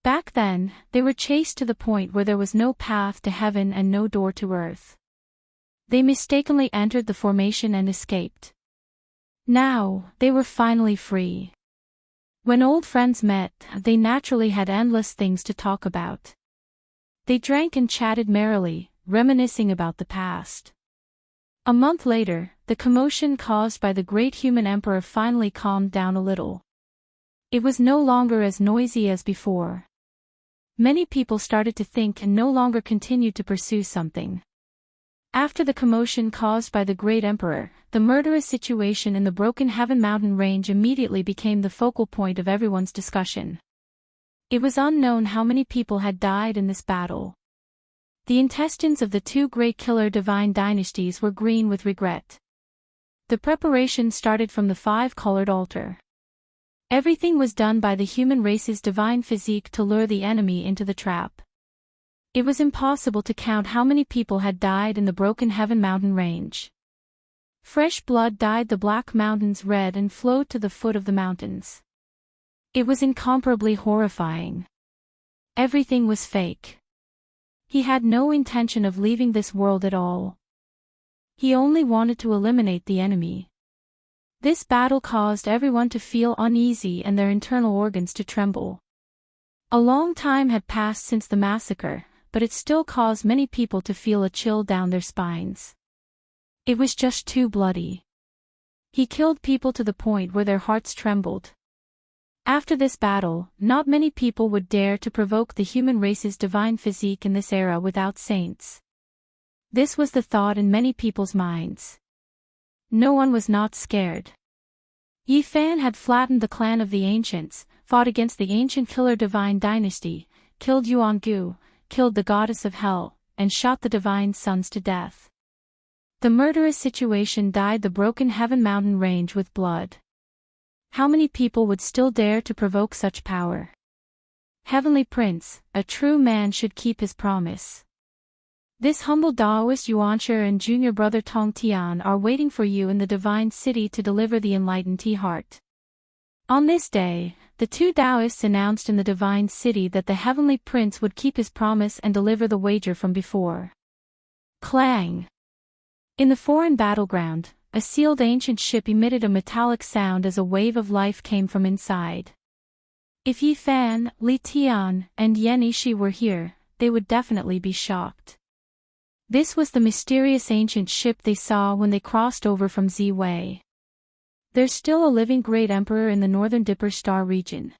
Back then, they were chased to the point where there was no path to heaven and no door to earth. They mistakenly entered the formation and escaped. Now, they were finally free. When old friends met, they naturally had endless things to talk about. They drank and chatted merrily, reminiscing about the past. A month later, the commotion caused by the great human emperor finally calmed down a little. It was no longer as noisy as before. Many people started to think and no longer continued to pursue something. After the commotion caused by the great emperor, the murderous situation in the Broken Heaven mountain range immediately became the focal point of everyone's discussion. It was unknown how many people had died in this battle. The intestines of the two great killer divine dynasties were green with regret. The preparation started from the five-colored altar. Everything was done by the human race's divine physique to lure the enemy into the trap. It was impossible to count how many people had died in the Broken Heaven mountain range. Fresh blood dyed the black mountains red and flowed to the foot of the mountains. It was incomparably horrifying. Everything was fake. He had no intention of leaving this world at all. He only wanted to eliminate the enemy. This battle caused everyone to feel uneasy and their internal organs to tremble. A long time had passed since the massacre, but it still caused many people to feel a chill down their spines. It was just too bloody. He killed people to the point where their hearts trembled. After this battle, not many people would dare to provoke the human race's divine physique in this era without saints. This was the thought in many people's minds. No one was not scared. Yi Fan had flattened the clan of the ancients, fought against the ancient killer divine dynasty, killed Yuan Gu, killed the goddess of hell, and shot the divine sons to death. The murderous situation dyed the Broken Heaven mountain range with blood. How many people would still dare to provoke such power? Heavenly Prince, a true man should keep his promise. This humble Taoist Yuanshi and junior brother Tong Tian are waiting for you in the divine city to deliver the enlightened T-Heart. On this day, the two Taoists announced in the divine city that the Heavenly Prince would keep his promise and deliver the wager from before. Clang! In the foreign battleground, a sealed ancient ship emitted a metallic sound as a wave of life came from inside. If Yi Fan, Li Tian, and Yan Ishi were here, they would definitely be shocked. This was the mysterious ancient ship they saw when they crossed over from Z-Wei. There's still a living great emperor in the northern Dipper Star region.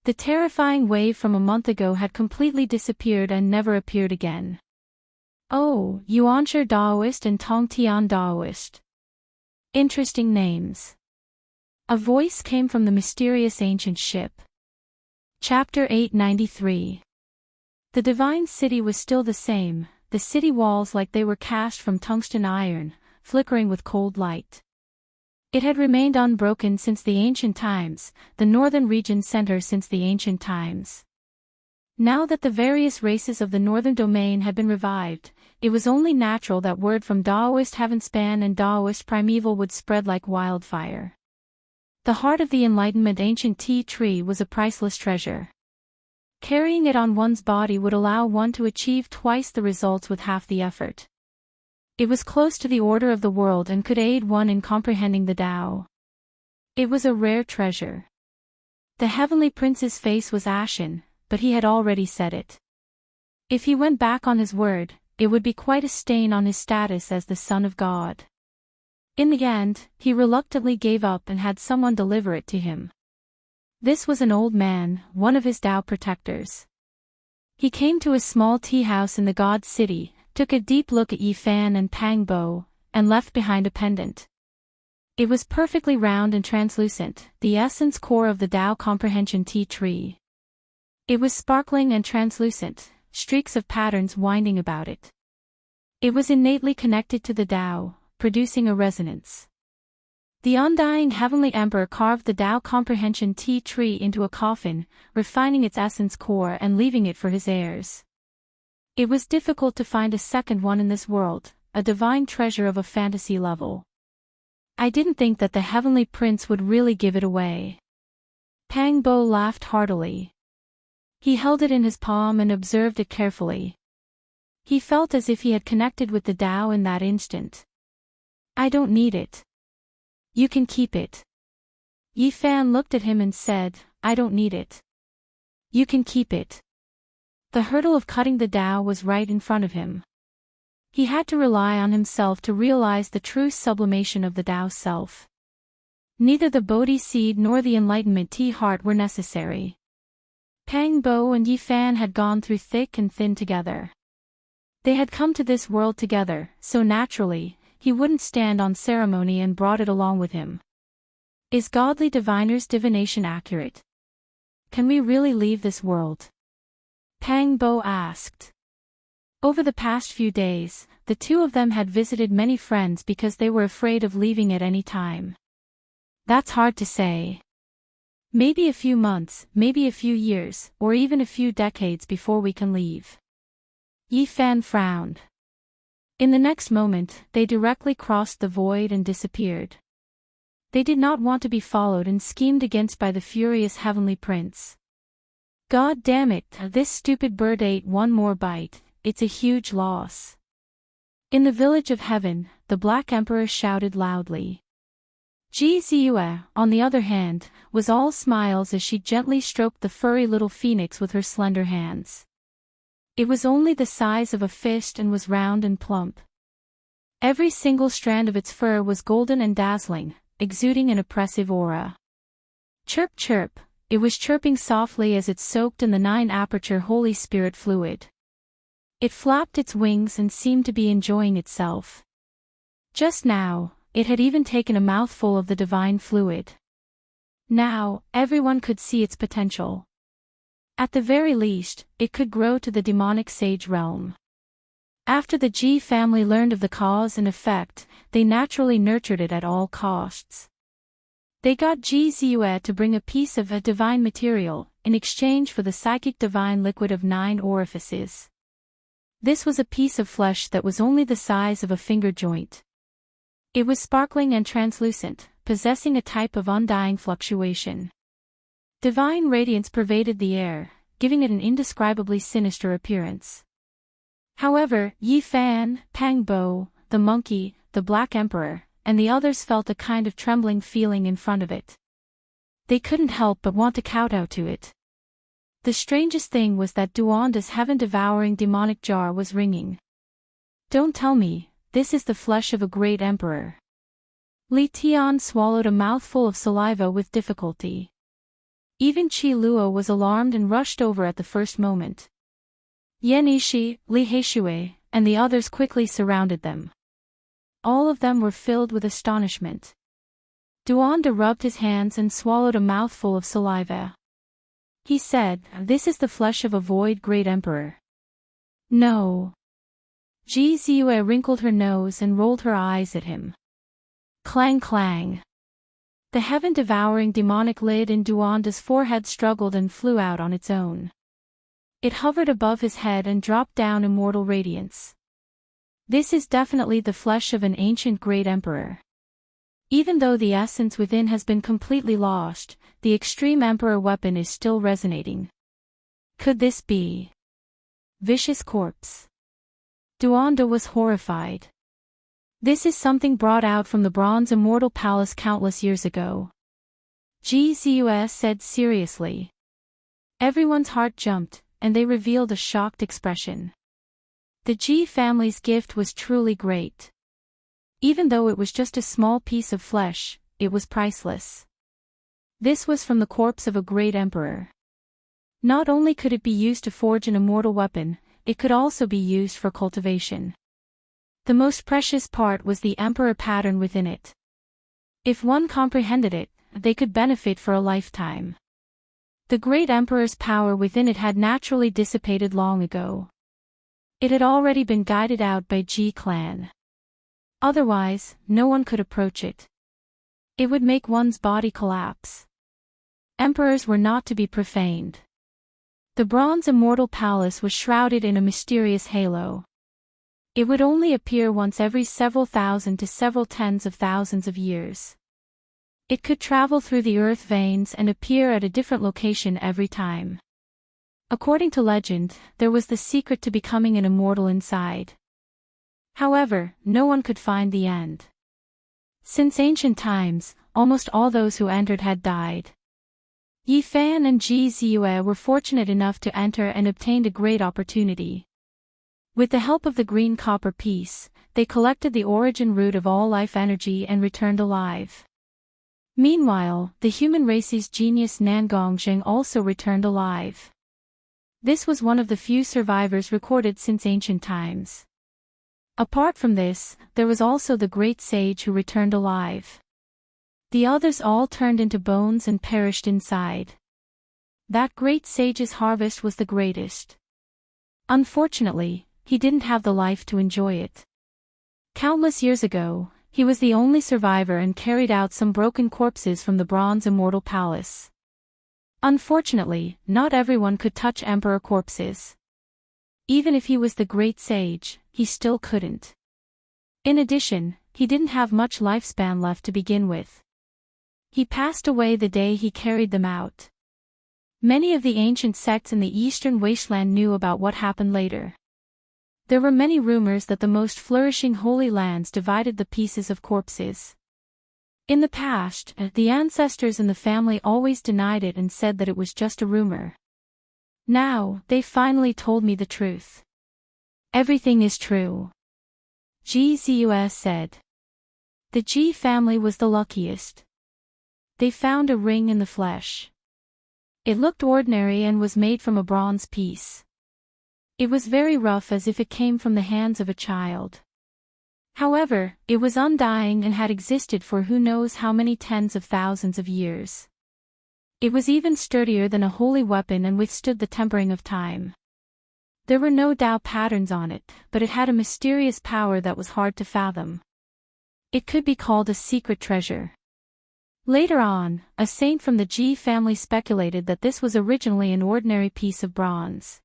The terrifying wave from a month ago had completely disappeared and never appeared again. Oh, Yuanshi Taoist and Tong Tian Taoist. Interesting names. A voice came from the mysterious ancient ship. Chapter 893. The divine city was still the same, the city walls like they were cast from tungsten iron, flickering with cold light. It had remained unbroken since the ancient times, the northern region center since the ancient times. Now that the various races of the northern domain had been revived, it was only natural that word from Taoist Heavenspan and Taoist Primeval would spread like wildfire. The heart of the Enlightenment ancient tea tree was a priceless treasure. Carrying it on one's body would allow one to achieve twice the results with half the effort. It was close to the order of the world and could aid one in comprehending the Tao. It was a rare treasure. The Heavenly Prince's face was ashen, but he had already said it. If he went back on his word, it would be quite a stain on his status as the Son of God. In the end, he reluctantly gave up and had someone deliver it to him. This was an old man, one of his Tao protectors. He came to a small tea house in the God City, took a deep look at Yi Fan and Pang Bo, and left behind a pendant. It was perfectly round and translucent, the essence core of the Tao comprehension tea tree. It was sparkling and translucent, streaks of patterns winding about it. It was innately connected to the Tao, producing a resonance. The undying Heavenly Emperor carved the Tao comprehension tea tree into a coffin, refining its essence core and leaving it for his heirs. It was difficult to find a second one in this world, a divine treasure of a fantasy level. I didn't think that the Heavenly Prince would really give it away. Pang Bo laughed heartily. He held it in his palm and observed it carefully. He felt as if he had connected with the Tao in that instant. I don't need it. You can keep it. Yi Fan looked at him and said, I don't need it. You can keep it. The hurdle of cutting the Tao was right in front of him. He had to rely on himself to realize the true sublimation of the Tao self. Neither the Bodhi seed nor the enlightenment tea heart were necessary. Pang Bo and Yi Fan had gone through thick and thin together. They had come to this world together, so naturally, he wouldn't stand on ceremony and brought it along with him. Is godly diviner's divination accurate? Can we really leave this world? Pang Bo asked. Over the past few days, the two of them had visited many friends because they were afraid of leaving at any time. That's hard to say. Maybe a few months, maybe a few years, or even a few decades before we can leave. Yi Fan frowned. In the next moment, they directly crossed the void and disappeared. They did not want to be followed and schemed against by the furious heavenly prince. God damn it, this stupid bird ate one more bite, it's a huge loss. In the village of heaven, the Black Emperor shouted loudly. Ji Ziyue, on the other hand, was all smiles as she gently stroked the furry little phoenix with her slender hands. It was only the size of a fist and was round and plump. Every single strand of its fur was golden and dazzling, exuding an oppressive aura. Chirp chirp, it was chirping softly as it soaked in the 9-aperture Holy Spirit fluid. It flapped its wings and seemed to be enjoying itself. Just now, it had even taken a mouthful of the divine fluid. Now, everyone could see its potential. At the very least, it could grow to the demonic sage realm. After the Ji family learned of the cause and effect, they naturally nurtured it at all costs. They got Ji Ziyue to bring a piece of a divine material, in exchange for the psychic divine liquid of 9 orifices. This was a piece of flesh that was only the size of a finger joint. It was sparkling and translucent, possessing a type of undying fluctuation. Divine radiance pervaded the air, giving it an indescribably sinister appearance. However, Yi Fan, Pang Bo, the monkey, the Black Emperor, and the others felt a kind of trembling feeling in front of it. They couldn't help but want to kowtow to it. The strangest thing was that Duanda's heaven-devouring demonic jar was ringing. Don't tell me, this is the flesh of a great emperor. Li Tian swallowed a mouthful of saliva with difficulty. Even Qi Luo was alarmed and rushed over at the first moment. Yan Yishi, Li Heishui, and the others quickly surrounded them. All of them were filled with astonishment. Duanda rubbed his hands and swallowed a mouthful of saliva. He said, "This is the flesh of a void great emperor." No. Ji Ziyue wrinkled her nose and rolled her eyes at him. Clang clang. The heaven-devouring demonic lid in Duanda's forehead struggled and flew out on its own. It hovered above his head and dropped down immortal radiance. This is definitely the flesh of an ancient great emperor. Even though the essence within has been completely lost, the extreme emperor weapon is still resonating. Could this be vicious corpse? Duanda was horrified. This is something brought out from the Bronze Immortal Palace countless years ago. Ji Ziyue said seriously. Everyone's heart jumped, and they revealed a shocked expression. The Ji family's gift was truly great. Even though it was just a small piece of flesh, it was priceless. This was from the corpse of a great emperor. Not only could it be used to forge an immortal weapon, it could also be used for cultivation. The most precious part was the emperor pattern within it. If one comprehended it, they could benefit for a lifetime. The great emperor's power within it had naturally dissipated long ago. It had already been guided out by Ji clan. Otherwise, no one could approach it. It would make one's body collapse. Emperors were not to be profaned. The Bronze Immortal Palace was shrouded in a mysterious halo. It would only appear once every several thousand to several tens of thousands of years. It could travel through the earth veins and appear at a different location every time. According to legend, there was the secret to becoming an immortal inside. However, no one could find the end. Since ancient times, almost all those who entered had died. Yi Fan and Ji Ziyue were fortunate enough to enter and obtained a great opportunity. With the help of the green copper piece, they collected the origin root of all life energy and returned alive. Meanwhile, the human race's genius Nangong Jing also returned alive. This was one of the few survivors recorded since ancient times. Apart from this, there was also the great sage who returned alive. The others all turned into bones and perished inside. That great sage's harvest was the greatest. Unfortunately, he didn't have the life to enjoy it. Countless years ago, he was the only survivor and carried out some broken corpses from the bronze immortal palace. Unfortunately, not everyone could touch emperor corpses. Even if he was the great sage, he still couldn't. In addition, he didn't have much lifespan left to begin with. He passed away the day he carried them out. Many of the ancient sects in the eastern wasteland knew about what happened later. There were many rumors that the most flourishing holy lands divided the pieces of corpses. In the past, the ancestors in the family always denied it and said that it was just a rumor. Now, they finally told me the truth. Everything is true. GZUS said. The G family was the luckiest. They found a ring in the flesh. It looked ordinary and was made from a bronze piece. It was very rough, as if it came from the hands of a child. However, it was undying and had existed for who knows how many tens of thousands of years. It was even sturdier than a holy weapon and withstood the tempering of time. There were no Tao patterns on it, but it had a mysterious power that was hard to fathom. It could be called a secret treasure. Later on, a saint from the G family speculated that this was originally an ordinary piece of bronze.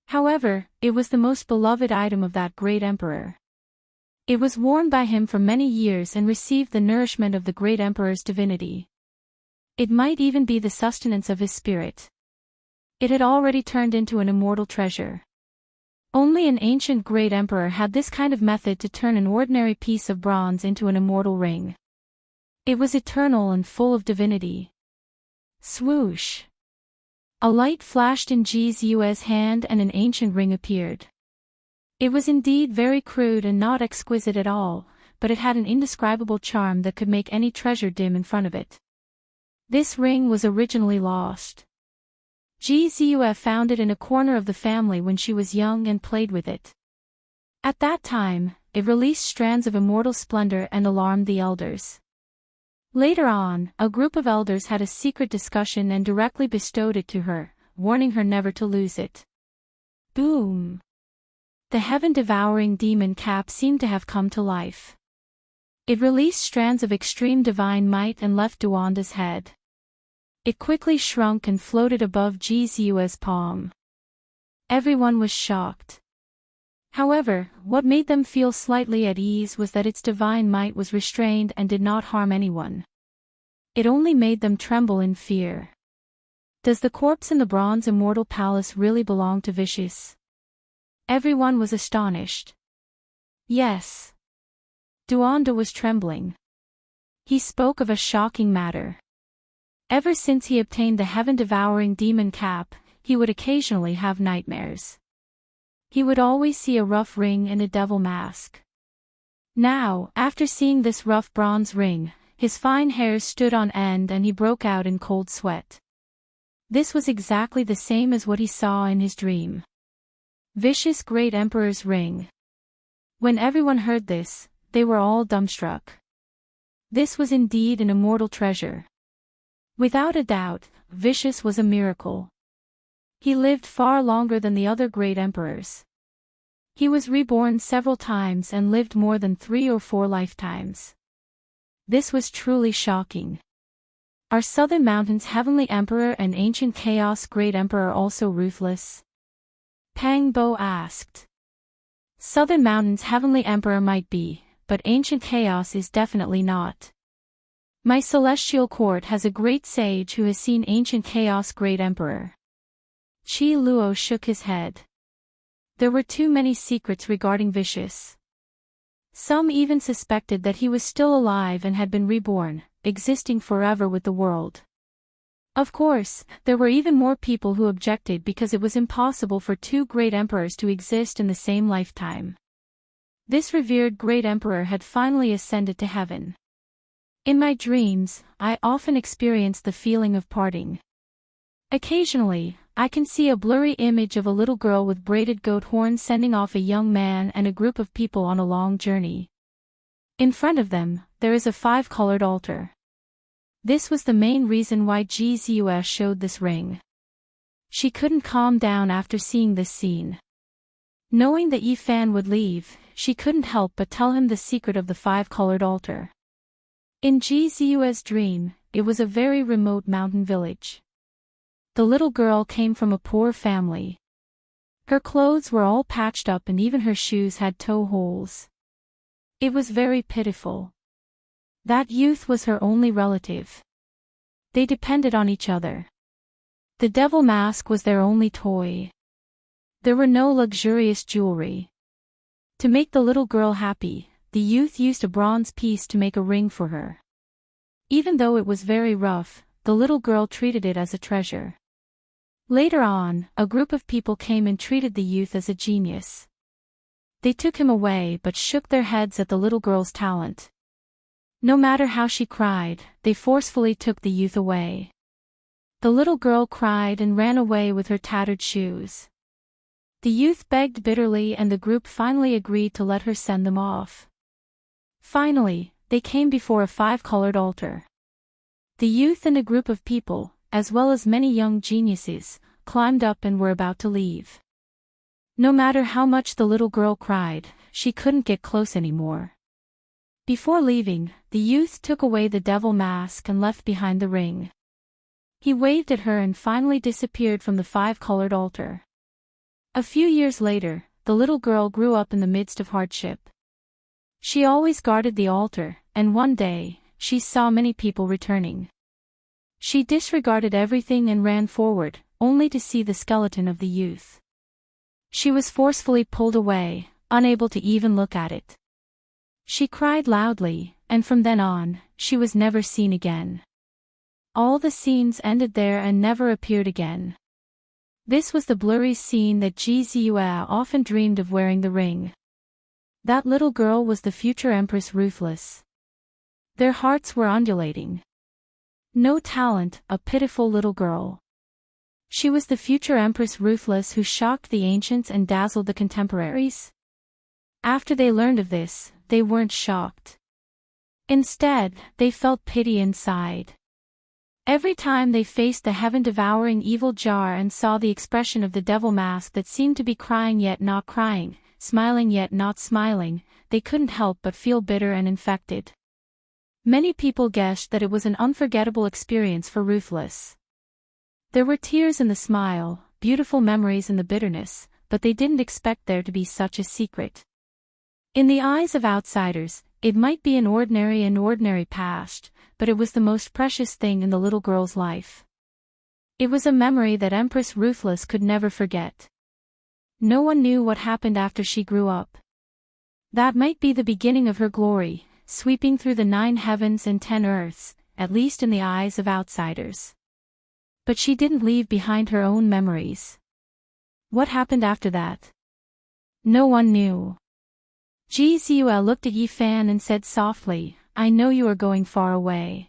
However, it was the most beloved item of that great emperor. It was worn by him for many years and received the nourishment of the great emperor's divinity. It might even be the sustenance of his spirit. It had already turned into an immortal treasure. Only an ancient great emperor had this kind of method to turn an ordinary piece of bronze into an immortal ring. It was eternal and full of divinity. Swoosh! A light flashed in GZU's hand and an ancient ring appeared. It was indeed very crude and not exquisite at all, but it had an indescribable charm that could make any treasure dim in front of it. This ring was originally lost. GZU found it in a corner of the family when she was young and played with it. At that time, it released strands of immortal splendor and alarmed the elders. Later on, a group of elders had a secret discussion and directly bestowed it to her, warning her never to lose it. Boom! The heaven-devouring demon cap seemed to have come to life. It released strands of extreme divine might and left Duanda's head. It quickly shrunk and floated above GZU's palm. Everyone was shocked. However, what made them feel slightly at ease was that its divine might was restrained and did not harm anyone. It only made them tremble in fear. Does the corpse in the bronze immortal palace really belong to Vicious? Everyone was astonished. Yes. Duanda was trembling. He spoke of a shocking matter. Ever since he obtained the heaven-devouring demon cap, he would occasionally have nightmares. He would always see a rough ring and a devil mask. Now, after seeing this rough bronze ring, his fine hairs stood on end and he broke out in cold sweat. This was exactly the same as what he saw in his dream. Vicious Great Emperor's ring. When everyone heard this, they were all dumbstruck. This was indeed an immortal treasure. Without a doubt, Vicious was a miracle. He lived far longer than the other great emperors. He was reborn several times and lived more than 3 or 4 lifetimes. This was truly shocking. Are Southern Mountain's Heavenly Emperor and Ancient Chaos Great Emperor also ruthless? Pang Bo asked. Southern Mountain's Heavenly Emperor might be, but Ancient Chaos is definitely not. My celestial court has a great sage who has seen Ancient Chaos Great Emperor. Chi Luo shook his head. There were too many secrets regarding Vicious. Some even suspected that he was still alive and had been reborn, existing forever with the world. Of course, there were even more people who objected because it was impossible for 2 great emperors to exist in the same lifetime. This revered great emperor had finally ascended to heaven. In my dreams, I often experienced the feeling of parting. Occasionally, I can see a blurry image of a little girl with braided goat horns sending off a young man and a group of people on a long journey. In front of them, there is a 5-colored altar. This was the main reason why Jesus showed this ring. She couldn't calm down after seeing this scene. Knowing that Yifan would leave, she couldn't help but tell him the secret of the 5-colored altar. In Jesus' dream, it was a very remote mountain village. The little girl came from a poor family. Her clothes were all patched up and even her shoes had toe holes. It was very pitiful. That youth was her only relative. They depended on each other. The devil mask was their only toy. There were no luxurious jewelry. To make the little girl happy, the youth used a bronze piece to make a ring for her. Even though it was very rough, the little girl treated it as a treasure. Later on, a group of people came and treated the youth as a genius. They took him away but shook their heads at the little girl's talent. No matter how she cried, they forcefully took the youth away. The little girl cried and ran away with her tattered shoes. The youth begged bitterly and the group finally agreed to let her send them off. Finally, they came before a 5-colored altar. The youth and a group of people, as well as many young geniuses, climbed up and were about to leave. No matter how much the little girl cried, she couldn't get close anymore. Before leaving, the youth took away the devil mask and left behind the ring. He waved at her and finally disappeared from the 5-colored altar. A few years later, the little girl grew up in the midst of hardship. She always guarded the altar, and one day, she saw many people returning. She disregarded everything and ran forward, only to see the skeleton of the youth. She was forcefully pulled away, unable to even look at it. She cried loudly, and from then on, she was never seen again. All the scenes ended there and never appeared again. This was the blurry scene that Jizua often dreamed of wearing the ring. That little girl was the future Empress Ruthless. Their hearts were undulating. No talent, a pitiful little girl. She was the future Empress Ruthless who shocked the ancients and dazzled the contemporaries. After they learned of this, they weren't shocked. Instead, they felt pity inside. Every time they faced the heaven-devouring evil jar and saw the expression of the devil mask that seemed to be crying yet not crying, smiling yet not smiling, they couldn't help but feel bitter and infected. Many people guessed that it was an unforgettable experience for Ruthless. There were tears in the smile, beautiful memories in the bitterness, but they didn't expect there to be such a secret. In the eyes of outsiders, it might be an ordinary past, but it was the most precious thing in the little girl's life. It was a memory that Empress Ruthless could never forget. No one knew what happened after she grew up. That might be the beginning of her glory, sweeping through the 9 heavens and 10 earths, at least in the eyes of outsiders. But she didn't leave behind her own memories. What happened after that? No one knew. Jizua looked at Yifan and said softly, "I know you are going far away.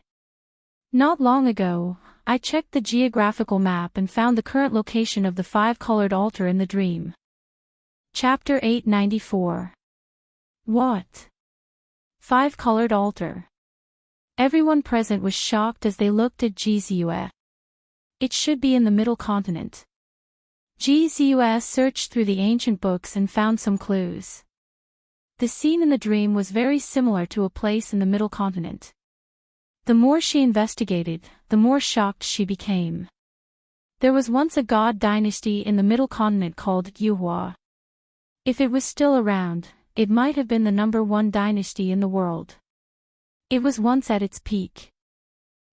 Not long ago, I checked the geographical map and found the current location of the 5-colored altar in the dream." Chapter 894. What? 5-colored altar. Everyone present was shocked as they looked at Jizua. It should be in the middle continent. Jizua searched through the ancient books and found some clues. The scene in the dream was very similar to a place in the middle continent. The more she investigated, the more shocked she became. There was once a god dynasty in the middle continent called Yuhua. If it was still around, it might have been the #1 dynasty in the world. It was once at its peak.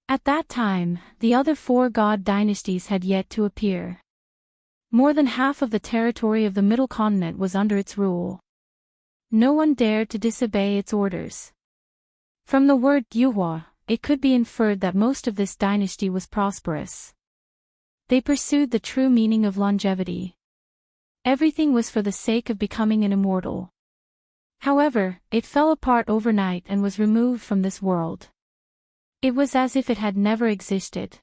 At that time, the other 4 god dynasties had yet to appear. More than half of the territory of the middle continent was under its rule. No one dared to disobey its orders. From the word Yuhua, it could be inferred that most of this dynasty was prosperous. They pursued the true meaning of longevity. Everything was for the sake of becoming an immortal. However, it fell apart overnight and was removed from this world. It was as if it had never existed.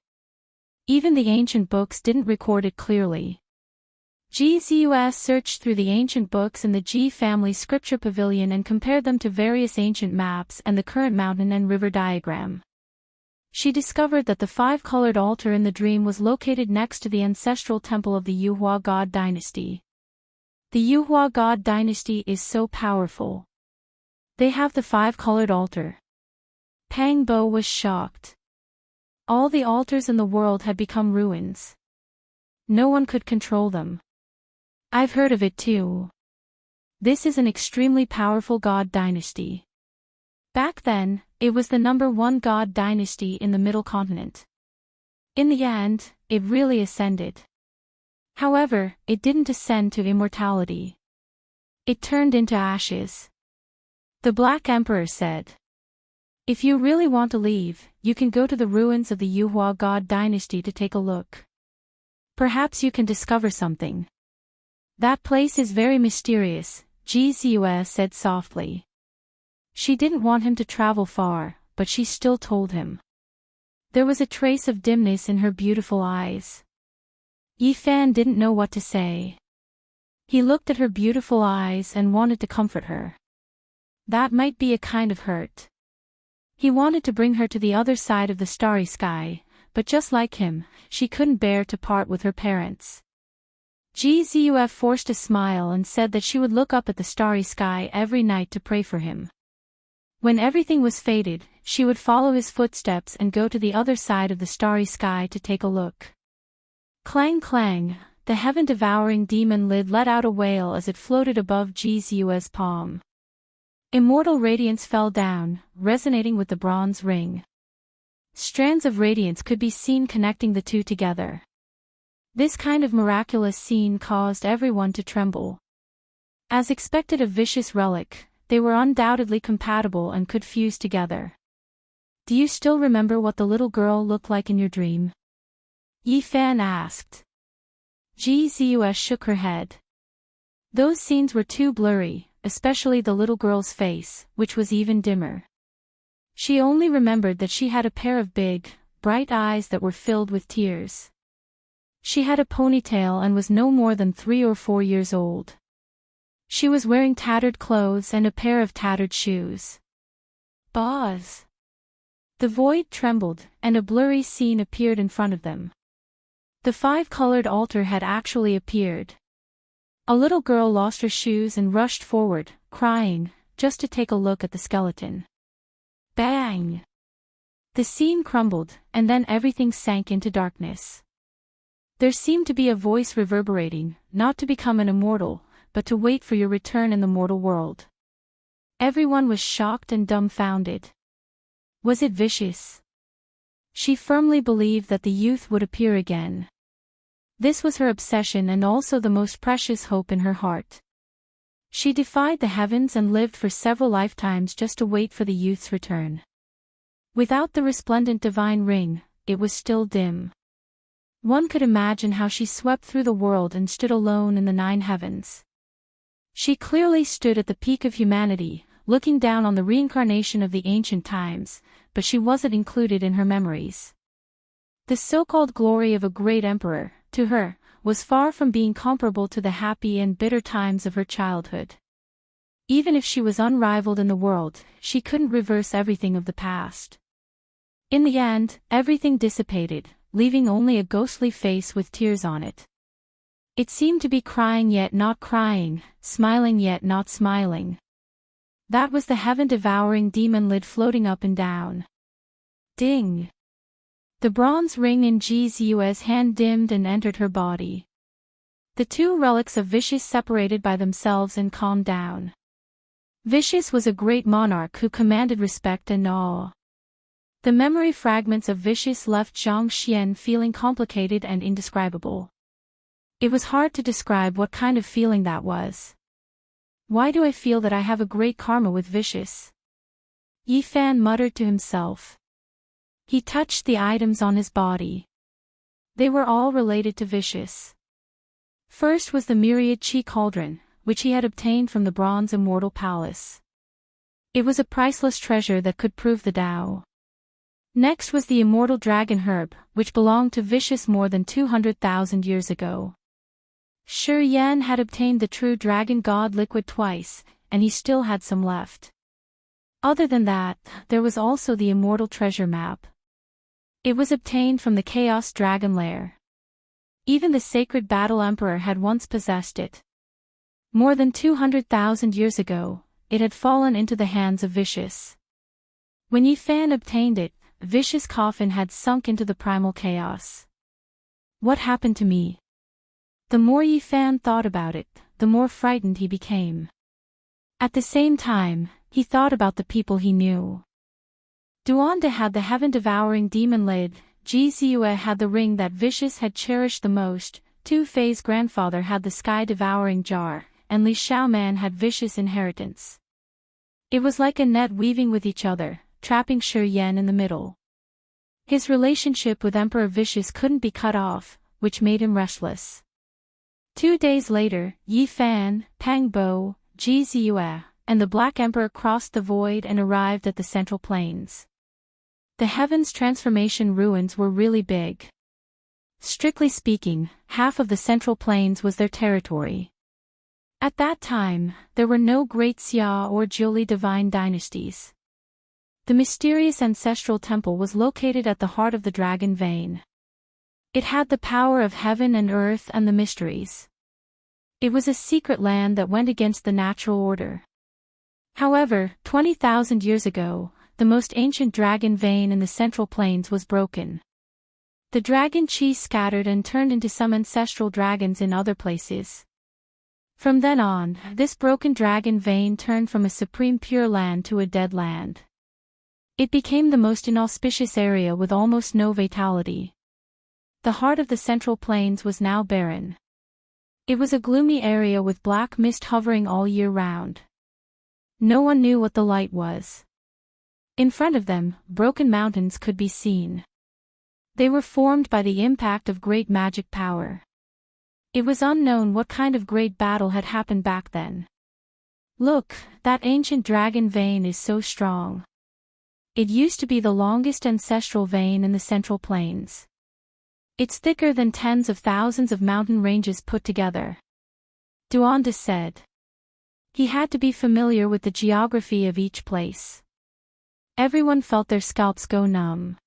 Even the ancient books didn't record it clearly. GZUS searched through the ancient books in the G family scripture pavilion and compared them to various ancient maps and the current mountain and river diagram. She discovered that the 5-colored altar in the dream was located next to the ancestral temple of the Yuhua God dynasty. The Yuhua God dynasty is so powerful. They have the 5-colored altar. Pang Bo was shocked. All the altars in the world had become ruins. No one could control them. I've heard of it too. This is an extremely powerful god dynasty. Back then, it was the #1 god dynasty in the Middle Continent. In the end, it really ascended. However, it didn't ascend to immortality. It turned into ashes. The Black Emperor said, "If you really want to leave, you can go to the ruins of the Yuhua god dynasty to take a look. Perhaps you can discover something. That place is very mysterious," GZUS said softly. She didn't want him to travel far, but she still told him. There was a trace of dimness in her beautiful eyes. Yifan didn't know what to say. He looked at her beautiful eyes and wanted to comfort her. That might be a kind of hurt. He wanted to bring her to the other side of the starry sky, but just like him, she couldn't bear to part with her parents. GZUF forced a smile and said that she would look up at the starry sky every night to pray for him. When everything was faded, she would follow his footsteps and go to the other side of the starry sky to take a look. Clang clang, the heaven-devouring demon lid let out a wail as it floated above GZU's palm. Immortal radiance fell down, resonating with the bronze ring. Strands of radiance could be seen connecting the two together. This kind of miraculous scene caused everyone to tremble. As expected of vicious relic, they were undoubtedly compatible and could fuse together. Do you still remember what the little girl looked like in your dream? Yifan asked. GZUS shook her head. Those scenes were too blurry, especially the little girl's face, which was even dimmer. She only remembered that she had a pair of big, bright eyes that were filled with tears. She had a ponytail and was no more than 3 or 4 years old. She was wearing tattered clothes and a pair of tattered shoes. Boz! The void trembled, and a blurry scene appeared in front of them. The 5-colored altar had actually appeared. A little girl lost her shoes and rushed forward, crying, just to take a look at the skeleton. Bang! The scene crumbled, and then everything sank into darkness. There seemed to be a voice reverberating, not to become an immortal, but to wait for your return in the mortal world. Everyone was shocked and dumbfounded. Was it vicious? She firmly believed that the youth would appear again. This was her obsession and also the most precious hope in her heart. She defied the heavens and lived for several lifetimes just to wait for the youth's return. Without the resplendent divine ring, it was still dim. One could imagine how she swept through the world and stood alone in the 9 heavens. She clearly stood at the peak of humanity, looking down on the reincarnation of the ancient times, but she wasn't included in her memories. The so-called glory of a great emperor, to her, was far from being comparable to the happy and bitter times of her childhood. Even if she was unrivaled in the world, she couldn't reverse everything of the past. In the end, everything dissipated, leaving only a ghostly face with tears on it. It seemed to be crying yet not crying, smiling yet not smiling. That was the heaven-devouring demon lid floating up and down. Ding! The bronze ring in GZU's hand dimmed and entered her body. The 2 relics of Vicious separated by themselves and calmed down. Vicious was a great monarch who commanded respect and awe. The memory fragments of Vicious left Zhang Xian feeling complicated and indescribable. It was hard to describe what kind of feeling that was. Why do I feel that I have a great karma with Vicious? Yifan muttered to himself. He touched the items on his body. They were all related to Vicious. First was the myriad chi cauldron, which he had obtained from the bronze immortal palace. It was a priceless treasure that could prove the Tao. Next was the immortal dragon herb, which belonged to Vicious more than 200,000 years ago. Shi Yan had obtained the true dragon god liquid twice, and he still had some left. Other than that, there was also the immortal treasure map. It was obtained from the Chaos Dragon Lair. Even the sacred battle emperor had once possessed it. More than 200,000 years ago, it had fallen into the hands of Vicious. When Yi Fan obtained it, Vicious' coffin had sunk into the primal chaos. What happened to me? The more Yi Fan thought about it, the more frightened he became. At the same time, he thought about the people he knew. Duande had the heaven-devouring demon lid, Ji Ziyue had the ring that Vicious had cherished the most, Tu Fei's grandfather had the sky-devouring jar, and Li Xiaoman had Vicious' inheritance. It was like a net weaving with each other, trapping Shi Yan in the middle. His relationship with Emperor Vicious couldn't be cut off, which made him restless. 2 days later, Yi Fan, Pang Bo, Ji Ziyue, and the Black Emperor crossed the void and arrived at the Central Plains. The Heaven's Transformation ruins were really big. Strictly speaking, half of the Central Plains was their territory. At that time, there were no great Xia or Jiuli divine dynasties. The mysterious ancestral temple was located at the heart of the Dragon Vein. It had the power of heaven and earth and the mysteries. It was a secret land that went against the natural order. However, 20,000 years ago, the most ancient dragon vein in the Central Plains was broken. The dragon chi scattered and turned into some ancestral dragons in other places. From then on, this broken dragon vein turned from a supreme pure land to a dead land. It became the most inauspicious area with almost no vitality. The heart of the Central Plains was now barren. It was a gloomy area with black mist hovering all year round. No one knew what the light was. In front of them, broken mountains could be seen. They were formed by the impact of great magic power. It was unknown what kind of great battle had happened back then. Look, that ancient dragon vein is so strong. It used to be the longest ancestral vein in the Central Plains. It's thicker than tens of thousands of mountain ranges put together. Duande said. He had to be familiar with the geography of each place. Everyone felt their scalps go numb.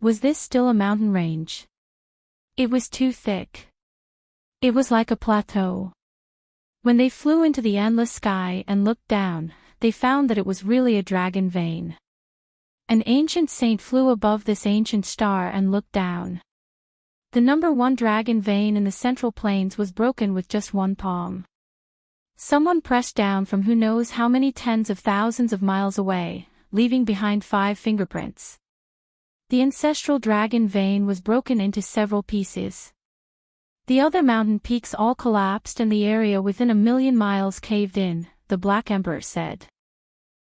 Was this still a mountain range? It was too thick. It was like a plateau. When they flew into the endless sky and looked down, they found that it was really a dragon vein. An ancient saint flew above this ancient star and looked down. The number 1 dragon vein in the Central Plains was broken with just one palm. Someone pressed down from who knows how many tens of thousands of miles away, leaving behind 5 fingerprints. The ancestral dragon vein was broken into several pieces. The other mountain peaks all collapsed and the area within 1,000,000 miles caved in, the Black Emperor said.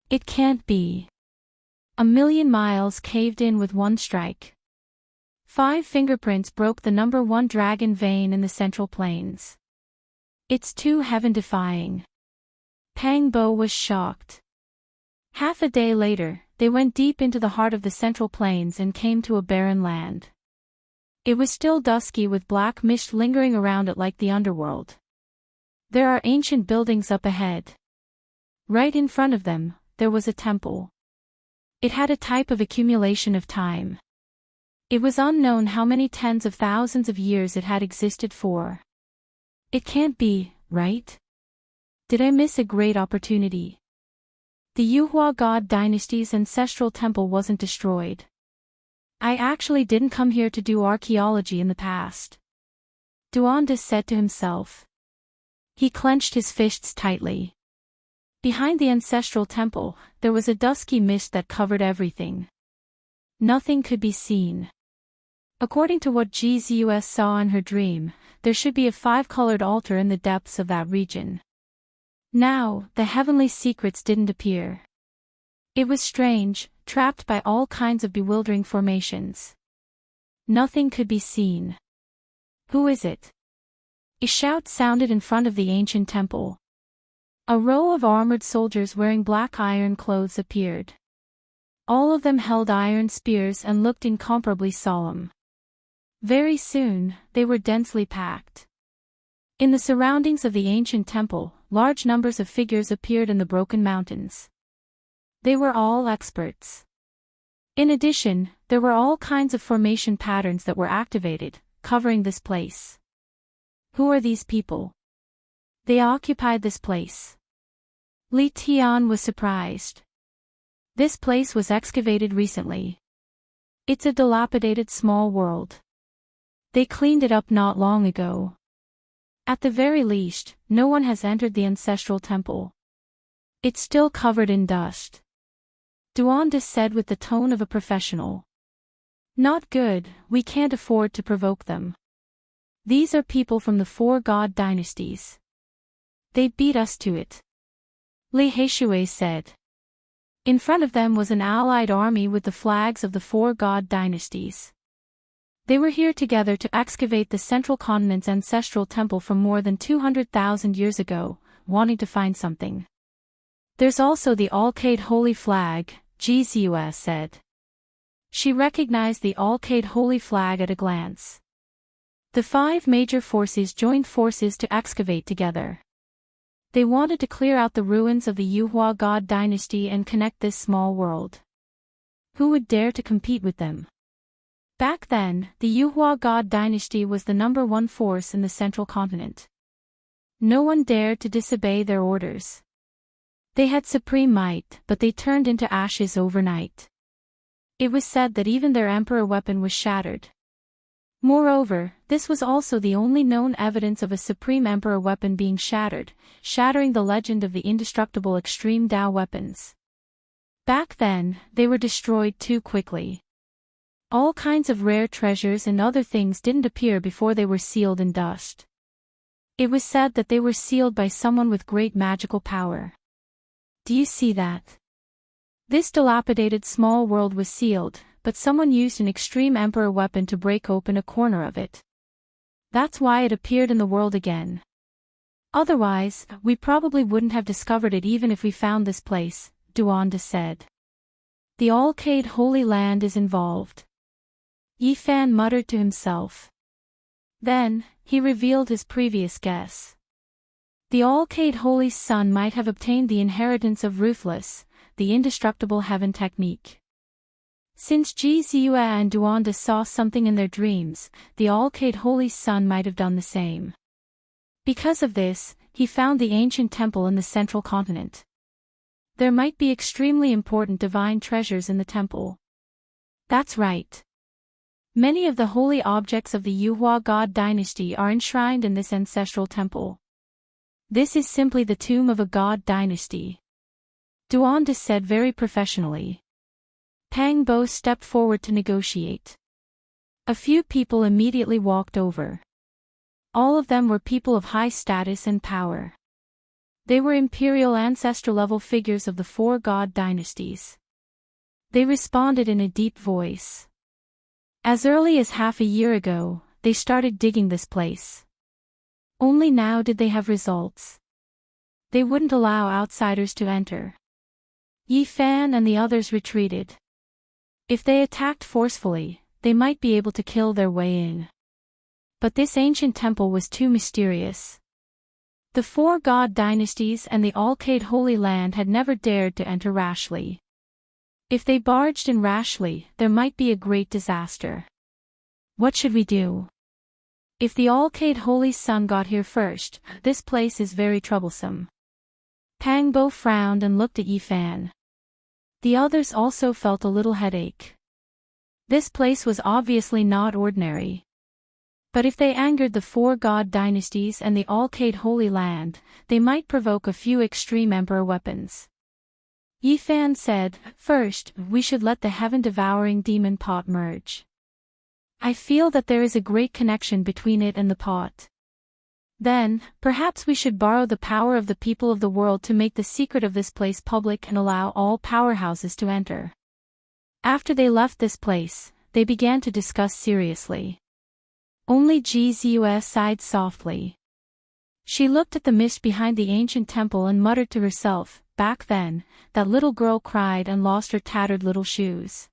It can't be. 1,000,000 miles caved in with one strike. 5 fingerprints broke the number 1 dragon vein in the Central Plains. It's too heaven-defying. Pang Bo was shocked. Half a day later, they went deep into the heart of the Central Plains and came to a barren land. It was still dusky with black mist lingering around it like the underworld. There are ancient buildings up ahead. Right in front of them, there was a temple. It had a type of accumulation of time. It was unknown how many tens of thousands of years it had existed for. It can't be, right? Did I miss a great opportunity? The Yuhua God dynasty's ancestral temple wasn't destroyed. I actually didn't come here to do archaeology in the past. Duande said to himself. He clenched his fists tightly. Behind the ancestral temple, there was a dusky mist that covered everything. Nothing could be seen. According to what Ji Ziyue saw in her dream, there should be a 5-colored altar in the depths of that region. Now, the heavenly secrets didn't appear. It was strange, trapped by all kinds of bewildering formations. Nothing could be seen. Who is it? A shout sounded in front of the ancient temple. A row of armored soldiers wearing black iron clothes appeared. All of them held iron spears and looked incomparably solemn. Very soon, they were densely packed. In the surroundings of the ancient temple, large numbers of figures appeared in the broken mountains. They were all experts. In addition, there were all kinds of formation patterns that were activated, covering this place. Who are these people? They occupied this place. Li Tian was surprised. This place was excavated recently. It's a dilapidated small world. They cleaned it up not long ago. At the very least, no one has entered the ancestral temple. It's still covered in dust. Duanda said with the tone of a professional. Not good, we can't afford to provoke them. These are people from the 4 god dynasties. They beat us to it. Li Heishui said. In front of them was an allied army with the flags of the 4 god dynasties. They were here together to excavate the central continent's ancestral temple from more than 200,000 years ago, wanting to find something. There's also the Alcade Holy Flag, Gzua said. She recognized the Alcade Holy Flag at a glance. The 5 major forces joined forces to excavate together. They wanted to clear out the ruins of the Yuhua god dynasty and connect this small world. Who would dare to compete with them? Back then, the Yuhua god dynasty was the #1 force in the central continent. No one dared to disobey their orders. They had supreme might, but they turned into ashes overnight. It was said that even their emperor weapon was shattered. Moreover, this was also the only known evidence of a supreme emperor weapon being shattered, shattering the legend of the indestructible extreme Dao weapons. Back then, they were destroyed too quickly. All kinds of rare treasures and other things didn't appear before they were sealed in dust. It was said that they were sealed by someone with great magical power. Do you see that? This dilapidated small world was sealed, but someone used an extreme emperor weapon to break open a corner of it. That's why it appeared in the world again. Otherwise, we probably wouldn't have discovered it even if we found this place, Duanda said. The Alcade Holy Land is involved. Yifan muttered to himself. Then, he revealed his previous guess. The Alcade Holy Sun might have obtained the inheritance of Ruthless, the indestructible heaven technique. Since Gzua and Duanda saw something in their dreams, the Alcade Holy Sun might have done the same. Because of this, he found the ancient temple in the central continent. There might be extremely important divine treasures in the temple. That's right. Many of the holy objects of the Yuhua god dynasty are enshrined in this ancestral temple. This is simply the tomb of a god dynasty. Duanda said very professionally. Pang Bo stepped forward to negotiate. A few people immediately walked over. All of them were people of high status and power. They were imperial ancestor-level figures of the 4 god dynasties. They responded in a deep voice. As early as half a year ago, they started digging this place. Only now did they have results. They wouldn't allow outsiders to enter. Yifan and the others retreated. If they attacked forcefully, they might be able to kill their way in. But this ancient temple was too mysterious. The 4 god dynasties and the Alcade Holy Land had never dared to enter rashly. If they barged in rashly, there might be a great disaster. What should we do? If the Alcade Holy Sun got here first, this place is very troublesome. Pang Bo frowned and looked at Yifan. The others also felt a little headache. This place was obviously not ordinary. But if they angered the 4 god dynasties and the Alcade Holy Land, they might provoke a few extreme emperor weapons. Yifan said, first, we should let the heaven-devouring demon pot merge. I feel that there is a great connection between it and the pot. Then, perhaps we should borrow the power of the people of the world to make the secret of this place public and allow all powerhouses to enter. After they left this place, they began to discuss seriously. Only Gzua sighed softly. She looked at the mist behind the ancient temple and muttered to herself, back then, that little girl cried and lost her tattered little shoes.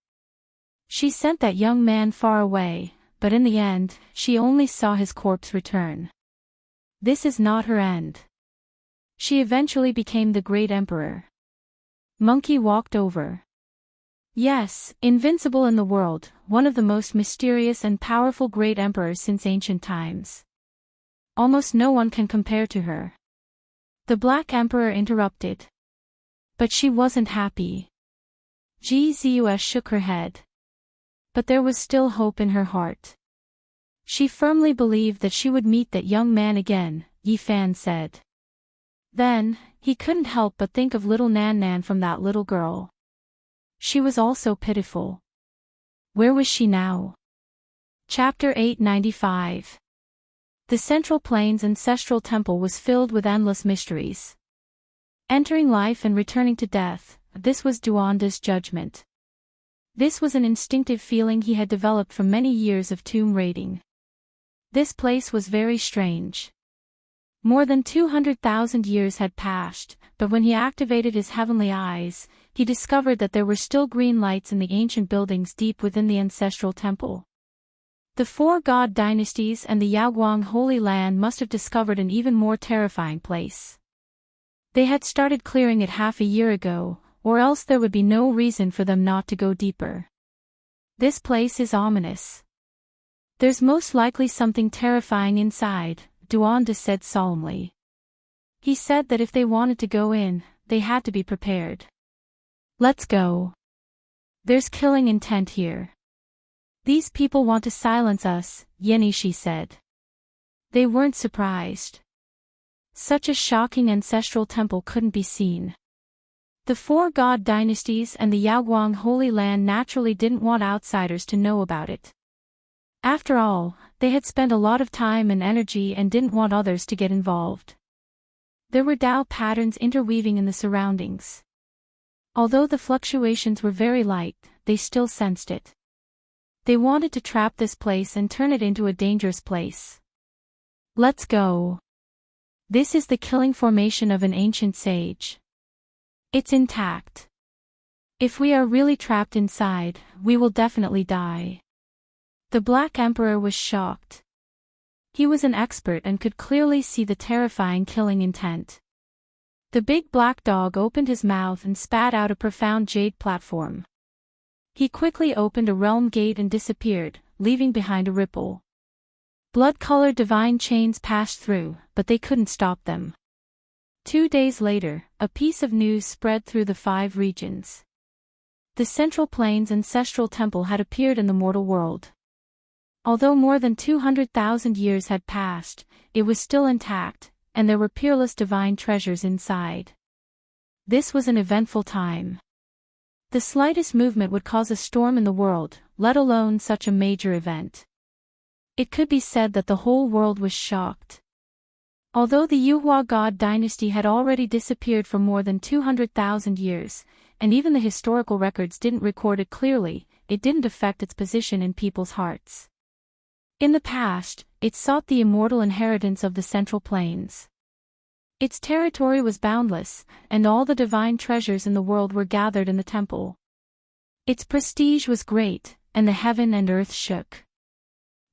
She sent that young man far away, but in the end, she only saw his corpse return. This is not her end. She eventually became the great emperor. Monkey walked over. Yes, invincible in the world, one of the most mysterious and powerful great emperors since ancient times. Almost no one can compare to her. The Black Emperor interrupted. But she wasn't happy. GZUS shook her head. But there was still hope in her heart. She firmly believed that she would meet that young man again, Yi Fan said. Then, he couldn't help but think of little Nan Nan from that little girl. She was also pitiful. Where was she now? Chapter 895. The Central Plains Ancestral Temple was filled with endless mysteries. Entering life and returning to death, this was Duanda's judgment. This was an instinctive feeling he had developed from many years of tomb raiding. This place was very strange. More than 200,000 years had passed, but when he activated his heavenly eyes, he discovered that there were still green lights in the ancient buildings deep within the ancestral temple. The four god dynasties and the Yaoguang Holy Land must have discovered an even more terrifying place. They had started clearing it half a year ago, or else there would be no reason for them not to go deeper. This place is ominous. There's most likely something terrifying inside, Duanda said solemnly. He said that if they wanted to go in, they had to be prepared. Let's go. There's killing intent here. These people want to silence us, Yenishi said. They weren't surprised. Such a shocking ancestral temple couldn't be seen. The four god dynasties and the Yaoguang Holy Land naturally didn't want outsiders to know about it. After all, they had spent a lot of time and energy and didn't want others to get involved. There were Dao patterns interweaving in the surroundings. Although the fluctuations were very light, they still sensed it. They wanted to trap this place and turn it into a dangerous place. Let's go. This is the killing formation of an ancient sage. It's intact. If we are really trapped inside, we will definitely die. The Black Emperor was shocked. He was an expert and could clearly see the terrifying killing intent. The big black dog opened his mouth and spat out a profound jade platform. He quickly opened a realm gate and disappeared, leaving behind a ripple. Blood-colored divine chains passed through, but they couldn't stop them. 2 days later, a piece of news spread through the 5 regions. The Central Plains Ancestral Temple had appeared in the mortal world. Although more than 200,000 years had passed, it was still intact, and there were peerless divine treasures inside. This was an eventful time. The slightest movement would cause a storm in the world, let alone such a major event. It could be said that the whole world was shocked. Although the Yuhua god dynasty had already disappeared for more than 200,000 years, and even the historical records didn't record it clearly, it didn't affect its position in people's hearts. In the past, it sought the immortal inheritance of the Central Plains. Its territory was boundless, and all the divine treasures in the world were gathered in the temple. Its prestige was great, and the heaven and earth shook.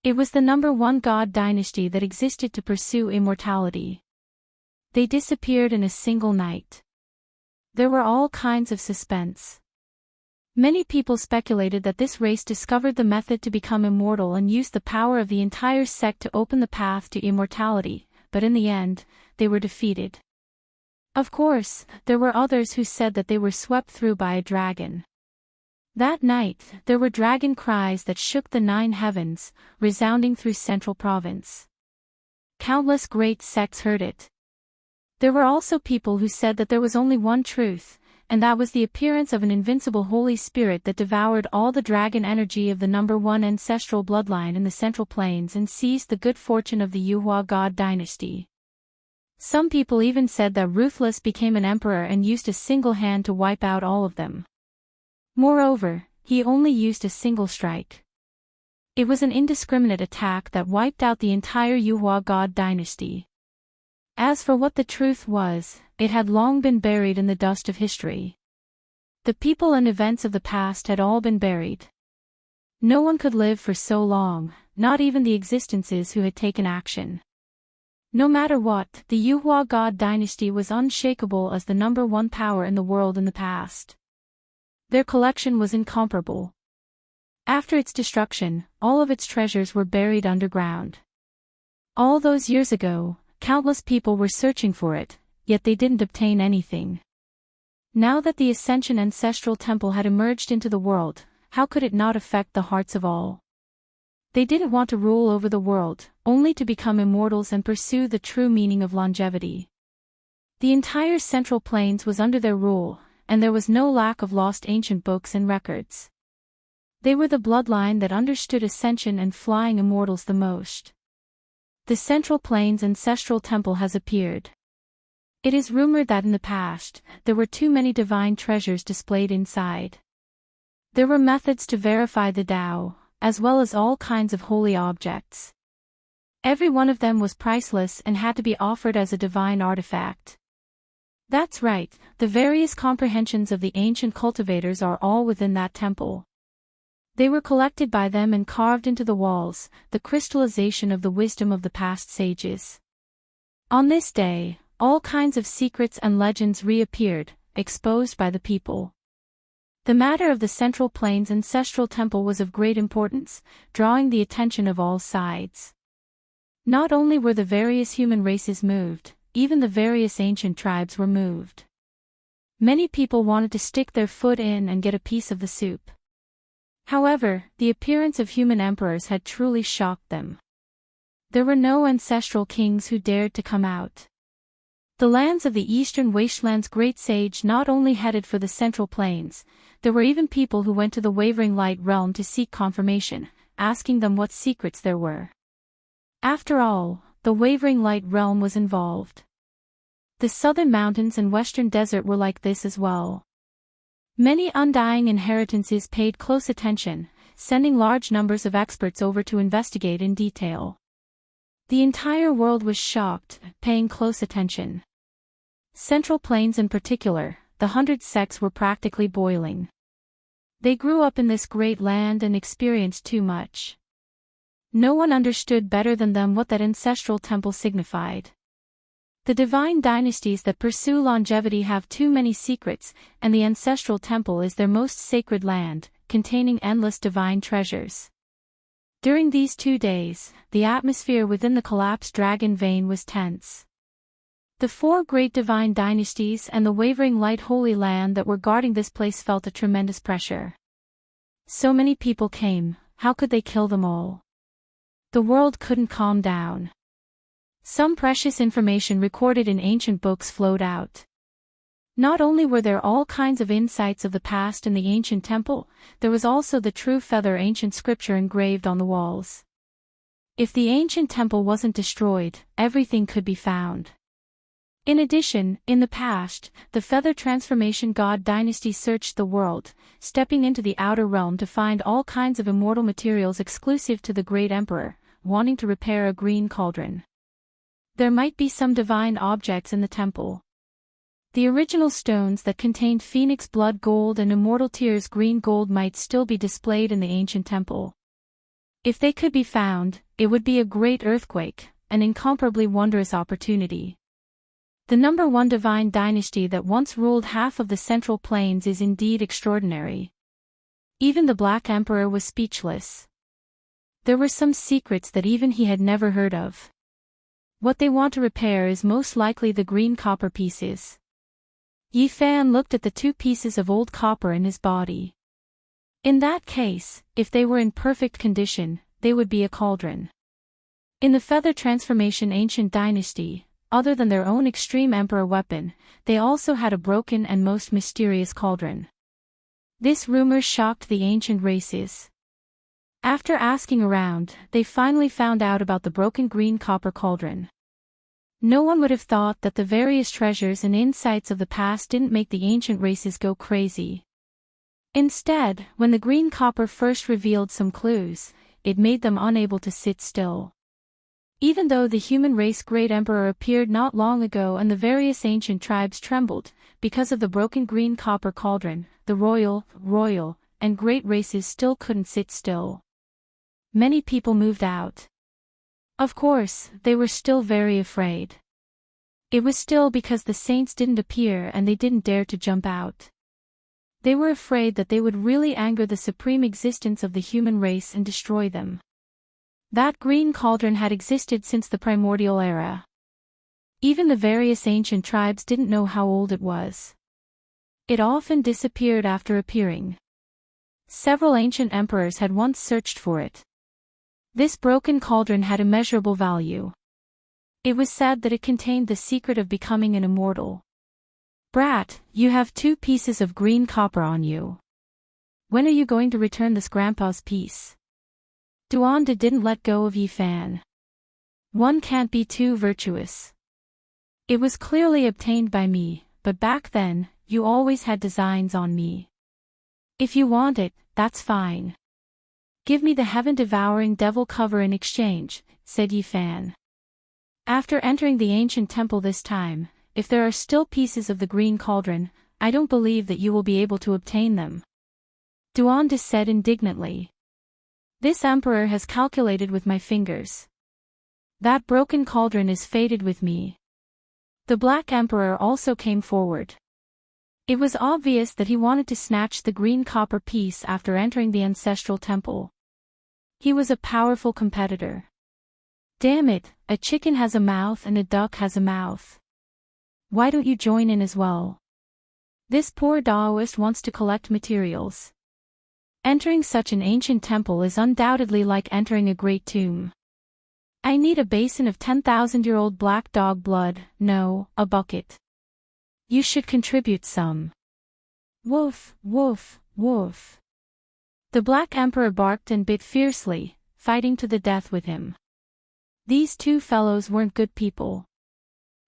It was the #1 god dynasty that existed to pursue immortality. They disappeared in a single night. There were all kinds of suspense. Many people speculated that this race discovered the method to become immortal and used the power of the entire sect to open the path to immortality, but in the end, they were defeated. Of course, there were others who said that they were swept through by a dragon. That night, there were dragon cries that shook the 9 heavens, resounding through Central Province. Countless great sects heard it. There were also people who said that there was only one truth, and that was the appearance of an invincible Holy Spirit that devoured all the dragon energy of the #1 ancestral bloodline in the Central Plains and seized the good fortune of the Yuhua god dynasty. Some people even said that Ruthless became an emperor and used a single hand to wipe out all of them. Moreover, he only used a single strike. It was an indiscriminate attack that wiped out the entire Yuhua god dynasty. As for what the truth was, it had long been buried in the dust of history. The people and events of the past had all been buried. No one could live for so long, not even the existences who had taken action. No matter what, the Yuhua God dynasty was unshakable as the #1 power in the world in the past. Their collection was incomparable. After its destruction, all of its treasures were buried underground. All those years ago, countless people were searching for it, yet they didn't obtain anything. Now that the Ascension Ancestral Temple had emerged into the world, how could it not affect the hearts of all? They didn't want to rule over the world, only to become immortals and pursue the true meaning of longevity. The entire Central Plains was under their rule, and there was no lack of lost ancient books and records. They were the bloodline that understood ascension and flying immortals the most. The Central Plains Ancestral Temple has appeared. It is rumored that in the past, there were too many divine treasures displayed inside. There were methods to verify the Tao, as well as all kinds of holy objects. Every one of them was priceless and had to be offered as a divine artifact. That's right, the various comprehensions of the ancient cultivators are all within that temple. They were collected by them and carved into the walls, the crystallization of the wisdom of the past sages. On this day, all kinds of secrets and legends reappeared, exposed by the people. The matter of the Central Plains Ancestral Temple was of great importance, drawing the attention of all sides. Not only were the various human races moved, even the various ancient tribes were moved. Many people wanted to stick their foot in and get a piece of the soup. However, the appearance of human emperors had truly shocked them. There were no ancestral kings who dared to come out. The lands of the Eastern Wasteland's great sage not only headed for the Central Plains, there were even people who went to the Wavering Light realm to seek confirmation, asking them what secrets there were. After all, the Wavering Light realm was involved. The southern mountains and western desert were like this as well. Many undying inheritances paid close attention, sending large numbers of experts over to investigate in detail. The entire world was shocked, paying close attention. Central Plains in particular, the 100 sects were practically boiling. They grew up in this great land and experienced too much. No one understood better than them what that ancestral temple signified. The divine dynasties that pursue longevity have too many secrets, and the ancestral temple is their most sacred land, containing endless divine treasures. During these 2 days, the atmosphere within the collapsed dragon vein was tense. The 4 great divine dynasties and the Wavering Light Holy Land that were guarding this place felt a tremendous pressure. So many people came, how could they kill them all? The world couldn't calm down. Some precious information recorded in ancient books flowed out. Not only were there all kinds of insights of the past in the ancient temple, there was also the true feather ancient scripture engraved on the walls. If the ancient temple wasn't destroyed, everything could be found. In addition, in the past, the Feather Transformation God dynasty searched the world, stepping into the outer realm to find all kinds of immortal materials exclusive to the Great Emperor, wanting to repair a green cauldron. There might be some divine objects in the temple. The original stones that contained phoenix blood gold and immortal tears green gold might still be displayed in the ancient temple. If they could be found, it would be a great earthquake, an incomparably wondrous opportunity. The #1 divine dynasty that once ruled half of the Central Plains is indeed extraordinary. Even the Black Emperor was speechless. There were some secrets that even he had never heard of. What they want to repair is most likely the green copper pieces. Yi Fan looked at the 2 pieces of old copper in his body. In that case, if they were in perfect condition, they would be a cauldron. In the Feather Transformation Ancient Dynasty, other than their own extreme emperor weapon, they also had a broken and most mysterious cauldron. This rumor shocked the ancient races. After asking around, they finally found out about the broken green copper cauldron. No one would have thought that the various treasures and insights of the past didn't make the ancient races go crazy. Instead, when the green copper first revealed some clues, it made them unable to sit still. Even though the human race great emperor appeared not long ago and the various ancient tribes trembled, because of the broken green copper cauldron, the royal, and great races still couldn't sit still. Many people moved out. Of course, they were still very afraid. It was still because the saints didn't appear and they didn't dare to jump out. They were afraid that they would really anger the supreme existence of the human race and destroy them. That green cauldron had existed since the primordial era. Even the various ancient tribes didn't know how old it was. It often disappeared after appearing. Several ancient emperors had once searched for it. This broken cauldron had immeasurable value. It was said that it contained the secret of becoming an immortal. "Brat, you have 2 pieces of green copper on you. When are you going to return this grandpa's piece?" Duanda didn't let go of Yifan. "One can't be too virtuous. It was clearly obtained by me, but back then, you always had designs on me. If you want it, that's fine. Give me the heaven-devouring devil cover in exchange," said Yifan. "After entering the ancient temple this time, if there are still pieces of the green cauldron, I don't believe that you will be able to obtain them," Duanda said indignantly. "This emperor has calculated with my fingers. That broken cauldron is fated with me." The Black Emperor also came forward. It was obvious that he wanted to snatch the green copper piece after entering the ancestral temple. He was a powerful competitor. "Damn it, a chicken has a mouth and a duck has a mouth. Why don't you join in as well? This poor Taoist wants to collect materials." Entering such an ancient temple is undoubtedly like entering a great tomb. "I need a basin of 10,000-year-old black dog blood, no, a bucket. You should contribute some." "Woof, woof, woof." The Black Emperor barked and bit fiercely, fighting to the death with him. These 2 fellows weren't good people.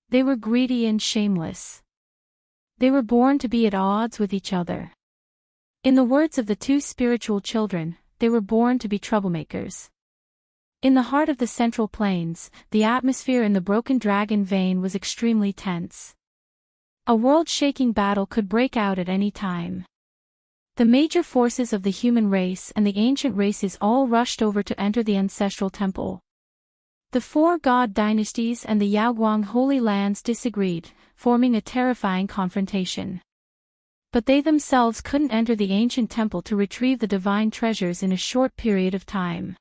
They were greedy and shameless. They were born to be at odds with each other. In the words of the 2 spiritual children, they were born to be troublemakers. In the heart of the Central Plains, the atmosphere in the Broken Dragon vein was extremely tense. A world-shaking battle could break out at any time. The major forces of the human race and the ancient races all rushed over to enter the ancestral temple. The 4 god dynasties and the Yaoguang Holy Lands disagreed, forming a terrifying confrontation. But they themselves couldn't enter the ancient temple to retrieve the divine treasures in a short period of time.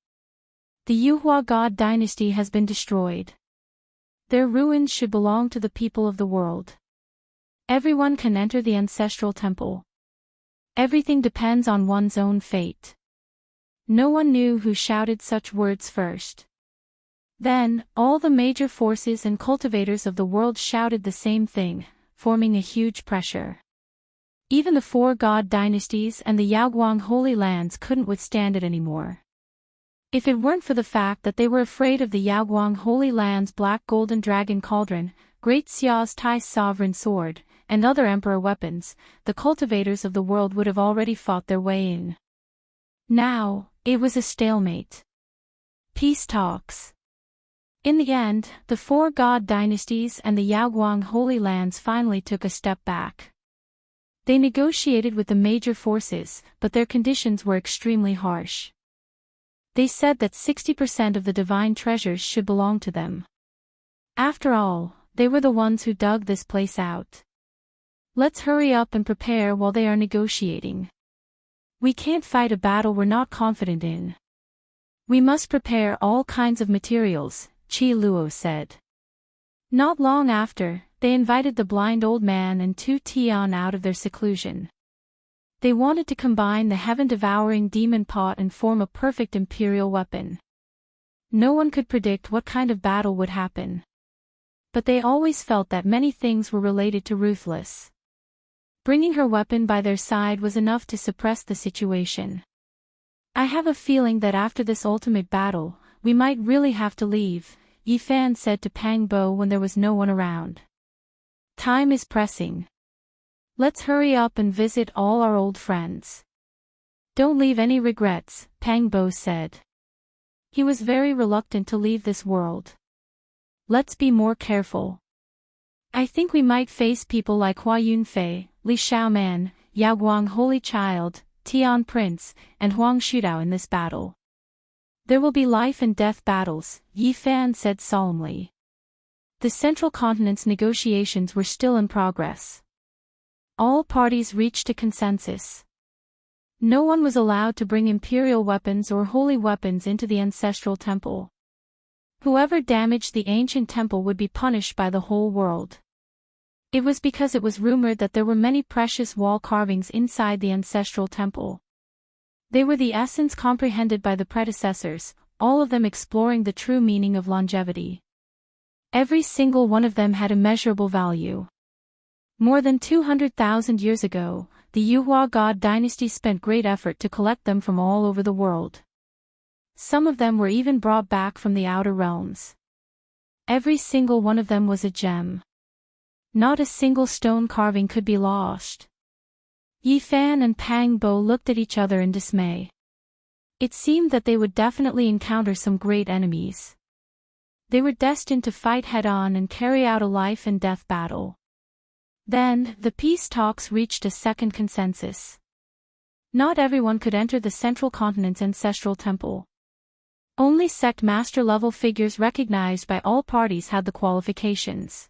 The Yuhua god dynasty has been destroyed. Their ruins should belong to the people of the world. Everyone can enter the ancestral temple. Everything depends on one's own fate. No one knew who shouted such words first. Then, all the major forces and cultivators of the world shouted the same thing, forming a huge pressure. Even the 4 god dynasties and the Yaoguang Holy Lands couldn't withstand it anymore. If it weren't for the fact that they were afraid of the Yaoguang Holy Land's black golden dragon cauldron, Great Xiao's Tai sovereign sword, and other emperor weapons, the cultivators of the world would have already fought their way in. Now, it was a stalemate. Peace talks. In the end, the 4 god dynasties and the Yaoguang Holy Lands finally took a step back. They negotiated with the major forces, but their conditions were extremely harsh. They said that 60% of the divine treasures should belong to them. After all, they were the ones who dug this place out. "Let's hurry up and prepare while they are negotiating. We can't fight a battle we're not confident in. We must prepare all kinds of materials," Qi Luo said. Not long after, they invited the blind old man and 2 Tian out of their seclusion. They wanted to combine the heaven-devouring demon pot and form a perfect imperial weapon. No one could predict what kind of battle would happen. But they always felt that many things were related to Ruthless. Bringing her weapon by their side was enough to suppress the situation. "I have a feeling that after this ultimate battle, we might really have to leave," Yifan said to Pang Bo when there was no one around. "Time is pressing. Let's hurry up and visit all our old friends. Don't leave any regrets," Pang Bo said. He was very reluctant to leave this world. Let's be more careful. I think we might face people like Hua Yunfei, Li Xiaoman, Yao Guang Holy Child, Tian Prince, and Huang Shudao in this battle. There will be life and death battles, Yi Fan said solemnly. The Central Continent's negotiations were still in progress. All parties reached a consensus. No one was allowed to bring imperial weapons or holy weapons into the ancestral temple. Whoever damaged the ancient temple would be punished by the whole world. It was because it was rumored that there were many precious wall carvings inside the ancestral temple. They were the essence comprehended by the predecessors, all of them exploring the true meaning of longevity. Every single one of them had immeasurable value. More than 200,000 years ago, the Yuhua God dynasty spent great effort to collect them from all over the world. Some of them were even brought back from the outer realms. Every single one of them was a gem. Not a single stone carving could be lost. Yi Fan and Pang Bo looked at each other in dismay. It seemed that they would definitely encounter some great enemies. They were destined to fight head-on and carry out a life-and-death battle. Then, the peace talks reached a second consensus. Not everyone could enter the Central Continent's ancestral temple. Only sect master-level figures recognized by all parties had the qualifications.